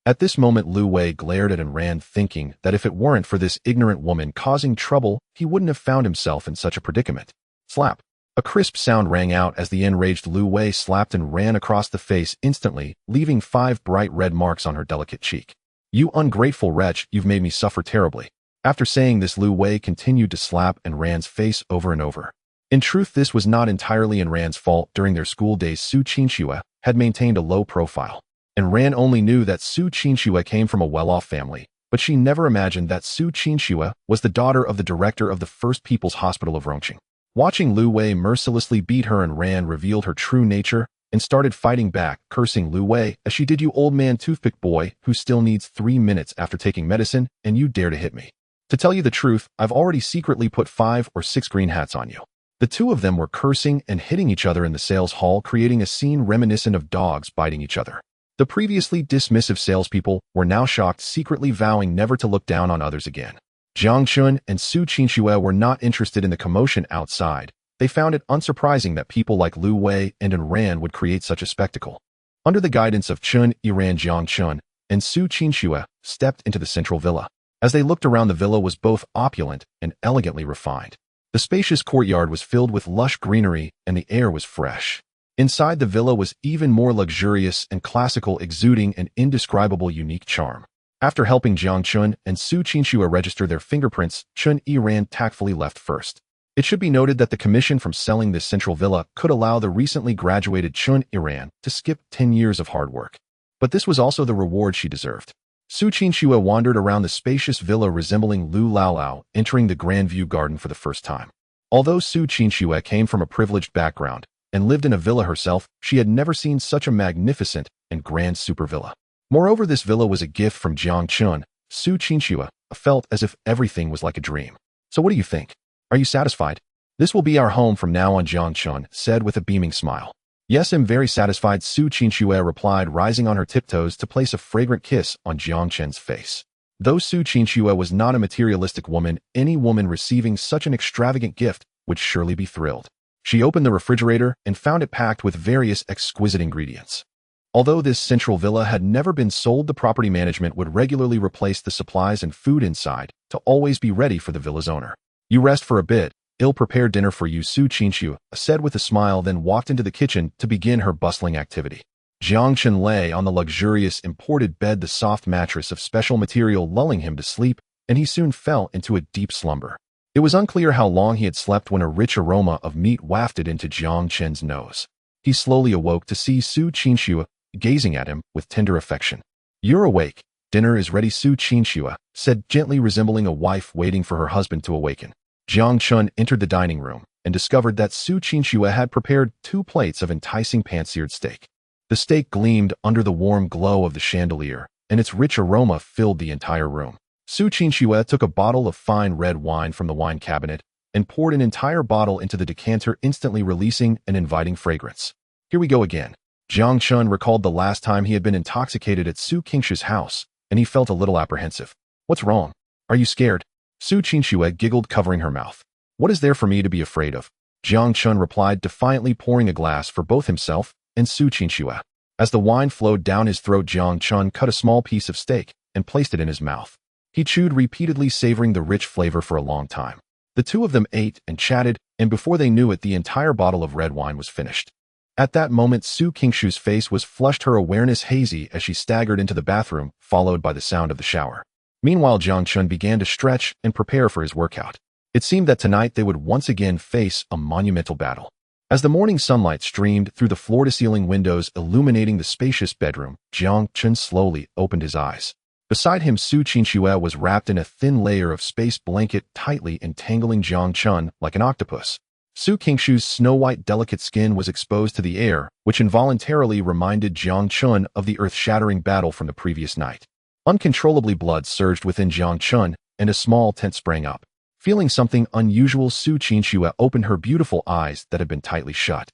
At this moment, Lu Wei glared at and ran, thinking that if it weren't for this ignorant woman causing trouble, he wouldn't have found himself in such a predicament. Slap. A crisp sound rang out as the enraged Lu Wei slapped and ran across the face instantly, leaving 5 bright red marks on her delicate cheek. You ungrateful wretch, you've made me suffer terribly. After saying this, Lu Wei continued to slap and Ran's face over and over. In truth, this was not entirely Ran's fault. During their school days, Su Qingshu had maintained a low profile, and Ran only knew that Su Qingshu came from a well-off family, but she never imagined that Su Qingshu was the daughter of the director of the First People's Hospital of Rongqing. Watching Lu Wei mercilessly beat her, and Ran revealed her true nature and started fighting back, cursing Lu Wei as she did. You old man toothpick boy who still needs 3 minutes after taking medicine, and you dare to hit me. To tell you the truth, I've already secretly put 5 or 6 green hats on you. The two of them were cursing and hitting each other in the sales hall, creating a scene reminiscent of dogs biting each other. The previously dismissive salespeople were now shocked, secretly vowing never to look down on others again. Jiang Chen and Su Qingshu were not interested in the commotion outside. They found it unsurprising that people like Lu Wei and Ran would create such a spectacle. Under the guidance of Chen Yiran, Jiang Chen and Su Qingshu stepped into the central villa. As they looked around, the villa was both opulent and elegantly refined. The spacious courtyard was filled with lush greenery and the air was fresh. Inside, the villa was even more luxurious and classical, exuding an indescribable unique charm. After helping Jiang Chen and Su Qingshu register their fingerprints, Chen Yiran tactfully left first. It should be noted that the commission from selling this central villa could allow the recently graduated Chen Yiran to skip 10 years of hard work. But this was also the reward she deserved. Su Qingshu wandered around the spacious villa resembling Lu Laolao, entering the Grand View Garden for the first time. Although Su Qingshu came from a privileged background and lived in a villa herself, she had never seen such a magnificent and grand super villa. Moreover, this villa was a gift from Jiang Chen. Su Qingshu felt as if everything was like a dream. So what do you think? Are you satisfied? This will be our home from now on, Jiang Chen said with a beaming smile. Yes, I'm very satisfied, Su Qingshu replied, rising on her tiptoes to place a fragrant kiss on Jiang Chen's face. Though Su Qingshu was not a materialistic woman, any woman receiving such an extravagant gift would surely be thrilled. She opened the refrigerator and found it packed with various exquisite ingredients. Although this central villa had never been sold, the property management would regularly replace the supplies and food inside to always be ready for the villa's owner. You rest for a bit. I'll prepare dinner for you, Su Qingshu said with a smile, then walked into the kitchen to begin her bustling activity. Jiang Chen lay on the luxurious imported bed, the soft mattress of special material lulling him to sleep, and he soon fell into a deep slumber. It was unclear how long he had slept when a rich aroma of meat wafted into Jiang Chen's nose. He slowly awoke to see Su Qingshu gazing at him with tender affection. You're awake. Dinner is ready, Su Qingshu said, gently, resembling a wife waiting for her husband to awaken. Jiang Chen entered the dining room and discovered that Su Qingshu had prepared 2 plates of enticing pan-seared steak. The steak gleamed under the warm glow of the chandelier, and its rich aroma filled the entire room. Su Qingshu took a bottle of fine red wine from the wine cabinet and poured an entire bottle into the decanter, instantly releasing an inviting fragrance. Here we go again. Jiang Chen recalled the last time he had been intoxicated at Su Qingshu's house, and he felt a little apprehensive. What's wrong? Are you scared? Su Qingshu giggled, covering her mouth. What is there for me to be afraid of? Jiang Chen replied, defiantly, pouring a glass for both himself and Su Qingshu. As the wine flowed down his throat, Jiang Chen cut a small piece of steak and placed it in his mouth. He chewed repeatedly, savoring the rich flavor for a long time. The two of them ate and chatted, and before they knew it, the entire bottle of red wine was finished. At that moment, Su Qingshu's face was flushed, her awareness hazy as she staggered into the bathroom, followed by the sound of the shower. Meanwhile, Jiang Chen began to stretch and prepare for his workout. It seemed that tonight they would once again face a monumental battle. As the morning sunlight streamed through the floor-to-ceiling windows illuminating the spacious bedroom, Jiang Chen slowly opened his eyes. Beside him, Su Qingshu was wrapped in a thin layer of space blanket, tightly entangling Jiang Chen like an octopus. Su Qingshu's snow-white delicate skin was exposed to the air, which involuntarily reminded Jiang Chen of the earth-shattering battle from the previous night. Uncontrollably, blood surged within Jiang Chen, and a small tent sprang up. Feeling something unusual, Su Qingshu opened her beautiful eyes that had been tightly shut.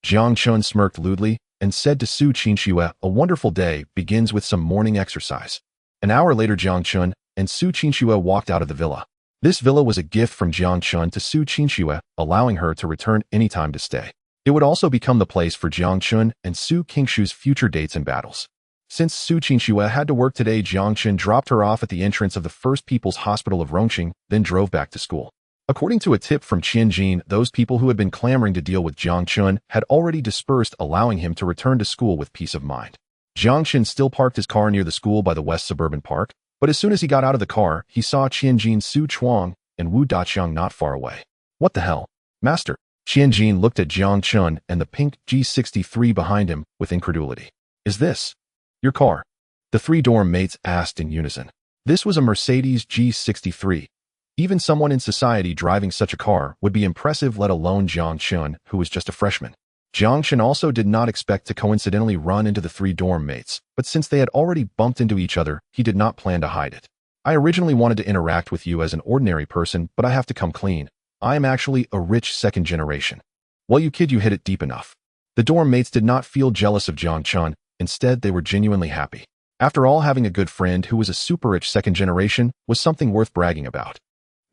Jiang Chen smirked lewdly and said to Su Qingshu, a wonderful day begins with some morning exercise. An hour later, Jiang Chen and Su Qinxue walked out of the villa. This villa was a gift from Jiang Chen to Su Qinxue, allowing her to return anytime to stay. It would also become the place for Jiang Chen and Su Qingshue's future dates and battles. Since Su Qinxue had to work today, Jiang Chen dropped her off at the entrance of the First People's Hospital of Rongqing, then drove back to school. According to a tip from Qianjin, those people who had been clamoring to deal with Jiang Chen had already dispersed, allowing him to return to school with peace of mind. Jiang Chen still parked his car near the school by the West Suburban Park, but as soon as he got out of the car, he saw Qianjin Su Chuang and Wu Daqiang not far away. What the hell? Master? Qianjin looked at Jiang Chen and the pink G63 behind him with incredulity. Is this your car? The three dorm mates asked in unison. This was a Mercedes G63. Even someone in society driving such a car would be impressive, let alone Jiang Chen, who was just a freshman. Jiang Chen also did not expect to coincidentally run into the three dorm mates, but since they had already bumped into each other, he did not plan to hide it. I originally wanted to interact with you as an ordinary person, but I have to come clean. I am actually a rich second generation. Well, you kid, you hit it deep enough. The dorm mates did not feel jealous of Jiang Chen. Instead, they were genuinely happy. After all, having a good friend who was a super rich second generation was something worth bragging about.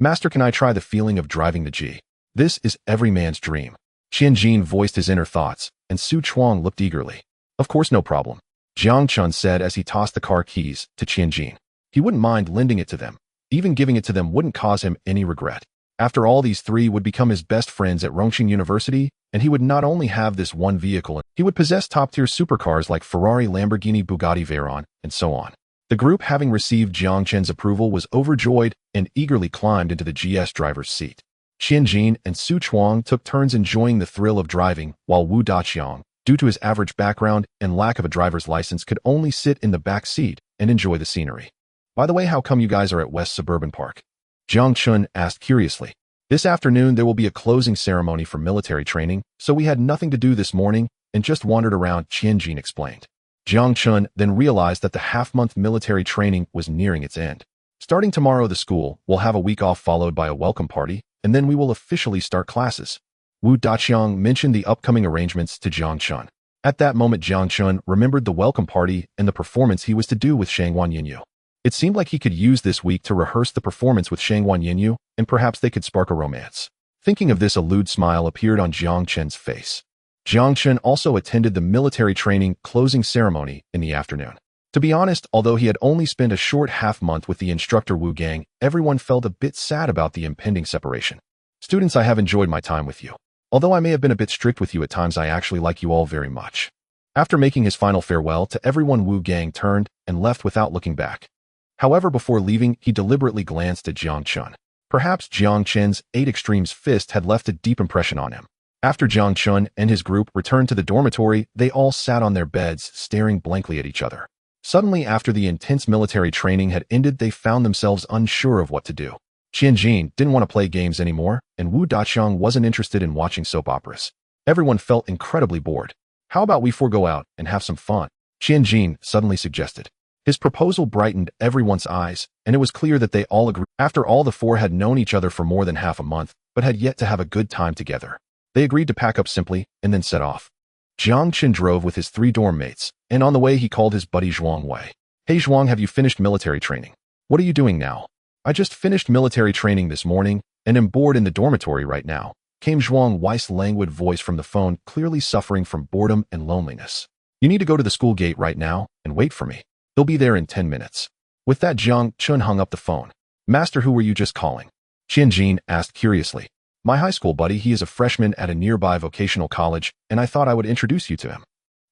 Master, can I try the feeling of driving the G? This is every man's dream. Qianjin voiced his inner thoughts, and Su Chuang looked eagerly. Of course, no problem, Jiang Chen said as he tossed the car keys to Qianjin. He wouldn't mind lending it to them. Even giving it to them wouldn't cause him any regret. After all, these three would become his best friends at Rongqing University, and he would not only have this one vehicle, he would possess top-tier supercars like Ferrari, Lamborghini, Bugatti Veyron, and so on. The group, having received Jiang Chen's approval, was overjoyed and eagerly climbed into the GS driver's seat. Qianjin and Su Chuang took turns enjoying the thrill of driving, while Wu Daqiang, due to his average background and lack of a driver's license, could only sit in the back seat and enjoy the scenery. By the way, how come you guys are at West Suburban Park? Jiang Chen asked curiously. This afternoon there will be a closing ceremony for military training, so we had nothing to do this morning and just wandered around, Qianjin explained. Jiang Chen then realized that the half-month military training was nearing its end. Starting tomorrow, the school will have a week off followed by a welcome party, and then we will officially start classes. Wu Daqiang mentioned the upcoming arrangements to Jiang Chen. At that moment, Jiang Chen remembered the welcome party and the performance he was to do with Shangwan Yinyu. It seemed like he could use this week to rehearse the performance with Shangwan Yinyu, and perhaps they could spark a romance. Thinking of this, a lewd smile appeared on Jiang Chen's face. Jiang Chen also attended the military training closing ceremony in the afternoon. To be honest, although he had only spent a short half-month with the instructor Wu Gang, everyone felt a bit sad about the impending separation. Students, I have enjoyed my time with you. Although I may have been a bit strict with you at times, I actually like you all very much. After making his final farewell to everyone, Wu Gang turned and left without looking back. However, before leaving, he deliberately glanced at Jiang Chen. Perhaps Jiang Chen's 8 Extremes fist had left a deep impression on him. After Jiang Chen and his group returned to the dormitory, they all sat on their beds, staring blankly at each other. Suddenly, after the intense military training had ended, they found themselves unsure of what to do. Qianjin didn't want to play games anymore, and Wu Daqiang wasn't interested in watching soap operas. Everyone felt incredibly bored. How about we go out and have some fun? Qianjin suddenly suggested. His proposal brightened everyone's eyes, and it was clear that they all agreed. After all, the four had known each other for more than half a month, but had yet to have a good time together. They agreed to pack up simply, and then set off. Jiang Chen drove with his 3 dorm mates, and on the way he called his buddy Zhuang Wei. Hey Zhuang, have you finished military training? What are you doing now? I just finished military training this morning, and am bored in the dormitory right now, came Zhuang Wei's languid voice from the phone, clearly suffering from boredom and loneliness. You need to go to the school gate right now, and wait for me. They'll be there in 10 minutes. With that, Jiang Chen hung up the phone. Master, who were you just calling? Qianjin asked curiously. My high school buddy, he is a freshman at a nearby vocational college, and I thought I would introduce you to him.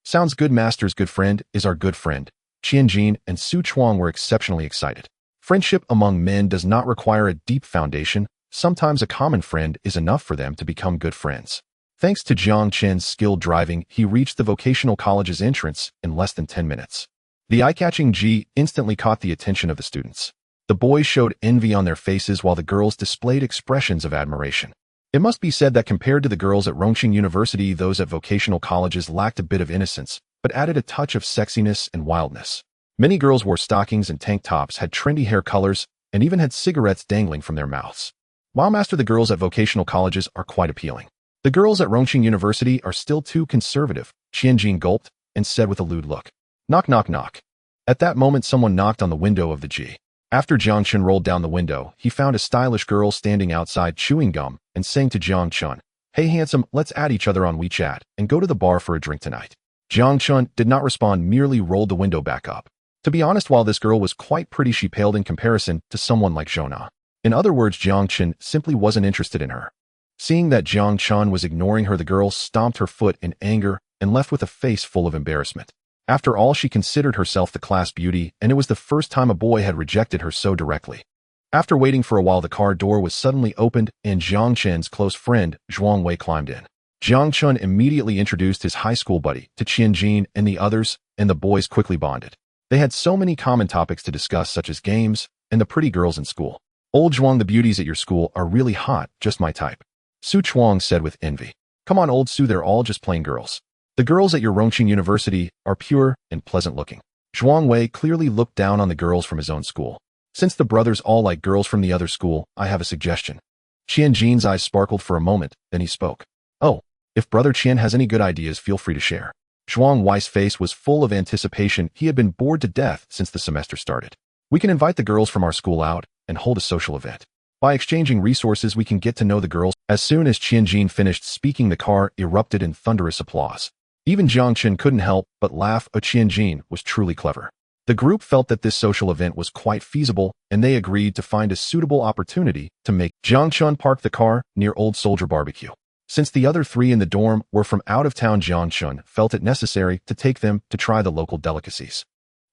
Sounds good. Master's good friend is our good friend. Qianjin and Su Chuang were exceptionally excited. Friendship among men does not require a deep foundation. Sometimes a common friend is enough for them to become good friends. Thanks to Jiang Chen's skilled driving, he reached the vocational college's entrance in less than 10 minutes. The eye-catching G instantly caught the attention of the students. The boys showed envy on their faces while the girls displayed expressions of admiration. It must be said that compared to the girls at Rongqing University, those at vocational colleges lacked a bit of innocence, but added a touch of sexiness and wildness. Many girls wore stockings and tank tops, had trendy hair colors, and even had cigarettes dangling from their mouths. While master, the girls at vocational colleges are quite appealing. The girls at Rongqing University are still too conservative, Qianjin gulped and said with a lewd look. Knock, knock, knock. At that moment, someone knocked on the window of the G. After Jiang Chen rolled down the window, he found a stylish girl standing outside chewing gum and saying to Jiang Chen, "Hey handsome, let's add each other on WeChat and go to the bar for a drink tonight." Jiang Chen did not respond, merely rolled the window back up. To be honest, while this girl was quite pretty, she paled in comparison to someone like Zhona. In other words, Jiang Chen simply wasn't interested in her. Seeing that Jiang Chen was ignoring her, the girl stomped her foot in anger and left with a face full of embarrassment. After all, she considered herself the class beauty, and it was the first time a boy had rejected her so directly. After waiting for a while, the car door was suddenly opened and Jiang Chen's close friend, Zhuang Wei, climbed in. Jiang Chen immediately introduced his high school buddy to Qianjin and the others, and the boys quickly bonded. They had so many common topics to discuss, such as games and the pretty girls in school. "Old Zhuang, the beauties at your school are really hot, just my type," Su Chuang said with envy. "Come on, old Su, they're all just plain girls. The girls at your Rongqing University are pure and pleasant looking." Zhuang Wei clearly looked down on the girls from his own school. "Since the brothers all like girls from the other school, I have a suggestion." Qianjin's eyes sparkled for a moment, then he spoke. "Oh, if Brother Qian has any good ideas, feel free to share." Zhuang Wei's face was full of anticipation. He had been bored to death since the semester started. "We can invite the girls from our school out and hold a social event. By exchanging resources, we can get to know the girls." As soon as Qianjin finished speaking, the car erupted in thunderous applause. Even Jiang Chen couldn't help but laugh. Qianjin was truly clever. The group felt that this social event was quite feasible, and they agreed to find a suitable opportunity to make. Jiang Chen parked the car near Old Soldier Barbecue. Since the other three in the dorm were from out of town, Jiang Chen felt it necessary to take them to try the local delicacies.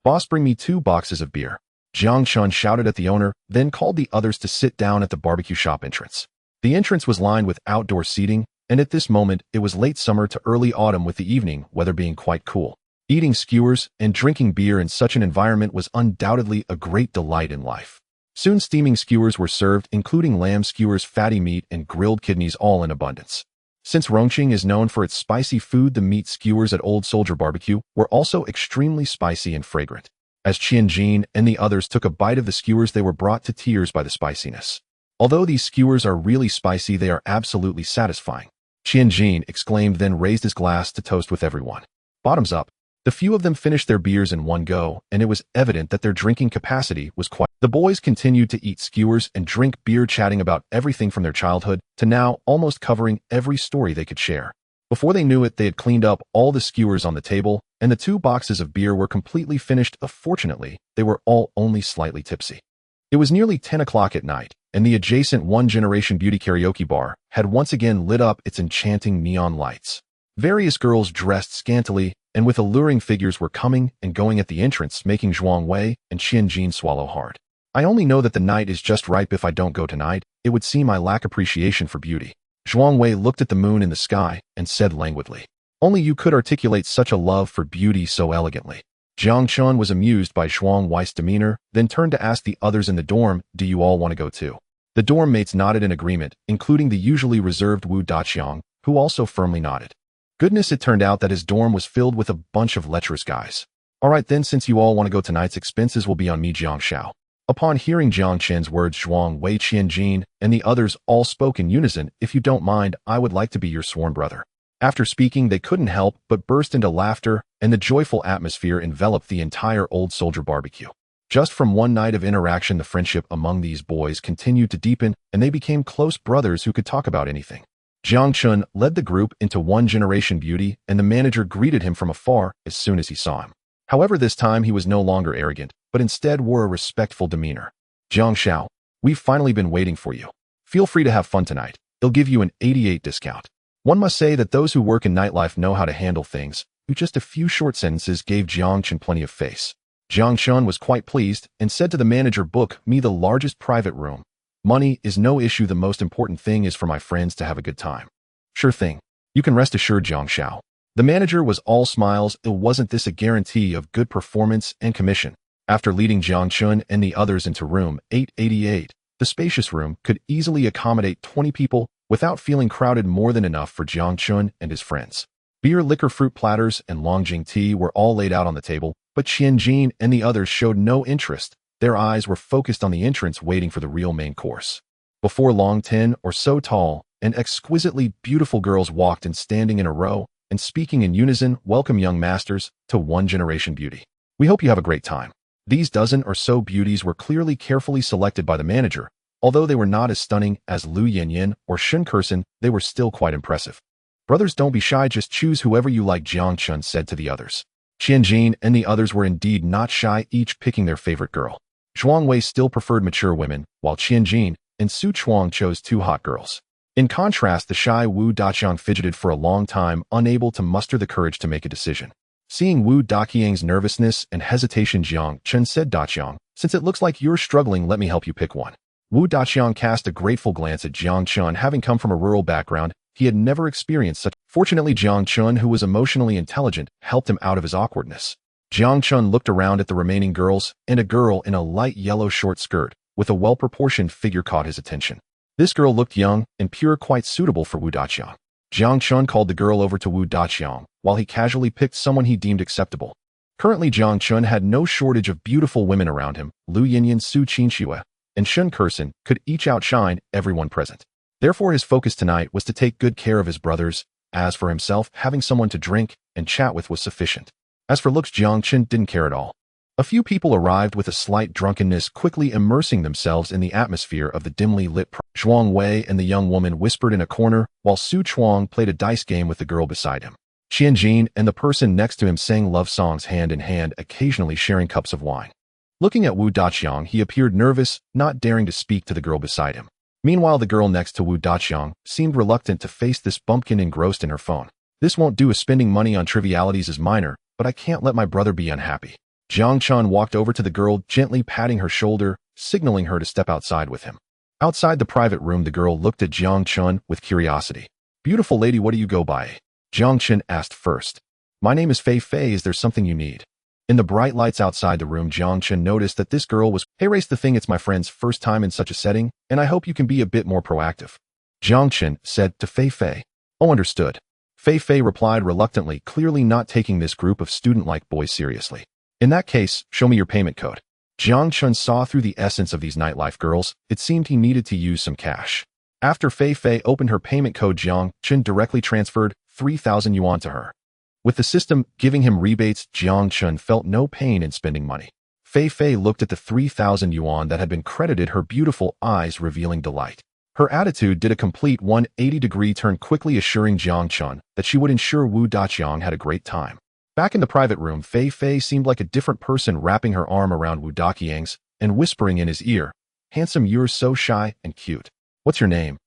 "Boss, bring me 2 boxes of beer," Jiang Chen shouted at the owner, then called the others to sit down at the barbecue shop entrance. The entrance was lined with outdoor seating, and at this moment it was late summer to early autumn, with the evening weather being quite cool. Eating skewers and drinking beer in such an environment was undoubtedly a great delight in life. Soon steaming skewers were served, including lamb skewers, fatty meat, and grilled kidneys, all in abundance. Since Rongqing is known for its spicy food, the meat skewers at Old Soldier Barbecue were also extremely spicy and fragrant. As Qianjin and the others took a bite of the skewers, they were brought to tears by the spiciness. "Although these skewers are really spicy, they are absolutely satisfying," Qianjin exclaimed, then raised his glass to toast with everyone. Bottoms up. The few of them finished their beers in one go, and it was evident that their drinking capacity was quite. The boys continued to eat skewers and drink beer, chatting about everything from their childhood to now, almost covering every story they could share. Before they knew it, they had cleaned up all the skewers on the table, and the 2 boxes of beer were completely finished. Fortunately, they were all only slightly tipsy. It was nearly 10 o'clock at night, and the adjacent One Generation Beauty karaoke bar had once again lit up its enchanting neon lights. Various girls dressed scantily and with alluring figures were coming and going at the entrance, making Zhuang Wei and Qianjin swallow hard. "I only know that the night is just ripe. If I don't go tonight, it would seem I lack appreciation for beauty." Zhuang Wei looked at the moon in the sky and said languidly, "Only you could articulate such a love for beauty so elegantly." Jiang Chen was amused by Zhuang Wei's demeanor, then turned to ask the others in the dorm, "Do you all want to go too?" The dorm mates nodded in agreement, including the usually reserved Wu Daqiang, who also firmly nodded. Goodness, it turned out that his dorm was filled with a bunch of lecherous guys. "All right then, since you all want to go, tonight's expenses will be on me, Jiang Xiao." Upon hearing Jiang Chen's words, Zhuang Wei, Qianjin, and the others all spoke in unison, "If you don't mind, I would like to be your sworn brother." After speaking, they couldn't help but burst into laughter, and the joyful atmosphere enveloped the entire Old Soldier Barbecue. Just from one night of interaction, the friendship among these boys continued to deepen, and they became close brothers who could talk about anything. Jiang Chen led the group into One Generation Beauty, and the manager greeted him from afar as soon as he saw him. However, this time he was no longer arrogant, but instead wore a respectful demeanor. "Jiang Xiao, we've finally been waiting for you. Feel free to have fun tonight. They'll give you an 88 discount." One must say that those who work in nightlife know how to handle things. Just a few short sentences gave Jiang Chen plenty of face. Jiang Chen was quite pleased and said to the manager, "Book me the largest private room. Money is no issue. The most important thing is for my friends to have a good time." "Sure thing. You can rest assured, Jiang Xiao." The manager was all smiles. Wasn't this a guarantee of good performance and commission? After leading Jiang Chen and the others into room 888, the spacious room could easily accommodate 20 people without feeling crowded, more than enough for Jiang Chen and his friends. Beer, liquor, fruit platters, and Longjing tea were all laid out on the table, but Qianjin and the others showed no interest. Their eyes were focused on the entrance, waiting for the real main course. Before long, 10 or so tall and exquisitely beautiful girls walked in, standing in a row and speaking in unison, "Welcome, young masters, to One Generation Beauty. We hope you have a great time. These dozen or so beauties were clearly carefully selected by the manager. Although they were not as stunning as Lu Yanyan or Shun Kursen, they were still quite impressive. Brothers, don't be shy, just choose whoever you like, Jiang Chen said to the others. Qianjin and the others were indeed not shy, each picking their favorite girl. Zhuang Wei still preferred mature women, while Qianjin and Su Chuang chose two hot girls. In contrast, the shy Wu Daqiang fidgeted for a long time, unable to muster the courage to make a decision. Seeing Wu Daqiang's nervousness and hesitation, Jiang Chen said, Daqiang, since it looks like you're struggling, let me help you pick one. Wu Daqiang cast a grateful glance at Jiang Chen. Having come from a rural background, he had never experienced such. Fortunately, Jiang Chen, who was emotionally intelligent, helped him out of his awkwardness. Jiang Chen looked around at the remaining girls, and a girl in a light yellow short skirt with a well-proportioned figure caught his attention. This girl looked young and pure, quite suitable for Wu Daqiang. Jiang Chen called the girl over to Wu Daqiang, while he casually picked someone he deemed acceptable. Currently, Jiang Chen had no shortage of beautiful women around him. Lu Yanyan, Su Qinxue, and Shun Kursen could each outshine everyone present. Therefore, his focus tonight was to take good care of his brothers. As for himself, having someone to drink and chat with was sufficient. As for looks, Jiang Chen didn't care at all. A few people arrived with a slight drunkenness, quickly immersing themselves in the atmosphere of the dimly lit Zhuang Wei and the young woman whispered in a corner, while Su Chuang played a dice game with the girl beside him. Qianjin and the person next to him sang love songs hand in hand, occasionally sharing cups of wine. Looking at Wu Daqiang, he appeared nervous, not daring to speak to the girl beside him. Meanwhile, the girl next to Wu Daqiang seemed reluctant to face this bumpkin engrossed in her phone. This won't do, as spending money on trivialities is minor, but I can't let my brother be unhappy. Jiang Chen walked over to the girl, gently patting her shoulder, signaling her to step outside with him. Outside the private room, the girl looked at Jiang Chen with curiosity. Beautiful lady, what do you go by? Jiang Chen asked first. My name is Fei Fei, is there something you need? In the bright lights outside the room, Jiang Chen noticed that this girl was, hey, race the thing, it's my friend's first time in such a setting, and I hope you can be a bit more proactive. Jiang Chen said to Fei Fei. Oh, understood. Fei Fei replied reluctantly, clearly not taking this group of student-like boys seriously. In that case, show me your payment code. Jiang Chen saw through the essence of these nightlife girls. It seemed he needed to use some cash. After Fei Fei opened her payment code, Jiang Chen directly transferred 3,000 yuan to her. With the system giving him rebates, Jiang Chen felt no pain in spending money. Fei Fei looked at the 3,000 yuan that had been credited, her beautiful eyes revealing delight. Her attitude did a complete 180-degree turn, quickly assuring Jiang Chen that she would ensure Wu Daqiang had a great time. Back in the private room, Fei Fei seemed like a different person, wrapping her arm around Wu Daqiang's and whispering in his ear, handsome, you're so shy and cute. What's your name?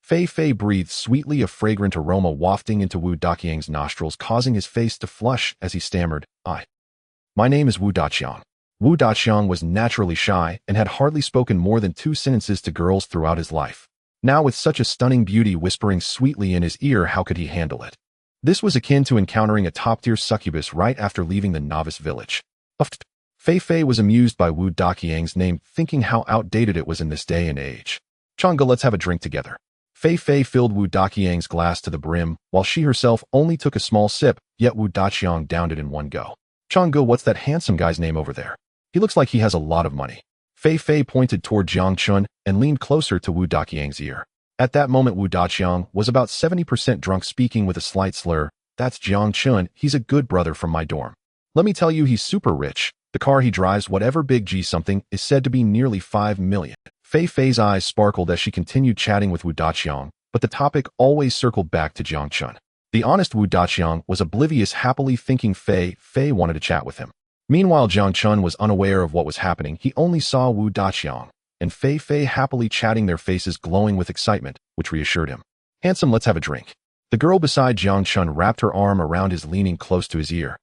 Fei Fei breathed sweetly, a fragrant aroma wafting into Wu Daqiang's nostrils, causing his face to flush as he stammered, My name is Wu Daqiang. Wu Daqiang was naturally shy and had hardly spoken more than 2 sentences to girls throughout his life. Now, with such a stunning beauty whispering sweetly in his ear, how could he handle it? This was akin to encountering a top-tier succubus right after leaving the novice village. Fei Fei was amused by Wu Daqiang's name, thinking how outdated it was in this day and age. Changge, let's have a drink together. Fei Fei filled Wu Daqiang's glass to the brim, while she herself only took a small sip, yet Wu Daqiang downed it in one go. Changge, what's that handsome guy's name over there? He looks like he has a lot of money. Fei Fei pointed toward Jiang Chen and leaned closer to Wu Daqiang's ear. At that moment, Wu Daqiang was about 70% drunk, speaking with a slight slur. That's Jiang Chen, he's a good brother from my dorm. Let me tell you, he's super rich. The car he drives, whatever big G something, is said to be nearly 5 million. Fei Fei's eyes sparkled as she continued chatting with Wu Daqiang, but the topic always circled back to Jiang Chen. The honest Wu Daqiang was oblivious, happily thinking Fei wanted to chat with him. Meanwhile, Jiang Chen was unaware of what was happening. He only saw Wu Daqiang and Fei happily chatting, their faces glowing with excitement, which reassured him. Handsome, let's have a drink. The girl beside Jiang Chen wrapped her arm around his, leaning close to his ear.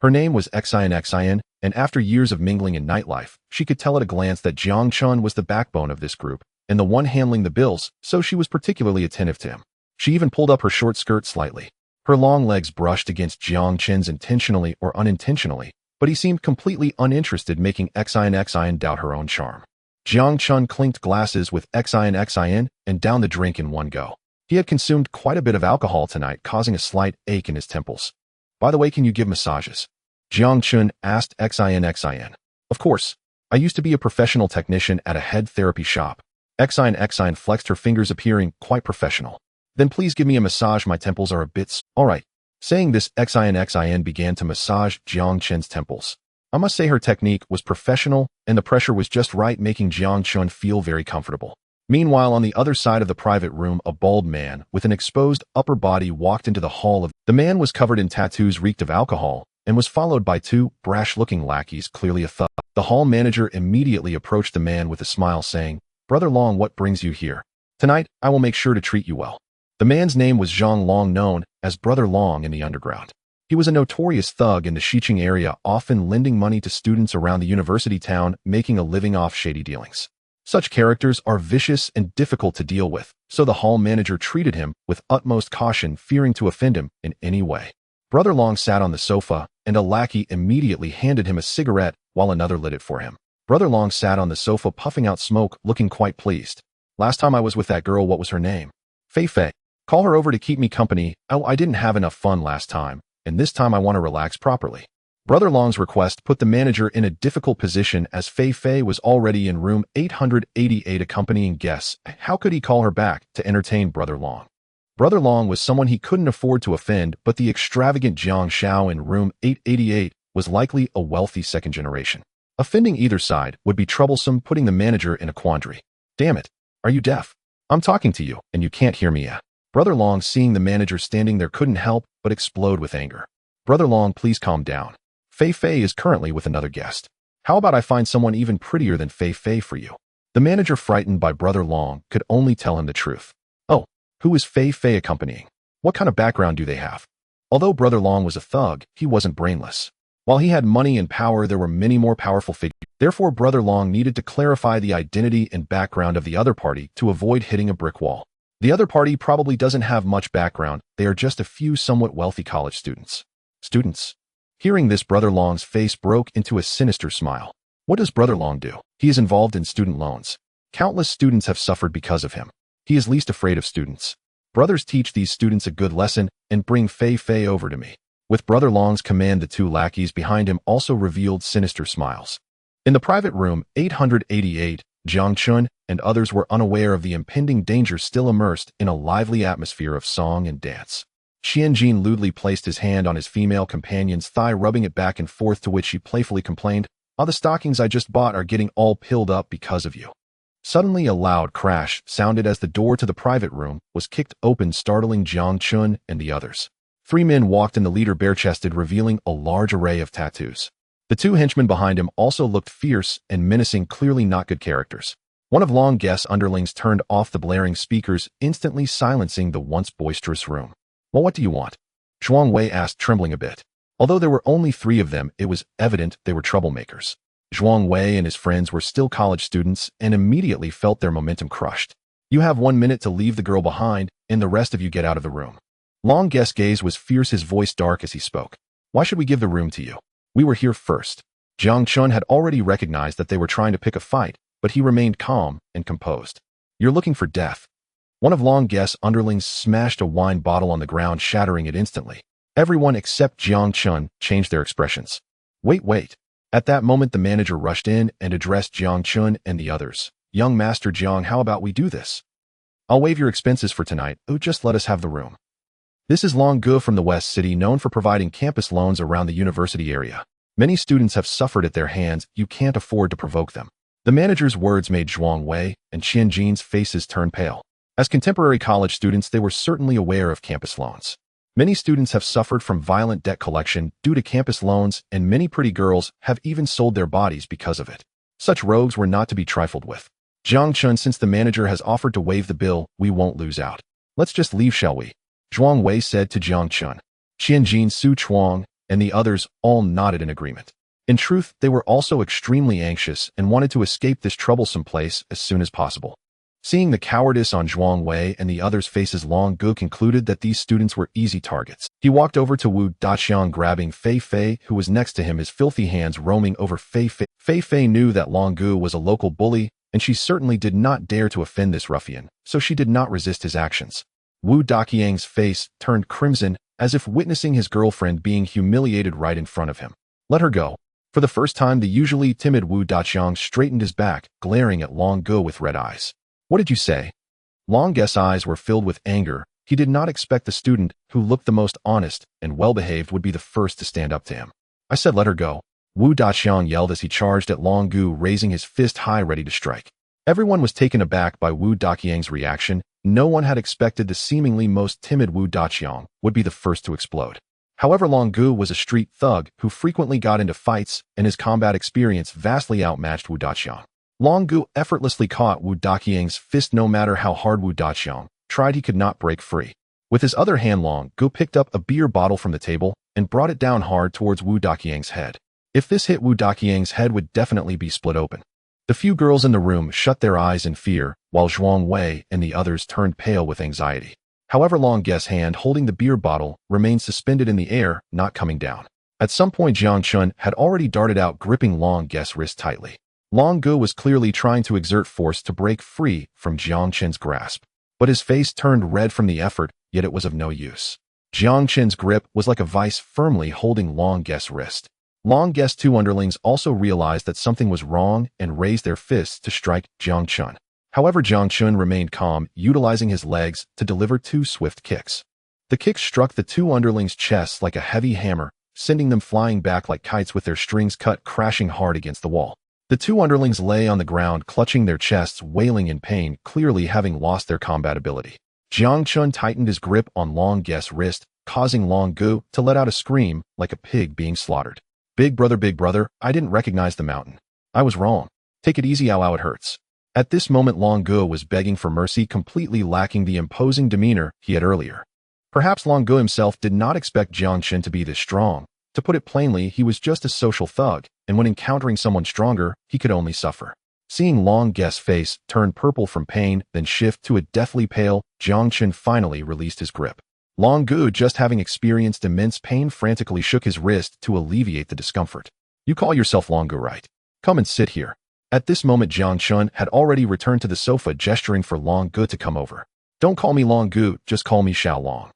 Her name was Xin, and after years of mingling in nightlife, she could tell at a glance that Jiang Chen was the backbone of this group, and the one handling the bills, so she was particularly attentive to him. She even pulled up her short skirt slightly. Her long legs brushed against Jiang Chen's intentionally or unintentionally, but he seemed completely uninterested, making Xin doubt her own charm. Jiang Chen clinked glasses with Xin and downed the drink in one go. He had consumed quite a bit of alcohol tonight, causing a slight ache in his temples. By the way, can you give massages? Jiang Chen asked Xin. Of course. I used to be a professional technician at a head therapy shop. Xin flexed her fingers, appearing quite professional. Then please give me a massage, my temples are a bit... Alright. Saying this, Xin began to massage Jiang Chen's temples. I must say her technique was professional and the pressure was just right, making Jiang Chen feel very comfortable. Meanwhile, on the other side of the private room, a bald man with an exposed upper body walked into the hall. The man was covered in tattoos, reeked of alcohol, and was followed by two brash-looking lackeys, clearly a thug. The hall manager immediately approached the man with a smile, saying, "Brother Long, what brings you here? Tonight, I will make sure to treat you well." The man's name was Zhang Long, known as Brother Long in the underground. He was a notorious thug in the Xiqing area, often lending money to students around the university town, making a living off shady dealings. Such characters are vicious and difficult to deal with, so the hall manager treated him with utmost caution, fearing to offend him in any way. Brother Long sat on the sofa, and a lackey immediately handed him a cigarette while another lit it for him. Brother Long sat on the sofa, puffing out smoke, looking quite pleased. "Last time I was with that girl, what was her name?" "Fei Fei. Call her over to keep me company. I didn't have enough fun last time, and this time I want to relax properly." Brother Long's request put the manager in a difficult position, as Fei Fei was already in room 888 accompanying guests. How could he call her back to entertain Brother Long? Brother Long was someone he couldn't afford to offend, but the extravagant Jiang Xiao in room 888 was likely a wealthy second generation. Offending either side would be troublesome, putting the manager in a quandary. "Damn it, are you deaf? I'm talking to you, and you can't hear me yet." Brother Long, seeing the manager standing there, couldn't help but explode with anger. "Brother Long, please calm down. Fei Fei is currently with another guest. How about I find someone even prettier than Fei Fei for you?" The manager, frightened by Brother Long, could only tell him the truth. "Oh, who is Fei Fei accompanying? What kind of background do they have?" Although Brother Long was a thug, he wasn't brainless. While he had money and power, there were many more powerful figures. Therefore, Brother Long needed to clarify the identity and background of the other party to avoid hitting a brick wall. The other party probably doesn't have much background. They are just a few somewhat wealthy college students. Students? Hearing this, Brother Long's face broke into a sinister smile. What does Brother Long do? He is involved in student loans. Countless students have suffered because of him. He is least afraid of students. Brothers, teach these students a good lesson and bring Fei Fei over to me. With Brother Long's command, the two lackeys behind him also revealed sinister smiles. In the private room 888, Jiang Chen and others were unaware of the impending danger, still immersed in a lively atmosphere of song and dance. Xianjin lewdly placed his hand on his female companion's thigh, rubbing it back and forth, to which she playfully complained, "Ah, the stockings I just bought are getting all pilled up because of you." Suddenly, a loud crash sounded as the door to the private room was kicked open, startling Jiang Chen and the others. Three men walked in, the leader bare-chested, revealing a large array of tattoos. The two henchmen behind him also looked fierce and menacing, clearly not good characters. One of Long Guest's underlings turned off the blaring speakers, instantly silencing the once boisterous room. "Well, what do you want?" Zhuang Wei asked, trembling a bit. Although there were only three of them, it was evident they were troublemakers. Zhuang Wei and his friends were still college students and immediately felt their momentum crushed. "You have 1 minute to leave the girl behind, and the rest of you get out of the room." Long Guest's gaze was fierce, his voice dark as he spoke. "Why should we give the room to you? We were here first." Jiang Chen had already recognized that they were trying to pick a fight, but he remained calm and composed. "You're looking for death." One of Long Guest's underlings smashed a wine bottle on the ground, shattering it instantly. Everyone except Jiang Chen changed their expressions. Wait. At that moment, the manager rushed in and addressed Jiang Chen and the others. "Young Master Jiang, how about we do this? I'll waive your expenses for tonight. Oh, just let us have the room." This is Long Gu from the West City, known for providing campus loans around the university area. Many students have suffered at their hands. You can't afford to provoke them. The manager's words made Zhuang Wei and Qianjin's faces turn pale. As contemporary college students, they were certainly aware of campus loans. Many students have suffered from violent debt collection due to campus loans, and many pretty girls have even sold their bodies because of it. Such rogues were not to be trifled with. Jiang Chen, since the manager has offered to waive the bill, we won't lose out. Let's just leave, shall we? Zhuang Wei said to Jiang Chen. Qianjin, Su Chuang, and the others all nodded in agreement. In truth, they were also extremely anxious and wanted to escape this troublesome place as soon as possible. Seeing the cowardice on Zhuang Wei and the others' faces, Long Gu concluded that these students were easy targets. He walked over to Wu Daqiang, grabbing Fei Fei, who was next to him, his filthy hands roaming over Fei Fei. Fei Fei knew that Long Gu was a local bully, and she certainly did not dare to offend this ruffian, so she did not resist his actions. Wu Daqiang's face turned crimson, as if witnessing his girlfriend being humiliated right in front of him. "Let her go." For the first time, the usually timid Wu Daqiang straightened his back, glaring at Long Gu with red eyes. "What did you say?" Long Gu's eyes were filled with anger. He did not expect the student, who looked the most honest and well-behaved, would be the first to stand up to him. "I said let her go." Wu Daqiang yelled as he charged at Long Gu, raising his fist high ready to strike. Everyone was taken aback by Wu Daqiang's reaction. No one had expected the seemingly most timid Wu Daqiang would be the first to explode. However, Long Gu was a street thug who frequently got into fights, and his combat experience vastly outmatched Wu Daqiang. Long Gu effortlessly caught Wu Daqiang's fist. No matter how hard Wu Daqiang tried, he could not break free. With his other hand, Long Gu picked up a beer bottle from the table and brought it down hard towards Wu Daqiang's head. If this hit, Wu Daqiang's head would definitely be split open. The few girls in the room shut their eyes in fear, while Zhuang Wei and the others turned pale with anxiety. However, Long Gu's hand holding the beer bottle remained suspended in the air, not coming down. At some point, Jiang Chen had already darted out, gripping Long Gu's wrist tightly. Long Gu was clearly trying to exert force to break free from Jiang Chen's grasp, but his face turned red from the effort, yet it was of no use. Jiang Chen's grip was like a vice firmly holding Long Gu's wrist. Long Gu's two underlings also realized that something was wrong and raised their fists to strike Jiang Chen. However, Jiang Chen remained calm, utilizing his legs to deliver two swift kicks. The kicks struck the two underlings' chests like a heavy hammer, sending them flying back like kites with their strings cut, crashing hard against the wall. The two underlings lay on the ground, clutching their chests, wailing in pain, clearly having lost their combat ability. Jiang Chen tightened his grip on Long Gu's wrist, causing Long Gu to let out a scream like a pig being slaughtered. Big brother, I didn't recognize the mountain. I was wrong. Take it easy, ow, it hurts. At this moment, Long Gu was begging for mercy, completely lacking the imposing demeanor he had earlier. Perhaps Long Gu himself did not expect Jiang Chen to be this strong. To put it plainly, he was just a social thug, and when encountering someone stronger, he could only suffer. Seeing Long Gu's face turn purple from pain, then shift to a deathly pale, Jiang Chen finally released his grip. Long Gu, just having experienced immense pain, frantically shook his wrist to alleviate the discomfort. You call yourself Long Gu, right? Come and sit here. At this moment, Jiang Chen had already returned to the sofa, gesturing for Long Gu to come over. Don't call me Long Gu, just call me Xiao Long.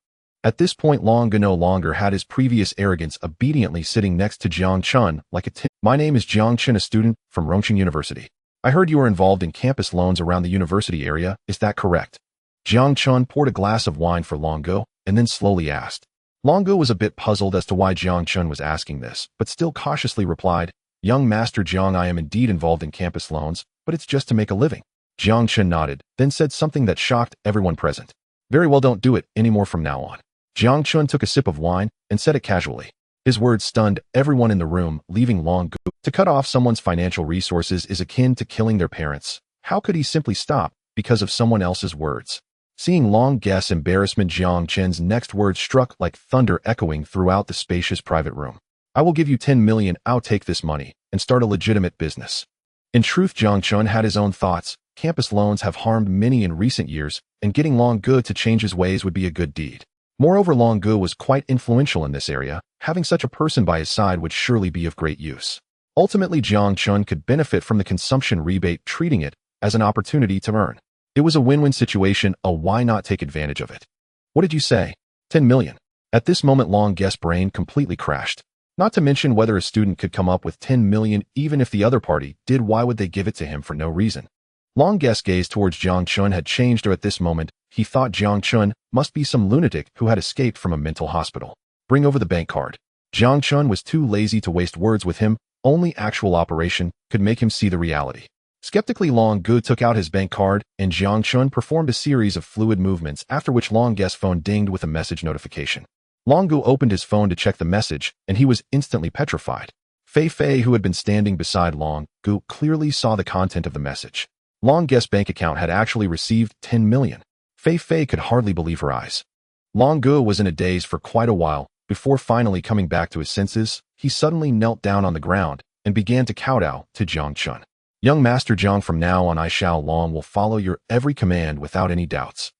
At this point, Long Gu no longer had his previous arrogance, obediently sitting next to Jiang Chen like a My name is Jiang Chen, a student from Rongqing University. I heard you are involved in campus loans around the university area, is that correct? Jiang Chen poured a glass of wine for Long Gu and then slowly asked. Long Gu was a bit puzzled as to why Jiang Chen was asking this, but still cautiously replied, Young Master Jiang, I am indeed involved in campus loans, but it's just to make a living. Jiang Chen nodded, then said something that shocked everyone present. Very well, don't do it anymore from now on. Jiang Chen took a sip of wine and said it casually. His words stunned everyone in the room, leaving Long Gu. To cut off someone's financial resources is akin to killing their parents. How could he simply stop because of someone else's words? Seeing Long Gu's embarrassment, Jiang Chen's next words struck like thunder, echoing throughout the spacious private room. I will give you 10 million, I'll take this money and start a legitimate business. In truth, Jiang Chen had his own thoughts. Campus loans have harmed many in recent years, and getting Long Gu to change his ways would be a good deed. Moreover, Long Gu was quite influential in this area. Having such a person by his side would surely be of great use. Ultimately, Jiang Chen could benefit from the consumption rebate, treating it as an opportunity to earn. It was a win-win situation, why not take advantage of it? What did you say? 10 million. At this moment, Long Gu's brain completely crashed. Not to mention whether a student could come up with 10 million even if the other party did, why would they give it to him for no reason? Long Gu's gaze towards Jiang Chen had changed, or at this moment, he thought Jiang Chen must be some lunatic who had escaped from a mental hospital. Bring over the bank card. Jiang Chen was too lazy to waste words with him. Only actual operation could make him see the reality. Skeptically, Long Gu took out his bank card, and Jiang Chen performed a series of fluid movements, after which Long Gu's phone dinged with a message notification. Long Gu opened his phone to check the message, and he was instantly petrified. Fei Fei, who had been standing beside Long Gu, clearly saw the content of the message. Long Gu's bank account had actually received 10 million. Fei Fei could hardly believe her eyes. Long Gu was in a daze for quite a while. Before finally coming back to his senses, he suddenly knelt down on the ground and began to kowtow to Jiang Chen. Young Master Jiang, from now on I Xiao Long will follow your every command without any doubts.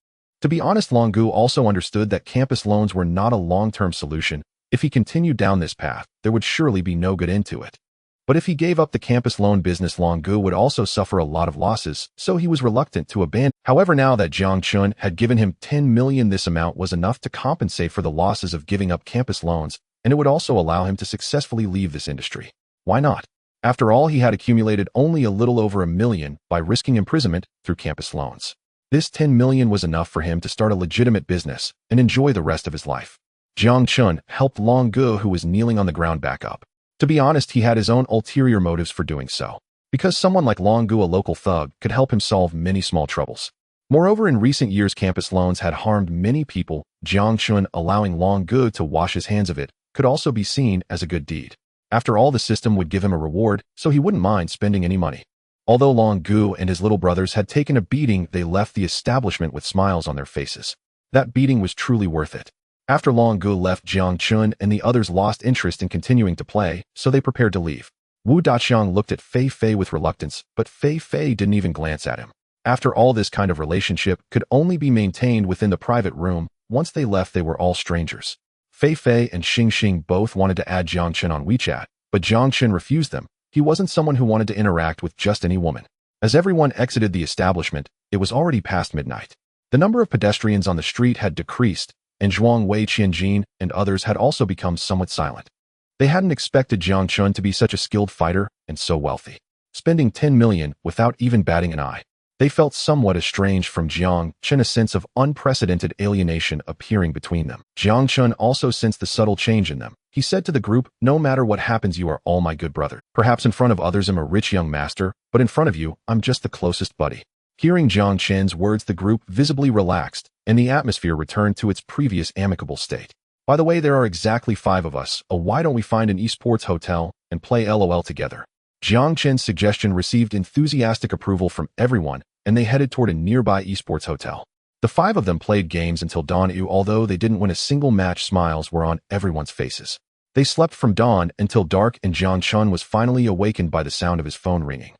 To be honest, Long Gu also understood that campus loans were not a long-term solution. If he continued down this path, there would surely be no good end to it. But if he gave up the campus loan business, Long Gu would also suffer a lot of losses, so he was reluctant to abandon. However, now that Jiang Chen had given him 10 million, this amount was enough to compensate for the losses of giving up campus loans, and it would also allow him to successfully leave this industry. Why not? After all, he had accumulated only a little over 1 million by risking imprisonment through campus loans. This 10 million was enough for him to start a legitimate business and enjoy the rest of his life. Jiang Chen helped Long Gu, who was kneeling on the ground, back up. To be honest, he had his own ulterior motives for doing so, because someone like Long Gu, a local thug, could help him solve many small troubles. Moreover, in recent years, campus loans had harmed many people. Jiang Chen allowing Long Gu to wash his hands of it could also be seen as a good deed. After all, the system would give him a reward, so he wouldn't mind spending any money. Although Long Gu and his little brothers had taken a beating, they left the establishment with smiles on their faces. That beating was truly worth it. After Long Gu left, Jiang Chen and the others lost interest in continuing to play, so they prepared to leave. Wu Daqiang looked at Fei Fei with reluctance, but Fei Fei didn't even glance at him. After all, this kind of relationship could only be maintained within the private room. Once they left, they were all strangers. Fei Fei and Xing Xing both wanted to add Jiang Chen on WeChat, but Jiang Chen refused them. He wasn't someone who wanted to interact with just any woman. As everyone exited the establishment, it was already past midnight. The number of pedestrians on the street had decreased, and Zhuang Wei Qianjin and others had also become somewhat silent. They hadn't expected Jiang Chen to be such a skilled fighter and so wealthy, spending 10 million without even batting an eye. They felt somewhat estranged from Jiang Chen, a sense of unprecedented alienation appearing between them. Jiang Chen also sensed the subtle change in them. He said to the group, "No matter what happens, you are all my good brother. Perhaps in front of others I'm a rich young master, but in front of you, I'm just the closest buddy." Hearing Jiang Chen's words, the group visibly relaxed, and the atmosphere returned to its previous amicable state. "By the way, there are exactly 5 of us. Why don't we find an esports hotel and play LOL together?" Jiang Chen's suggestion received enthusiastic approval from everyone, and they headed toward a nearby esports hotel. The 5 of them played games until dawn. Although they didn't win a single match, smiles were on everyone's faces. They slept from dawn until dark, and Jiang Chen was finally awakened by the sound of his phone ringing.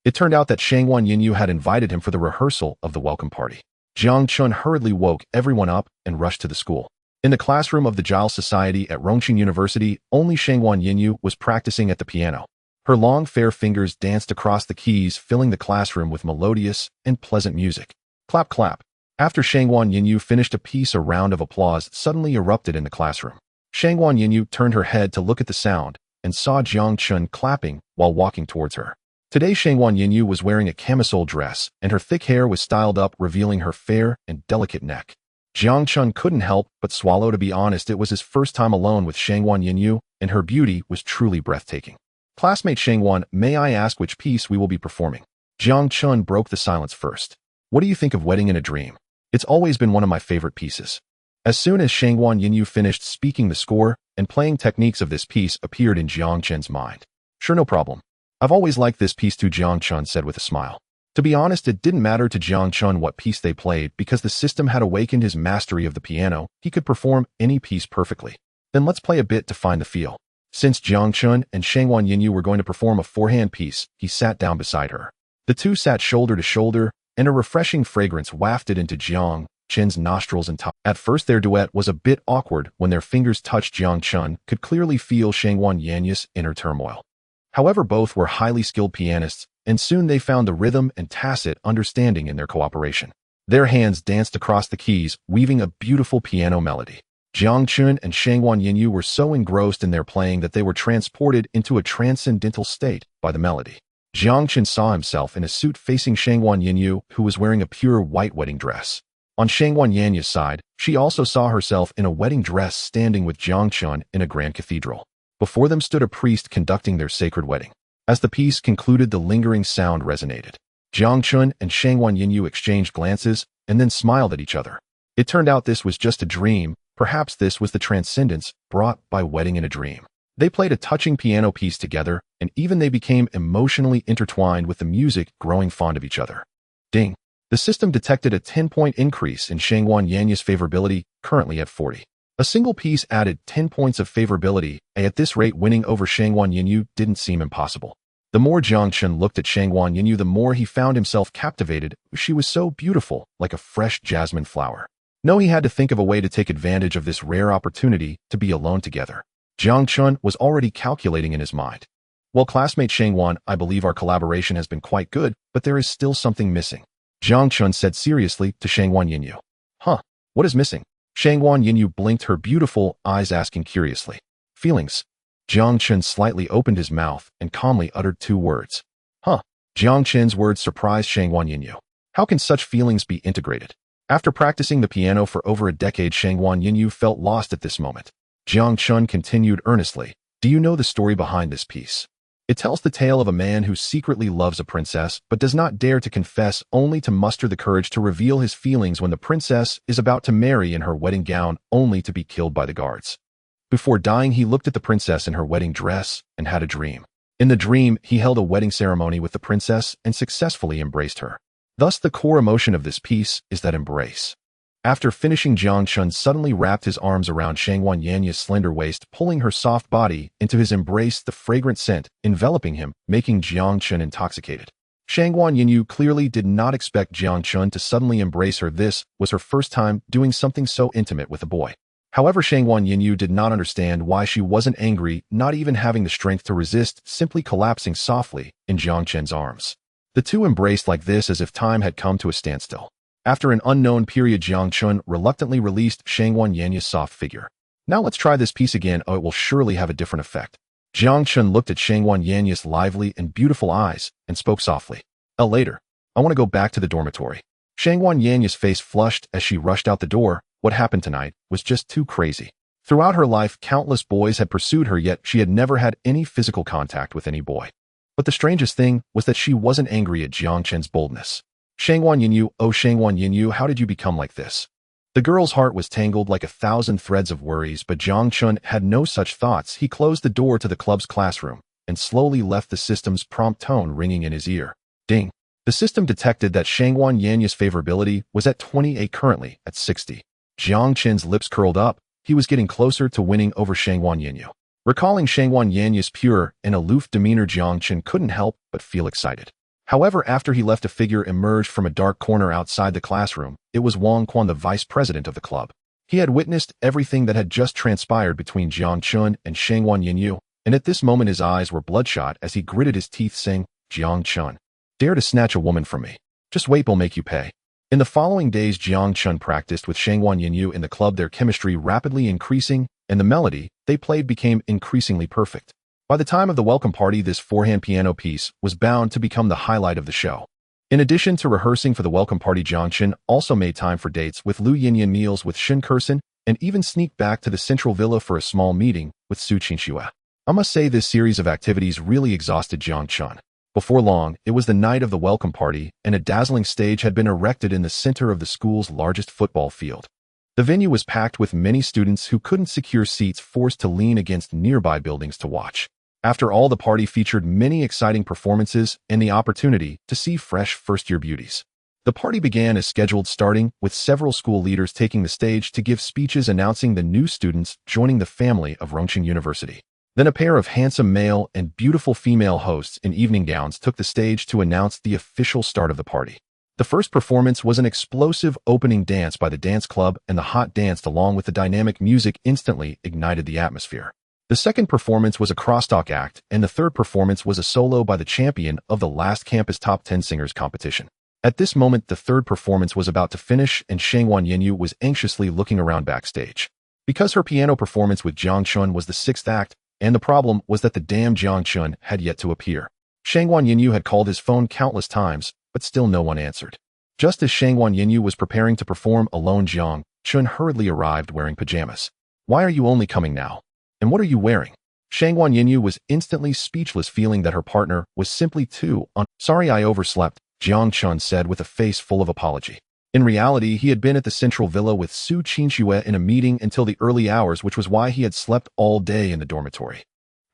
It turned out that Shangwan Yinyu had invited him for the rehearsal of the welcome party. Jiang Chen hurriedly woke everyone up and rushed to the school. In the classroom of the Giles Society at Rongqing University, only Shangwan Yinyu was practicing at the piano. Her long, fair fingers danced across the keys, filling the classroom with melodious and pleasant music. Clap, clap. After Shangwan Yinyu finished a piece, a round of applause suddenly erupted in the classroom. Shangwan Yinyu turned her head to look at the sound and saw Jiang Chen clapping while walking towards her. Today, Shangwan Yinyu was wearing a camisole dress, and her thick hair was styled up, revealing her fair and delicate neck. Jiang Chen couldn't help but swallow. To be honest, it was his first time alone with Shangwan Yinyu, and her beauty was truly breathtaking. "Classmate Shangwan, may I ask which piece we will be performing?" Jiang Chen broke the silence first. "What do you think of Wedding in a Dream? It's always been one of my favorite pieces." As soon as Shangwan Yinyu finished speaking, the score and playing techniques of this piece appeared in Jiang Chen's mind. "Sure, no problem. I've always liked this piece too," Jiang Chen said with a smile. To be honest, it didn't matter to Jiang Chen what piece they played, because the system had awakened his mastery of the piano. He could perform any piece perfectly. "Then let's play a bit to find the feel." Since Jiang Chen and Shangwan Yinyu were going to perform a 4-hand piece, he sat down beside her. The two sat shoulder to shoulder, and a refreshing fragrance wafted into Jiang Chen's nostrils and tongue. At first, their duet was a bit awkward. When their fingers touched, Jiang Chen could clearly feel Shangwan Yinyu's inner turmoil. However, both were highly skilled pianists, and soon they found the rhythm and tacit understanding in their cooperation. Their hands danced across the keys, weaving a beautiful piano melody. Jiang Chen and Shangwan Yinyu were so engrossed in their playing that they were transported into a transcendental state by the melody. Jiang Chen saw himself in a suit facing Shangwan Yinyu, who was wearing a pure white wedding dress. On Shangwan Yanyu's side, she also saw herself in a wedding dress standing with Jiang Chen in a grand cathedral. Before them stood a priest conducting their sacred wedding. As the piece concluded, the lingering sound resonated. Jiang Chen and Shangwan Yinyu exchanged glances and then smiled at each other. It turned out this was just a dream. Perhaps this was the transcendence brought by Wedding in a Dream. They played a touching piano piece together, and even they became emotionally intertwined with the music, growing fond of each other. Ding! The system detected a 10-point increase in Shangwan Yanyu's favorability, currently at 40. A single piece added 10 points of favorability, and at this rate, winning over Shangwan Yinyu didn't seem impossible. The more Jiang Chen looked at Shangwan Yinyu, the more he found himself captivated. She was so beautiful, like a fresh jasmine flower. No, he had to think of a way to take advantage of this rare opportunity to be alone together. Jiang Chen was already calculating in his mind. "Well, classmate Shangwan, I believe our collaboration has been quite good, but there is still something missing," Jiang Chen said seriously to Shangwan Yinyu. "Huh? What is missing?" Shangwan Yinyu blinked her beautiful eyes, asking curiously. "Feelings." Jiang Chen slightly opened his mouth and calmly uttered 2 words. "Huh?" Jiang Chen's words surprised Shangwan Yinyu. How can such feelings be integrated? After practicing the piano for over a decade, Shangwan Yinyu felt lost at this moment. Jiang Chen continued earnestly. Do you know the story behind this piece? It tells the tale of a man who secretly loves a princess but does not dare to confess, only to muster the courage to reveal his feelings when the princess is about to marry in her wedding gown, only to be killed by the guards. Before dying, he looked at the princess in her wedding dress and had a dream. In the dream, he held a wedding ceremony with the princess and successfully embraced her. Thus, the core emotion of this piece is that embrace. After finishing, Jiang Chen suddenly wrapped his arms around Shangwan Yanya's slender waist, pulling her soft body into his embrace, the fragrant scent enveloping him, making Jiang Chen intoxicated. Shangwan Yanyu clearly did not expect Jiang Chen to suddenly embrace her. This was her first time doing something so intimate with a boy. However, Shangwan Yanyu did not understand why she wasn't angry, not even having the strength to resist, simply collapsing softly in Jiang Chen's arms. The two embraced like this as if time had come to a standstill. After an unknown period, Jiang Chen reluctantly released Shangwan Yanya's soft figure. Now let's try this piece again. Oh, it will surely have a different effect. Jiang Chen looked at Shangwan Yanya's lively and beautiful eyes and spoke softly. Later, I want to go back to the dormitory. Shangwan Yanya's face flushed as she rushed out the door. What happened tonight was just too crazy. Throughout her life, countless boys had pursued her, yet she had never had any physical contact with any boy. But the strangest thing was that she wasn't angry at Jiang Chen's boldness. Shangwan Yanyu, oh Shangwan Yanyu, how did you become like this? The girl's heart was tangled like 1,000 threads of worries, but Jiang Chen had no such thoughts. He closed the door to the club's classroom and slowly left, the system's prompt tone ringing in his ear. Ding! The system detected that Shangwan Yanya's favorability was at 28, currently at 60. Jiang Chen's lips curled up. He was getting closer to winning over Shangwan Yanyu. Recalling Shangwan Yanya's pure and aloof demeanor, Jiang Chen couldn't help but feel excited. However, after he left, a figure emerged from a dark corner outside the classroom. It was Wang Quan, the vice president of the club. He had witnessed everything that had just transpired between Jiang Chen and Shangwan Yanyu, and at this moment his eyes were bloodshot as he gritted his teeth, saying, Jiang Chen, dare to snatch a woman from me. Just wait, we'll make you pay. In the following days, Jiang Chen practiced with Shangwan Yanyu in the club, their chemistry rapidly increasing, and the melody they played became increasingly perfect. By the time of the welcome party, this four-hand piano piece was bound to become the highlight of the show. In addition to rehearsing for the welcome party, Jiang Chen also made time for dates with Lu Yinyan, meals with Shen Kursen, and even sneaked back to the central villa for a small meeting with Su Qingxue. I must say, this series of activities really exhausted Jiang Chen. Before long, it was the night of the welcome party, and a dazzling stage had been erected in the center of the school's largest football field. The venue was packed with many students who couldn't secure seats, forced to lean against nearby buildings to watch. After all, the party featured many exciting performances and the opportunity to see fresh first-year beauties. The party began as scheduled, starting with several school leaders taking the stage to give speeches announcing the new students joining the family of Rongqing University. Then a pair of handsome male and beautiful female hosts in evening gowns took the stage to announce the official start of the party. The first performance was an explosive opening dance by the dance club, and the hot dance along with the dynamic music instantly ignited the atmosphere. The second performance was a crosstalk act, and the third performance was a solo by the champion of the last campus top 10 singers competition. At this moment, the third performance was about to finish, and Shangwan Yanyu was anxiously looking around backstage. Because her piano performance with Jiang Chen was the sixth act, and the problem was that the damn Jiang Chen had yet to appear. Shangwan Yanyu had called his phone countless times, but still no one answered. Just as Shangwan Yanyu was preparing to perform alone, Jiang Chen hurriedly arrived wearing pajamas. Why are you only coming now? And what are you wearing? Shangwan Yanyu was instantly speechless, feeling that her partner was simply too Sorry, I overslept, Jiang Chen said with a face full of apology. In reality, he had been at the central villa with Su Qingxue in a meeting until the early hours, which was why he had slept all day in the dormitory.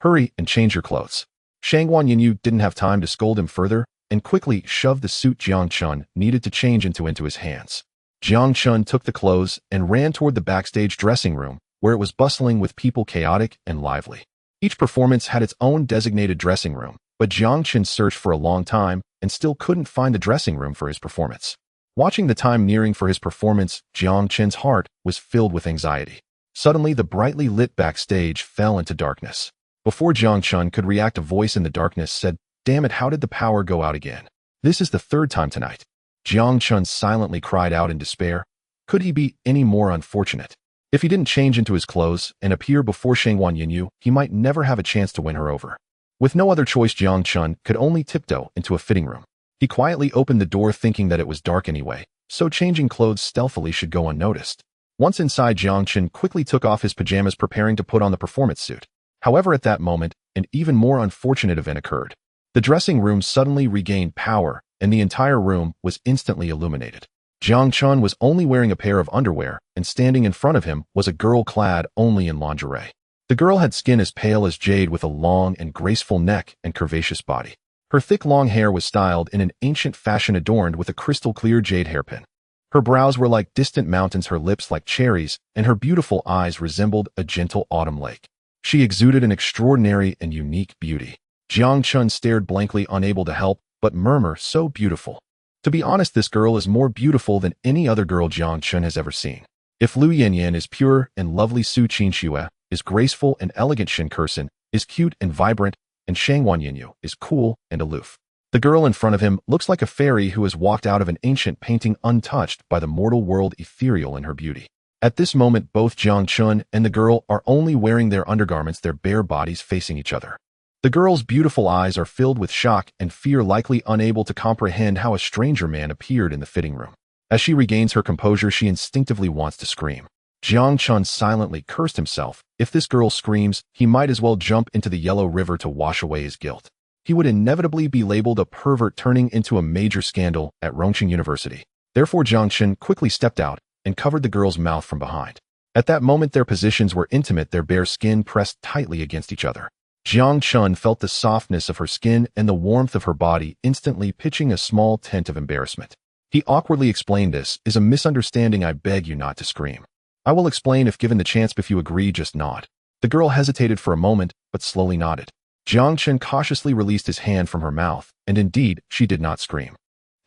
Hurry and change your clothes. Shangwan Yanyu didn't have time to scold him further and quickly shoved the suit Jiang Chen needed to change into his hands. Jiang Chen took the clothes and ran toward the backstage dressing room, where it was bustling with people, chaotic and lively. Each performance had its own designated dressing room, but Jiang Chen searched for a long time and still couldn't find the dressing room for his performance. Watching the time nearing for his performance, Jiang Chen's heart was filled with anxiety. Suddenly, the brightly lit backstage fell into darkness. Before Jiang Chen could react, a voice in the darkness said, "Damn it, how did the power go out again? This is the third time tonight." Jiang Chen silently cried out in despair. Could he be any more unfortunate? If he didn't change into his clothes and appear before Shangwan Yanyu, he might never have a chance to win her over. With no other choice, Jiang Chen could only tiptoe into a fitting room. He quietly opened the door, thinking that it was dark anyway, so changing clothes stealthily should go unnoticed. Once inside, Jiang Chen quickly took off his pajamas, preparing to put on the performance suit. However, at that moment, an even more unfortunate event occurred. The dressing room suddenly regained power, and the entire room was instantly illuminated. Jiang Chen was only wearing a pair of underwear, and standing in front of him was a girl clad only in lingerie. The girl had skin as pale as jade with a long and graceful neck and curvaceous body. Her thick long hair was styled in an ancient fashion adorned with a crystal-clear jade hairpin. Her brows were like distant mountains, her lips like cherries, and her beautiful eyes resembled a gentle autumn lake. She exuded an extraordinary and unique beauty. Jiang Chen stared blankly, unable to help but murmur, "So beautiful." To be honest, this girl is more beautiful than any other girl Jiang Chen has ever seen. If Lu Yanyan is pure and lovely, Su Qinxue is graceful and elegant, Shen Kursen is cute and vibrant, and Shangwan Yinyu is cool and aloof. The girl in front of him looks like a fairy who has walked out of an ancient painting, untouched by the mortal world, ethereal in her beauty. At this moment, both Jiang Chen and the girl are only wearing their undergarments, their bare bodies facing each other. The girl's beautiful eyes are filled with shock and fear, likely unable to comprehend how a stranger man appeared in the fitting room. As she regains her composure, she instinctively wants to scream. Jiang Chen silently cursed himself. If this girl screams, he might as well jump into the yellow river to wash away his guilt. He would inevitably be labeled a pervert, turning into a major scandal at Rongqing University. Therefore, Jiang Chen quickly stepped out and covered the girl's mouth from behind. At that moment, their positions were intimate, their bare skin pressed tightly against each other. Jiang Chen felt the softness of her skin and the warmth of her body, instantly pitching a small tent of embarrassment. He awkwardly explained, "This is a misunderstanding. I beg you not to scream. I will explain if given the chance. If you agree, just nod." The girl hesitated for a moment, but slowly nodded. Jiang Chen cautiously released his hand from her mouth, and indeed, she did not scream.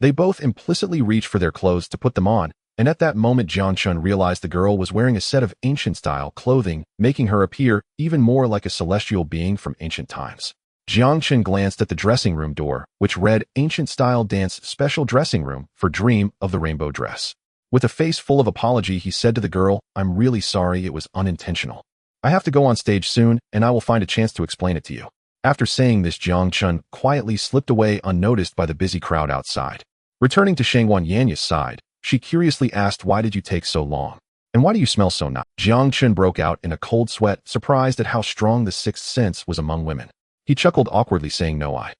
They both implicitly reached for their clothes to put them on, and at that moment Jiang Chen realized the girl was wearing a set of ancient-style clothing, making her appear even more like a celestial being from ancient times. Jiang Chen glanced at the dressing room door, which read, "Ancient-style dance special dressing room for Dream of the Rainbow Dress." With a face full of apology, he said to the girl, "I'm really sorry, it was unintentional. I have to go on stage soon, and I will find a chance to explain it to you." After saying this, Jiang Chen quietly slipped away unnoticed by the busy crowd outside. Returning to Shangwan Yanya's side, she curiously asked, "Why did you take so long? And why do you smell so nice?" Jiang Chen broke out in a cold sweat, surprised at how strong the sixth sense was among women. He chuckled awkwardly, saying, No, I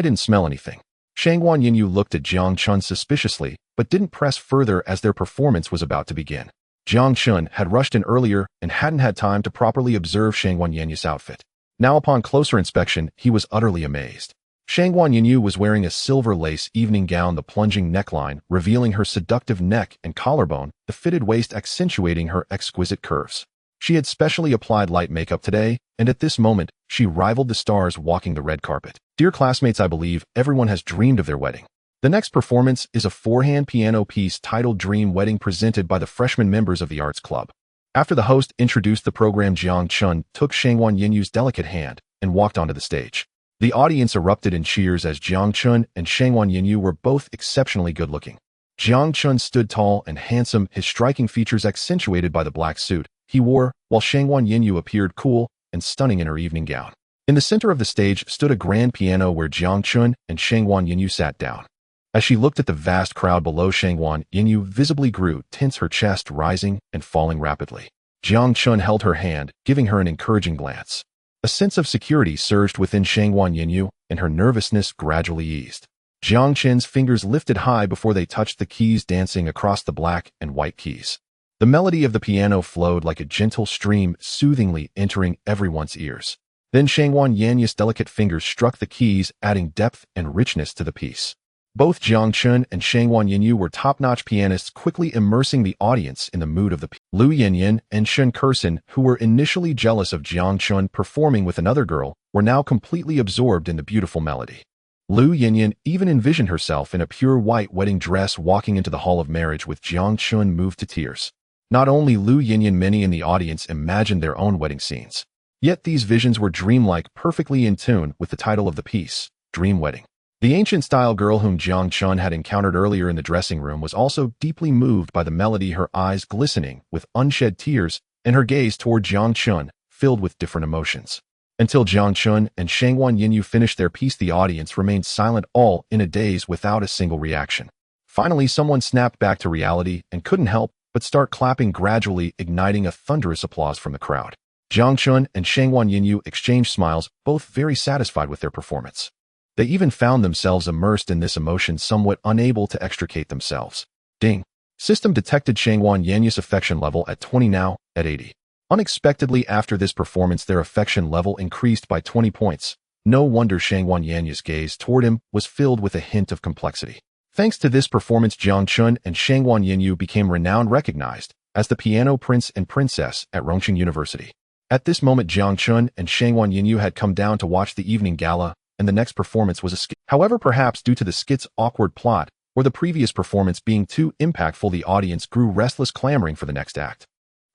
didn't smell anything." Shangwan Yinyu looked at Jiang Chen suspiciously, but didn't press further as their performance was about to begin. Jiang Chen had rushed in earlier and hadn't had time to properly observe Shangwan Yanya's outfit. Now, upon closer inspection, he was utterly amazed. Shangwan Yinyu was wearing a silver lace evening gown, the plunging neckline revealing her seductive neck and collarbone, the fitted waist accentuating her exquisite curves. She had specially applied light makeup today, and at this moment, she rivaled the stars walking the red carpet. Dear classmates, I believe everyone has dreamed of their wedding. The next performance is a four-hand piano piece titled Dream Wedding, presented by the freshman members of the Arts Club. After the host introduced the program, Jiang Chen took Shangwan Yinyu's delicate hand and walked onto the stage. The audience erupted in cheers as Jiang Chen and Shangwan Yinyu were both exceptionally good-looking. Jiang Chen stood tall and handsome, his striking features accentuated by the black suit he wore, while Shangwan Yinyu appeared cool and stunning in her evening gown. In the center of the stage stood a grand piano where Jiang Chen and Shangwan Yinyu sat down. As she looked at the vast crowd below, Shangwan Yinyu visibly grew tense, her chest rising and falling rapidly. Jiang Chen held her hand, giving her an encouraging glance. A sense of security surged within Shangwan Yinyu, and her nervousness gradually eased. Jiang Chen's fingers lifted high before they touched the keys, dancing across the black and white keys. The melody of the piano flowed like a gentle stream, soothingly entering everyone's ears. Then Shangwan Yanyu's delicate fingers struck the keys, adding depth and richness to the piece. Both Jiang Chen and Shangwan Yinyu were top-notch pianists, quickly immersing the audience in the mood of the piece. Lu Yanyan and Shen Kursen, who were initially jealous of Jiang Chen performing with another girl, were now completely absorbed in the beautiful melody. Lu Yanyan even envisioned herself in a pure white wedding dress walking into the hall of marriage, with Jiang Chen moved to tears. Not only Lu Yanyan, many in the audience imagined their own wedding scenes. Yet these visions were dreamlike, perfectly in tune with the title of the piece, Dream Wedding. The ancient-style girl whom Jiang Chen had encountered earlier in the dressing room was also deeply moved by the melody, her eyes glistening with unshed tears and her gaze toward Jiang Chen filled with different emotions. Until Jiang Chen and Shangwan Yinyu finished their piece, the audience remained silent, all in a daze without a single reaction. Finally, someone snapped back to reality and couldn't help but start clapping, gradually igniting a thunderous applause from the crowd. Jiang Chen and Shangwan Yinyu exchanged smiles, both very satisfied with their performance. They even found themselves immersed in this emotion, somewhat unable to extricate themselves. Ding. System detected Shangwan Yinyu's affection level at 20, now at 80. Unexpectedly, after this performance, their affection level increased by 20 points. No wonder Shangwan Yinyu's gaze toward him was filled with a hint of complexity. Thanks to this performance, Jiang Chen and Shangwan Yinyu became renowned, recognized as the piano prince and princess at Rongqing University. At this moment, Jiang Chen and Shangwan Yinyu had come down to watch the evening gala, and the next performance was a skit. However, perhaps due to the skit's awkward plot, or the previous performance being too impactful, the audience grew restless, clamoring for the next act.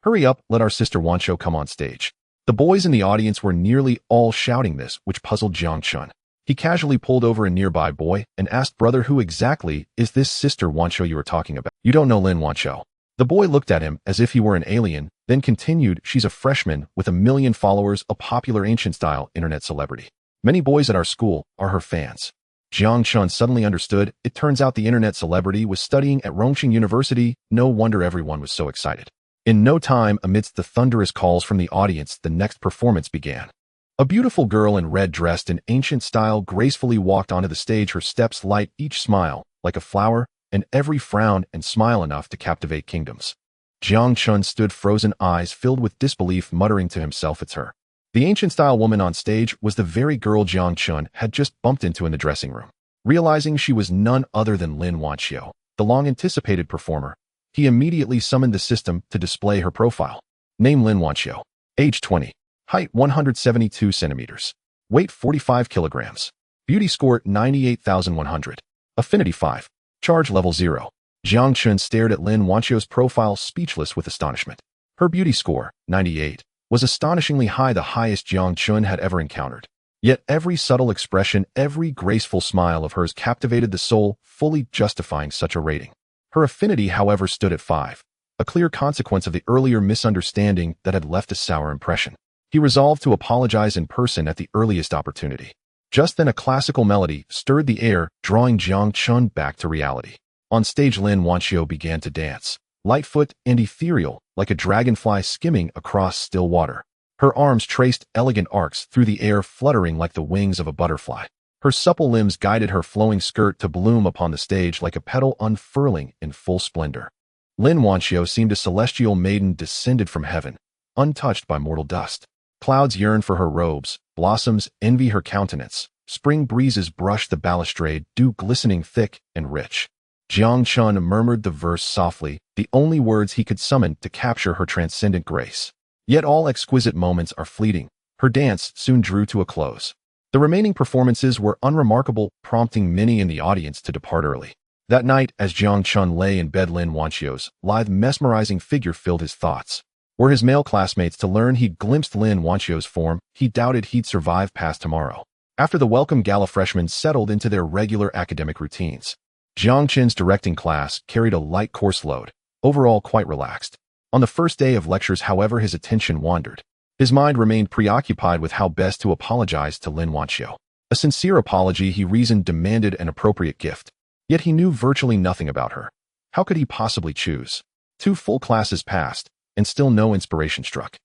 Hurry up, let our sister Wancho come on stage. The boys in the audience were nearly all shouting this, which puzzled Jiang Chen. He casually pulled over a nearby boy and asked, "Brother, who exactly is this sister Wancho you were talking about?" "You don't know Lin Wancho." The boy looked at him as if he were an alien, then continued, "She's a freshman with 1 million followers, a popular ancient-style internet celebrity. Many boys at our school are her fans." Jiang Chen suddenly understood. It turns out the internet celebrity was studying at Rongqing University. No wonder everyone was so excited. In no time, amidst the thunderous calls from the audience, the next performance began. A beautiful girl in red, dressed in ancient style, gracefully walked onto the stage, her steps light, each smile like a flower, and every frown and smile enough to captivate kingdoms. Jiang Chen stood frozen, eyes filled with disbelief, muttering to himself, "It's her." The ancient-style woman on stage was the very girl Jiang Chen had just bumped into in the dressing room. Realizing she was none other than Lin Wanqiu, the long-anticipated performer, he immediately summoned the system to display her profile. Name: Lin Wanqiu. Age: 20. Height: 172 centimeters. Weight: 45 kilograms. Beauty score: 98,100. Affinity: 5. Charge level: 0. Jiang Chen stared at Lin Wanqiu's profile, speechless with astonishment. Her beauty score, 98, was astonishingly high, the highest Jiang Chen had ever encountered. Yet every subtle expression, every graceful smile of hers captivated the soul, fully justifying such a rating. Her affinity, however, stood at 5, a clear consequence of the earlier misunderstanding that had left a sour impression. He resolved to apologize in person at the earliest opportunity. Just then a classical melody stirred the air, drawing Jiang Chen back to reality. On stage, Lin Wanqiu began to dance, lightfoot and ethereal, like a dragonfly skimming across still water. Her arms traced elegant arcs through the air, fluttering like the wings of a butterfly. Her supple limbs guided her flowing skirt to bloom upon the stage like a petal unfurling in full splendor. Lin Wanqiu seemed a celestial maiden descended from heaven, untouched by mortal dust. Clouds yearned for her robes, blossoms envy her countenance, spring breezes brushed the balustrade, dew glistening thick and rich. Jiang Chen murmured the verse softly, the only words he could summon to capture her transcendent grace. Yet all exquisite moments are fleeting. Her dance soon drew to a close. The remaining performances were unremarkable, prompting many in the audience to depart early. That night, as Jiang Chen lay in bed, Lin Wanqiu's lithe, mesmerizing figure filled his thoughts. Were his male classmates to learn he'd glimpsed Lin Wanqiu's form, he doubted he'd survive past tomorrow. After the welcome gala, freshmen settled into their regular academic routines. Jiang Chen's directing class carried a light course load, overall quite relaxed. On the first day of lectures, however, his attention wandered. His mind remained preoccupied with how best to apologize to Lin Wanqiu. A sincere apology, he reasoned, demanded an appropriate gift. Yet he knew virtually nothing about her. How could he possibly choose? 2 full classes passed, and still no inspiration struck.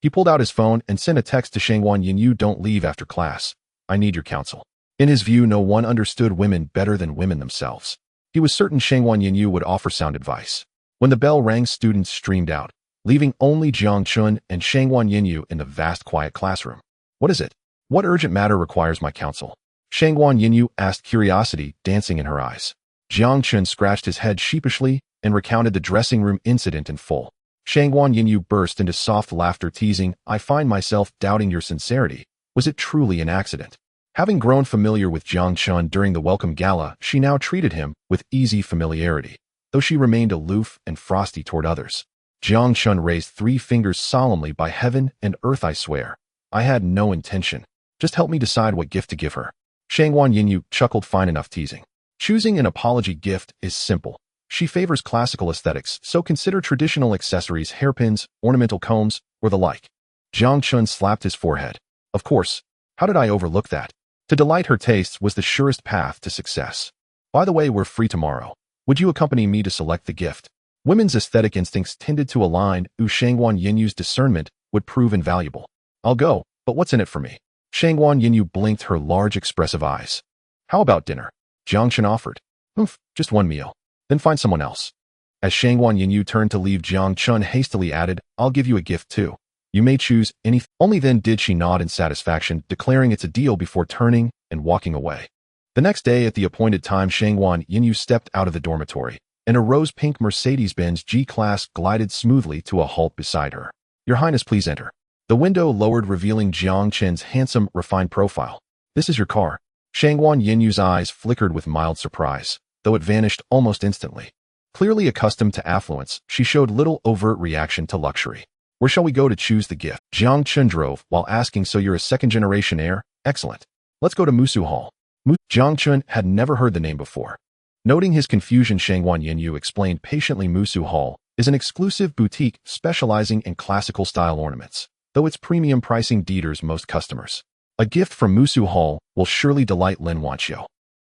He pulled out his phone and sent a text to Shangwan Yinyu, "Don't leave after class. I need your counsel." In his view, no one understood women better than women themselves. He was certain Shangwan Yinyu would offer sound advice. When the bell rang, students streamed out, leaving only Jiang Chen and Shangwan Yinyu in the vast, quiet classroom. "What is it? What urgent matter requires my counsel?" Shangwan Yinyu asked, curiosity dancing in her eyes. Jiang Chen scratched his head sheepishly and recounted the dressing room incident in full. Shangwan Yinyu burst into soft laughter, teasing, "I find myself doubting your sincerity. Was it truly an accident?" Having grown familiar with Jiang Chen during the welcome gala, she now treated him with easy familiarity, though she remained aloof and frosty toward others. Jiang Chen raised 3 fingers solemnly. "By heaven and earth, I swear, I had no intention. Just help me decide what gift to give her." Shangwan Yinyu chuckled, fine enough teasing. Choosing an apology gift is simple. She favors classical aesthetics, so consider traditional accessories, hairpins, ornamental combs, or the like. Jiang Chen slapped his forehead. Of course, how did I overlook that? To delight her tastes was the surest path to success. By the way, we're free tomorrow. Would you accompany me to select the gift? Women's aesthetic instincts tended to align. Shangwan Yinyu's discernment would prove invaluable. I'll go, but what's in it for me? Shangguan Yinyu blinked her large expressive eyes. How about dinner? Jiang Chen offered. Just one meal. Then find someone else. As Shangguan Yinyu turned to leave, Jiang Chen hastily added, I'll give you a gift too. You may choose anything. Only then did she nod in satisfaction, declaring it's a deal before turning and walking away. The next day at the appointed time, Shangguan Yinyu stepped out of the dormitory, and a rose-pink Mercedes-Benz G-Class glided smoothly to a halt beside her. Your Highness, please enter. The window lowered, revealing Jiang Chen's handsome, refined profile. This is your car. Shangguan Yinyu's eyes flickered with mild surprise, though it vanished almost instantly. Clearly accustomed to affluence, she showed little overt reaction to luxury. Where shall we go to choose the gift? Jiang Chen drove, while asking, so you're a second-generation heir? Excellent. Let's go to Musu Hall. Jiang Chen had never heard the name before. Noting his confusion, Shangguan Yinyu explained patiently, Musu Hall is an exclusive boutique specializing in classical-style ornaments, though its premium pricing deters most customers. A gift from Musu Hall will surely delight Lin Wanqiu.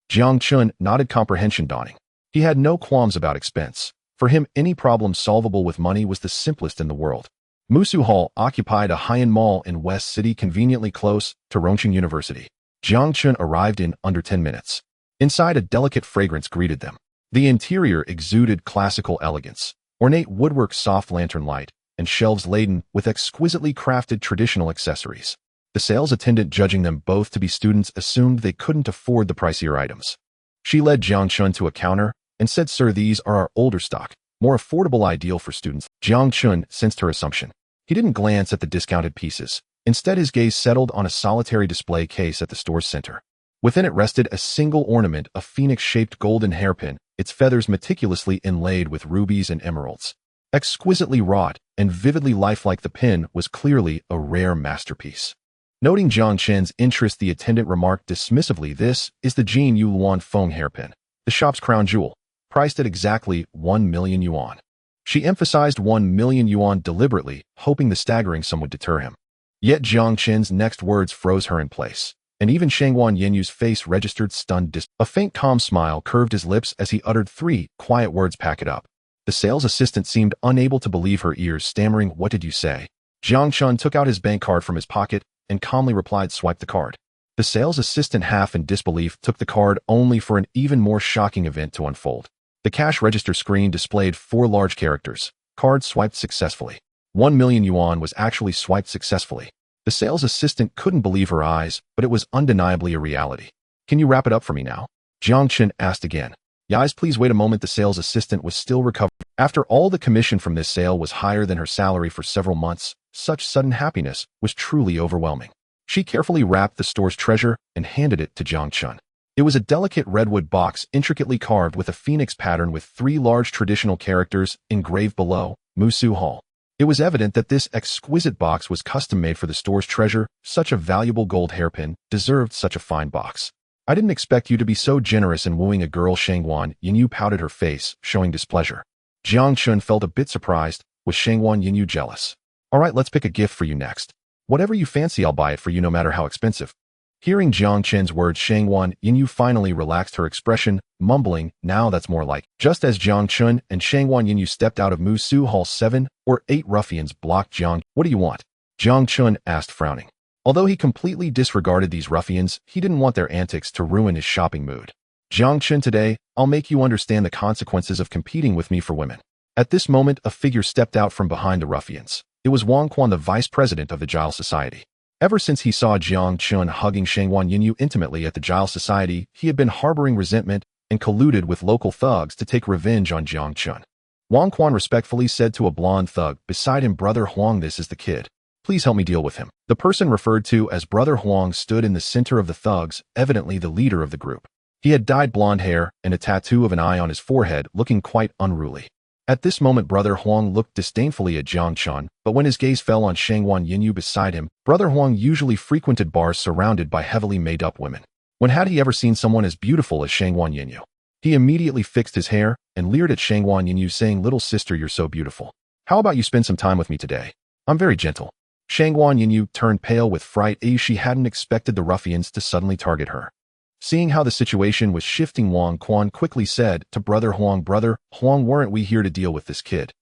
Jiang Chen nodded, comprehension dawning. He had no qualms about expense. For him, any problem solvable with money was the simplest in the world. Musu Hall occupied a high-end mall in West City, conveniently close to Rongqing University. Jiang Chen arrived in under 10 minutes. Inside, a delicate fragrance greeted them. The interior exuded classical elegance, ornate woodwork, soft lantern light, and shelves laden with exquisitely crafted traditional accessories. The sales attendant, judging them both to be students, assumed they couldn't afford the pricier items. She led Jiang Chen to a counter and said, Sir, these are our older stock, more affordable, ideal for students. Jiang Chen sensed her assumption. He didn't glance at the discounted pieces. Instead, his gaze settled on a solitary display case at the store's center. Within it rested a single ornament, a phoenix-shaped golden hairpin, its feathers meticulously inlaid with rubies and emeralds. Exquisitely wrought and vividly lifelike, the pin was clearly a rare masterpiece. Noting Jiang Chen's interest, the attendant remarked dismissively, This is the Jin Yu Luan Feng hairpin, the shop's crown jewel, priced at exactly 1 million yuan. She emphasized 1 million yuan deliberately, hoping the staggering sum would deter him. Yet Jiang Chen's next words froze her in place, and even Shangguan Yinyu's face registered stunned dismay. A faint calm smile curved his lips as he uttered 3 quiet words, Pack it up. The sales assistant seemed unable to believe her ears, stammering, What did you say? Jiang Chen took out his bank card from his pocket and calmly replied, Swipe the card. The sales assistant, half in disbelief, took the card, only for an even more shocking event to unfold. The cash register screen displayed 4 large characters. Card swiped successfully. 1 million yuan was actually swiped successfully. The sales assistant couldn't believe her eyes, but it was undeniably a reality. Can you wrap it up for me now? Jiang Chen asked again. Guys, please wait a moment. The sales assistant was still recovering. After all, the commission from this sale was higher than her salary for several months. Such sudden happiness was truly overwhelming. She carefully wrapped the store's treasure and handed it to Jiang Chen. It was a delicate redwood box, intricately carved with a phoenix pattern with 3 large traditional characters engraved below, Musu Hall. It was evident that this exquisite box was custom-made for the store's treasure. Such a valuable gold hairpin deserved such a fine box. I didn't expect you to be so generous in wooing a girl. Shangguan Yinyu pouted her face, showing displeasure. Jiang Chen felt a bit surprised. Was Shangguan Yinyu jealous? All right, let's pick a gift for you next. Whatever you fancy, I'll buy it for you no matter how expensive. Hearing Jiang Chen's words, Shangguan Yinyu finally relaxed her expression, mumbling, Now that's more like. Just as Jiang Chen and Shangguan Yinyu stepped out of Musu Hall, 7 or 8 ruffians blocked Jiang. What do you want? Jiang Chen asked, frowning. Although he completely disregarded these ruffians, he didn't want their antics to ruin his shopping mood. Jiang Chen, today, I'll make you understand the consequences of competing with me for women. At this moment, a figure stepped out from behind the ruffians. It was Wang Quan, the vice president of the Jiao Society. Ever since he saw Jiang Chen hugging Shangguan Yinyu intimately at the Jiao Society, he had been harboring resentment and colluded with local thugs to take revenge on Jiang Chen. Wang Quan respectfully said to a blonde thug beside him, Brother Huang, this is the kid. Please help me deal with him. The person referred to as Brother Huang stood in the center of the thugs, evidently the leader of the group. He had dyed blonde hair and a tattoo of an eye on his forehead, looking quite unruly. At this moment, Brother Huang looked disdainfully at Jiang Chen, but when his gaze fell on Shangguan Yinyu beside him, Brother Huang usually frequented bars surrounded by heavily made-up women. When had he ever seen someone as beautiful as Shangguan Yinyu? He immediately fixed his hair and leered at Shangguan Yinyu, saying, Little sister, you're so beautiful. How about you spend some time with me today? I'm very gentle. Shangguan Yinyu turned pale with fright as she hadn't expected the ruffians to suddenly target her. Seeing how the situation was shifting, Wang Quan quickly said to Brother Huang, Brother Huang, weren't we here to deal with this kid?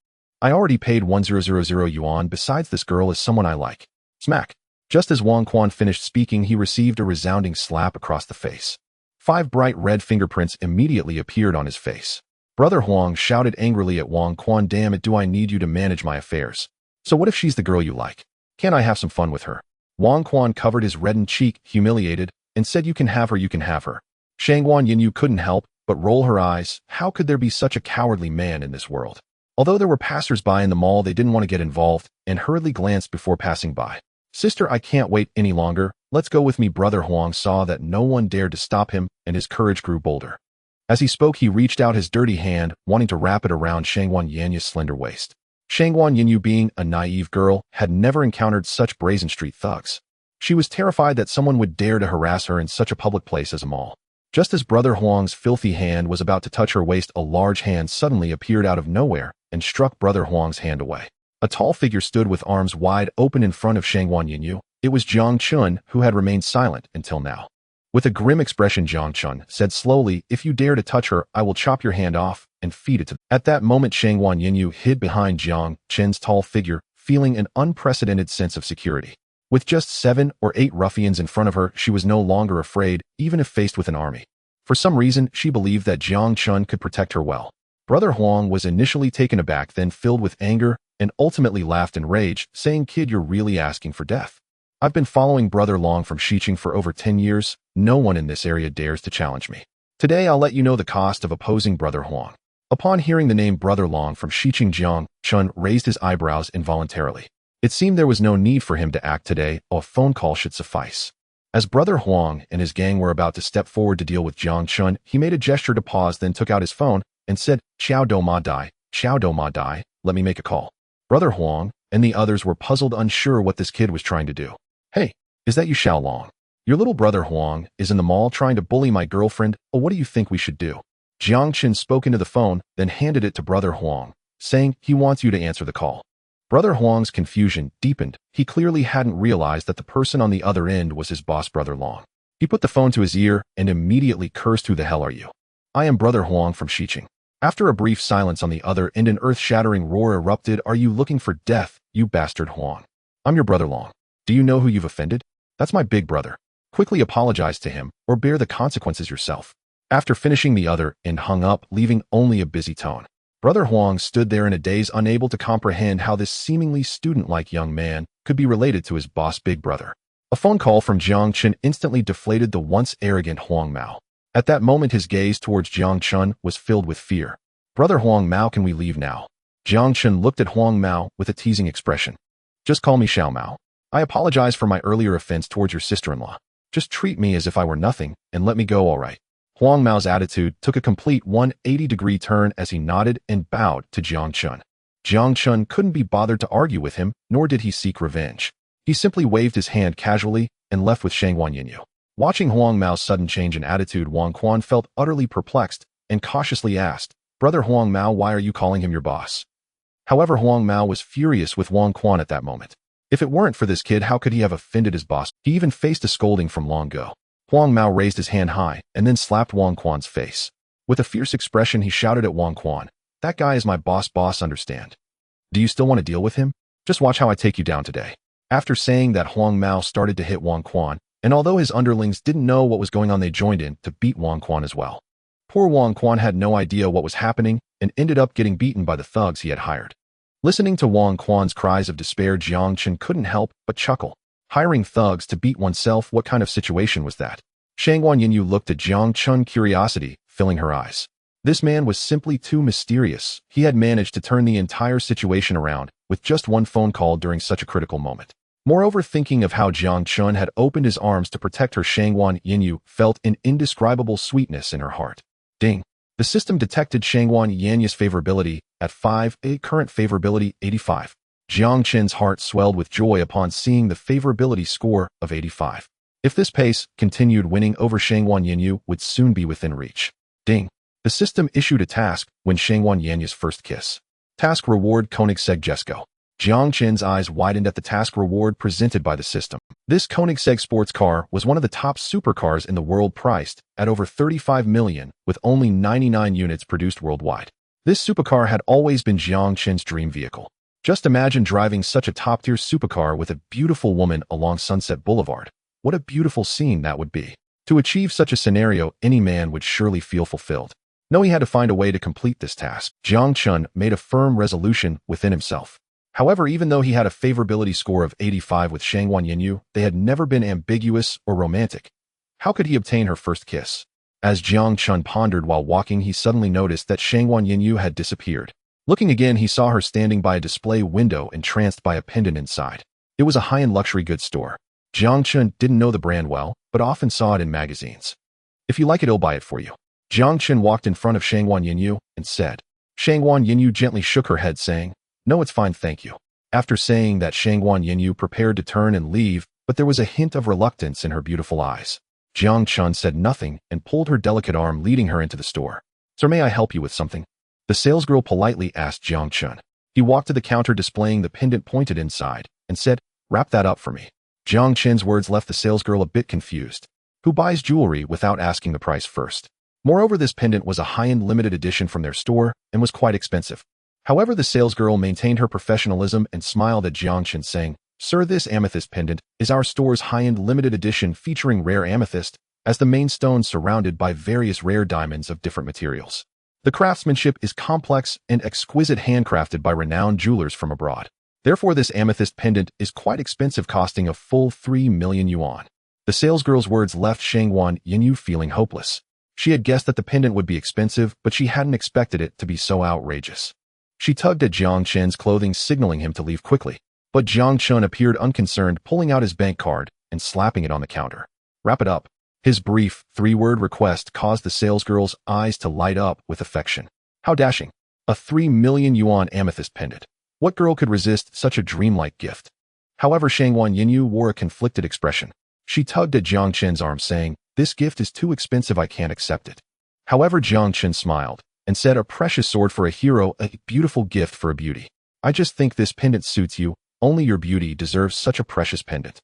I already paid 1000 yuan. Besides, this girl is someone I like. Smack. Just as Wang Quan finished speaking, he received a resounding slap across the face. 5 bright red fingerprints immediately appeared on his face. Brother Huang shouted angrily at Wang Quan, "Damn it, do I need you to manage my affairs? So what if she's the girl you like? Can't I have some fun with her?" Wang Quan covered his reddened cheek, humiliated, and said, "You can have her, you can have her." Shangguan Yinyu couldn't help but roll her eyes. How could there be such a cowardly man in this world? Although there were passers-by in the mall, they didn't want to get involved and hurriedly glanced before passing by. "Sister, I can't wait any longer. Let's go with me." Brother Huang saw that no one dared to stop him, and his courage grew bolder. As he spoke, he reached out his dirty hand, wanting to wrap it around Shangguan Yinyu's slender waist. Shangguan Yinyu, being a naive girl, had never encountered such brazen street thugs. She was terrified that someone would dare to harass her in such a public place as a mall. Just as Brother Huang's filthy hand was about to touch her waist, a large hand suddenly appeared out of nowhere and struck Brother Huang's hand away. A tall figure stood with arms wide open in front of Shangguan Yinyu. It was Jiang Chen, who had remained silent until now. With a grim expression, Jiang Chen said slowly, "If you dare to touch her, I will chop your hand off and feed it to." At that moment, Shangguan Yinyu hid behind Jiang Chen's tall figure, feeling an unprecedented sense of security. With just 7 or 8 ruffians in front of her, she was no longer afraid, even if faced with an army. For some reason, she believed that Jiang Chen could protect her well. Brother Huang was initially taken aback, then filled with anger, and ultimately laughed in rage, saying, "Kid, you're really asking for death. I've been following Brother Long from Xiqing for over 10 years. No one in this area dares to challenge me. Today I'll let you know the cost of opposing Brother Huang." Upon hearing the name Brother Long from Xiqing, Jiang Chen raised his eyebrows involuntarily. It seemed there was no need for him to act today. A phone call should suffice. As Brother Huang and his gang were about to step forward to deal with Jiang Chen, he made a gesture to pause, then took out his phone and said, "Xiao do ma dai, Xiao do ma dai, let me make a call." Brother Huang and the others were puzzled, unsure what this kid was trying to do. "Hey, is that you, Xiao Long? Your little brother Huang is in the mall trying to bully my girlfriend. Oh, what do you think we should do?" Jiang Chen spoke into the phone, then handed it to Brother Huang, saying, "He wants you to answer the call." Brother Huang's confusion deepened. He clearly hadn't realized that the person on the other end was his boss, Brother Long. He put the phone to his ear and immediately cursed, "Who the hell are you?" "I am Brother Huang from Xiqing." After a brief silence on the other end, an earth-shattering roar erupted. "Are you looking for death, you bastard Huang? I'm your Brother Long. Do you know who you've offended? That's my big brother. Quickly apologize to him, or bear the consequences yourself." After finishing, the other end hung up, leaving only a busy tone. Brother Huang stood there in a daze, unable to comprehend how this seemingly student-like young man could be related to his boss, big brother. A phone call from Jiang Chen instantly deflated the once arrogant Huang Mao. At that moment, his gaze towards Jiang Chen was filled with fear. "Brother Huang Mao, can we leave now?" Jiang Chen looked at Huang Mao with a teasing expression. "Just call me Xiao Mao. I apologize for my earlier offense towards your sister-in-law. Just treat me as if I were nothing and let me go, all right." Huang Mao's attitude took a complete 180-degree turn as he nodded and bowed to Jiang Chen. Jiang Chen couldn't be bothered to argue with him, nor did he seek revenge. He simply waved his hand casually and left with Shangguan Yinyu. Watching Huang Mao's sudden change in attitude, Wang Quan felt utterly perplexed and cautiously asked, "Brother Huang Mao, why are you calling him your boss?" However, Huang Mao was furious with Wang Quan at that moment. If it weren't for this kid, how could he have offended his boss? He even faced a scolding from long ago. Huang Mao raised his hand high and then slapped Wang Quan's face. With a fierce expression, he shouted at Wang Quan, "That guy is my boss, understand? Do you still want to deal with him? Just watch how I take you down today." After saying that, Huang Mao started to hit Wang Quan, and although his underlings didn't know what was going on, they joined in to beat Wang Quan as well. Poor Wang Quan had no idea what was happening and ended up getting beaten by the thugs he had hired. Listening to Wang Quan's cries of despair, Jiang Chen couldn't help but chuckle. Hiring thugs to beat oneself, what kind of situation was that? Shangguan Yinyu looked at Jiang Chen, curiosity filling her eyes. This man was simply too mysterious. He had managed to turn the entire situation around with just one phone call during such a critical moment. Moreover, thinking of how Jiang Chen had opened his arms to protect her, Shangguan Yinyu felt an indescribable sweetness in her heart. Ding! The system detected Shangguan Yinyu's favorability at 5, current favorability 85. Jiang Chen's heart swelled with joy upon seeing the favorability score of 85. If this pace continued, winning over Shangguan Yinyu would soon be within reach. Ding! The system issued a task when Shangguan Yinyu's first kiss. Task reward Koenigsegg Jesko. Jiang Chen's eyes widened at the task reward presented by the system. This Koenigsegg sports car was one of the top supercars in the world, priced at over 35 million, with only 99 units produced worldwide. This supercar had always been Jiang Chen's dream vehicle. Just imagine driving such a top-tier supercar with a beautiful woman along Sunset Boulevard. What a beautiful scene that would be. To achieve such a scenario, any man would surely feel fulfilled. No, he had to find a way to complete this task. Jiang Chen made a firm resolution within himself. However, even though he had a favorability score of 85 with Shangwan Yinyu, they had never been ambiguous or romantic. How could he obtain her first kiss? As Jiang Chen pondered while walking, he suddenly noticed that Shangwan Yinyu had disappeared. Looking again, he saw her standing by a display window, entranced by a pendant inside. It was a high-end luxury goods store. Jiang Chen didn't know the brand well, but often saw it in magazines. If you like it, I'll buy it for you. Jiang Chen walked in front of Shangwan Yinyu and said. Shangwan Yinyu gently shook her head, saying, "No, it's fine, thank you." After saying that, Shangwan Yinyu prepared to turn and leave, but there was a hint of reluctance in her beautiful eyes. Jiang Chen said nothing and pulled her delicate arm, leading her into the store. "Sir, may I help you with something?" The salesgirl politely asked Jiang Chen. He walked to the counter displaying the pendant, pointed inside, and said, "Wrap that up for me." Jiang Chen's words left the salesgirl a bit confused. Who buys jewelry without asking the price first? Moreover, this pendant was a high-end limited edition from their store and was quite expensive. However, the salesgirl maintained her professionalism and smiled at Jiang Chen, saying, "Sir, this amethyst pendant is our store's high-end limited edition featuring rare amethyst as the main stone, surrounded by various rare diamonds of different materials. The craftsmanship is complex and exquisite, handcrafted by renowned jewelers from abroad. Therefore, this amethyst pendant is quite expensive, costing a full 3 million yuan." The salesgirl's words left Shangwan Yinyu feeling hopeless. She had guessed that the pendant would be expensive, but she hadn't expected it to be so outrageous. She tugged at Jiang Chen's clothing, signaling him to leave quickly. But Jiang Chen appeared unconcerned, pulling out his bank card and slapping it on the counter. "Wrap it up." His brief, three-word request caused the salesgirl's eyes to light up with affection. How dashing. A 3 million yuan amethyst pendant. What girl could resist such a dreamlike gift? However, Shangwan Yinyu wore a conflicted expression. She tugged at Jiang Chen's arm, saying, "This gift is too expensive, I can't accept it." However, Jiang Chen smiled and said, "A precious sword for a hero, a beautiful gift for a beauty. I just think this pendant suits you. Only your beauty deserves such a precious pendant."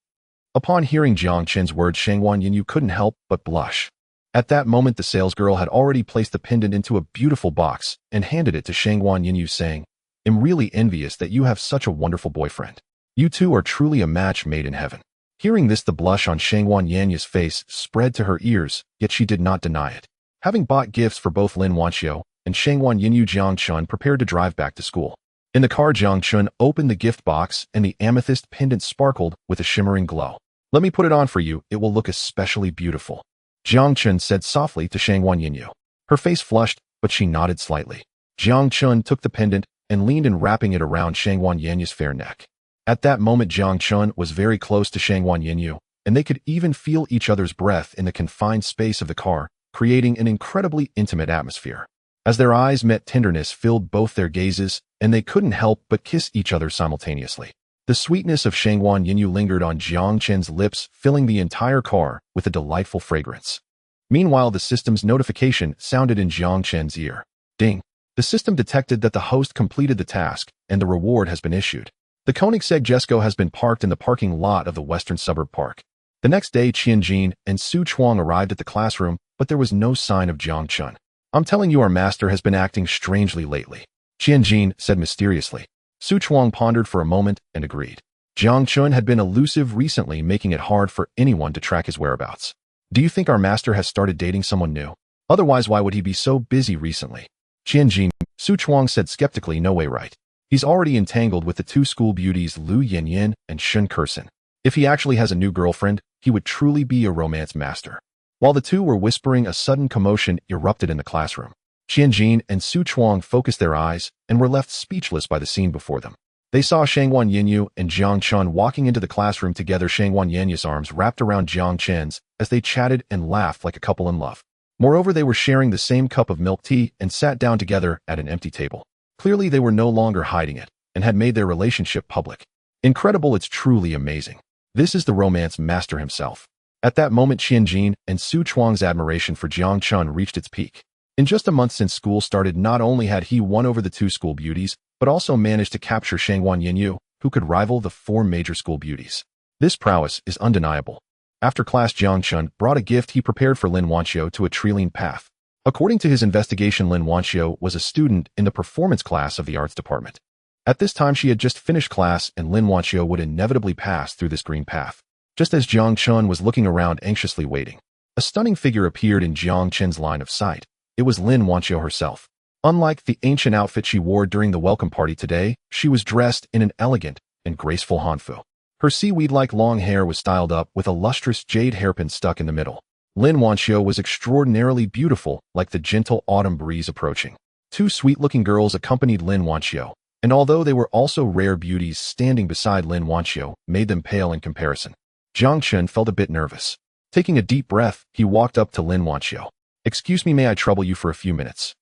Upon hearing Jiang Chen's words, Shangwan Yinyu couldn't help but blush. At that moment, the salesgirl had already placed the pendant into a beautiful box and handed it to Shangwan Yinyu, saying, "I'm really envious that you have such a wonderful boyfriend. You two are truly a match made in heaven." Hearing this, the blush on Shangwan Yanyu's face spread to her ears, yet she did not deny it. Having bought gifts for both Lin Wanxiu and Shangwan Yinyu, Jiang Chen prepared to drive back to school. In the car, Jiang Chen opened the gift box and the amethyst pendant sparkled with a shimmering glow. "Let me put it on for you, it will look especially beautiful," Jiang Chen said softly to Shangwan Yinyu. Her face flushed, but she nodded slightly. Jiang Chen took the pendant and leaned in, wrapping it around Shangwan Yanyu's fair neck. At that moment, Jiang Chen was very close to Shangwan Yinyu, and they could even feel each other's breath in the confined space of the car, creating an incredibly intimate atmosphere. As their eyes met, tenderness filled both their gazes, and they couldn't help but kiss each other simultaneously. The sweetness of Shangwan Yinyu lingered on Jiang Chen's lips, filling the entire car with a delightful fragrance. Meanwhile, the system's notification sounded in Jiang Chen's ear. Ding! The system detected that the host completed the task, and the reward has been issued. The Koenigsegg Jesko has been parked in the parking lot of the Western Suburb Park. The next day, Qianjin and Su Chuang arrived at the classroom, but there was no sign of Jiang Chen. "I'm telling you, our master has been acting strangely lately," Qianjin said mysteriously. Su Chuang pondered for a moment and agreed. Jiang Chen had been elusive recently, making it hard for anyone to track his whereabouts. "Do you think our master has started dating someone new? Otherwise, why would he be so busy recently?" "Qianjin," Su Chuang said skeptically, "no way, right? He's already entangled with the two school beauties Lu Yanyan and Shun Kursen. If he actually has a new girlfriend, he would truly be a romance master." While the two were whispering, a sudden commotion erupted in the classroom. Qianjin and Su Chuang focused their eyes and were left speechless by the scene before them. They saw Shangwan Yinyu and Jiang Chen walking into the classroom together, Shangwan Yanyu's arms wrapped around Jiang Chen's as they chatted and laughed like a couple in love. Moreover, they were sharing the same cup of milk tea and sat down together at an empty table. Clearly, they were no longer hiding it and had made their relationship public. Incredible, it's truly amazing. This is the romance master himself. At that moment, Qianjin and Su Chuang's admiration for Jiang Chen reached its peak. In just a month since school started, not only had he won over the two school beauties, but also managed to capture Shangwan Yinyu, who could rival the 4 major school beauties. This prowess is undeniable. After class, Jiang Chen brought a gift he prepared for Lin Wanxiu to a tree-lean path. According to his investigation, Lin Wanxiu was a student in the performance class of the arts department. At this time, she had just finished class, and Lin Wanxiu would inevitably pass through this green path. Just as Jiang Chen was looking around anxiously waiting, a stunning figure appeared in Jiang Chen's line of sight. It was Lin Wanxiu herself. Unlike the ancient outfit she wore during the welcome party today, she was dressed in an elegant and graceful hanfu. Her seaweed-like long hair was styled up with a lustrous jade hairpin stuck in the middle. Lin Wanxiu was extraordinarily beautiful, like the gentle autumn breeze approaching. Two sweet-looking girls accompanied Lin Wanxiu, and although they were also rare beauties, standing beside Lin Wanxiu made them pale in comparison. Jiang Chen felt a bit nervous. Taking a deep breath, he walked up to Lin Wanxiu. "Excuse me, may I trouble you for a few minutes?"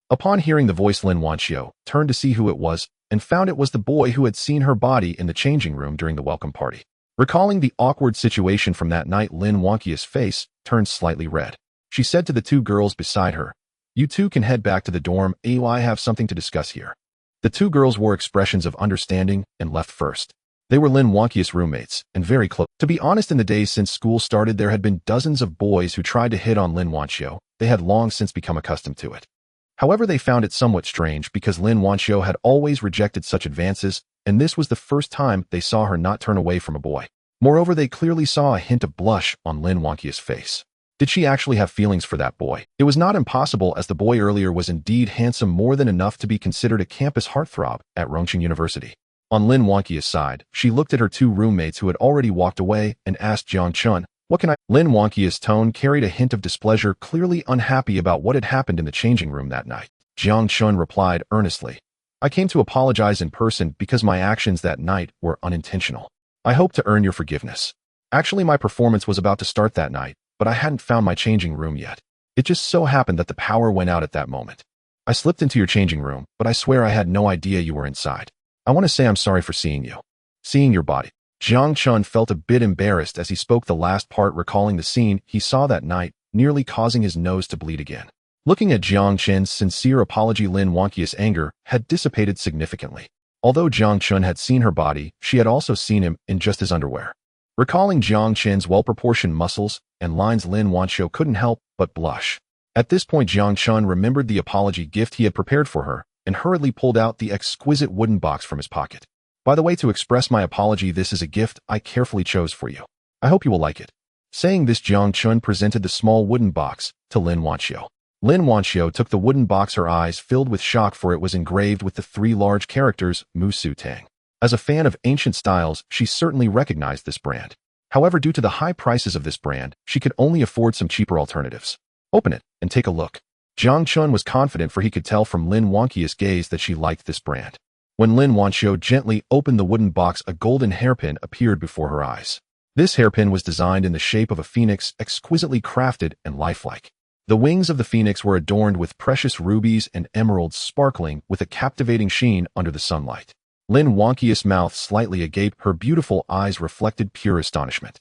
Upon hearing the voice, Lin Wanxiu turned to see who it was and found it was the boy who had seen her body in the changing room during the welcome party. Recalling the awkward situation from that night, Lin Wanxiu's face turned slightly red. She said to the two girls beside her, "You two can head back to the dorm. I have something to discuss here." The two girls wore expressions of understanding and left first. They were Lin Wanxiu's roommates and very close. To be honest, in the days since school started, there had been dozens of boys who tried to hit on Lin Wanxiu. They had long since become accustomed to it. However, they found it somewhat strange because Lin Wanxiu had always rejected such advances, and this was the first time they saw her not turn away from a boy. Moreover, they clearly saw a hint of blush on Lin Wanxiu's face. Did she actually have feelings for that boy? It was not impossible, as the boy earlier was indeed handsome, more than enough to be considered a campus heartthrob at Rongqing University. On Lin Wanxiu's side, she looked at her two roommates who had already walked away and asked Jiang Chen, "What can I?" Lin Wanxiu's tone carried a hint of displeasure, clearly unhappy about what had happened in the changing room that night. Jiang Chen replied earnestly, "I came to apologize in person because my actions that night were unintentional. I hope to earn your forgiveness. Actually, my performance was about to start that night, but I hadn't found my changing room yet. It just so happened that the power went out at that moment. I slipped into your changing room, but I swear I had no idea you were inside. I want to say I'm sorry for seeing your body." Jiang Chen felt a bit embarrassed as he spoke the last part, recalling the scene he saw that night, nearly causing his nose to bleed again. Looking at Jiang Chen's sincere apology, Lin Wanxiu's anger had dissipated significantly. Although Jiang Chen had seen her body, she had also seen him in just his underwear. Recalling Jiang Chen's well-proportioned muscles and lines, Lin Wanxiu couldn't help but blush. At this point, Jiang Chen remembered the apology gift he had prepared for her and hurriedly pulled out the exquisite wooden box from his pocket. "By the way, to express my apology, this is a gift I carefully chose for you. I hope you will like it." Saying this, Jiang Chen presented the small wooden box to Lin Wanxiu. Lin Wanxiu took the wooden box, her eyes filled with shock, for it was engraved with the three large characters Mu Su Tang. As a fan of ancient styles, she certainly recognized this brand. However, due to the high prices of this brand, she could only afford some cheaper alternatives. "Open it and take a look." Jiang Chen was confident, for he could tell from Lin Wanxiu's gaze that she liked this brand. When Lin Wanxiu gently opened the wooden box, a golden hairpin appeared before her eyes. This hairpin was designed in the shape of a phoenix, exquisitely crafted and lifelike. The wings of the phoenix were adorned with precious rubies and emeralds, sparkling with a captivating sheen under the sunlight. Lin Wanxiu's mouth slightly agape, her beautiful eyes reflected pure astonishment.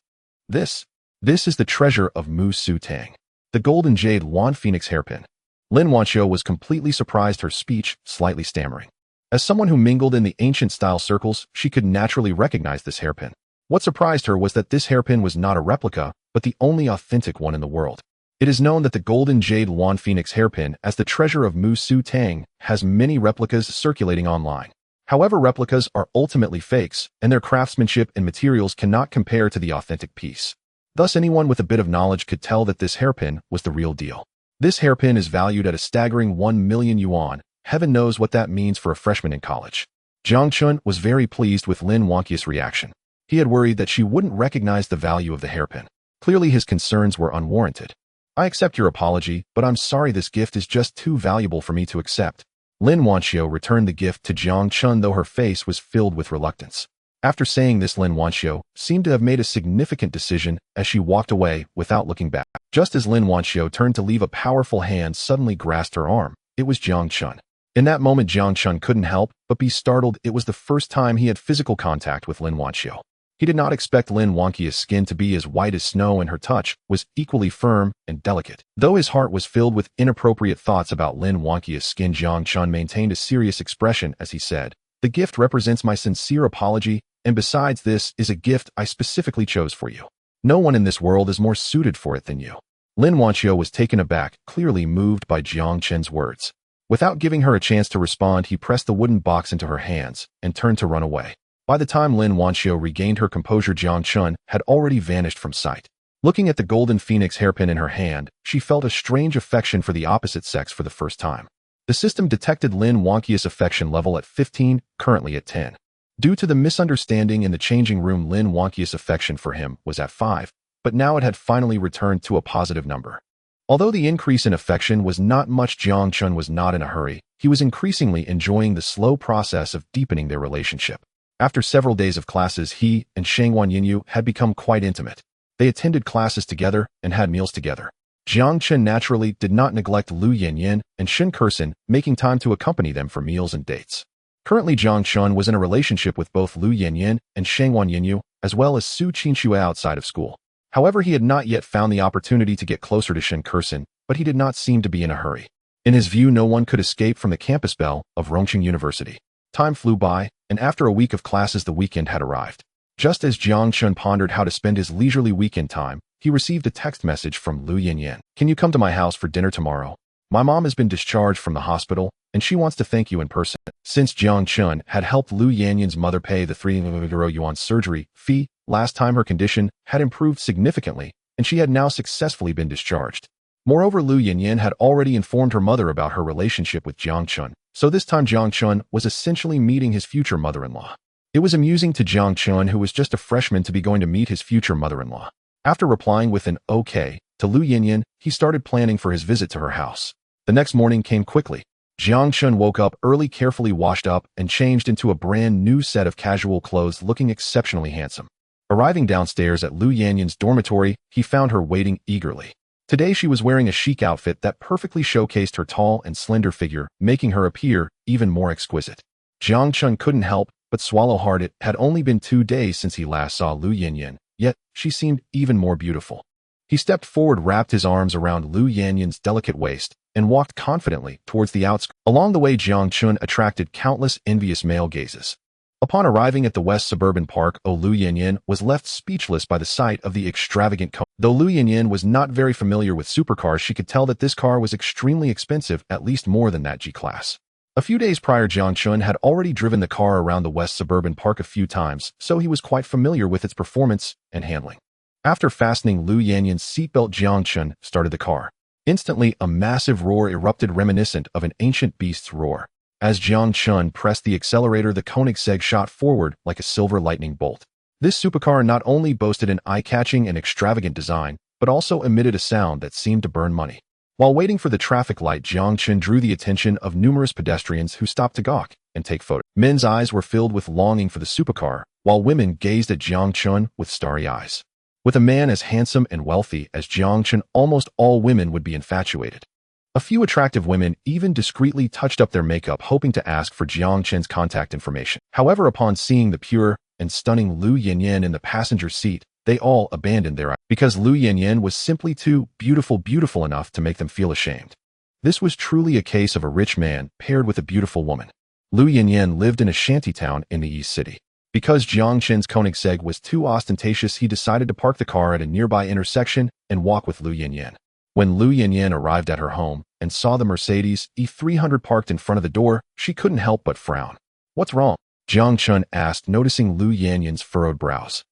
This is the treasure of Mu Su Tang, the golden jade wand phoenix hairpin." Lin Wanxiu was completely surprised, her speech slightly stammering. As someone who mingled in the ancient style circles, she could naturally recognize this hairpin. What surprised her was that this hairpin was not a replica, but the only authentic one in the world. It is known that the golden jade wand phoenix hairpin, as the treasure of Mu Su Tang, has many replicas circulating online. However, replicas are ultimately fakes, and their craftsmanship and materials cannot compare to the authentic piece. Thus, anyone with a bit of knowledge could tell that this hairpin was the real deal. This hairpin is valued at a staggering 1 million yuan. Heaven knows what that means for a freshman in college. Jiang Chen was very pleased with Lin Wanxiu's reaction. He had worried that she wouldn't recognize the value of the hairpin. Clearly, his concerns were unwarranted. "I accept your apology, but I'm sorry, this gift is just too valuable for me to accept." Lin Wanxiu returned the gift to Jiang Chen, though her face was filled with reluctance. After saying this, Lin Wanxiu seemed to have made a significant decision as she walked away without looking back. Just as Lin Wanxiu turned to leave, a powerful hand suddenly grasped her arm. It was Jiang Chen. In that moment, Jiang Chen couldn't help but be startled. It was the first time he had physical contact with Lin Wanxiu. He did not expect Lin Wanxiu's skin to be as white as snow, and her touch was equally firm and delicate. Though his heart was filled with inappropriate thoughts about Lin Wanxiu's skin, Jiang Chen maintained a serious expression as he said, "The gift represents my sincere apology, and besides, this is a gift I specifically chose for you. No one in this world is more suited for it than you." Lin Wanqiu was taken aback, clearly moved by Jiang Chen's words. Without giving her a chance to respond, he pressed the wooden box into her hands and turned to run away. By the time Lin Wanqiu regained her composure, Jiang Chen had already vanished from sight. Looking at the golden phoenix hairpin in her hand, she felt a strange affection for the opposite sex for the first time. The system detected Lin Wanqiu's affection level at 15, currently at 10. Due to the misunderstanding in the changing room, Lin Wanqiu's affection for him was at 5, but now it had finally returned to a positive number. Although the increase in affection was not much, Jiang Chen was not in a hurry. He was increasingly enjoying the slow process of deepening their relationship. After several days of classes, he and Shangwan Yinyu had become quite intimate. They attended classes together and had meals together. Jiang Chen naturally did not neglect Lu Yanyan and Shen Kursen, making time to accompany them for meals and dates. Currently, Jiang Chen was in a relationship with both Lu Yanyan and Shangwan Yinyu, as well as Su Qinxue outside of school. However, he had not yet found the opportunity to get closer to Shen Kursen, but he did not seem to be in a hurry. In his view, no one could escape from the campus bell of Rongqing University. Time flew by, and after a week of classes, the weekend had arrived. Just as Jiang Chen pondered how to spend his leisurely weekend time, he received a text message from Lu Yanyan. "Can you come to my house for dinner tomorrow? My mom has been discharged from the hospital, and she wants to thank you in person." Since Jiang Chen had helped Lu Yanyan's mother pay the 300 yuan surgery fee last time, her condition had improved significantly, and she had now successfully been discharged. Moreover, Lu Yanyan had already informed her mother about her relationship with Jiang Chen, so this time Jiang Chen was essentially meeting his future mother-in-law. It was amusing to Jiang Chen, who was just a freshman, to be going to meet his future mother-in-law. After replying with an "okay" to Lu Yanyan, he started planning for his visit to her house. The next morning came quickly. Jiang Chen woke up early, carefully washed up, and changed into a brand new set of casual clothes, looking exceptionally handsome. Arriving downstairs at Lu Yanyan's dormitory, he found her waiting eagerly. Today she was wearing a chic outfit that perfectly showcased her tall and slender figure, making her appear even more exquisite. Jiang Chen couldn't help but swallow hard. It had only been 2 days since he last saw Lu Yanyan, yet she seemed even more beautiful. He stepped forward, wrapped his arms around Lu Yanyan's delicate waist, and walked confidently towards the outskirts. Along the way, Jiang Chen attracted countless envious male gazes. Upon arriving at the West Suburban Park, Lu Yanyan was left speechless by the sight of the extravagant car. Though Lu Yanyan was not very familiar with supercars, she could tell that this car was extremely expensive, at least more than that G-Class. A few days prior, Jiang Chen had already driven the car around the West Suburban Park a few times, so he was quite familiar with its performance and handling. After fastening Lu Yanyan's seatbelt, Jiang Chen started the car. Instantly, a massive roar erupted, reminiscent of an ancient beast's roar. As Jiang Chen pressed the accelerator, the Koenigsegg shot forward like a silver lightning bolt. This supercar not only boasted an eye-catching and extravagant design, but also emitted a sound that seemed to burn money. While waiting for the traffic light, Jiang Chen drew the attention of numerous pedestrians who stopped to gawk and take photos. Men's eyes were filled with longing for the supercar, while women gazed at Jiang Chen with starry eyes. With a man as handsome and wealthy as Jiang Chen, almost all women would be infatuated. A few attractive women even discreetly touched up their makeup, hoping to ask for Jiang Chen's contact information. However, upon seeing the pure and stunning Lu Yanyan in the passenger seat, they all abandoned their eyes, because Lu Yanyan was simply too beautiful enough to make them feel ashamed. This was truly a case of a rich man paired with a beautiful woman. Lu Yanyan lived in a shantytown in the East City. Because Jiang Chen's Koenigsegg was too ostentatious, he decided to park the car at a nearby intersection and walk with Lu Yanyan. When Lu Yanyan arrived at her home and saw the Mercedes E300 parked in front of the door, she couldn't help but frown. "What's wrong?" Jiang Chen asked, noticing Lu Yanyan's furrowed brows.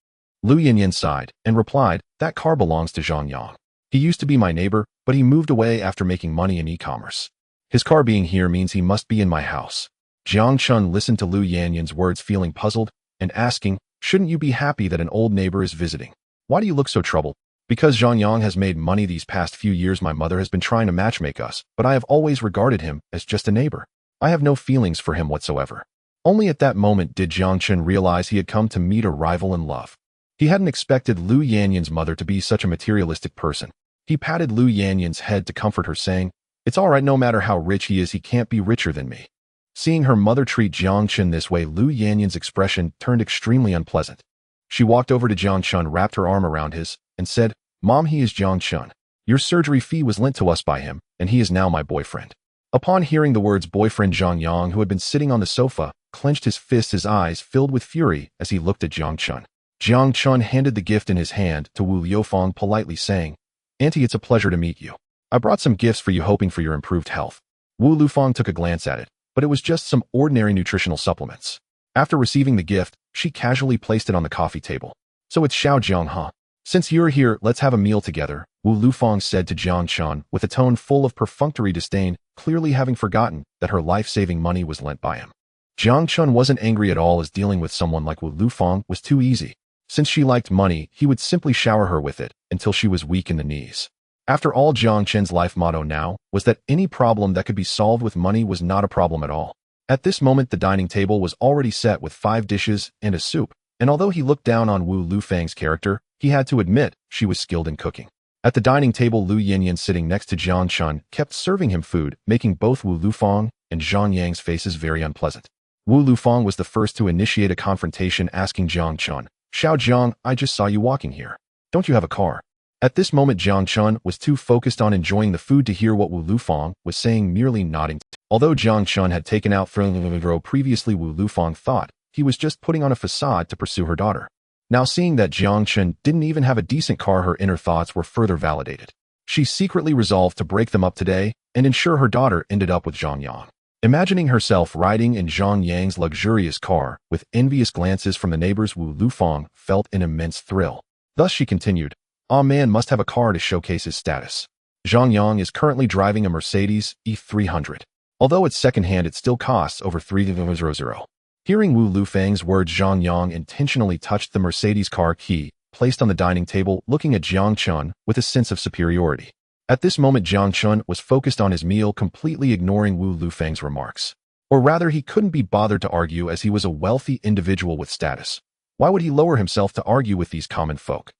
Lu Yanyan sighed and replied, "That car belongs to Zhang Yang. He used to be my neighbor, but he moved away after making money in e-commerce. His car being here means he must be in my house." Jiang Chen listened to Lu Yanyan's words, feeling puzzled, and asking, "Shouldn't you be happy that an old neighbor is visiting? Why do you look so troubled?" "Because Zhang Yang has made money these past few years. My mother has been trying to matchmake us, but I have always regarded him as just a neighbor. I have no feelings for him whatsoever." Only at that moment did Jiang Chen realize he had come to meet a rival in love. He hadn't expected Lu Yanyan's mother to be such a materialistic person. He patted Lu Yanyan's head to comfort her, saying, "It's all right, no matter how rich he is, he can't be richer than me." Seeing her mother treat Jiang Chen this way, Lu Yanyan's expression turned extremely unpleasant. She walked over to Jiang Chen, wrapped her arm around his, and said, "Mom, he is Jiang Chen. Your surgery fee was lent to us by him, and he is now my boyfriend." Upon hearing the words boyfriend, Zhang Yang, who had been sitting on the sofa, clenched his fist, his eyes filled with fury as he looked at Jiang Chen. Jiang Chen handed the gift in his hand to Wu Liufeng, politely saying, Auntie, it's a pleasure to meet you. I brought some gifts for you hoping for your improved health. Wu Lufang took a glance at it, but it was just some ordinary nutritional supplements. After receiving the gift, she casually placed it on the coffee table. So it's Xiao Jiang, huh? Since you're here, let's have a meal together, Wu Lufang said to Jiang Chen with a tone full of perfunctory disdain, clearly having forgotten that her life-saving money was lent by him. Jiang Chen wasn't angry at all, as dealing with someone like Wu Lufang was too easy. Since she liked money, he would simply shower her with it until she was weak in the knees. After all, Jiang Chen's life motto now was that any problem that could be solved with money was not a problem at all. At this moment, the dining table was already set with 5 dishes and a soup, and although he looked down on Wu Lufang's character, he had to admit she was skilled in cooking. At the dining table, Lu Yinyan, sitting next to Jiang Chen, kept serving him food, making both Wu Lufang and Zhang Yang's faces very unpleasant. Wu Lufang was the first to initiate a confrontation, asking Jiang Chen, "Xiao Jiang, I just saw you walking here. Don't you have a car?" At this moment, Jiang Chen was too focused on enjoying the food to hear what Wu Lufang was saying, merely nodding. Although Jiang Chen had taken out Thro previously, Wu Lufang thought he was just putting on a facade to pursue her daughter. Now, seeing that Jiang Chen didn't even have a decent car, her inner thoughts were further validated. She secretly resolved to break them up today and ensure her daughter ended up with Zhang Yang. Imagining herself riding in Zhang Yang's luxurious car with envious glances from the neighbors, Wu Lufang felt an immense thrill. Thus she continued, "Ah, man must have a car to showcase his status. Zhang Yang is currently driving a Mercedes E300. Although it's secondhand, it still costs over 300. Hearing Wu Lufang's words, Zhang Yang intentionally touched the Mercedes car key placed on the dining table, looking at Jiang Chen with a sense of superiority. At this moment, Jiang Chen was focused on his meal, completely ignoring Wu Lufang's remarks. Or rather, he couldn't be bothered to argue, as he was a wealthy individual with status. Why would he lower himself to argue with these common folk?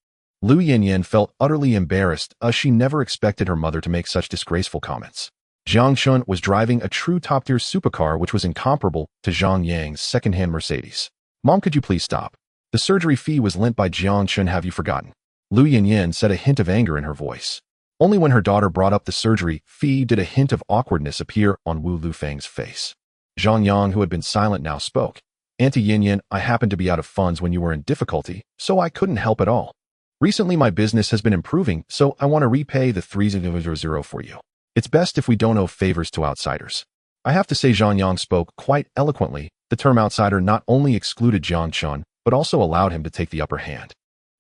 Lu Yinyan felt utterly embarrassed, as she never expected her mother to make such disgraceful comments. Jiang Chen was driving a true top-tier supercar which was incomparable to Zhang Yang's second-hand Mercedes. "Mom, could you please stop? The surgery fee was lent by Jiang Chen, have you forgotten?" Lu Yinyan said, a hint of anger in her voice. Only when her daughter brought up the surgery fee did a hint of awkwardness appear on Wu Lufang's face. Zhang Yang, who had been silent, now spoke. "Auntie Yinyan, I happened to be out of funds when you were in difficulty, so I couldn't help at all. Recently my business has been improving, so I want to repay the 300 for you. It's best if we don't owe favors to outsiders." I have to say, Zhang Yang spoke quite eloquently. The term outsider not only excluded Jiang Chen, but also allowed him to take the upper hand.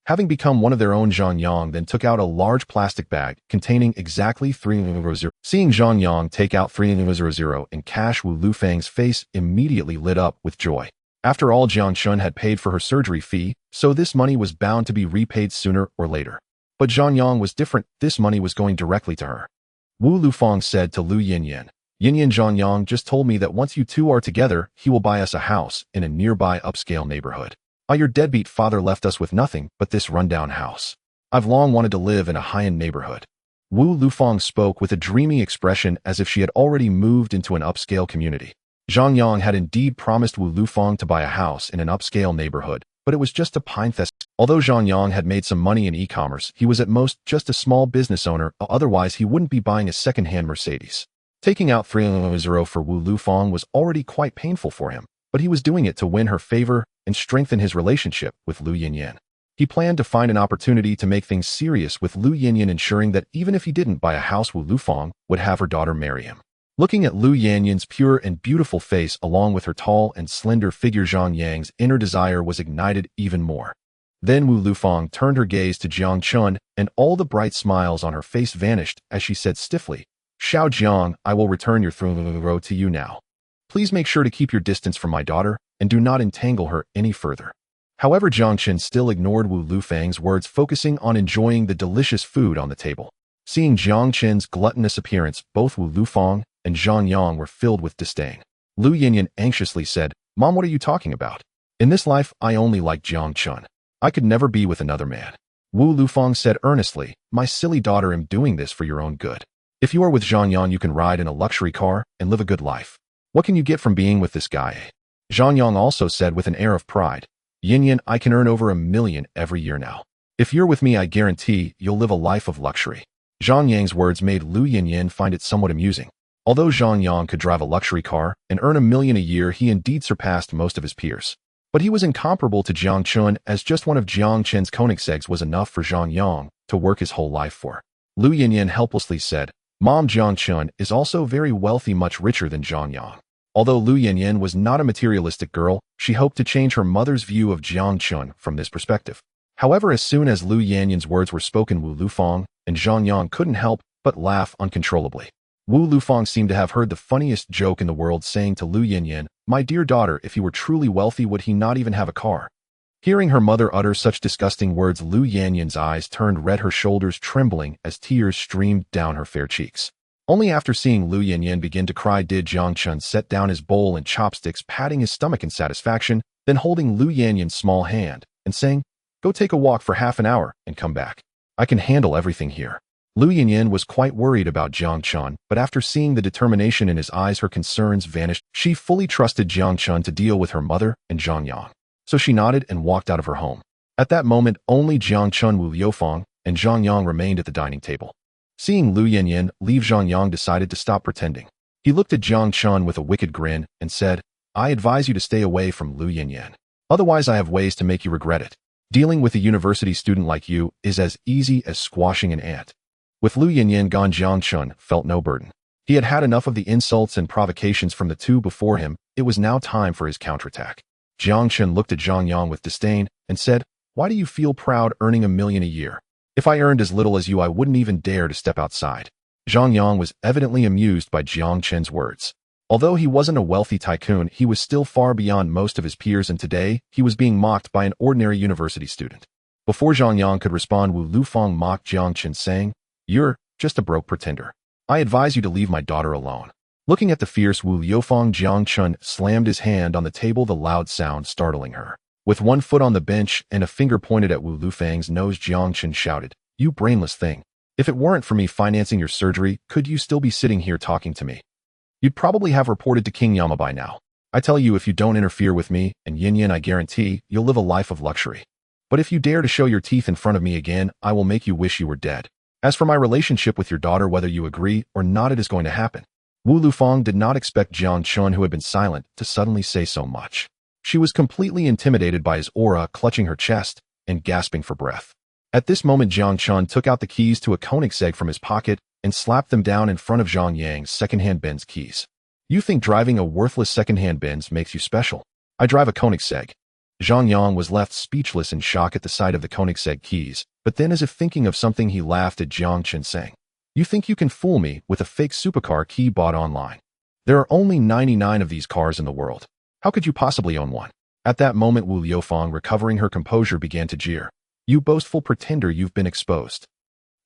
Having become one of their own, Zhang Yang then took out a large plastic bag containing exactly 300. Seeing Zhang Yang take out 300 in cash, Wu Lufang's face immediately lit up with joy. After all, Jiang Chen had paid for her surgery fee, so this money was bound to be repaid sooner or later. But Zhang Yang was different. This money was going directly to her. Wu Lufang said to Lu Yinyan, "Yinyan, Zhang Yang just told me that once you two are together, he will buy us a house in a nearby upscale neighborhood. Your deadbeat father left us with nothing but this rundown house. I've long wanted to live in a high-end neighborhood." Wu Lufang spoke with a dreamy expression, as if she had already moved into an upscale community. Zhang Yang had indeed promised Wu Lufang to buy a house in an upscale neighborhood, but it was just a parenthesis. Although Zhang Yang had made some money in e-commerce, he was at most just a small business owner, otherwise he wouldn't be buying a second-hand Mercedes. Taking out 300 for Wu Lufang was already quite painful for him, but he was doing it to win her favor and strengthen his relationship with Lu Yinyan. He planned to find an opportunity to make things serious with Lu Yinyan, ensuring that even if he didn't buy a house, Wu Lufang would have her daughter marry him. Looking at Lu Yanyan's pure and beautiful face along with her tall and slender figure, Zhang Yang's inner desire was ignited even more. Then Wu Lufang turned her gaze to Jiang Chen, and all the bright smiles on her face vanished as she said stiffly, "Xiao Jiang, I will return your throne to you now. Please make sure to keep your distance from my daughter and do not entangle her any further." However, Jiang Chen still ignored Wu Lufang's words, focusing on enjoying the delicious food on the table. Seeing Jiang Chen's gluttonous appearance, both Wu Lufang and Zhang Yang were filled with disdain. Lu Yinyan anxiously said, "Mom, what are you talking about? In this life, I only like Jiang Chen. I could never be with another man." Wu Lufang said earnestly, "My silly daughter, I'm doing this for your own good. If you are with Zhang Yang, you can ride in a luxury car and live a good life. What can you get from being with this guy?" Zhang Yang also said with an air of pride, "Yinyan, I can earn over $1 million every year now. If you're with me, I guarantee you'll live a life of luxury." Zhang Yang's words made Lu Yinyan find it somewhat amusing. Although Zhang Yang could drive a luxury car and earn $1 million a year, he indeed surpassed most of his peers. But he was incomparable to Jiang Chen, as just one of Jiang Chen's Koenigsegg's was enough for Zhang Yang to work his whole life for. Lu Yinyan helplessly said, Mom Jiang Chen is also very wealthy, much richer than Jiang Yang. Although Lu Yinyan was not a materialistic girl, she hoped to change her mother's view of Jiang Chen from this perspective. However, as soon as Lu Yanyan's words were spoken, Wu Lufang and Jiang Yang couldn't help but laugh uncontrollably. Wu Lufang seemed to have heard the funniest joke in the world, saying to Lu Yinyan, My dear daughter, if he were truly wealthy, would he not even have a car? Hearing her mother utter such disgusting words, Lu Yanyan's eyes turned red, her shoulders trembling as tears streamed down her fair cheeks. Only after seeing Lu Yinyan begin to cry did Jiang Chen set down his bowl and chopsticks, patting his stomach in satisfaction, then holding Lu Yanyan's small hand and saying, Go take a walk for half an hour and come back. I can handle everything here. Lu Yinyan was quite worried about Jiang Chen, but after seeing the determination in his eyes, her concerns vanished. She fully trusted Jiang Chen to deal with her mother and Jiang Yang. So she nodded and walked out of her home. At that moment, only Jiang Chen, Wu Liufang, and Jiang Yang remained at the dining table. Seeing Lu Yinyan leave, Jiang Yang decided to stop pretending. He looked at Jiang Chen with a wicked grin and said, I advise you to stay away from Lu Yinyan. Otherwise, I have ways to make you regret it. Dealing with a university student like you is as easy as squashing an ant. With Lu Yinyan gone, Jiang Chen felt no burden. He had had enough of the insults and provocations from the two before him. It was now time for his counterattack. Jiang Chen looked at Jiang Yang with disdain and said, Why do you feel proud earning $1 million a year? If I earned as little as you, I wouldn't even dare to step outside. Jiang Yang was evidently amused by Jiang Chen's words. Although he wasn't a wealthy tycoon, he was still far beyond most of his peers, and today he was being mocked by an ordinary university student. Before Jiang Yang could respond, Wu Lufang mocked Jiang Chen, saying, You're just a broke pretender. I advise you to leave my daughter alone. Looking at the fierce Wu Liufang, Jiang Chen slammed his hand on the table, the loud sound startling her. With one foot on the bench and a finger pointed at Wu Lufang's nose, Jiang Chen shouted, You brainless thing. If it weren't for me financing your surgery, could you still be sitting here talking to me? You'd probably have reported to King Yama by now. I tell you, if you don't interfere with me and Yin Yin, I guarantee you'll live a life of luxury. But if you dare to show your teeth in front of me again, I will make you wish you were dead. As for my relationship with your daughter, whether you agree or not, it is going to happen. Wu Lufang did not expect Jiang Chen, who had been silent, to suddenly say so much. She was completely intimidated by his aura, clutching her chest and gasping for breath. At this moment, Jiang Chen took out the keys to a Koenigsegg from his pocket and slapped them down in front of Zhang Yang's second-hand Benz keys. You think driving a worthless second-hand Benz makes you special? I drive a Koenigsegg. Zhang Yang was left speechless in shock at the sight of the Koenigsegg keys, but then, as if thinking of something, he laughed at Jiang Chen, saying, You think you can fool me with a fake supercar key bought online? There are only 99 of these cars in the world. How could you possibly own one? At that moment, Wu Liufang, recovering her composure, began to jeer. You boastful pretender, you've been exposed.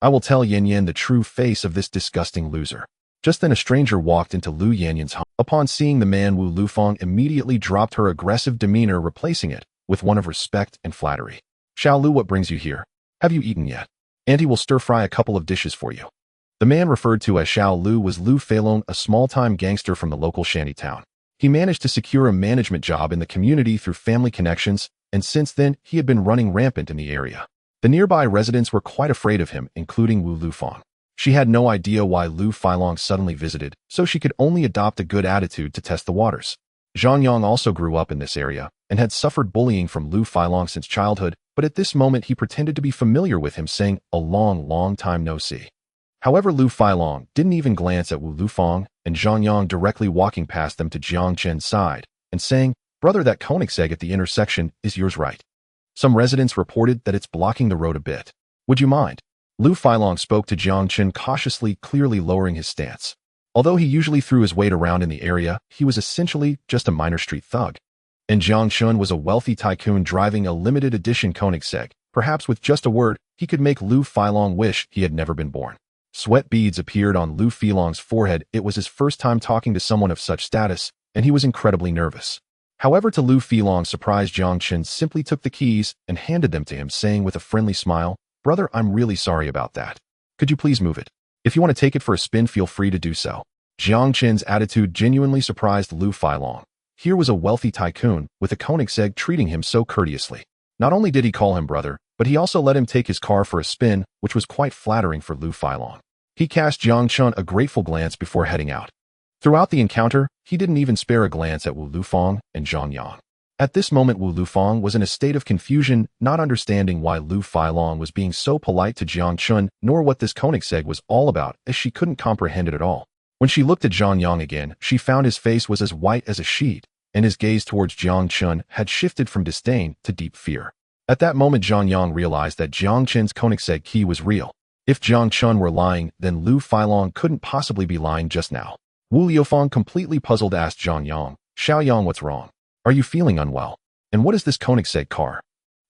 I will tell Yin Yin the true face of this disgusting loser. Just then a stranger walked into Lu Yanyan's home. Upon seeing the man, Wu Lufang immediately dropped her aggressive demeanor, replacing it with one of respect and flattery. Xiao Lu, what brings you here? Have you eaten yet? Auntie will stir-fry a couple of dishes for you. The man referred to as Xiao Lu was Lu Feilong, a small-time gangster from the local shanty town. He managed to secure a management job in the community through family connections, and since then he had been running rampant in the area. The nearby residents were quite afraid of him, including Wu Lufang. She had no idea why Lu Feilong suddenly visited, so she could only adopt a good attitude to test the waters. Zhang Yang also grew up in this area and had suffered bullying from Lu Feilong since childhood, but at this moment he pretended to be familiar with him, saying, A long time no see. However, Lu Feilong didn't even glance at Wu Lufang and Zhang Yang, directly walking past them to Jiang Chen's side and saying, Brother, that Koenigsegg at the intersection is yours, right? Some residents reported that it's blocking the road a bit. Would you mind? Lu Feilong spoke to Jiang Chen cautiously, clearly lowering his stance. Although he usually threw his weight around in the area, he was essentially just a minor street thug. And Jiang Chen was a wealthy tycoon driving a limited edition Koenigsegg. Perhaps with just a word, he could make Lu Feilong wish he had never been born. Sweat beads appeared on Lu Feilong's forehead. It was his first time talking to someone of such status, and he was incredibly nervous. However, to Lu Feilong's surprise, Jiang Chen simply took the keys and handed them to him, saying with a friendly smile, Brother, I'm really sorry about that. Could you please move it? If you want to take it for a spin, feel free to do so. Jiang Chen's attitude genuinely surprised Lu Feilong. Here was a wealthy tycoon with a Koenigsegg treating him so courteously. Not only did he call him brother, but he also let him take his car for a spin, which was quite flattering for Lu Feilong. He cast Jiang Chen a grateful glance before heading out. Throughout the encounter, he didn't even spare a glance at Wu Lufang and Zhang Yang. At this moment, Wu Lufeng was in a state of confusion, not understanding why Lu Feilong was being so polite to Jiang Chen, nor what this Koenigsegg was all about, as she couldn't comprehend it at all. When she looked at Zhang Yang again, she found his face was as white as a sheet, and his gaze towards Jiang Chen had shifted from disdain to deep fear. At that moment, Zhang Yang realized that Jiang Chen's Koenigsegg key was real. If Jiang Chen were lying, then Lu Feilong couldn't possibly be lying just now. Wu Liufeng, completely puzzled, asked Zhang Yang, "Xiaoyang, what's wrong? Are you feeling unwell? And what is this Koenigsegg car?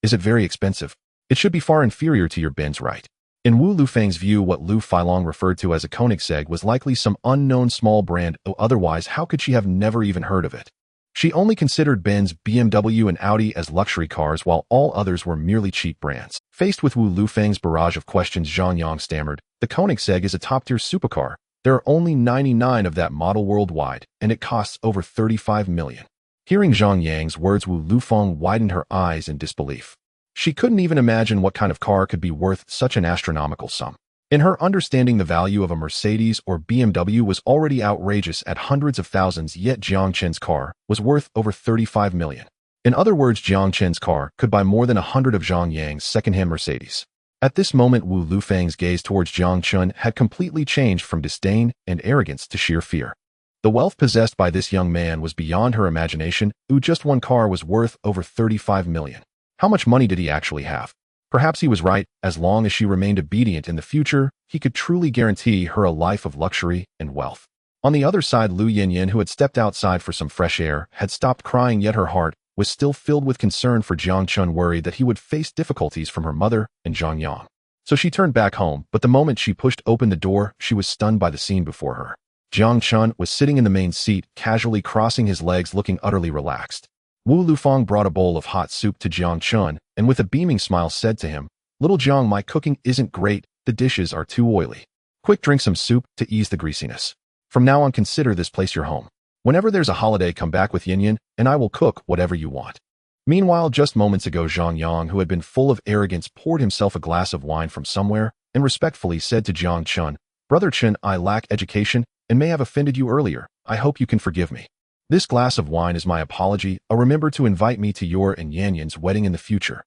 Is it very expensive? It should be far inferior to your Benz, right?" In Wu Lufeng's view, what Lu Feilong referred to as a Koenigsegg was likely some unknown small brand, otherwise how could she have never even heard of it? She only considered Benz, BMW, and Audi as luxury cars, while all others were merely cheap brands. Faced with Wu Lufeng's barrage of questions, Zhang Yang stammered, "The Koenigsegg is a top-tier supercar. There are only 99 of that model worldwide, and it costs over 35 million. Hearing Zhang Yang's words, Wu Lufeng widened her eyes in disbelief. She couldn't even imagine what kind of car could be worth such an astronomical sum. In her understanding, the value of a Mercedes or BMW was already outrageous at hundreds of thousands, yet Jiang Chen's car was worth over 35 million. In other words, Jiang Chen's car could buy more than 100 of Zhang Yang's second-hand Mercedes. At this moment, Wu Lufeng's gaze towards Jiang Chen had completely changed from disdain and arrogance to sheer fear. The wealth possessed by this young man was beyond her imagination. Just one car was worth over 35 million. How much money did he actually have? Perhaps he was right. As long as she remained obedient in the future, he could truly guarantee her a life of luxury and wealth. On the other side, Lu Yinyin, who had stepped outside for some fresh air, had stopped crying, yet her heart was still filled with concern for Jiang Chen, worried that he would face difficulties from her mother and Zhang Yang. So she turned back home, but the moment she pushed open the door, she was stunned by the scene before her. Jiang Chen was sitting in the main seat, casually crossing his legs, looking utterly relaxed. Wu Lufeng brought a bowl of hot soup to Jiang Chen, and with a beaming smile said to him, "Little Jiang, my cooking isn't great, the dishes are too oily. Quick, drink some soup to ease the greasiness. From now on, consider this place your home. Whenever there's a holiday, come back with Yin Yin, and I will cook whatever you want." Meanwhile, just moments ago, Zhang Yang, who had been full of arrogance, poured himself a glass of wine from somewhere, and respectfully said to Jiang Chen, "Brother Chen, I lack education, and may have offended you earlier. I hope you can forgive me. This glass of wine is my apology. Remember to invite me to your and Yan Yan's wedding in the future."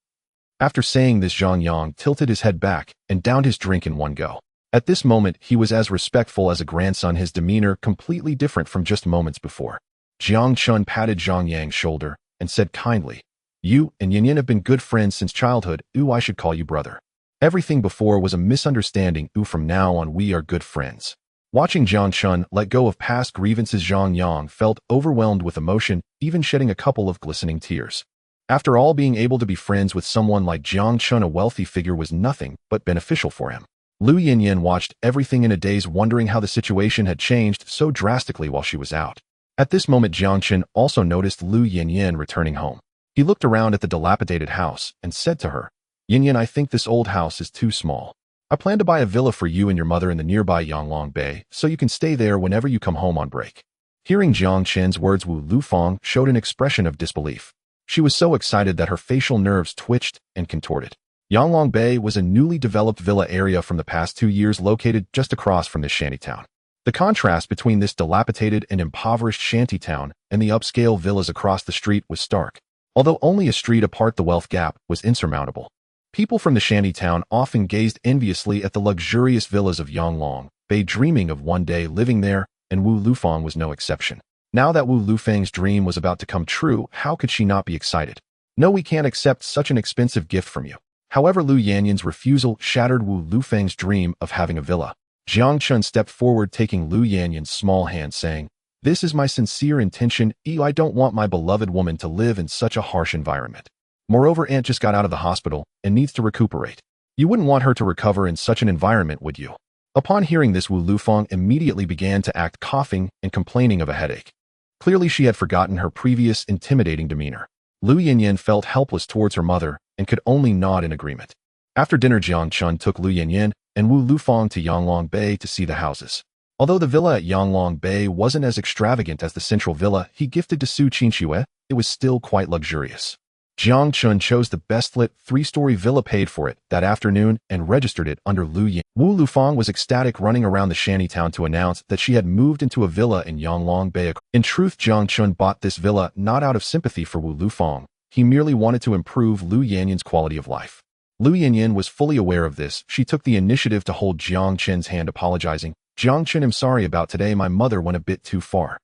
After saying this, Zhang Yang tilted his head back and downed his drink in one go. At this moment, he was as respectful as a grandson, his demeanor completely different from just moments before. Jiang Chen patted Zhang Yang's shoulder and said kindly, "You and Yan Yan have been good friends since childhood. I should call you brother. Everything before was a misunderstanding. From now on, we are good friends." Watching Jiang Chen let go of past grievances, Zhang Yang felt overwhelmed with emotion, even shedding a couple of glistening tears. After all, being able to be friends with someone like Jiang Chen, a wealthy figure, was nothing but beneficial for him. Lu Yinyin watched everything in a daze, wondering how the situation had changed so drastically while she was out. At this moment, Jiang Chen also noticed Lu Yinyin returning home. He looked around at the dilapidated house and said to her, "Yinyin, I think this old house is too small. I plan to buy a villa for you and your mother in the nearby Yanglong Bay, so you can stay there whenever you come home on break." Hearing Jiang Chen's words, Wu Lufeng showed an expression of disbelief. She was so excited that her facial nerves twitched and contorted. Yanglong Bay was a newly developed villa area from the past 2 years, located just across from this shantytown. The contrast between this dilapidated and impoverished shantytown and the upscale villas across the street was stark. Although only a street apart, the wealth gap was insurmountable. People from the shantytown often gazed enviously at the luxurious villas of Yanglong Bay, dreaming of one day living there, and Wu Lufeng was no exception. Now that Wu Lufeng's dream was about to come true, how could she not be excited? "No, we can't accept such an expensive gift from you." However, Lu Yanyan's refusal shattered Wu Lufeng's dream of having a villa. Jiang Chen stepped forward, taking Lu Yanyan's small hand, saying, "This is my sincere intention. I don't want my beloved woman to live in such a harsh environment. Moreover, Aunt just got out of the hospital and needs to recuperate. You wouldn't want her to recover in such an environment, would you?" Upon hearing this, Wu Lufeng immediately began to act, coughing and complaining of a headache. Clearly, she had forgotten her previous intimidating demeanor. Lu Yinyin felt helpless towards her mother and could only nod in agreement. After dinner, Jiang Chen took Lu Yinyin and Wu Lufeng to Yanglong Bay to see the houses. Although the villa at Yanglong Bay wasn't as extravagant as the central villa he gifted to Su Qinxue, it was still quite luxurious. Jiang Chen chose the best-lit three-story villa, paid for it that afternoon, and registered it under Lu Yin. Wu Lufang was ecstatic, running around the shantytown to announce that she had moved into a villa in Yonglong Bay. In truth, Jiang Chen bought this villa not out of sympathy for Wu Lufang. He merely wanted to improve Lu Yanyan's quality of life. Lu Yanyan was fully aware of this. She took the initiative to hold Jiang Chen's hand, apologizing. Jiang Chen, I'm sorry about today. My mother went a bit too far.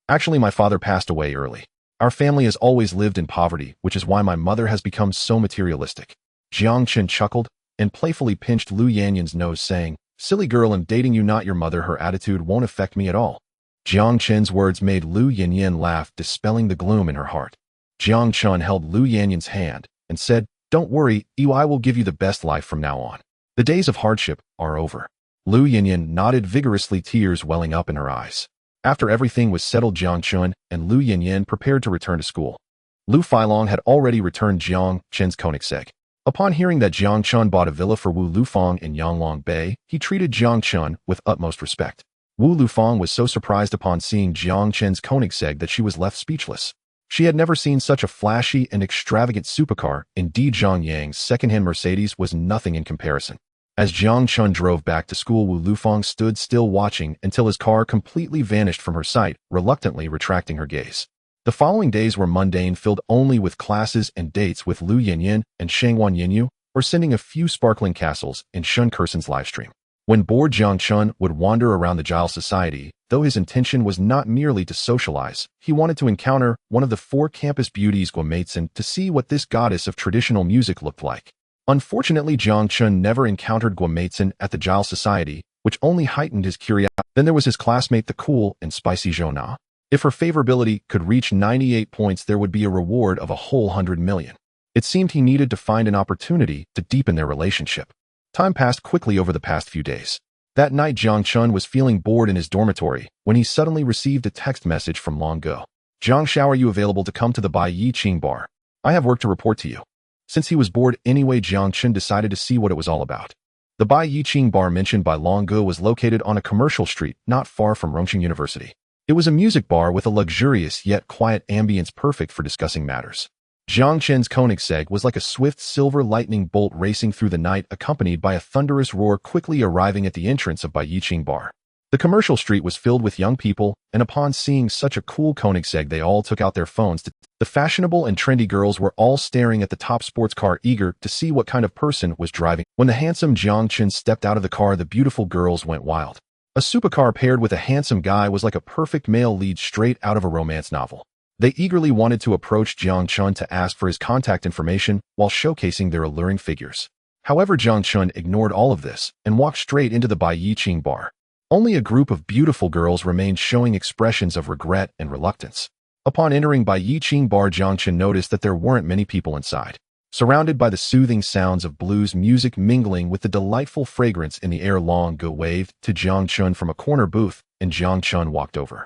Actually, my father passed away early. Our family has always lived in poverty, which is why my mother has become so materialistic. Jiang Chen chuckled and playfully pinched Lu Yanyan's nose, saying, Silly girl, I'm dating you, not your mother. Her attitude won't affect me at all. Jiang Chen's words made Lu Yanyan laugh, dispelling the gloom in her heart. Jiang Chen held Lu Yanyan's hand and said, Don't worry, I will give you the best life from now on. The days of hardship are over. Lu Yanyan nodded vigorously, tears welling up in her eyes. After everything was settled, Jiang Chen and Lu Yanyan prepared to return to school. Lu Feilong had already returned Jiang Chen's Koenigsegg. Upon hearing that Jiang Chen bought a villa for Wu Lufang in Yonglong Bay, he treated Jiang Chen with utmost respect. Wu Lufang was so surprised upon seeing Jiang Chen's Koenigsegg that she was left speechless. She had never seen such a flashy and extravagant supercar. Indeed, Zhang Yang's second-hand Mercedes was nothing in comparison. As Jiang Chen drove back to school, Wu Lufang stood still, watching until his car completely vanished from her sight, reluctantly retracting her gaze. The following days were mundane, filled only with classes and dates with Lu Yanyan and Shangwan Yinyu, or sending a few sparkling castles in Shun Kerson's livestream. When bored, Jiang Chen would wander around the Jiao Society. Though his intention was not merely to socialize, he wanted to encounter one of the 4 campus beauties, Guomeitzen, to see what this goddess of traditional music looked like. Unfortunately, Jiang Chen never encountered Guomeitzen at the Jiao Society, which only heightened his curiosity. Then there was his classmate, the cool and spicy Zhou Na. If her favorability could reach 98 points, there would be a reward of a whole 100 million. It seemed he needed to find an opportunity to deepen their relationship. Time passed quickly over the past few days. That night, Jiang Chen was feeling bored in his dormitory when he suddenly received a text message from Long Go. Jiang Xiao, are you available to come to the Bai Yi Qing bar? I have work to report to you. Since he was bored anyway, Jiang Chen decided to see what it was all about. The Bai Yi Qing bar mentioned by Long Go was located on a commercial street not far from Rongqing University. It was a music bar with a luxurious yet quiet ambience, perfect for discussing matters. Jiang Chen's Koenigsegg was like a swift silver lightning bolt racing through the night, accompanied by a thunderous roar, quickly arriving at the entrance of Bai Yi Qing bar. The commercial street was filled with young people, and upon seeing such a cool Koenigsegg, they all took out their phones. The fashionable and trendy girls were all staring at the top sports car, eager to see what kind of person was driving. When the handsome Jiang Chen stepped out of the car, the beautiful girls went wild. A supercar paired with a handsome guy was like a perfect male lead straight out of a romance novel. They eagerly wanted to approach Jiang Chen to ask for his contact information while showcasing their alluring figures. However, Jiang Chen ignored all of this and walked straight into the Bai Yi Qing bar. Only a group of beautiful girls remained, showing expressions of regret and reluctance. Upon entering Bai Yi Qing bar, Jiang Chen noticed that there weren't many people inside. Surrounded by the soothing sounds of blues music mingling with the delightful fragrance in the air, Long Go waved to Jiang Chen from a corner booth, and Jiang Chen walked over.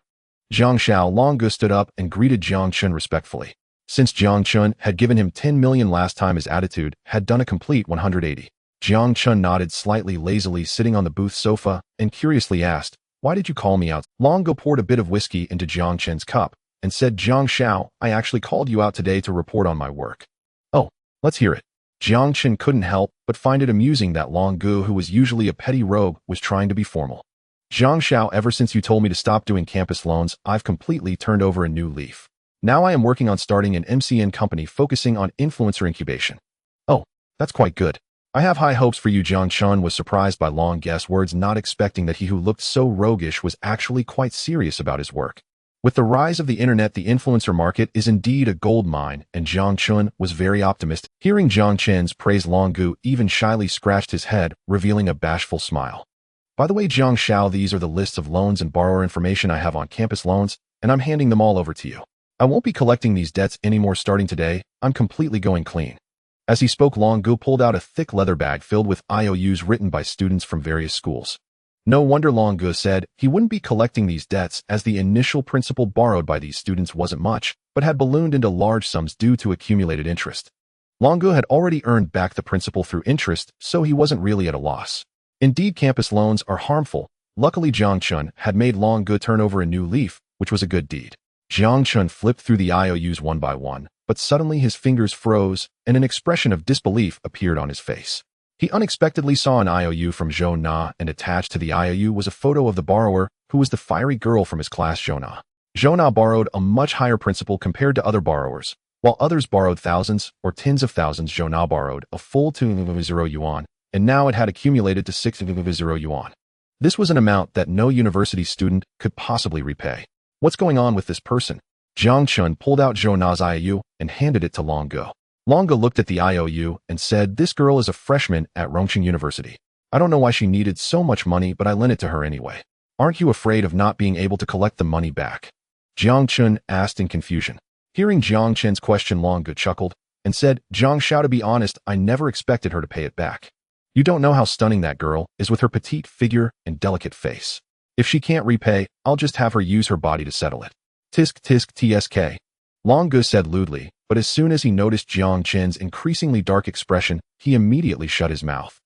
Jiang Xiao Long Go stood up and greeted Jiang Chen respectfully. Since Jiang Chen had given him 10 million last time, his attitude had done a complete 180. Jiang Chen nodded slightly, lazily sitting on the booth sofa, and curiously asked, "Why did you call me out?" Long Go poured a bit of whiskey into Jiang Chen's cup and said, "Jiang Xiao, I actually called you out today to report on my work." "Oh, let's hear it." Jiang Chen couldn't help but find it amusing that Long Go, who was usually a petty rogue, was trying to be formal. "Jiang Xiao, ever since you told me to stop doing campus loans, I've completely turned over a new leaf. Now I am working on starting an MCN company focusing on influencer incubation." "Oh, that's quite good. I have high hopes for you." Jiang Chen was surprised by Long Go's words, not expecting that he who looked so roguish was actually quite serious about his work. With the rise of the internet, the influencer market is indeed a gold mine, and Jiang Chen was very optimistic. Hearing Jiang Chen's praise, Long Go even shyly scratched his head, revealing a bashful smile. "By the way, Jiang Xiao, these are the lists of loans and borrower information I have on campus loans, and I'm handing them all over to you. I won't be collecting these debts anymore starting today. I'm completely going clean." As he spoke, Long Go pulled out a thick leather bag filled with IOUs written by students from various schools. No wonder, Long Go said, he wouldn't be collecting these debts, as the initial principal borrowed by these students wasn't much, but had ballooned into large sums due to accumulated interest. Long Go had already earned back the principal through interest, so he wasn't really at a loss. Indeed, campus loans are harmful. Luckily, Jiang Chen had made Long Go turn over a new leaf, which was a good deed. Jiang Chen flipped through the IOUs one by one, but suddenly his fingers froze and an expression of disbelief appeared on his face. He unexpectedly saw an IOU from Zhou Na, and attached to the IOU was a photo of the borrower, who was the fiery girl from his class Zhou Na. Zhou Na borrowed a much higher principal compared to other borrowers. While others borrowed thousands or tens of thousands, Zhou Na borrowed a full 2,000 yuan, and now it had accumulated to 6,000 yuan. This was an amount that no university student could possibly repay. What's going on with this person? Jiang Chen pulled out Zhou Na's IOU and handed it to Long Ge. Long Ge looked at the IOU and said, "This girl is a freshman at Rongqing University. I don't know why she needed so much money, but I lent it to her anyway. Aren't you afraid of not being able to collect the money back?" Jiang Chen asked in confusion. Hearing Jiang Chen's question, Long Ge chuckled and said, "Jiang Xiao, to be honest, I never expected her to pay it back. You don't know how stunning that girl is with her petite figure and delicate face. If she can't repay, I'll just have her use her body to settle it." Tisk tisk tsk. Long Ge said lewdly, but as soon as he noticed Jiang Chen's increasingly dark expression, he immediately shut his mouth.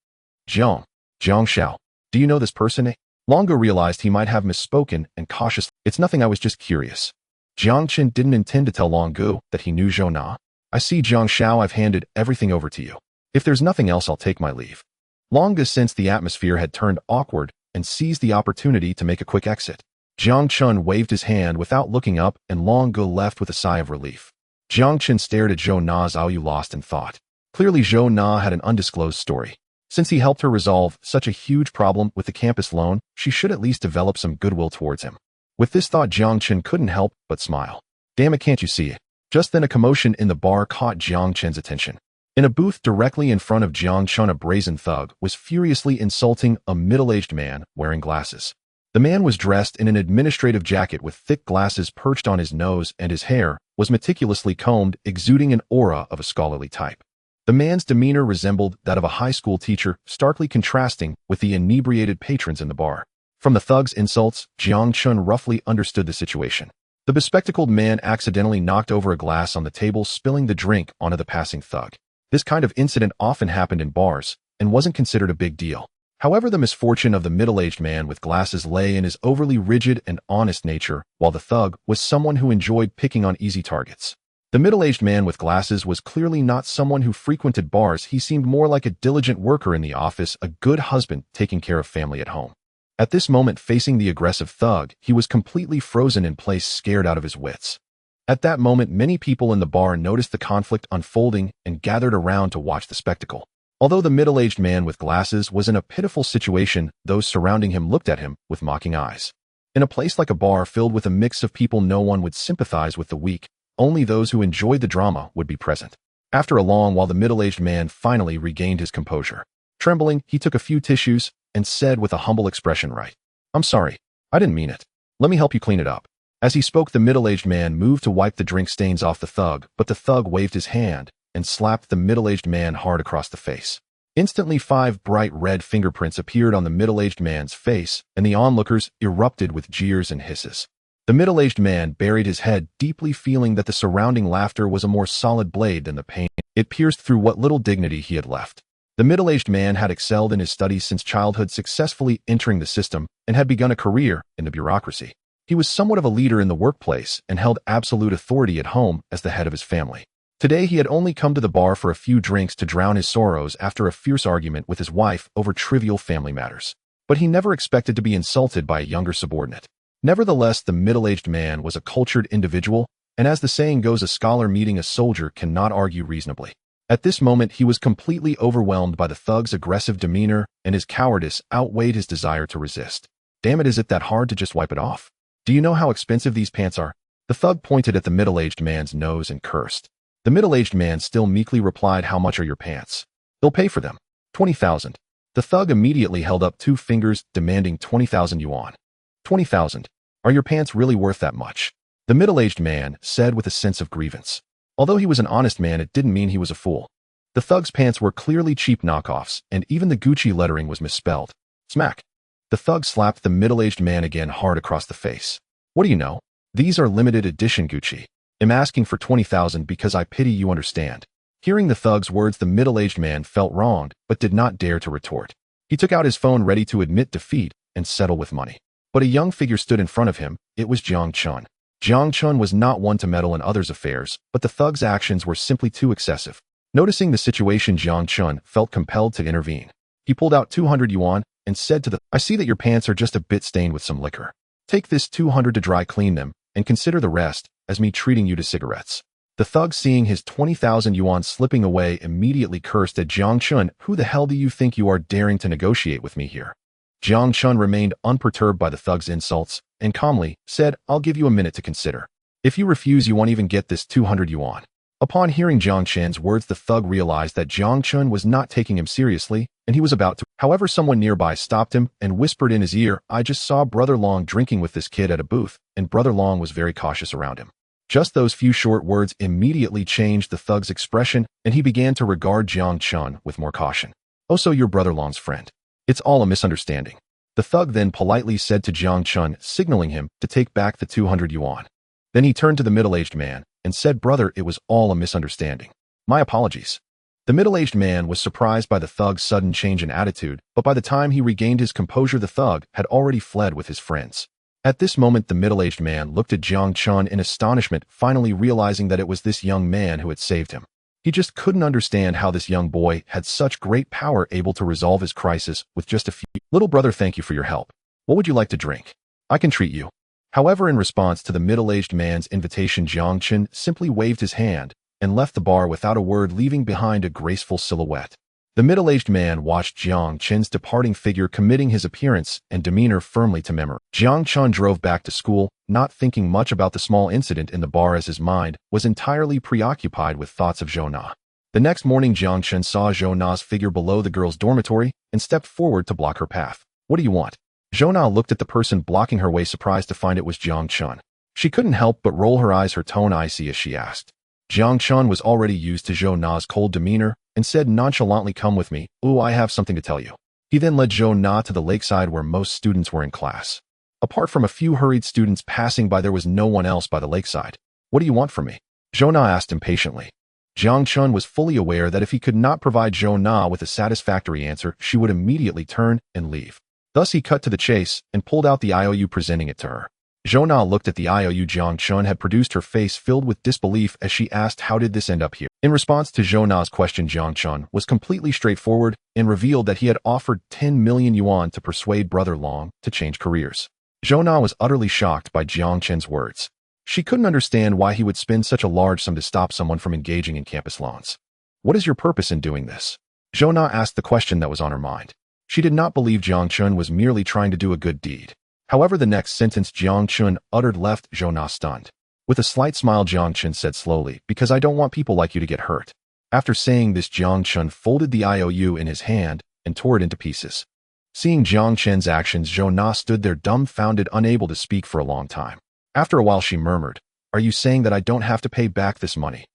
Jiang Xiao, do you know this person? Long Ge realized he might have misspoken and cautiously, "It's nothing, I was just curious." Jiang Chen didn't intend to tell Long Ge that he knew Zhou Na. "I see, Jiang Xiao, I've handed everything over to you. If there's nothing else, I'll take my leave." Long Ge sensed the atmosphere had turned awkward and seized the opportunity to make a quick exit. Jiang Chen waved his hand without looking up, and Long Ge left with a sigh of relief. Jiang Chen stared at Zhou Na's IOU, lost in thought. Clearly Zhou Na had an undisclosed story. Since he helped her resolve such a huge problem with the campus loan, she should at least develop some goodwill towards him. With this thought, Jiang Chen couldn't help but smile. "Damn it, can't you see it?" Just then a commotion in the bar caught Jiang Chen's attention. In a booth directly in front of Jiang Chen, a brazen thug was furiously insulting a middle-aged man wearing glasses. The man was dressed in an administrative jacket with thick glasses perched on his nose, and his hair was meticulously combed, exuding an aura of a scholarly type. The man's demeanor resembled that of a high school teacher, starkly contrasting with the inebriated patrons in the bar. From the thug's insults, Jiang Chen roughly understood the situation. The bespectacled man accidentally knocked over a glass on the table, spilling the drink onto the passing thug. This kind of incident often happened in bars and wasn't considered a big deal. However, the misfortune of the middle-aged man with glasses lay in his overly rigid and honest nature, while the thug was someone who enjoyed picking on easy targets. The middle-aged man with glasses was clearly not someone who frequented bars. He seemed more like a diligent worker in the office, a good husband taking care of family at home. At this moment, facing the aggressive thug, he was completely frozen in place, scared out of his wits. At that moment, many people in the bar noticed the conflict unfolding and gathered around to watch the spectacle. Although the middle-aged man with glasses was in a pitiful situation, those surrounding him looked at him with mocking eyes. In a place like a bar filled with a mix of people, no one would sympathize with the weak. Only those who enjoyed the drama would be present. After a long while, the middle-aged man finally regained his composure. Trembling, he took a few tissues and said with a humble expression, "Right. I'm sorry. I didn't mean it. Let me help you clean it up." As he spoke, the middle-aged man moved to wipe the drink stains off the thug, but the thug waved his hand and slapped the middle-aged man hard across the face. Instantly, 5 bright red fingerprints appeared on the middle-aged man's face, and the onlookers erupted with jeers and hisses. The middle-aged man buried his head deeply, feeling that the surrounding laughter was a more solid blade than the pain. It pierced through what little dignity he had left. The middle-aged man had excelled in his studies since childhood, successfully entering the system, and had begun a career in the bureaucracy. He was somewhat of a leader in the workplace and held absolute authority at home as the head of his family. Today, he had only come to the bar for a few drinks to drown his sorrows after a fierce argument with his wife over trivial family matters. But he never expected to be insulted by a younger subordinate. Nevertheless, the middle-aged man was a cultured individual, and as the saying goes, a scholar meeting a soldier cannot argue reasonably. At this moment, he was completely overwhelmed by the thug's aggressive demeanor, and his cowardice outweighed his desire to resist. "Damn it, is it that hard to just wipe it off? Do you know how expensive these pants are?" The thug pointed at the middle-aged man's nose and cursed. The middle-aged man still meekly replied, "How much are your pants?" "They'll pay for them. 20,000. The thug immediately held up 2 fingers, demanding 20,000 yuan. 20,000. Are your pants really worth that much? The middle-aged man said with a sense of grievance. Although he was an honest man, it didn't mean he was a fool. The thug's pants were clearly cheap knockoffs, and even the Gucci lettering was misspelled. Smack. The thug slapped the middle-aged man again hard across the face. "What do you know? These are limited edition Gucci. I'm asking for 20,000 because I pity you, understand?" Hearing the thug's words, the middle-aged man felt wronged, but did not dare to retort. He took out his phone, ready to admit defeat and settle with money. But a young figure stood in front of him. It was Jiang Chen. Jiang Chen was not one to meddle in others' affairs, but the thug's actions were simply too excessive. Noticing the situation, Jiang Chen felt compelled to intervene. He pulled out 200 yuan and said to the, "I see that your pants are just a bit stained with some liquor. Take this 200 to dry clean them, and consider the rest as me treating you to cigarettes." The thug, seeing his 20,000 yuan slipping away, immediately cursed at Jiang Chen. "Who the hell do you think you are, daring to negotiate with me here?" Jiang Chen remained unperturbed by the thug's insults and calmly said, "I'll give you a minute to consider. If you refuse, you won't even get this 200 yuan. Upon hearing Jiang Chen's words, the thug realized that Jiang Chen was not taking him seriously, and he was about to. However, someone nearby stopped him and whispered in his ear, "I just saw Brother Long drinking with this kid at a booth, and Brother Long was very cautious around him." Just those few short words immediately changed the thug's expression, and he began to regard Jiang Chen with more caution. "Oh, so you're Brother Long's friend? It's all a misunderstanding." The thug then politely said to Jiang Chen, signaling him to take back the 200 yuan. Then he turned to the middle-aged man and said, "Brother, it was all a misunderstanding. My apologies." The middle-aged man was surprised by the thug's sudden change in attitude, but by the time he regained his composure, the thug had already fled with his friends. At this moment, the middle-aged man looked at Jiang Chen in astonishment, finally realizing that it was this young man who had saved him. He just couldn't understand how this young boy had such great power, able to resolve his crisis with just a few. "Little brother, thank you for your help. What would you like to drink? I can treat you." However, in response to the middle-aged man's invitation, Jiang Chen simply waved his hand and left the bar without a word, leaving behind a graceful silhouette. The middle-aged man watched Jiang Chen's departing figure, committing his appearance and demeanor firmly to memory. Jiang Chen drove back to school, not thinking much about the small incident in the bar, as his mind was entirely preoccupied with thoughts of Zhou Na. The next morning, Jiang Chen saw Zhou Na's figure below the girl's dormitory and stepped forward to block her path. "What do you want?" Zhou Na looked at the person blocking her way, surprised to find it was Jiang Chen. She couldn't help but roll her eyes, her tone icy as she asked. Jiang Chen was already used to Zhou Na's cold demeanor and said nonchalantly, "Come with me. Ooh, I have something to tell you." He then led Zhou Na to the lakeside where most students were in class. Apart from a few hurried students passing by, there was no one else by the lakeside. "What do you want from me?" Zhou Na asked impatiently. Jiang Chen was fully aware that if he could not provide Zhou Na with a satisfactory answer, she would immediately turn and leave. Thus he cut to the chase and pulled out the IOU, presenting it to her. Zhou Na looked at the IOU Jiang Chen had produced, her face filled with disbelief as she asked, "How did this end up here?" In response to Zhou Na's question, Jiang Chen was completely straightforward and revealed that he had offered 10 million yuan to persuade Brother Long to change careers. Zhou Na was utterly shocked by Jiang Chen's words. She couldn't understand why he would spend such a large sum to stop someone from engaging in campus loans. "What is your purpose in doing this?" Zhou Na asked the question that was on her mind. She did not believe Jiang Chen was merely trying to do a good deed. However, the next sentence Jiang Chen uttered left Zhou Na stunned. With a slight smile, Jiang Chen said slowly, "Because I don't want people like you to get hurt." After saying this, Jiang Chen folded the IOU in his hand and tore it into pieces. Seeing Jiang Chen's actions, Zhou Na stood there dumbfounded, unable to speak for a long time. After a while, she murmured, "Are you saying that I don't have to pay back this money?"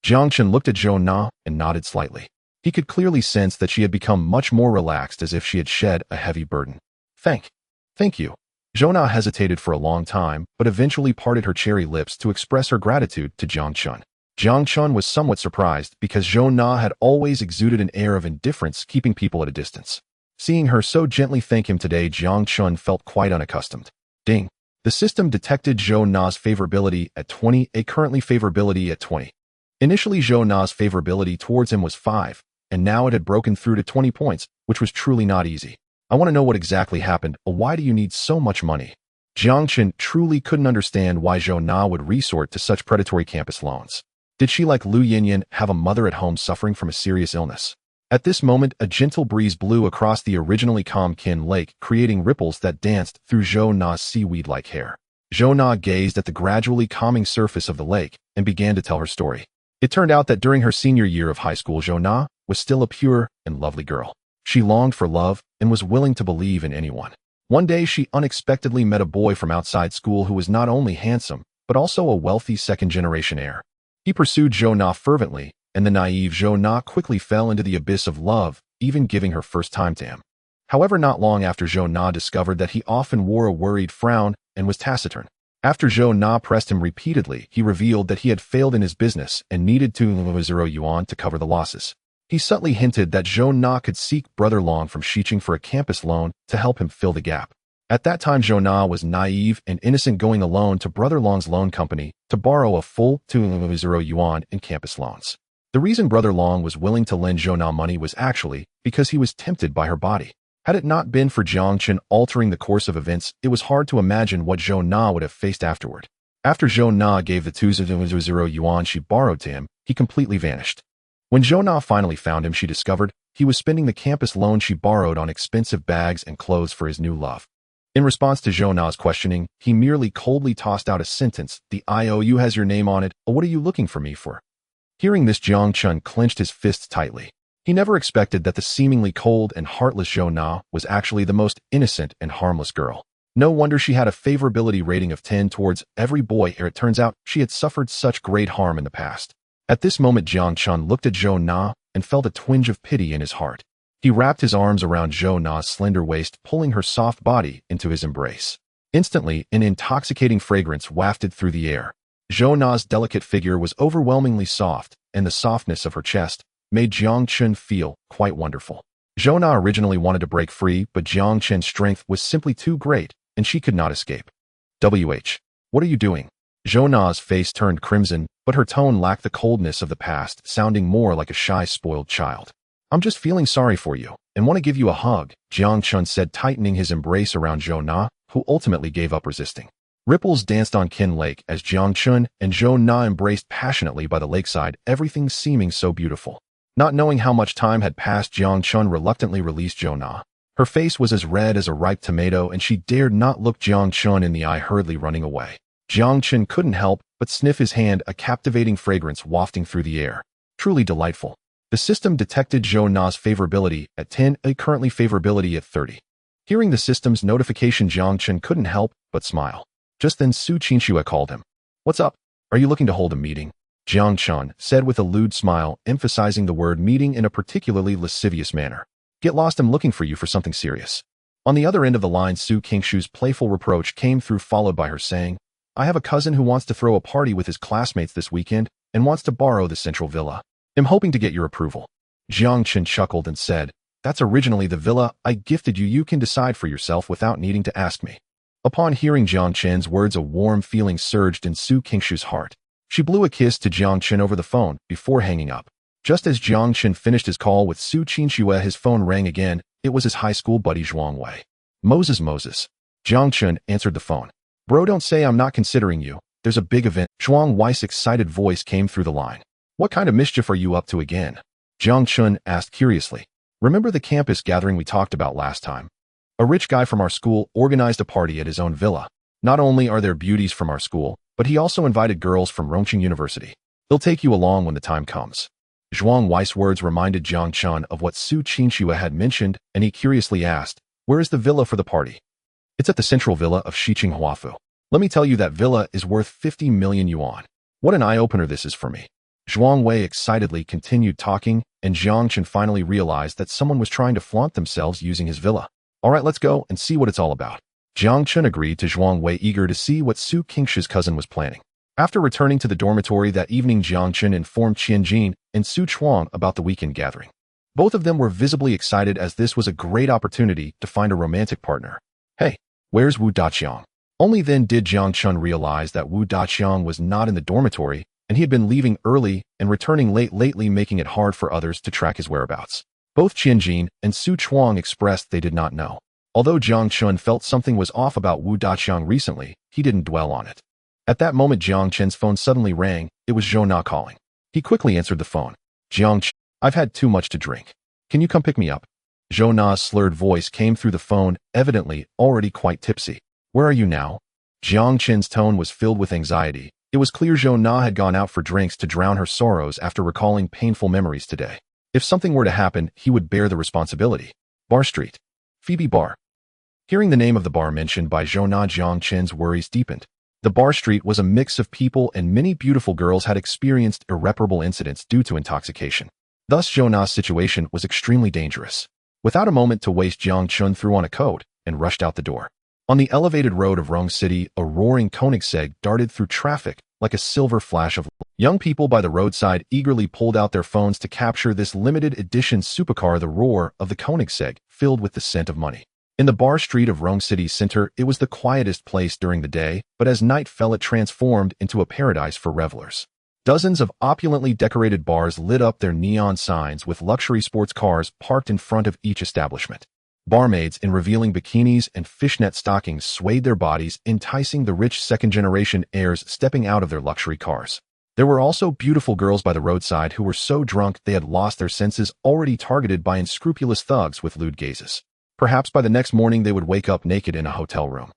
Jiang Chen looked at Zhou Na and nodded slightly. He could clearly sense that she had become much more relaxed, as if she had shed a heavy burden. Thank you." Zhou Na hesitated for a long time, but eventually parted her cherry lips to express her gratitude to Jiang Chen. Jiang Chen was somewhat surprised because Zhou Na had always exuded an air of indifference, keeping people at a distance. Seeing her so gently thank him today, Jiang Chen felt quite unaccustomed. Ding! The system detected Zhou Na's favorability at 20, currently favorability at 20. Initially, Zhou Na's favorability towards him was 5, and now it had broken through to 20 points, which was truly not easy. "I want to know what exactly happened. Why do you need so much money?" Jiang Chen truly couldn't understand why Zhou Na would resort to such predatory campus loans. Did she, like Lu Yinyan, have a mother at home suffering from a serious illness? At this moment, a gentle breeze blew across the originally calm Qin Lake, creating ripples that danced through Zhou Na's seaweed-like hair. Zhou Na gazed at the gradually calming surface of the lake and began to tell her story. It turned out that during her senior year of high school, Zhou Na was still a pure and lovely girl. She longed for love and was willing to believe in anyone. One day, she unexpectedly met a boy from outside school who was not only handsome, but also a wealthy second-generation heir. He pursued Zhou Na fervently, and the naive Zhou Na quickly fell into the abyss of love, even giving her first time to him. However, not long after, Zhou Na discovered that he often wore a worried frown and was taciturn. After Zhou Na pressed him repeatedly, he revealed that he had failed in his business and needed 2,000 yuan to cover the losses. He subtly hinted that Zhou Na could seek Brother Long from Xiqing for a campus loan to help him fill the gap. At that time, Zhou Na was naive and innocent, going alone to Brother Long's loan company to borrow a full 200 yuan in campus loans. The reason Brother Long was willing to lend Zhou Na money was actually because he was tempted by her body. Had it not been for Jiang Chen altering the course of events, it was hard to imagine what Zhou Na would have faced afterward. After Zhou Na gave the 200 yuan she borrowed to him, he completely vanished. When Zhou Na finally found him, she discovered he was spending the campus loan she borrowed on expensive bags and clothes for his new love. In response to Zhou Na's questioning, he merely coldly tossed out a sentence, "The IOU has your name on it, what are you looking for me for?" Hearing this, Jiang Chen clenched his fists tightly. He never expected that the seemingly cold and heartless Zhou Na was actually the most innocent and harmless girl. No wonder she had a favorability rating of 10 towards every boy, ere it turns out she had suffered such great harm in the past. At this moment, Jiang Chen looked at Zhou Na and felt a twinge of pity in his heart. He wrapped his arms around Zhou Na's slender waist, pulling her soft body into his embrace. Instantly, an intoxicating fragrance wafted through the air. Zhou Na's delicate figure was overwhelmingly soft, and the softness of her chest made Jiang Chen feel quite wonderful. Zhou Na originally wanted to break free, but Jiang Chen's strength was simply too great, and she could not escape. What are you doing? Zhou Na's face turned crimson, but her tone lacked the coldness of the past, sounding more like a shy, spoiled child. I'm just feeling sorry for you, and want to give you a hug, Jiang Chen said, tightening his embrace around Zhou Na, who ultimately gave up resisting. Ripples danced on Qin Lake as Jiang Chen and Zhou Na embraced passionately by the lakeside, everything seeming so beautiful. Not knowing how much time had passed, Jiang Chen reluctantly released Zhou Na. Her face was as red as a ripe tomato, and she dared not look Jiang Chen in the eye, hurriedly running away. Jiang Chen couldn't help but sniff his hand, a captivating fragrance wafting through the air. Truly delightful. The system detected Zhou Na's favorability at 10, currently favorability at 30. Hearing the system's notification, Jiang Chen couldn't help but smile. Just then, Su Qingxue called him. "What's up? Are you looking to hold a meeting?" Jiang Chen said with a lewd smile, emphasizing the word meeting in a particularly lascivious manner. "Get lost, I'm looking for you for something serious." On the other end of the line, Su Qingshue's playful reproach came through, followed by her saying, "I have a cousin who wants to throw a party with his classmates this weekend and wants to borrow the central villa. I'm hoping to get your approval." Jiang Chen chuckled and said, "That's originally the villa I gifted you. You can decide for yourself without needing to ask me." Upon hearing Jiang Chen's words, a warm feeling surged in Su Qingshue's heart. She blew a kiss to Jiang Chen over the phone before hanging up. Just as Jiang Chen finished his call with Su Qingxue, his phone rang again. It was his high school buddy Zhuang Wei. Moses. Jiang Chen answered the phone. "Bro, don't say I'm not considering you. There's a big event." Zhuang Wei's excited voice came through the line. "What kind of mischief are you up to again?" Jiang Chen asked curiously. "Remember the campus gathering we talked about last time? A rich guy from our school organized a party at his own villa. Not only are there beauties from our school, but he also invited girls from Rongqing University. He'll take you along when the time comes." Zhuang Wei's words reminded Jiang Chen of what Su Qingxue had mentioned, and he curiously asked, "Where is the villa for the party?" "It's at the central villa of Shiqing Huafu. Let me tell you, that villa is worth 50 million yuan. What an eye-opener this is for me." Zhuang Wei excitedly continued talking, and Jiang Chen finally realized that someone was trying to flaunt themselves using his villa. "All right, let's go and see what it's all about." Jiang Chen agreed to Zhuang Wei, eager to see what Su Qingshue's cousin was planning. After returning to the dormitory that evening, Jiang Chen informed Qian Jin and Su Chuang about the weekend gathering. Both of them were visibly excited, as this was a great opportunity to find a romantic partner. "Hey, where's Wu Daqiang?" Only then did Jiang Chen realize that Wu Daqiang was not in the dormitory, and he had been leaving early and returning late lately, making it hard for others to track his whereabouts. Both Qian Jin and Su Chuang expressed they did not know. Although Jiang Chen felt something was off about Wu Daqiang recently, he didn't dwell on it. At that moment, Jiang Chen's phone suddenly rang. It was Zhou Na calling. He quickly answered the phone. "Jiang Chen, I've had too much to drink. Can you come pick me up?" Zhou Na's slurred voice came through the phone, evidently already quite tipsy. "Where are you now?" Jiang Chen's tone was filled with anxiety. It was clear Zhou Na had gone out for drinks to drown her sorrows after recalling painful memories today. If something were to happen, he would bear the responsibility. "Bar Street. Phoebe Bar." Hearing the name of the bar mentioned by Zhou Na, Jiang Chen's worries deepened. The bar street was a mix of people, and many beautiful girls had experienced irreparable incidents due to intoxication. Thus, Zhou Na's situation was extremely dangerous. Without a moment to waste, Jiang Chen threw on a coat and rushed out the door. On the elevated road of Rong City, a roaring Koenigsegg darted through traffic like a silver flash of light. Young people by the roadside eagerly pulled out their phones to capture this limited edition supercar. The roar of the Koenigsegg filled with the scent of money. In the bar street of Rome City's center, it was the quietest place during the day, but as night fell it transformed into a paradise for revelers. Dozens of opulently decorated bars lit up their neon signs with luxury sports cars parked in front of each establishment. Barmaids in revealing bikinis and fishnet stockings swayed their bodies, enticing the rich second-generation heirs stepping out of their luxury cars. There were also beautiful girls by the roadside who were so drunk they had lost their senses, already targeted by unscrupulous thugs with lewd gazes. Perhaps by the next morning they would wake up naked in a hotel room.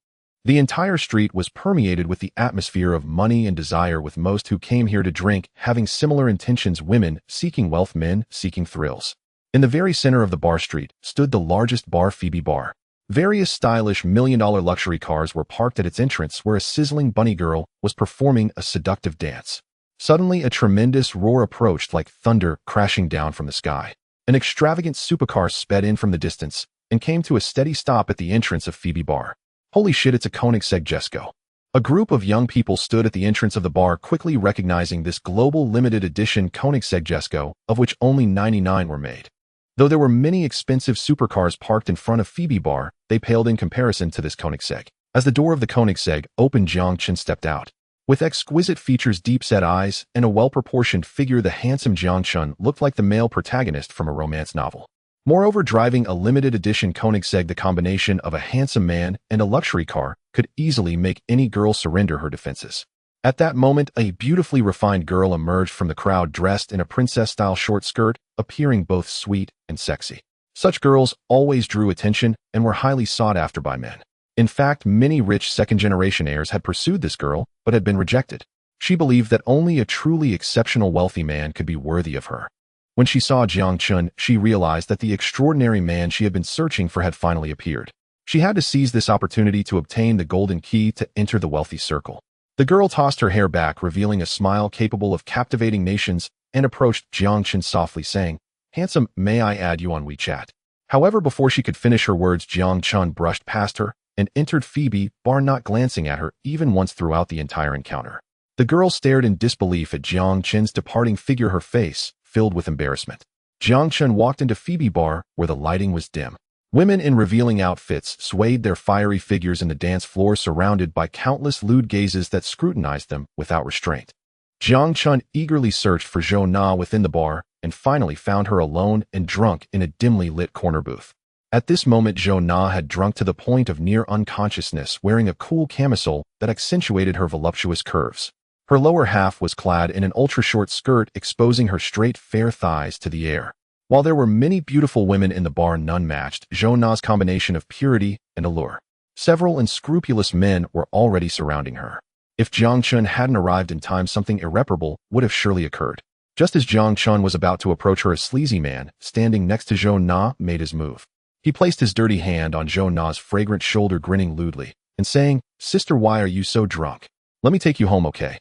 The entire street was permeated with the atmosphere of money and desire, with most who came here to drink having similar intentions: women seeking wealth, men seeking thrills. In the very center of the bar street stood the largest bar, Phoebe Bar. Various stylish million-dollar luxury cars were parked at its entrance, where a sizzling bunny girl was performing a seductive dance. Suddenly, a tremendous roar approached like thunder crashing down from the sky. An extravagant supercar sped in from the distance and came to a steady stop at the entrance of Phoebe Bar. Holy shit, it's a Koenigsegg Jesko. A group of young people stood at the entrance of the bar, quickly recognizing this global limited edition Koenigsegg Jesko, of which only 99 were made. Though there were many expensive supercars parked in front of Phoebe Bar, they paled in comparison to this Koenigsegg. As the door of the Koenigsegg opened, Jiang Chen stepped out. With exquisite features, deep-set eyes, and a well-proportioned figure, the handsome Jiang Chen looked like the male protagonist from a romance novel. Moreover, driving a limited edition Koenigsegg, the combination of a handsome man and a luxury car could easily make any girl surrender her defenses. At that moment, a beautifully refined girl emerged from the crowd, dressed in a princess-style short skirt, appearing both sweet and sexy. Such girls always drew attention and were highly sought after by men. In fact, many rich second-generation heirs had pursued this girl, but had been rejected. She believed that only a truly exceptional wealthy man could be worthy of her. When she saw Jiang Chen, she realized that the extraordinary man she had been searching for had finally appeared. She had to seize this opportunity to obtain the golden key to enter the wealthy circle. The girl tossed her hair back, revealing a smile capable of captivating nations, and approached Jiang Chen softly, saying, "Handsome, may I add you on WeChat?" However, before she could finish her words, Jiang Chen brushed past her and entered Phoebe Bar, not glancing at her even once throughout the entire encounter. The girl stared in disbelief at Jiang Chen's departing figure, her face filled with embarrassment. Jiang Chen walked into Phoebe Bar, where the lighting was dim. Women in revealing outfits swayed their fiery figures in the dance floor, surrounded by countless lewd gazes that scrutinized them without restraint. Jiang Chen eagerly searched for Zhou Na within the bar and finally found her alone and drunk in a dimly lit corner booth. At this moment, Zhou Na had drunk to the point of near unconsciousness, wearing a cool camisole that accentuated her voluptuous curves. Her lower half was clad in an ultra-short skirt, exposing her straight, fair thighs to the air. While there were many beautiful women in the bar, none matched Zhou Na's combination of purity and allure. Several unscrupulous men were already surrounding her. If Jiang Chen hadn't arrived in time, something irreparable would have surely occurred. Just as Jiang Chen was about to approach her, a sleazy man standing next to Zhou Na made his move. He placed his dirty hand on Zhou Na's fragrant shoulder, grinning lewdly and saying, "Sister, why are you so drunk? Let me take you home, okay?"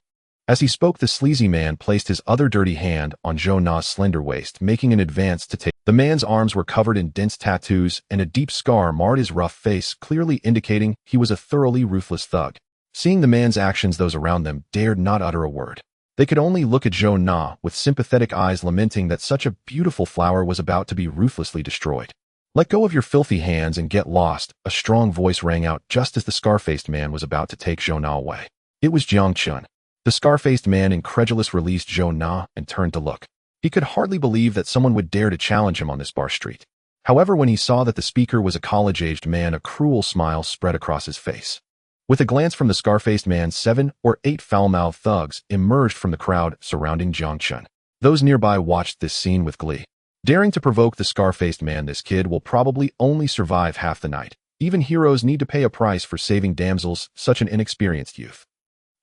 As he spoke, the sleazy man placed his other dirty hand on Zhou Na's slender waist, making an advance to take. The man's arms were covered in dense tattoos, and a deep scar marred his rough face, clearly indicating he was a thoroughly ruthless thug. Seeing the man's actions, those around them dared not utter a word. They could only look at Zhou Na with sympathetic eyes, lamenting that such a beautiful flower was about to be ruthlessly destroyed. "Let go of your filthy hands and get lost," a strong voice rang out just as the scar-faced man was about to take Zhou Na away. It was Jiang Chen. The scar-faced man, incredulous, released Zhou Na and turned to look. He could hardly believe that someone would dare to challenge him on this bar street. However, when he saw that the speaker was a college-aged man, a cruel smile spread across his face. With a glance from the scar-faced man, 7 or 8 foul-mouthed thugs emerged from the crowd surrounding Jiang Chen. Those nearby watched this scene with glee. Daring to provoke the scar-faced man, this kid will probably only survive half the night. Even heroes need to pay a price for saving damsels, such an inexperienced youth.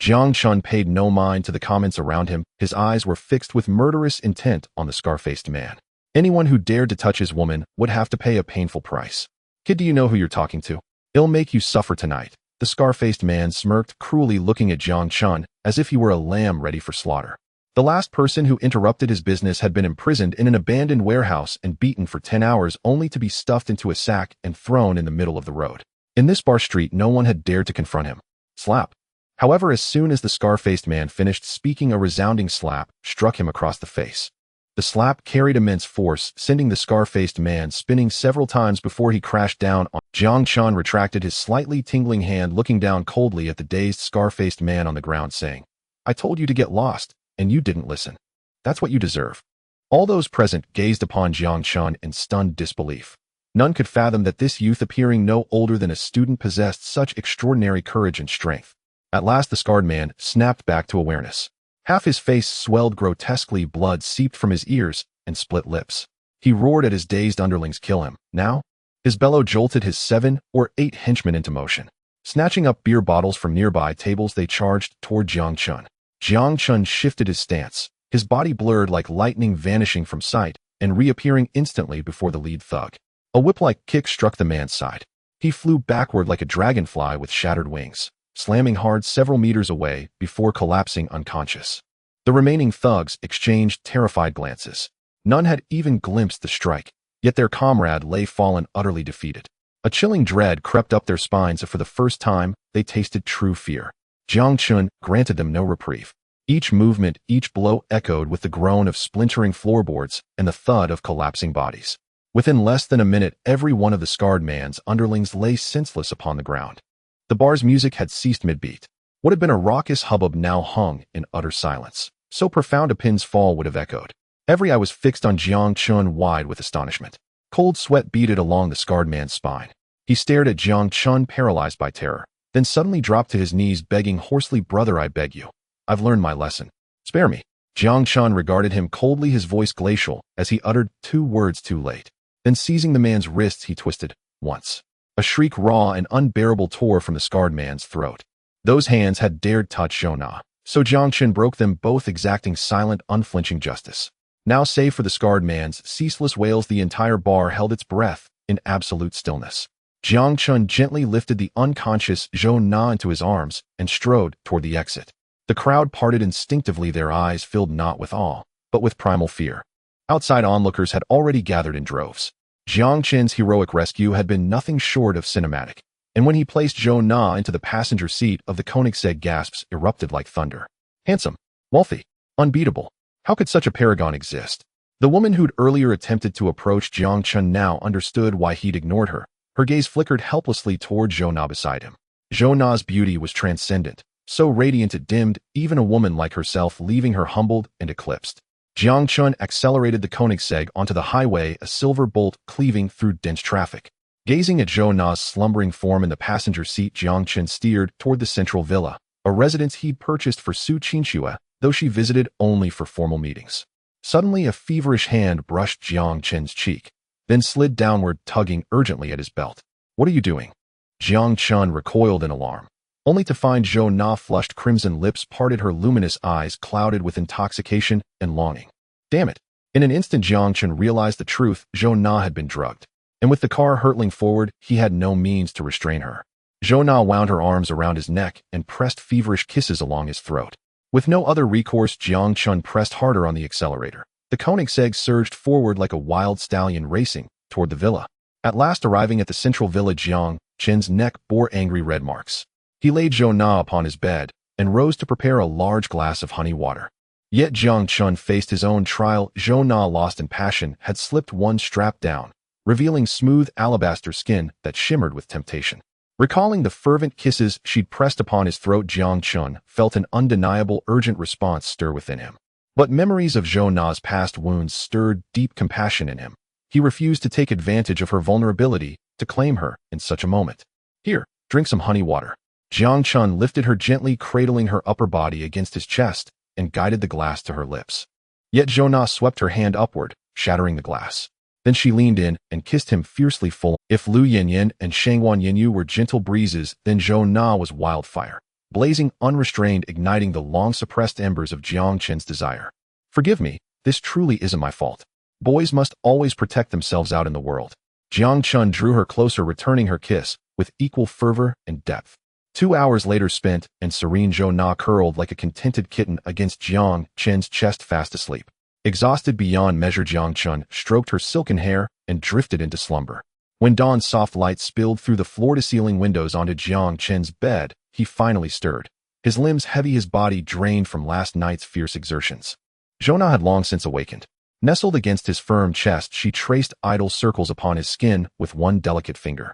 Jiang Chen paid no mind to the comments around him. His eyes were fixed with murderous intent on the scar-faced man. Anyone who dared to touch his woman would have to pay a painful price. "Kid, do you know who you're talking to? It'll make you suffer tonight." The scar-faced man smirked cruelly, looking at Jiang Chen as if he were a lamb ready for slaughter. The last person who interrupted his business had been imprisoned in an abandoned warehouse and beaten for 10 hours, only to be stuffed into a sack and thrown in the middle of the road. In this bar street, no one had dared to confront him. Slap. However, as soon as the scar-faced man finished speaking, a resounding slap struck him across the face. The slap carried immense force, sending the scar-faced man spinning several times before he crashed down on. Jiang Chen retracted his slightly tingling hand, looking down coldly at the dazed, scar-faced man on the ground, saying, "I told you to get lost, and you didn't listen. That's what you deserve." All those present gazed upon Jiang Chen in stunned disbelief. None could fathom that this youth, appearing no older than a student, possessed such extraordinary courage and strength. At last the scarred man snapped back to awareness. Half his face swelled grotesquely, blood seeped from his ears and split lips. He roared at his dazed underlings, "Kill him, now!" His bellow jolted his 7 or 8 henchmen into motion. Snatching up beer bottles from nearby tables, they charged toward Jiang Chen. Jiang Chen shifted his stance, his body blurred like lightning, vanishing from sight and reappearing instantly before the lead thug. A whip-like kick struck the man's side. He flew backward like a dragonfly with shattered wings, slamming hard several meters away before collapsing unconscious. The remaining thugs exchanged terrified glances. None had even glimpsed the strike, yet their comrade lay fallen, utterly defeated. A chilling dread crept up their spines, and for the first time they tasted true fear. Jiang Chen granted them no reprieve. Each movement, each blow echoed with the groan of splintering floorboards and the thud of collapsing bodies. Within less than a minute, every one of the scarred man's underlings lay senseless upon the ground. The bar's music had ceased mid-beat. What had been a raucous hubbub now hung in utter silence. So profound a pin's fall would have echoed. Every eye was fixed on Jiang Chen, wide with astonishment. Cold sweat beaded along the scarred man's spine. He stared at Jiang Chen, paralyzed by terror, then suddenly dropped to his knees, begging hoarsely, "Brother, I beg you. I've learned my lesson. Spare me." Jiang Chen regarded him coldly, his voice glacial, as he uttered 2 words too late. Then seizing the man's wrists, he twisted once. A shriek, raw and unbearable, tore from the scarred man's throat. Those hands had dared touch Zhou Na, so Jiang Chen broke them both, exacting silent, unflinching justice. Now, save for the scarred man's ceaseless wails, the entire bar held its breath in absolute stillness. Jiang Chen gently lifted the unconscious Zhou Na into his arms and strode toward the exit. The crowd parted instinctively, their eyes filled not with awe, but with primal fear. Outside, onlookers had already gathered in droves. Jiang Chen's heroic rescue had been nothing short of cinematic, and when he placed Zhou Na into the passenger seat of the Koenigsegg, gasps erupted like thunder. Handsome, wealthy, unbeatable. How could such a paragon exist? The woman who'd earlier attempted to approach Jiang Chen now understood why he'd ignored her. Her gaze flickered helplessly toward Zhou Na beside him. Zhou Na's beauty was transcendent, so radiant it dimmed even a woman like herself, leaving her humbled and eclipsed. Jiang Chen accelerated the Koenigsegg onto the highway, a silver bolt cleaving through dense traffic. Gazing at Zhou Na's slumbering form in the passenger seat, Jiang Chen steered toward the central villa, a residence he'd purchased for Su Qinxue, though she visited only for formal meetings. Suddenly, a feverish hand brushed Jiang Chen's cheek, then slid downward, tugging urgently at his belt. "What are you doing?" Jiang Chen recoiled in alarm, only to find Zhou Na, flushed crimson lips parted, her luminous eyes clouded with intoxication and longing. Damn it! In an instant, Jiang Chen realized the truth. Zhou Na had been drugged, and with the car hurtling forward, he had no means to restrain her. Zhou Na wound her arms around his neck and pressed feverish kisses along his throat. With no other recourse, Jiang Chen pressed harder on the accelerator. The Koenigsegg surged forward like a wild stallion, racing toward the villa. At last arriving at the central villa, Jiang Chen's neck bore angry red marks. He laid Zhou Na upon his bed and rose to prepare a large glass of honey water. Yet Jiang Chen faced his own trial. Zhou Na, lost in passion, had slipped one strap down, revealing smooth alabaster skin that shimmered with temptation. Recalling the fervent kisses she'd pressed upon his throat, Jiang Chen felt an undeniable, urgent response stir within him. But memories of Zhou Na's past wounds stirred deep compassion in him. He refused to take advantage of her vulnerability to claim her in such a moment. "Here, drink some honey water." Jiang Chen lifted her gently, cradling her upper body against his chest, and guided the glass to her lips. Yet Zhou Na swept her hand upward, shattering the glass. Then she leaned in and kissed him fiercely full. If Lu Yanyan and Shangwan Yinyu were gentle breezes, then Zhou Na was wildfire, blazing unrestrained, igniting the long-suppressed embers of Jiang Chen's desire. "Forgive me, this truly isn't my fault. Boys must always protect themselves out in the world." Jiang Chen drew her closer, returning her kiss with equal fervor and depth. 2 hours later spent, and serene Zhou Na curled like a contented kitten against Jiang Chen's chest, fast asleep. Exhausted beyond measure, Jiang Chen stroked her silken hair and drifted into slumber. When dawn's soft light spilled through the floor-to-ceiling windows onto Jiang Chen's bed, he finally stirred, his limbs heavy, his body drained from last night's fierce exertions. Zhou Na had long since awakened. Nestled against his firm chest, she traced idle circles upon his skin with one delicate finger.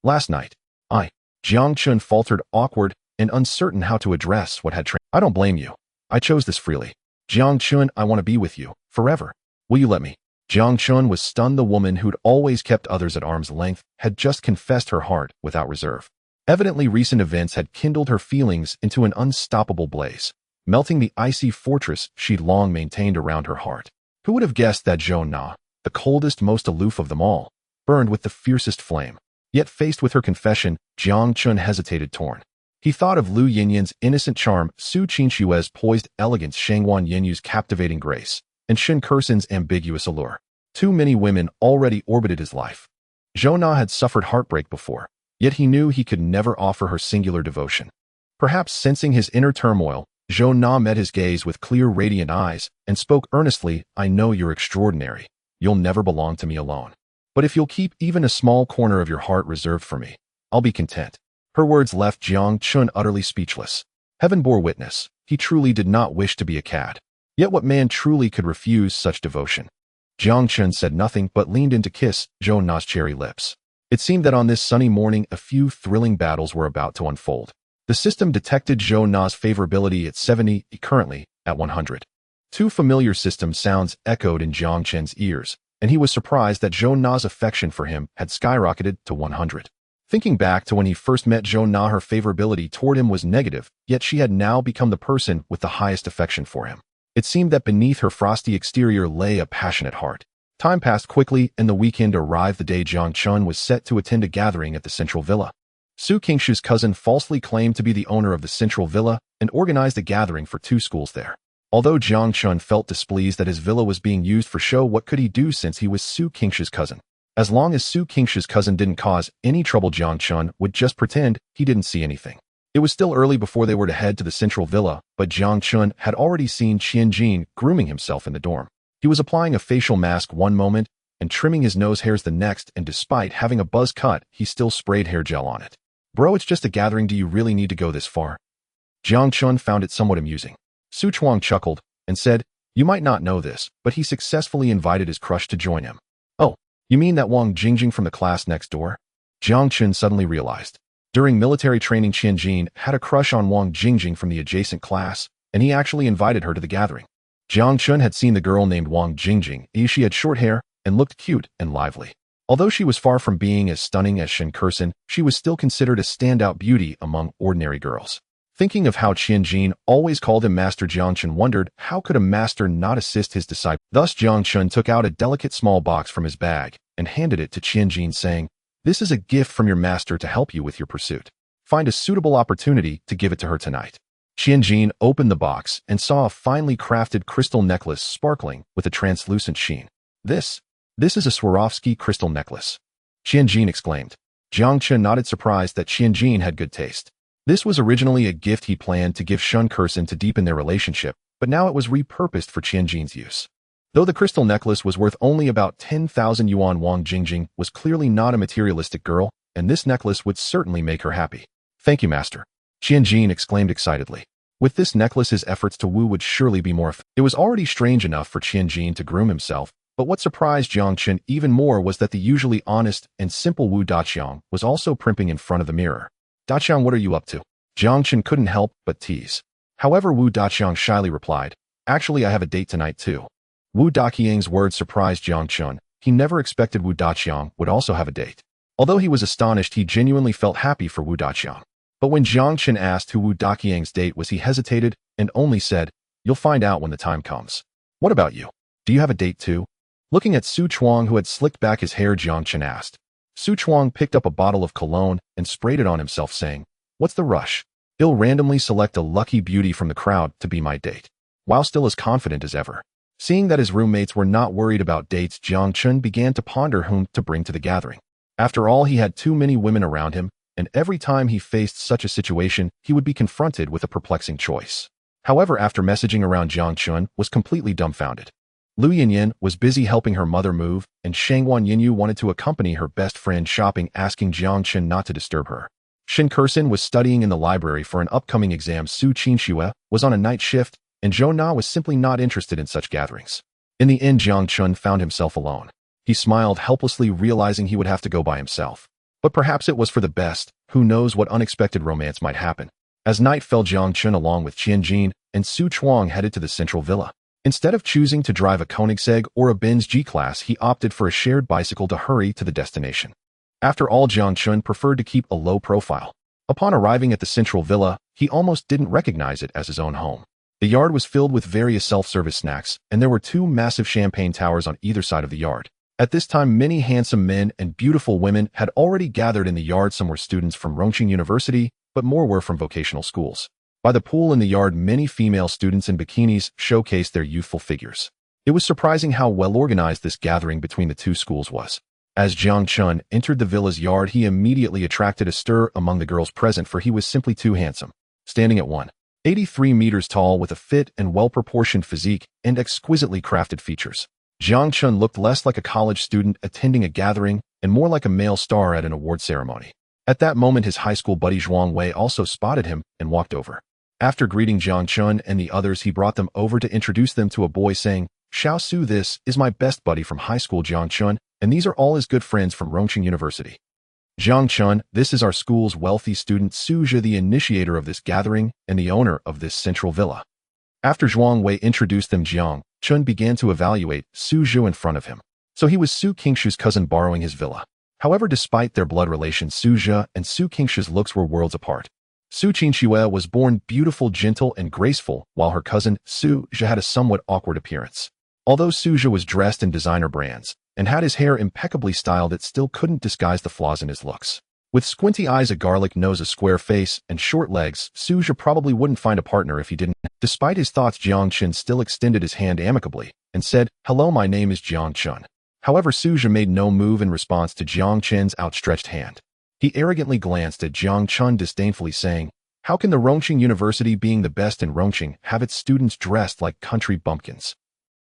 Last night. Jiang Chen faltered, awkward and uncertain how to address what had I don't blame you. I chose this freely. Jiang Chen, I want to be with you, forever. Will you let me? Jiang Chen was stunned. The woman who'd always kept others at arm's length had just confessed her heart without reserve. Evidently, recent events had kindled her feelings into an unstoppable blaze, melting the icy fortress she'd long maintained around her heart. Who would have guessed that Zhou Na, the coldest, most aloof of them all, burned with the fiercest flame? Yet faced with her confession, Jiang Chen hesitated, torn. He thought of Lu Yinyan's innocent charm, Su Qinshue's poised elegance, Shangwan Yinyu's captivating grace, and Shen Kursen's ambiguous allure. Too many women already orbited his life. Zhou Na had suffered heartbreak before, yet he knew he could never offer her singular devotion. Perhaps sensing his inner turmoil, Zhou Na met his gaze with clear, radiant eyes and spoke earnestly, I know you're extraordinary. You'll never belong to me alone. But if you'll keep even a small corner of your heart reserved for me, I'll be content. Her words left Jiang Chen utterly speechless. Heaven bore witness, he truly did not wish to be a cad. Yet what man truly could refuse such devotion? Jiang Chen said nothing but leaned in to kiss Zhou Na's cherry lips. It seemed that on this sunny morning a few thrilling battles were about to unfold. The system detected Zhou Na's favorability at 70, currently at 100. Two familiar system sounds echoed in Jiang Chen's ears, and he was surprised that Zhou Na's affection for him had skyrocketed to 100. Thinking back to when he first met Zhou Na, her favorability toward him was negative, yet she had now become the person with the highest affection for him. It seemed that beneath her frosty exterior lay a passionate heart. Time passed quickly, and the weekend arrived, the day Jiang Chen was set to attend a gathering at the Central Villa. Su Qingshu's cousin falsely claimed to be the owner of the Central Villa and organized a gathering for 2 schools there. Although Jiang Chen felt displeased that his villa was being used for show, what could he do since he was Su Qingshu's cousin? As long as Su Qingshu's cousin didn't cause any trouble, Jiang Chen would just pretend he didn't see anything. It was still early before they were to head to the Central Villa, but Jiang Chen had already seen Qianjin grooming himself in the dorm. He was applying a facial mask one moment and trimming his nose hairs the next, and despite having a buzz cut, he still sprayed hair gel on it. Bro, it's just a gathering. Do you really need to go this far? Jiang Chen found it somewhat amusing. Su Chuang chuckled and said, you might not know this, but he successfully invited his crush to join him. Oh, you mean that Wang Jingjing from the class next door? Jiang Chen suddenly realized. During military training, Qianjin had a crush on Wang Jingjing from the adjacent class, and he actually invited her to the gathering. Jiang Chen had seen the girl named Wang Jingjing. She had short hair and looked cute and lively. Although she was far from being as stunning as Shen Kursen, she was still considered a standout beauty among ordinary girls. Thinking of how Qianjin always called him master, Jiang Chen wondered how could a master not assist his disciple. Thus Jiang Chen took out a delicate small box from his bag and handed it to Qianjin, saying, this is a gift from your master to help you with your pursuit. Find a suitable opportunity to give it to her tonight. Qianjin opened the box and saw a finely crafted crystal necklace sparkling with a translucent sheen. This is a Swarovski crystal necklace. Qianjin exclaimed. Jiang Chen nodded, surprised that Qianjin had good taste. This was originally a gift he planned to give Shen Kursen to deepen their relationship, but now it was repurposed for Qianjin's use. Though the crystal necklace was worth only about 10,000 yuan, Wang Jingjing was clearly not a materialistic girl, and this necklace would certainly make her happy. Thank you, master. Qianjin exclaimed excitedly. With this necklace, his efforts to woo would surely be more effective. It was already strange enough for Qianjin to groom himself, but what surprised Jiang Chen even more was that the usually honest and simple Wu Daqiang was also primping in front of the mirror. Daqiang, what are you up to? Jiang Chen couldn't help but tease. However, Wu Daqiang shyly replied, actually, I have a date tonight too. Wu Daqiang's words surprised Jiang Chen. He never expected Wu Daqiang would also have a date. Although he was astonished, he genuinely felt happy for Wu Daqiang. But when Jiang Chen asked who Wu Daqiang's date was, he hesitated and only said, you'll find out when the time comes. What about you? Do you have a date too? Looking at Su Chuang, who had slicked back his hair, Jiang Chen asked. Su Chuang picked up a bottle of cologne and sprayed it on himself, saying, what's the rush? He'll randomly select a lucky beauty from the crowd to be my date. While still as confident as ever. Seeing that his roommates were not worried about dates, Jiang Chen began to ponder whom to bring to the gathering. After all, he had too many women around him, and every time he faced such a situation, he would be confronted with a perplexing choice. However, after messaging around, Jiang Chen was completely dumbfounded. Lu Yinyan was busy helping her mother move, and Shangwan Yinyu wanted to accompany her best friend shopping, asking Jiang Chen not to disturb her. Shen Kursen was studying in the library for an upcoming exam. Su Qinshuo was on a night shift, and Zhou Na was simply not interested in such gatherings. In the end, Jiang Chen found himself alone. He smiled helplessly, realizing he would have to go by himself. But perhaps it was for the best. Who knows what unexpected romance might happen. As night fell, Jiang Chen along with Qianjin and Su Chuang headed to the central villa. Instead of choosing to drive a Koenigsegg or a Benz G-Class, he opted for a shared bicycle to hurry to the destination. After all, Jiang Chen preferred to keep a low profile. Upon arriving at the central villa, he almost didn't recognize it as his own home. The yard was filled with various self-service snacks, and there were two massive champagne towers on either side of the yard. At this time, many handsome men and beautiful women had already gathered in the yard. Some were students from Rongqing University, but more were from vocational schools. By the pool in the yard, many female students in bikinis showcased their youthful figures. It was surprising how well organized this gathering between the two schools was. As Jiang Chen entered the villa's yard, he immediately attracted a stir among the girls present, for he was simply too handsome. Standing at 183 meters tall with a fit and well-proportioned physique and exquisitely crafted features, Jiang Chen looked less like a college student attending a gathering and more like a male star at an award ceremony. At that moment, his high school buddy Zhuang Wei also spotted him and walked over. After greeting Jiang Chen and the others, he brought them over to introduce them to a boy, saying, "Xiao Su, this is my best buddy from high school, Jiang Chen, and these are all his good friends from Rongqing University. Jiang Chen, this is our school's wealthy student Su Zhe, the initiator of this gathering and the owner of this central villa." After Zhuang Wei introduced them, Jiang Chen began to evaluate Su Zhe in front of him. So he was Su Qingshu's cousin borrowing his villa. However, despite their blood relation, Su Zhe and Su Qingshu's looks were worlds apart. Su Qingxue was born beautiful, gentle, and graceful, while her cousin Su Zhe had a somewhat awkward appearance. Although Su Zhe was dressed in designer brands and had his hair impeccably styled, it still couldn't disguise the flaws in his looks. With squinty eyes, a garlic nose, a square face, and short legs, Su Zhe probably wouldn't find a partner if he didn't. Despite his thoughts, Jiang Chen still extended his hand amicably and said, "Hello, my name is Jiang Chen." However, Su Zhe made no move in response to Jiang Chen's outstretched hand. He arrogantly glanced at Jiang Chen disdainfully, saying, "How can the Rongqing University, being the best in Rongqing, have its students dressed like country bumpkins?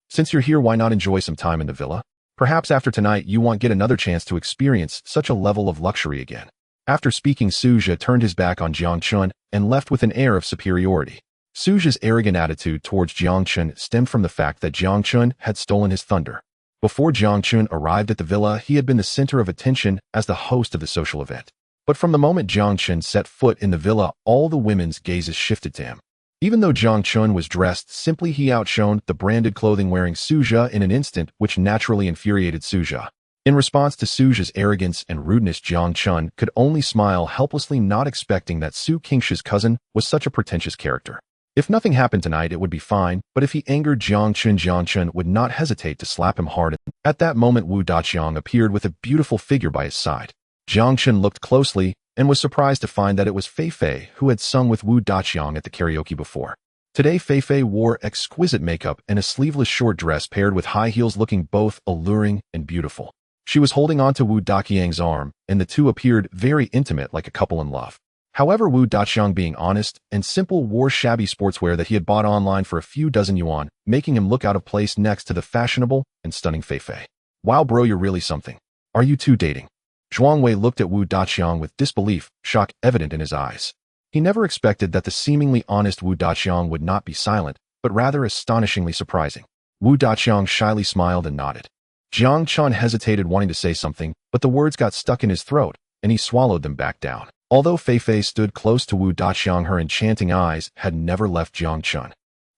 Since you're here, why not enjoy some time in the villa? Perhaps after tonight you won't get another chance to experience such a level of luxury again." After speaking, Su Zhe turned his back on Jiang Chen and left with an air of superiority. Su Zhe's arrogant attitude towards Jiang Chen stemmed from the fact that Jiang Chen had stolen his thunder. Before Jiang Chen arrived at the villa, he had been the center of attention as the host of the social event. But from the moment Jiang Chen set foot in the villa, all the women's gazes shifted to him. Even though Jiang Chen was dressed simply, he outshone the branded clothing wearing Su Zhe in an instant, which naturally infuriated Su Zhe. In response to Su Zhe's arrogance and rudeness, Jiang Chen could only smile helplessly, not expecting that Su Qingshu's cousin was such a pretentious character. If nothing happened tonight, it would be fine, but if he angered Jiang Chen would not hesitate to slap him hard. At that moment, Wu Daqiang appeared with a beautiful figure by his side. Jiang Chen looked closely and was surprised to find that it was Fei Fei, who had sung with Wu Daqiang at the karaoke before. Today, Fei Fei wore exquisite makeup and a sleeveless short dress paired with high heels, looking both alluring and beautiful. She was holding on to Wu Daqiang's arm, and the two appeared very intimate, like a couple in love. However, Wu Daqiang, being honest and simple, wore shabby sportswear that he had bought online for a few dozen yuan, making him look out of place next to the fashionable and stunning Fei Fei. "Wow bro, you're really something. Are you two dating?" Zhuang Wei looked at Wu Daqiang with disbelief, shock evident in his eyes. He never expected that the seemingly honest Wu Daqiang would not be silent, but rather astonishingly surprising. Wu Daqiang shyly smiled and nodded. Jiang Chen hesitated, wanting to say something, but the words got stuck in his throat, and he swallowed them back down. Although Fei Fei stood close to Wu Daqiang, her enchanting eyes had never left Jiang Chen.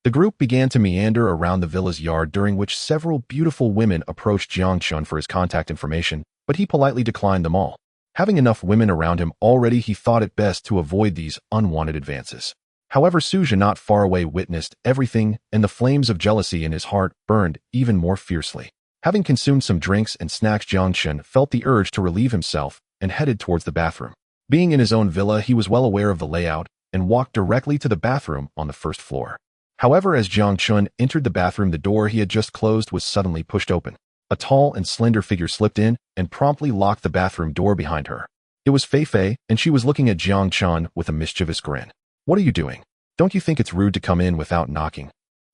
The group began to meander around the villa's yard, during which several beautiful women approached Jiang Chen for his contact information, but he politely declined them all. Having enough women around him already, he thought it best to avoid these unwanted advances. However, Su Zhe, not far away, witnessed everything, and the flames of jealousy in his heart burned even more fiercely. Having consumed some drinks and snacks, Jiang Chen felt the urge to relieve himself and headed towards the bathroom. Being in his own villa, he was well aware of the layout and walked directly to the bathroom on the first floor. However, as Jiang Chen entered the bathroom, the door he had just closed was suddenly pushed open. A tall and slender figure slipped in and promptly locked the bathroom door behind her. It was Fei Fei, and she was looking at Jiang Chen with a mischievous grin. "What are you doing? Don't you think it's rude to come in without knocking?"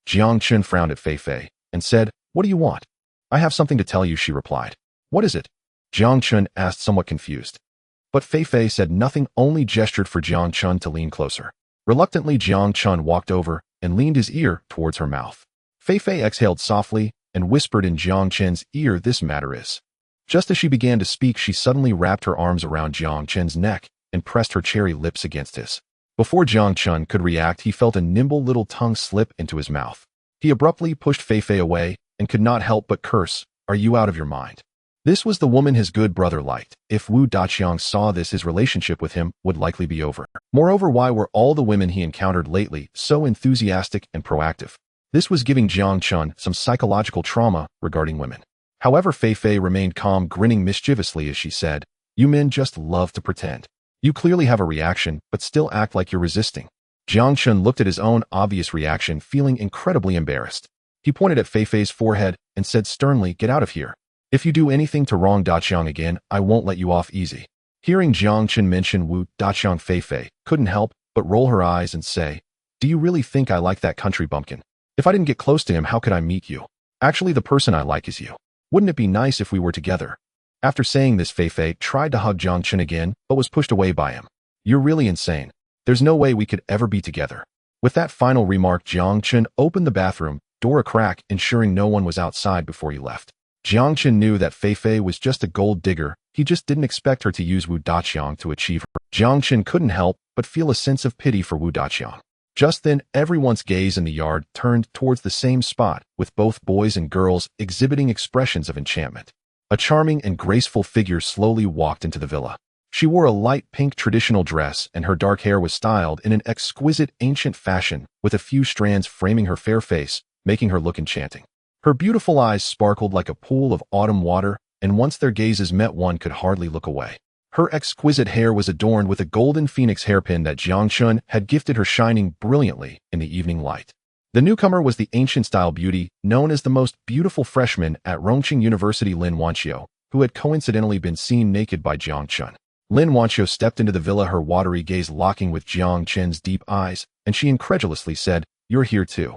Jiang Chen frowned at Fei Fei and said, "What do you want?" "I have something to tell you," she replied. "What is it?" Jiang Chen asked, somewhat confused. But Fei Fei said nothing, only gestured for Jiang Chen to lean closer. Reluctantly, Jiang Chen walked over and leaned his ear towards her mouth. Fei Fei exhaled softly and whispered in Jiang Chen's ear this matter is. Just as she began to speak, she suddenly wrapped her arms around Jiang Chen's neck and pressed her cherry lips against his. Before Jiang Chen could react, he felt a nimble little tongue slip into his mouth. He abruptly pushed Fei Fei away and could not help but curse, "Are you out of your mind?" This was the woman his good brother liked. If Wu Daqiang saw this, his relationship with him would likely be over. Moreover, why were all the women he encountered lately so enthusiastic and proactive? This was giving Jiang Chen some psychological trauma regarding women. However, Fei Fei remained calm, grinning mischievously as she said, "You men just love to pretend. You clearly have a reaction, but still act like you're resisting." Jiang Chen looked at his own obvious reaction, feeling incredibly embarrassed. He pointed at Fei Fei's forehead and said sternly, "Get out of here. If you do anything to wrong Daqiang again, I won't let you off easy." Hearing Jiang Chen mention Wu Daqiang, Fei Fei couldn't help but roll her eyes and say, "Do you really think I like that country bumpkin? If I didn't get close to him, how could I meet you? Actually, the person I like is you. Wouldn't it be nice if we were together?" After saying this, Fei Fei tried to hug Jiang Chen again, but was pushed away by him. "You're really insane. There's no way we could ever be together." With that final remark, Jiang Chen opened the bathroom door a crack, ensuring no one was outside before he left. Jiang Chen knew that Fei Fei was just a gold digger. He just didn't expect her to use Wu Daqiang to achieve her. Jiang Chen couldn't help but feel a sense of pity for Wu Daqiang. Just then, everyone's gaze in the yard turned towards the same spot, with both boys and girls exhibiting expressions of enchantment. A charming and graceful figure slowly walked into the villa. She wore a light pink traditional dress, and her dark hair was styled in an exquisite ancient fashion, with a few strands framing her fair face, making her look enchanting. Her beautiful eyes sparkled like a pool of autumn water, and once their gazes met, one could hardly look away. Her exquisite hair was adorned with a golden phoenix hairpin that Jiang Chen had gifted her, shining brilliantly in the evening light. The newcomer was the ancient-style beauty, known as the most beautiful freshman at Rongqing University, Lin Wanqiu, who had coincidentally been seen naked by Jiang Chen. Lin Wanqiu stepped into the villa, her watery gaze locking with Jiang Chen's deep eyes, and she incredulously said, "You're here too."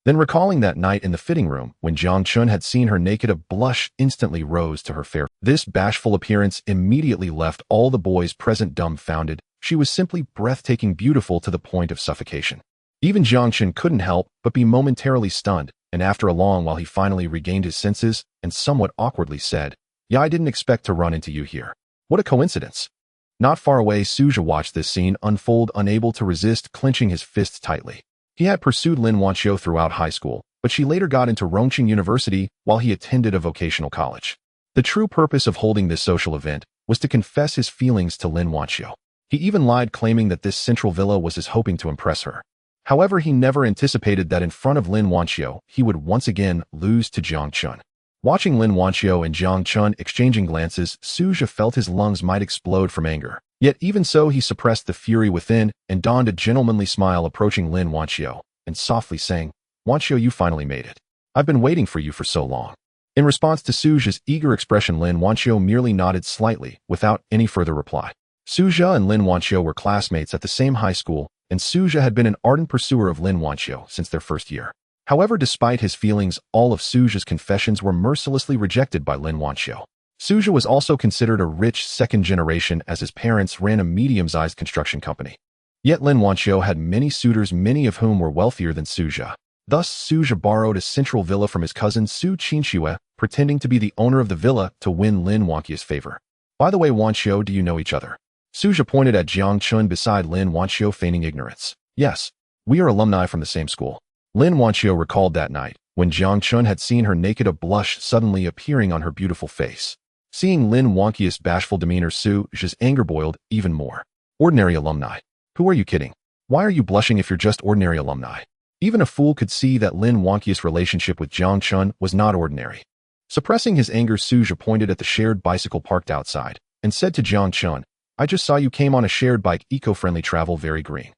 Then, recalling that night in the fitting room when Jiang Chen had seen her naked, a blush instantly rose to her fair. This bashful appearance immediately left all the boys present dumbfounded. She was simply breathtaking, beautiful to the point of suffocation. Even Jiang Chen couldn't help but be momentarily stunned, and after a long while he finally regained his senses and somewhat awkwardly said, "Yeah, I didn't expect to run into you here. What a coincidence." Not far away, Suja watched this scene unfold, unable to resist, clenching his fists tightly. He had pursued Lin Wanqiu throughout high school, but she later got into Rongqing University while he attended a vocational college. The true purpose of holding this social event was to confess his feelings to Lin Wanqiu. He even lied, claiming that this central villa was his, hoping to impress her. However, he never anticipated that in front of Lin Wanqiu, he would once again lose to Jiang Chen. Watching Lin Wanqiu and Jiang Chen exchanging glances, Suja felt his lungs might explode from anger. Yet even so, he suppressed the fury within and donned a gentlemanly smile, approaching Lin Wanqiu and softly saying, "Wanqiu, you finally made it. I've been waiting for you for so long." In response to Suja's eager expression, Lin Wanqiu merely nodded slightly without any further reply. Suja and Lin Wanqiu were classmates at the same high school, and Suja had been an ardent pursuer of Lin Wanqiu since their first year. However, despite his feelings, all of Suja's confessions were mercilessly rejected by Lin Wanqiu. Suja was also considered a rich second generation, as his parents ran a medium-sized construction company. Yet Lin Wanqiu had many suitors, many of whom were wealthier than Suja. Thus, Suja borrowed a central villa from his cousin Su Qinxue, pretending to be the owner of the villa to win Lin Wanqiu's favor. "By the way, Wanqiu, do you know each other?" Suja pointed at Jiang Chen beside Lin Wanqiu, feigning ignorance. "Yes, we are alumni from the same school." Lin Wanqiu recalled that night, when Jiang Chen had seen her naked, a blush suddenly appearing on her beautiful face. Seeing Lin Wanqiu's bashful demeanor, Suja's anger boiled even more. "Ordinary alumni? Who are you kidding? Why are you blushing if you're just ordinary alumni?" Even a fool could see that Lin Wanqiu's relationship with Jiang Chen was not ordinary. Suppressing his anger, Suja pointed at the shared bicycle parked outside and said to Jiang Chen, "I just saw you came on a shared bike, eco-friendly travel, very green."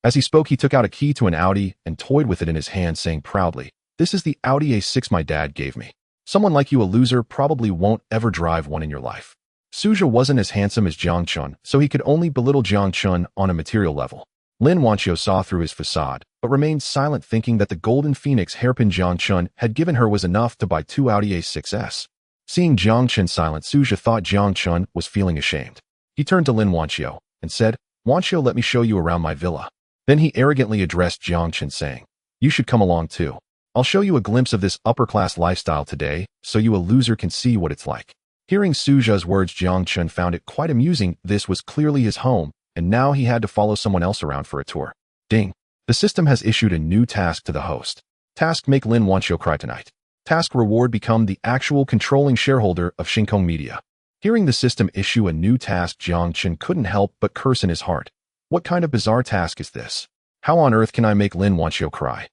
As he spoke, he took out a key to an Audi and toyed with it in his hand, saying proudly, "This is the Audi A6 my dad gave me. Someone like you, a loser, probably won't ever drive one in your life." Suja wasn't as handsome as Jiang Chen, so he could only belittle Jiang Chen on a material level. Lin Wanqiu saw through his facade, but remained silent, thinking that the golden phoenix hairpin Jiang Chen had given her was enough to buy 2 Audi A6s. Seeing Jiang Chen silent, Suja thought Jiang Chen was feeling ashamed. He turned to Lin Wanqiu and said, "Wanqiu, let me show you around my villa." Then he arrogantly addressed Jiang Chen, saying, "You should come along too." I'll show you a glimpse of this upper-class lifestyle today, so you a loser can see what it's like. Hearing Suja's words, Jiang Chen found it quite amusing. This was clearly his home, and now he had to follow someone else around for a tour. Ding. The system has issued a new task to the host. Task: make Lin Wanxiu cry tonight. Task reward: become the actual controlling shareholder of Shinkong Media. Hearing the system issue a new task, Jiang Chen couldn't help but curse in his heart. What kind of bizarre task is this? How on earth can I make Lin Wanxiu cry?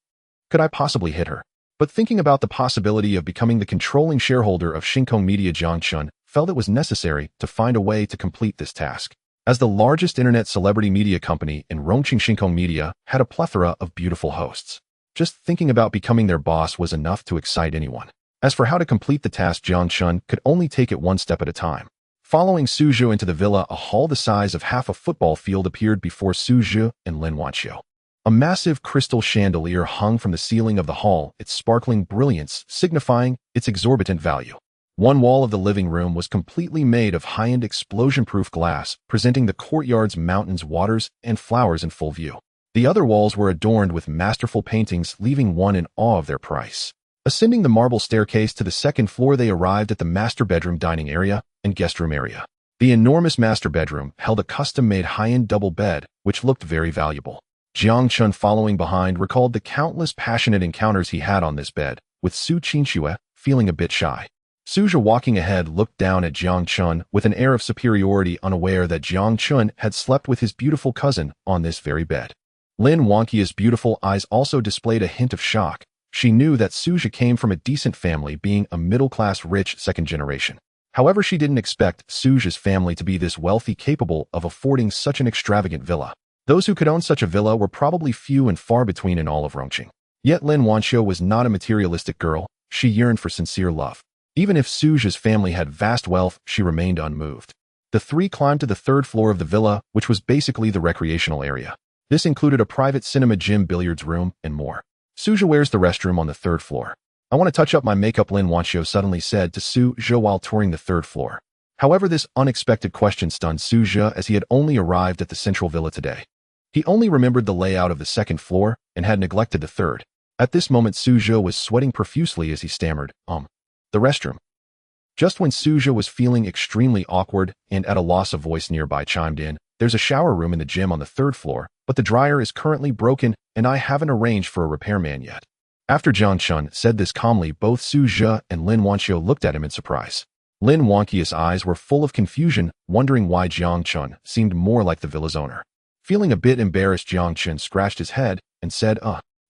Could I possibly hit her? But thinking about the possibility of becoming the controlling shareholder of Shinkong Media, Jiang Chen felt it was necessary to find a way to complete this task. As the largest internet celebrity media company in Rongqing, Shinkong Media had a plethora of beautiful hosts. Just thinking about becoming their boss was enough to excite anyone. As for how to complete the task, Jiang Chen could only take it one step at a time. Following Suzhou into the villa, a hall the size of half a football field appeared before Suzhou and Lin Wanxiu. A massive crystal chandelier hung from the ceiling of the hall, its sparkling brilliance signifying its exorbitant value. One wall of the living room was completely made of high-end explosion-proof glass, presenting the courtyard's mountains, waters, and flowers in full view. The other walls were adorned with masterful paintings, leaving one in awe of their price. Ascending the marble staircase to the second floor, they arrived at the master bedroom, dining area, and guest room area. The enormous master bedroom held a custom-made high-end double bed, which looked very valuable. Jiang Chen, following behind, recalled the countless passionate encounters he had on this bed, with Su Qinxue feeling a bit shy. Suzhou, walking ahead, looked down at Jiang Chen with an air of superiority, unaware that Jiang Chen had slept with his beautiful cousin on this very bed. Lin Wanxiu's beautiful eyes also displayed a hint of shock. She knew that Suzhou came from a decent family, being a middle-class rich second generation. However, she didn't expect Suzhou's family to be this wealthy, capable of affording such an extravagant villa. Those who could own such a villa were probably few and far between in all of Rongqing. Yet Lin Wanxiu was not a materialistic girl. She yearned for sincere love. Even if Suzhou's family had vast wealth, she remained unmoved. The three climbed to the third floor of the villa, which was basically the recreational area. This included a private cinema, gym, billiards room, and more. Suzhou, where's the restroom on the third floor? I want to touch up my makeup, Lin Wanxiu suddenly said to Suzhou while touring the third floor. However, this unexpected question stunned Suzhou, as he had only arrived at the central villa today. He only remembered the layout of the second floor and had neglected the third. At this moment, Suzhou was sweating profusely as he stammered, the restroom. Just when Suzhou was feeling extremely awkward and at a loss of voice, nearby chimed in, there's a shower room in the gym on the third floor, but the dryer is currently broken and I haven't arranged for a repairman yet. After Jiang Chen said this calmly, both Suzhou and Lin Wanxiu looked at him in surprise. Lin Wanxiu's eyes were full of confusion, wondering why Jiang Chen seemed more like the villa's owner. Feeling a bit embarrassed, Jiang Chen scratched his head and said,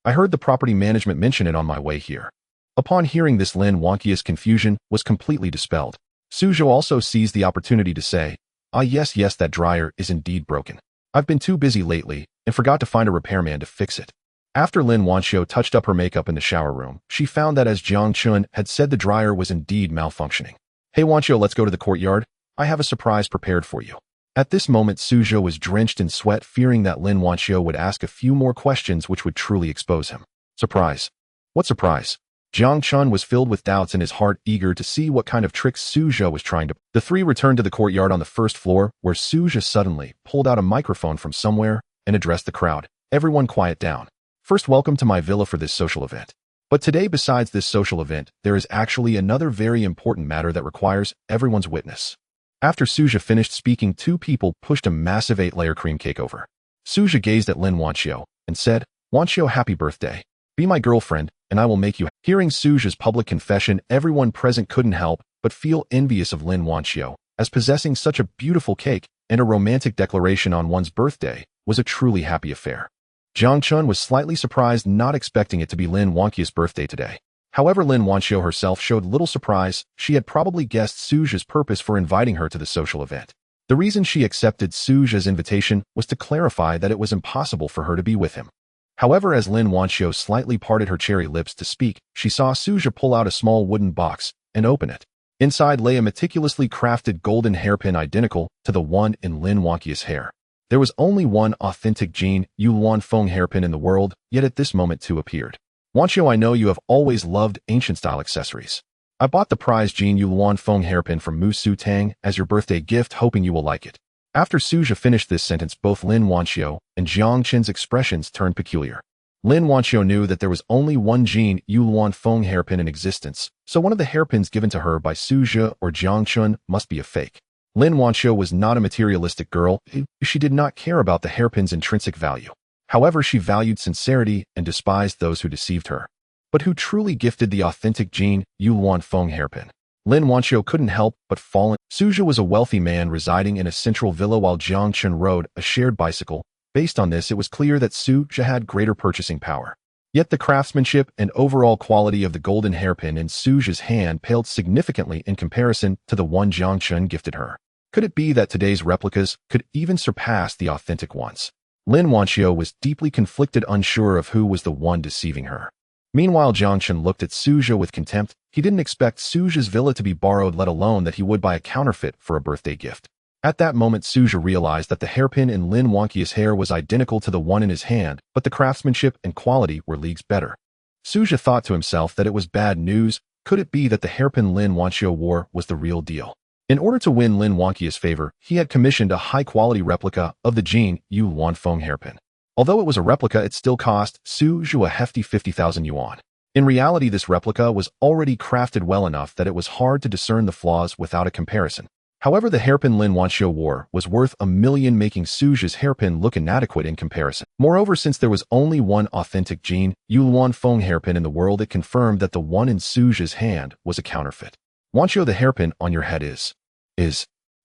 I heard the property management mention it on my way here. Upon hearing this, Lin Wanxiu's confusion was completely dispelled. Suzhou also seized the opportunity to say, yes, that dryer is indeed broken. I've been too busy lately and forgot to find a repairman to fix it. After Lin Wanxiu touched up her makeup in the shower room, she found that, as Jiang Chen had said, the dryer was indeed malfunctioning. Hey Wanxiu, let's go to the courtyard. I have a surprise prepared for you. At this moment, Suzhou was drenched in sweat, fearing that Lin Wanxiu would ask a few more questions which would truly expose him. Surprise? What surprise? Jiang Chen was filled with doubts in his heart, eager to see what kind of tricks Suzhou was trying to. The three returned to the courtyard on the first floor, where Suzhou suddenly pulled out a microphone from somewhere and addressed the crowd. Everyone quiet down. First, welcome to my villa for this social event. But today, besides this social event, there is actually another very important matter that requires everyone's witness. After Suzhou finished speaking, two people pushed a massive 8-layer cream cake over. Suzhou gazed at Lin Wanxiu and said, Wanxiu, happy birthday. Be my girlfriend, and I will make you. Hearing Suzhou's public confession, everyone present couldn't help but feel envious of Lin Wanxiu, as possessing such a beautiful cake and a romantic declaration on one's birthday was a truly happy affair. Jiang Chen was slightly surprised, not expecting it to be Lin Wanxiu's birthday today. However, Lin Wanxiu herself showed little surprise. She had probably guessed Suzhou's purpose for inviting her to the social event. The reason she accepted Suzhou's invitation was to clarify that it was impossible for her to be with him. However, as Lin Wanxiu slightly parted her cherry lips to speak, she saw Suzhou pull out a small wooden box and open it. Inside lay a meticulously crafted golden hairpin identical to the one in Lin Wanxiu's hair. There was only one authentic Jin Yuan Feng hairpin in the world, yet at this moment two appeared. Wanxiu, I know you have always loved ancient-style accessories. I bought the prized Jin Yuan Feng hairpin from Mu Su Tang as your birthday gift, hoping you will like it. After Suzhou finished this sentence, both Lin Wanxiu and Jiang Chen's expressions turned peculiar. Lin Wanxiu knew that there was only one Jin Yuluan Feng hairpin in existence, so one of the hairpins given to her by Su Zhe or Jiang Chen must be a fake. Lin Wanxiu was not a materialistic girl. She did not care about the hairpin's intrinsic value. However, she valued sincerity and despised those who deceived her. But who truly gifted the authentic Jin Yuluan Feng hairpin? Lin Wanxiu couldn't help but fall in. Su Zhe was a wealthy man residing in a central villa while Jiang Chen rode a shared bicycle. Based on this, it was clear that Su Zhe had greater purchasing power. Yet the craftsmanship and overall quality of the golden hairpin in Su Zhe's hand paled significantly in comparison to the one Jiang Chen gifted her. Could it be that today's replicas could even surpass the authentic ones? Lin Wanxiu was deeply conflicted, unsure of who was the one deceiving her. Meanwhile, Jiang Chen looked at Su Zhe with contempt. He didn't expect Su Zhe's villa to be borrowed, let alone that he would buy a counterfeit for a birthday gift. At that moment, Su Zhe realized that the hairpin in Lin Wanxiu's hair was identical to the one in his hand, but the craftsmanship and quality were leagues better. Su Zhe thought to himself that it was bad news. Could it be that the hairpin Lin Wanxiu wore was the real deal? In order to win Lin Wanxiu's favor, he had commissioned a high-quality replica of the Jin Yuluan Feng hairpin. Although it was a replica, it still cost Su Zhe a hefty 50,000 yuan. In reality, this replica was already crafted well enough that it was hard to discern the flaws without a comparison. However, the hairpin Lin Wanxiu wore was worth $1 million, making Su Zhe's hairpin look inadequate in comparison. Moreover, since there was only one authentic Jin Yuluan Feng hairpin in the world, it confirmed that the one in Su Zhe's hand was a counterfeit. Wanxiu, the hairpin on your head is?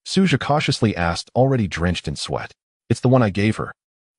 Su Zhe cautiously asked, already drenched in sweat. It's the one I gave her.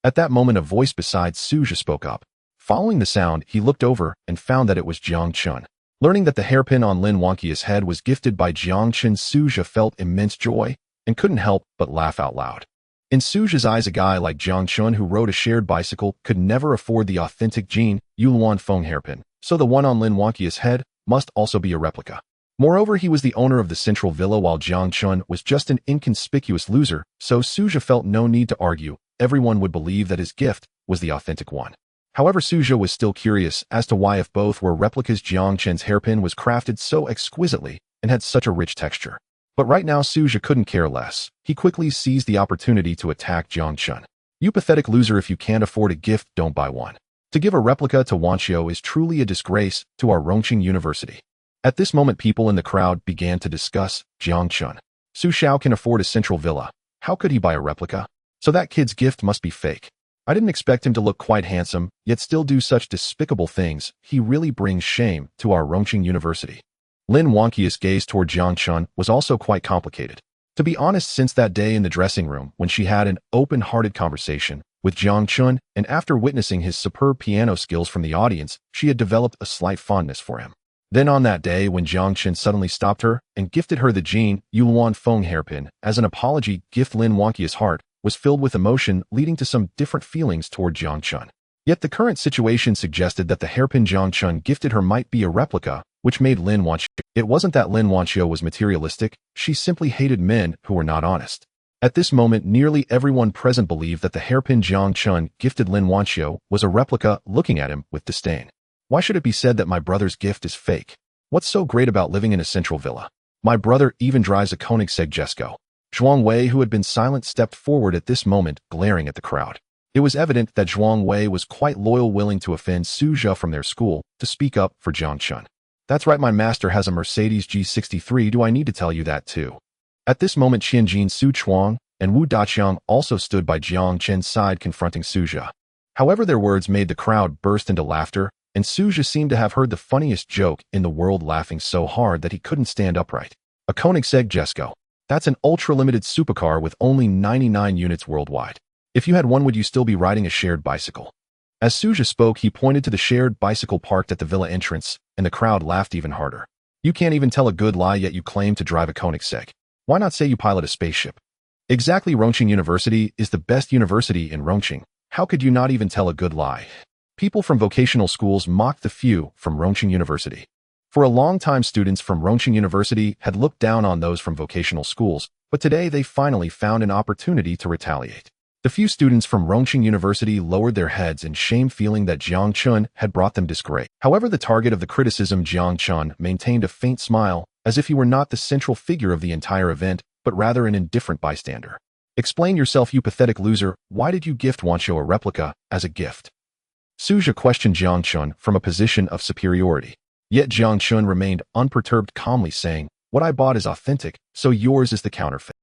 At that moment, a voice beside Su Zhe spoke up. Following the sound, he looked over and found that it was Jiang Chen. Learning that the hairpin on Lin Wanxiu's head was gifted by Jiang Chen, Su Zhe felt immense joy and couldn't help but laugh out loud. In Su Zhe's eyes, a guy like Jiang Chen who rode a shared bicycle could never afford the authentic Jin Yuluan Feng hairpin, so the one on Lin Wanxiu's head must also be a replica. Moreover, he was the owner of the central villa while Jiang Chen was just an inconspicuous loser, so Su Zhe felt no need to argue. Everyone would believe that his gift was the authentic one. However, Su Zhe was still curious as to why, if both were replicas, Jiang Chen's hairpin was crafted so exquisitely and had such a rich texture. But right now, Su Zhe couldn't care less. He quickly seized the opportunity to attack Jiang Chen. You pathetic loser, if you can't afford a gift, don't buy one. To give a replica to Wanxiu is truly a disgrace to our Rongqing University. At this moment, people in the crowd began to discuss Jiang Chen. Su Xiao can afford a central villa. How could he buy a replica? So that kid's gift must be fake. I didn't expect him to look quite handsome, yet still do such despicable things. He really brings shame to our Rongqing University. Lin Wanxiu's gaze toward Jiang Chen was also quite complicated. To be honest, since that day in the dressing room when she had an open-hearted conversation with Jiang Chen, and after witnessing his superb piano skills from the audience, she had developed a slight fondness for him. Then on that day when Jiang Chen suddenly stopped her and gifted her the Jin Yuluan Feng hairpin as an apology gift, Lin Wanxiu's heart was filled with emotion, leading to some different feelings toward Jiang Chen. Yet the current situation suggested that the hairpin Jiang Chen gifted her might be a replica, which made Lin Wanxiu. It wasn't that Lin Wanxiu was materialistic, she simply hated men who were not honest. At this moment, nearly everyone present believed that the hairpin Jiang Chen gifted Lin Wanxiu was a replica, looking at him with disdain. Why should it be said that my brother's gift is fake? What's so great about living in a central villa? My brother even drives a Koenigsegg Jesko. Zhuang Wei, who had been silent, stepped forward at this moment, glaring at the crowd. It was evident that Zhuang Wei was quite loyal, willing to offend Su Zhe from their school to speak up for Jiang Chen. That's right, my master has a Mercedes G63. Do I need to tell you that too? At this moment, Qianjin Su Chuang and Wu Daqiang also stood by Jiang Chen's side, confronting Su Zhe. However, their words made the crowd burst into laughter, and Su Zhe seemed to have heard the funniest joke in the world, laughing so hard that he couldn't stand upright. A Koenigsegg Jesko. That's an ultra-limited supercar with only 99 units worldwide. If you had one, would you still be riding a shared bicycle? As Su Zhe spoke, he pointed to the shared bicycle parked at the villa entrance, and the crowd laughed even harder. You can't even tell a good lie, yet you claim to drive a Koenigsegg. Why not say you pilot a spaceship? Exactly, Rongqing University is the best university in Rongqing. How could you not even tell a good lie? People from vocational schools mocked the few from Rongqing University. For a long time, students from Rongqing University had looked down on those from vocational schools, but today they finally found an opportunity to retaliate. The few students from Rongqing University lowered their heads in shame, feeling that Jiang Chen had brought them disgrace. However, the target of the criticism, Jiang Chen, maintained a faint smile, as if he were not the central figure of the entire event, but rather an indifferent bystander. Explain yourself, you pathetic loser. Why did you gift Wanxiu a replica as a gift? Suja questioned Jiang Chen from a position of superiority. Yet Jiang Chen remained unperturbed, calmly saying, "What I bought is authentic, so yours is the counterfeit."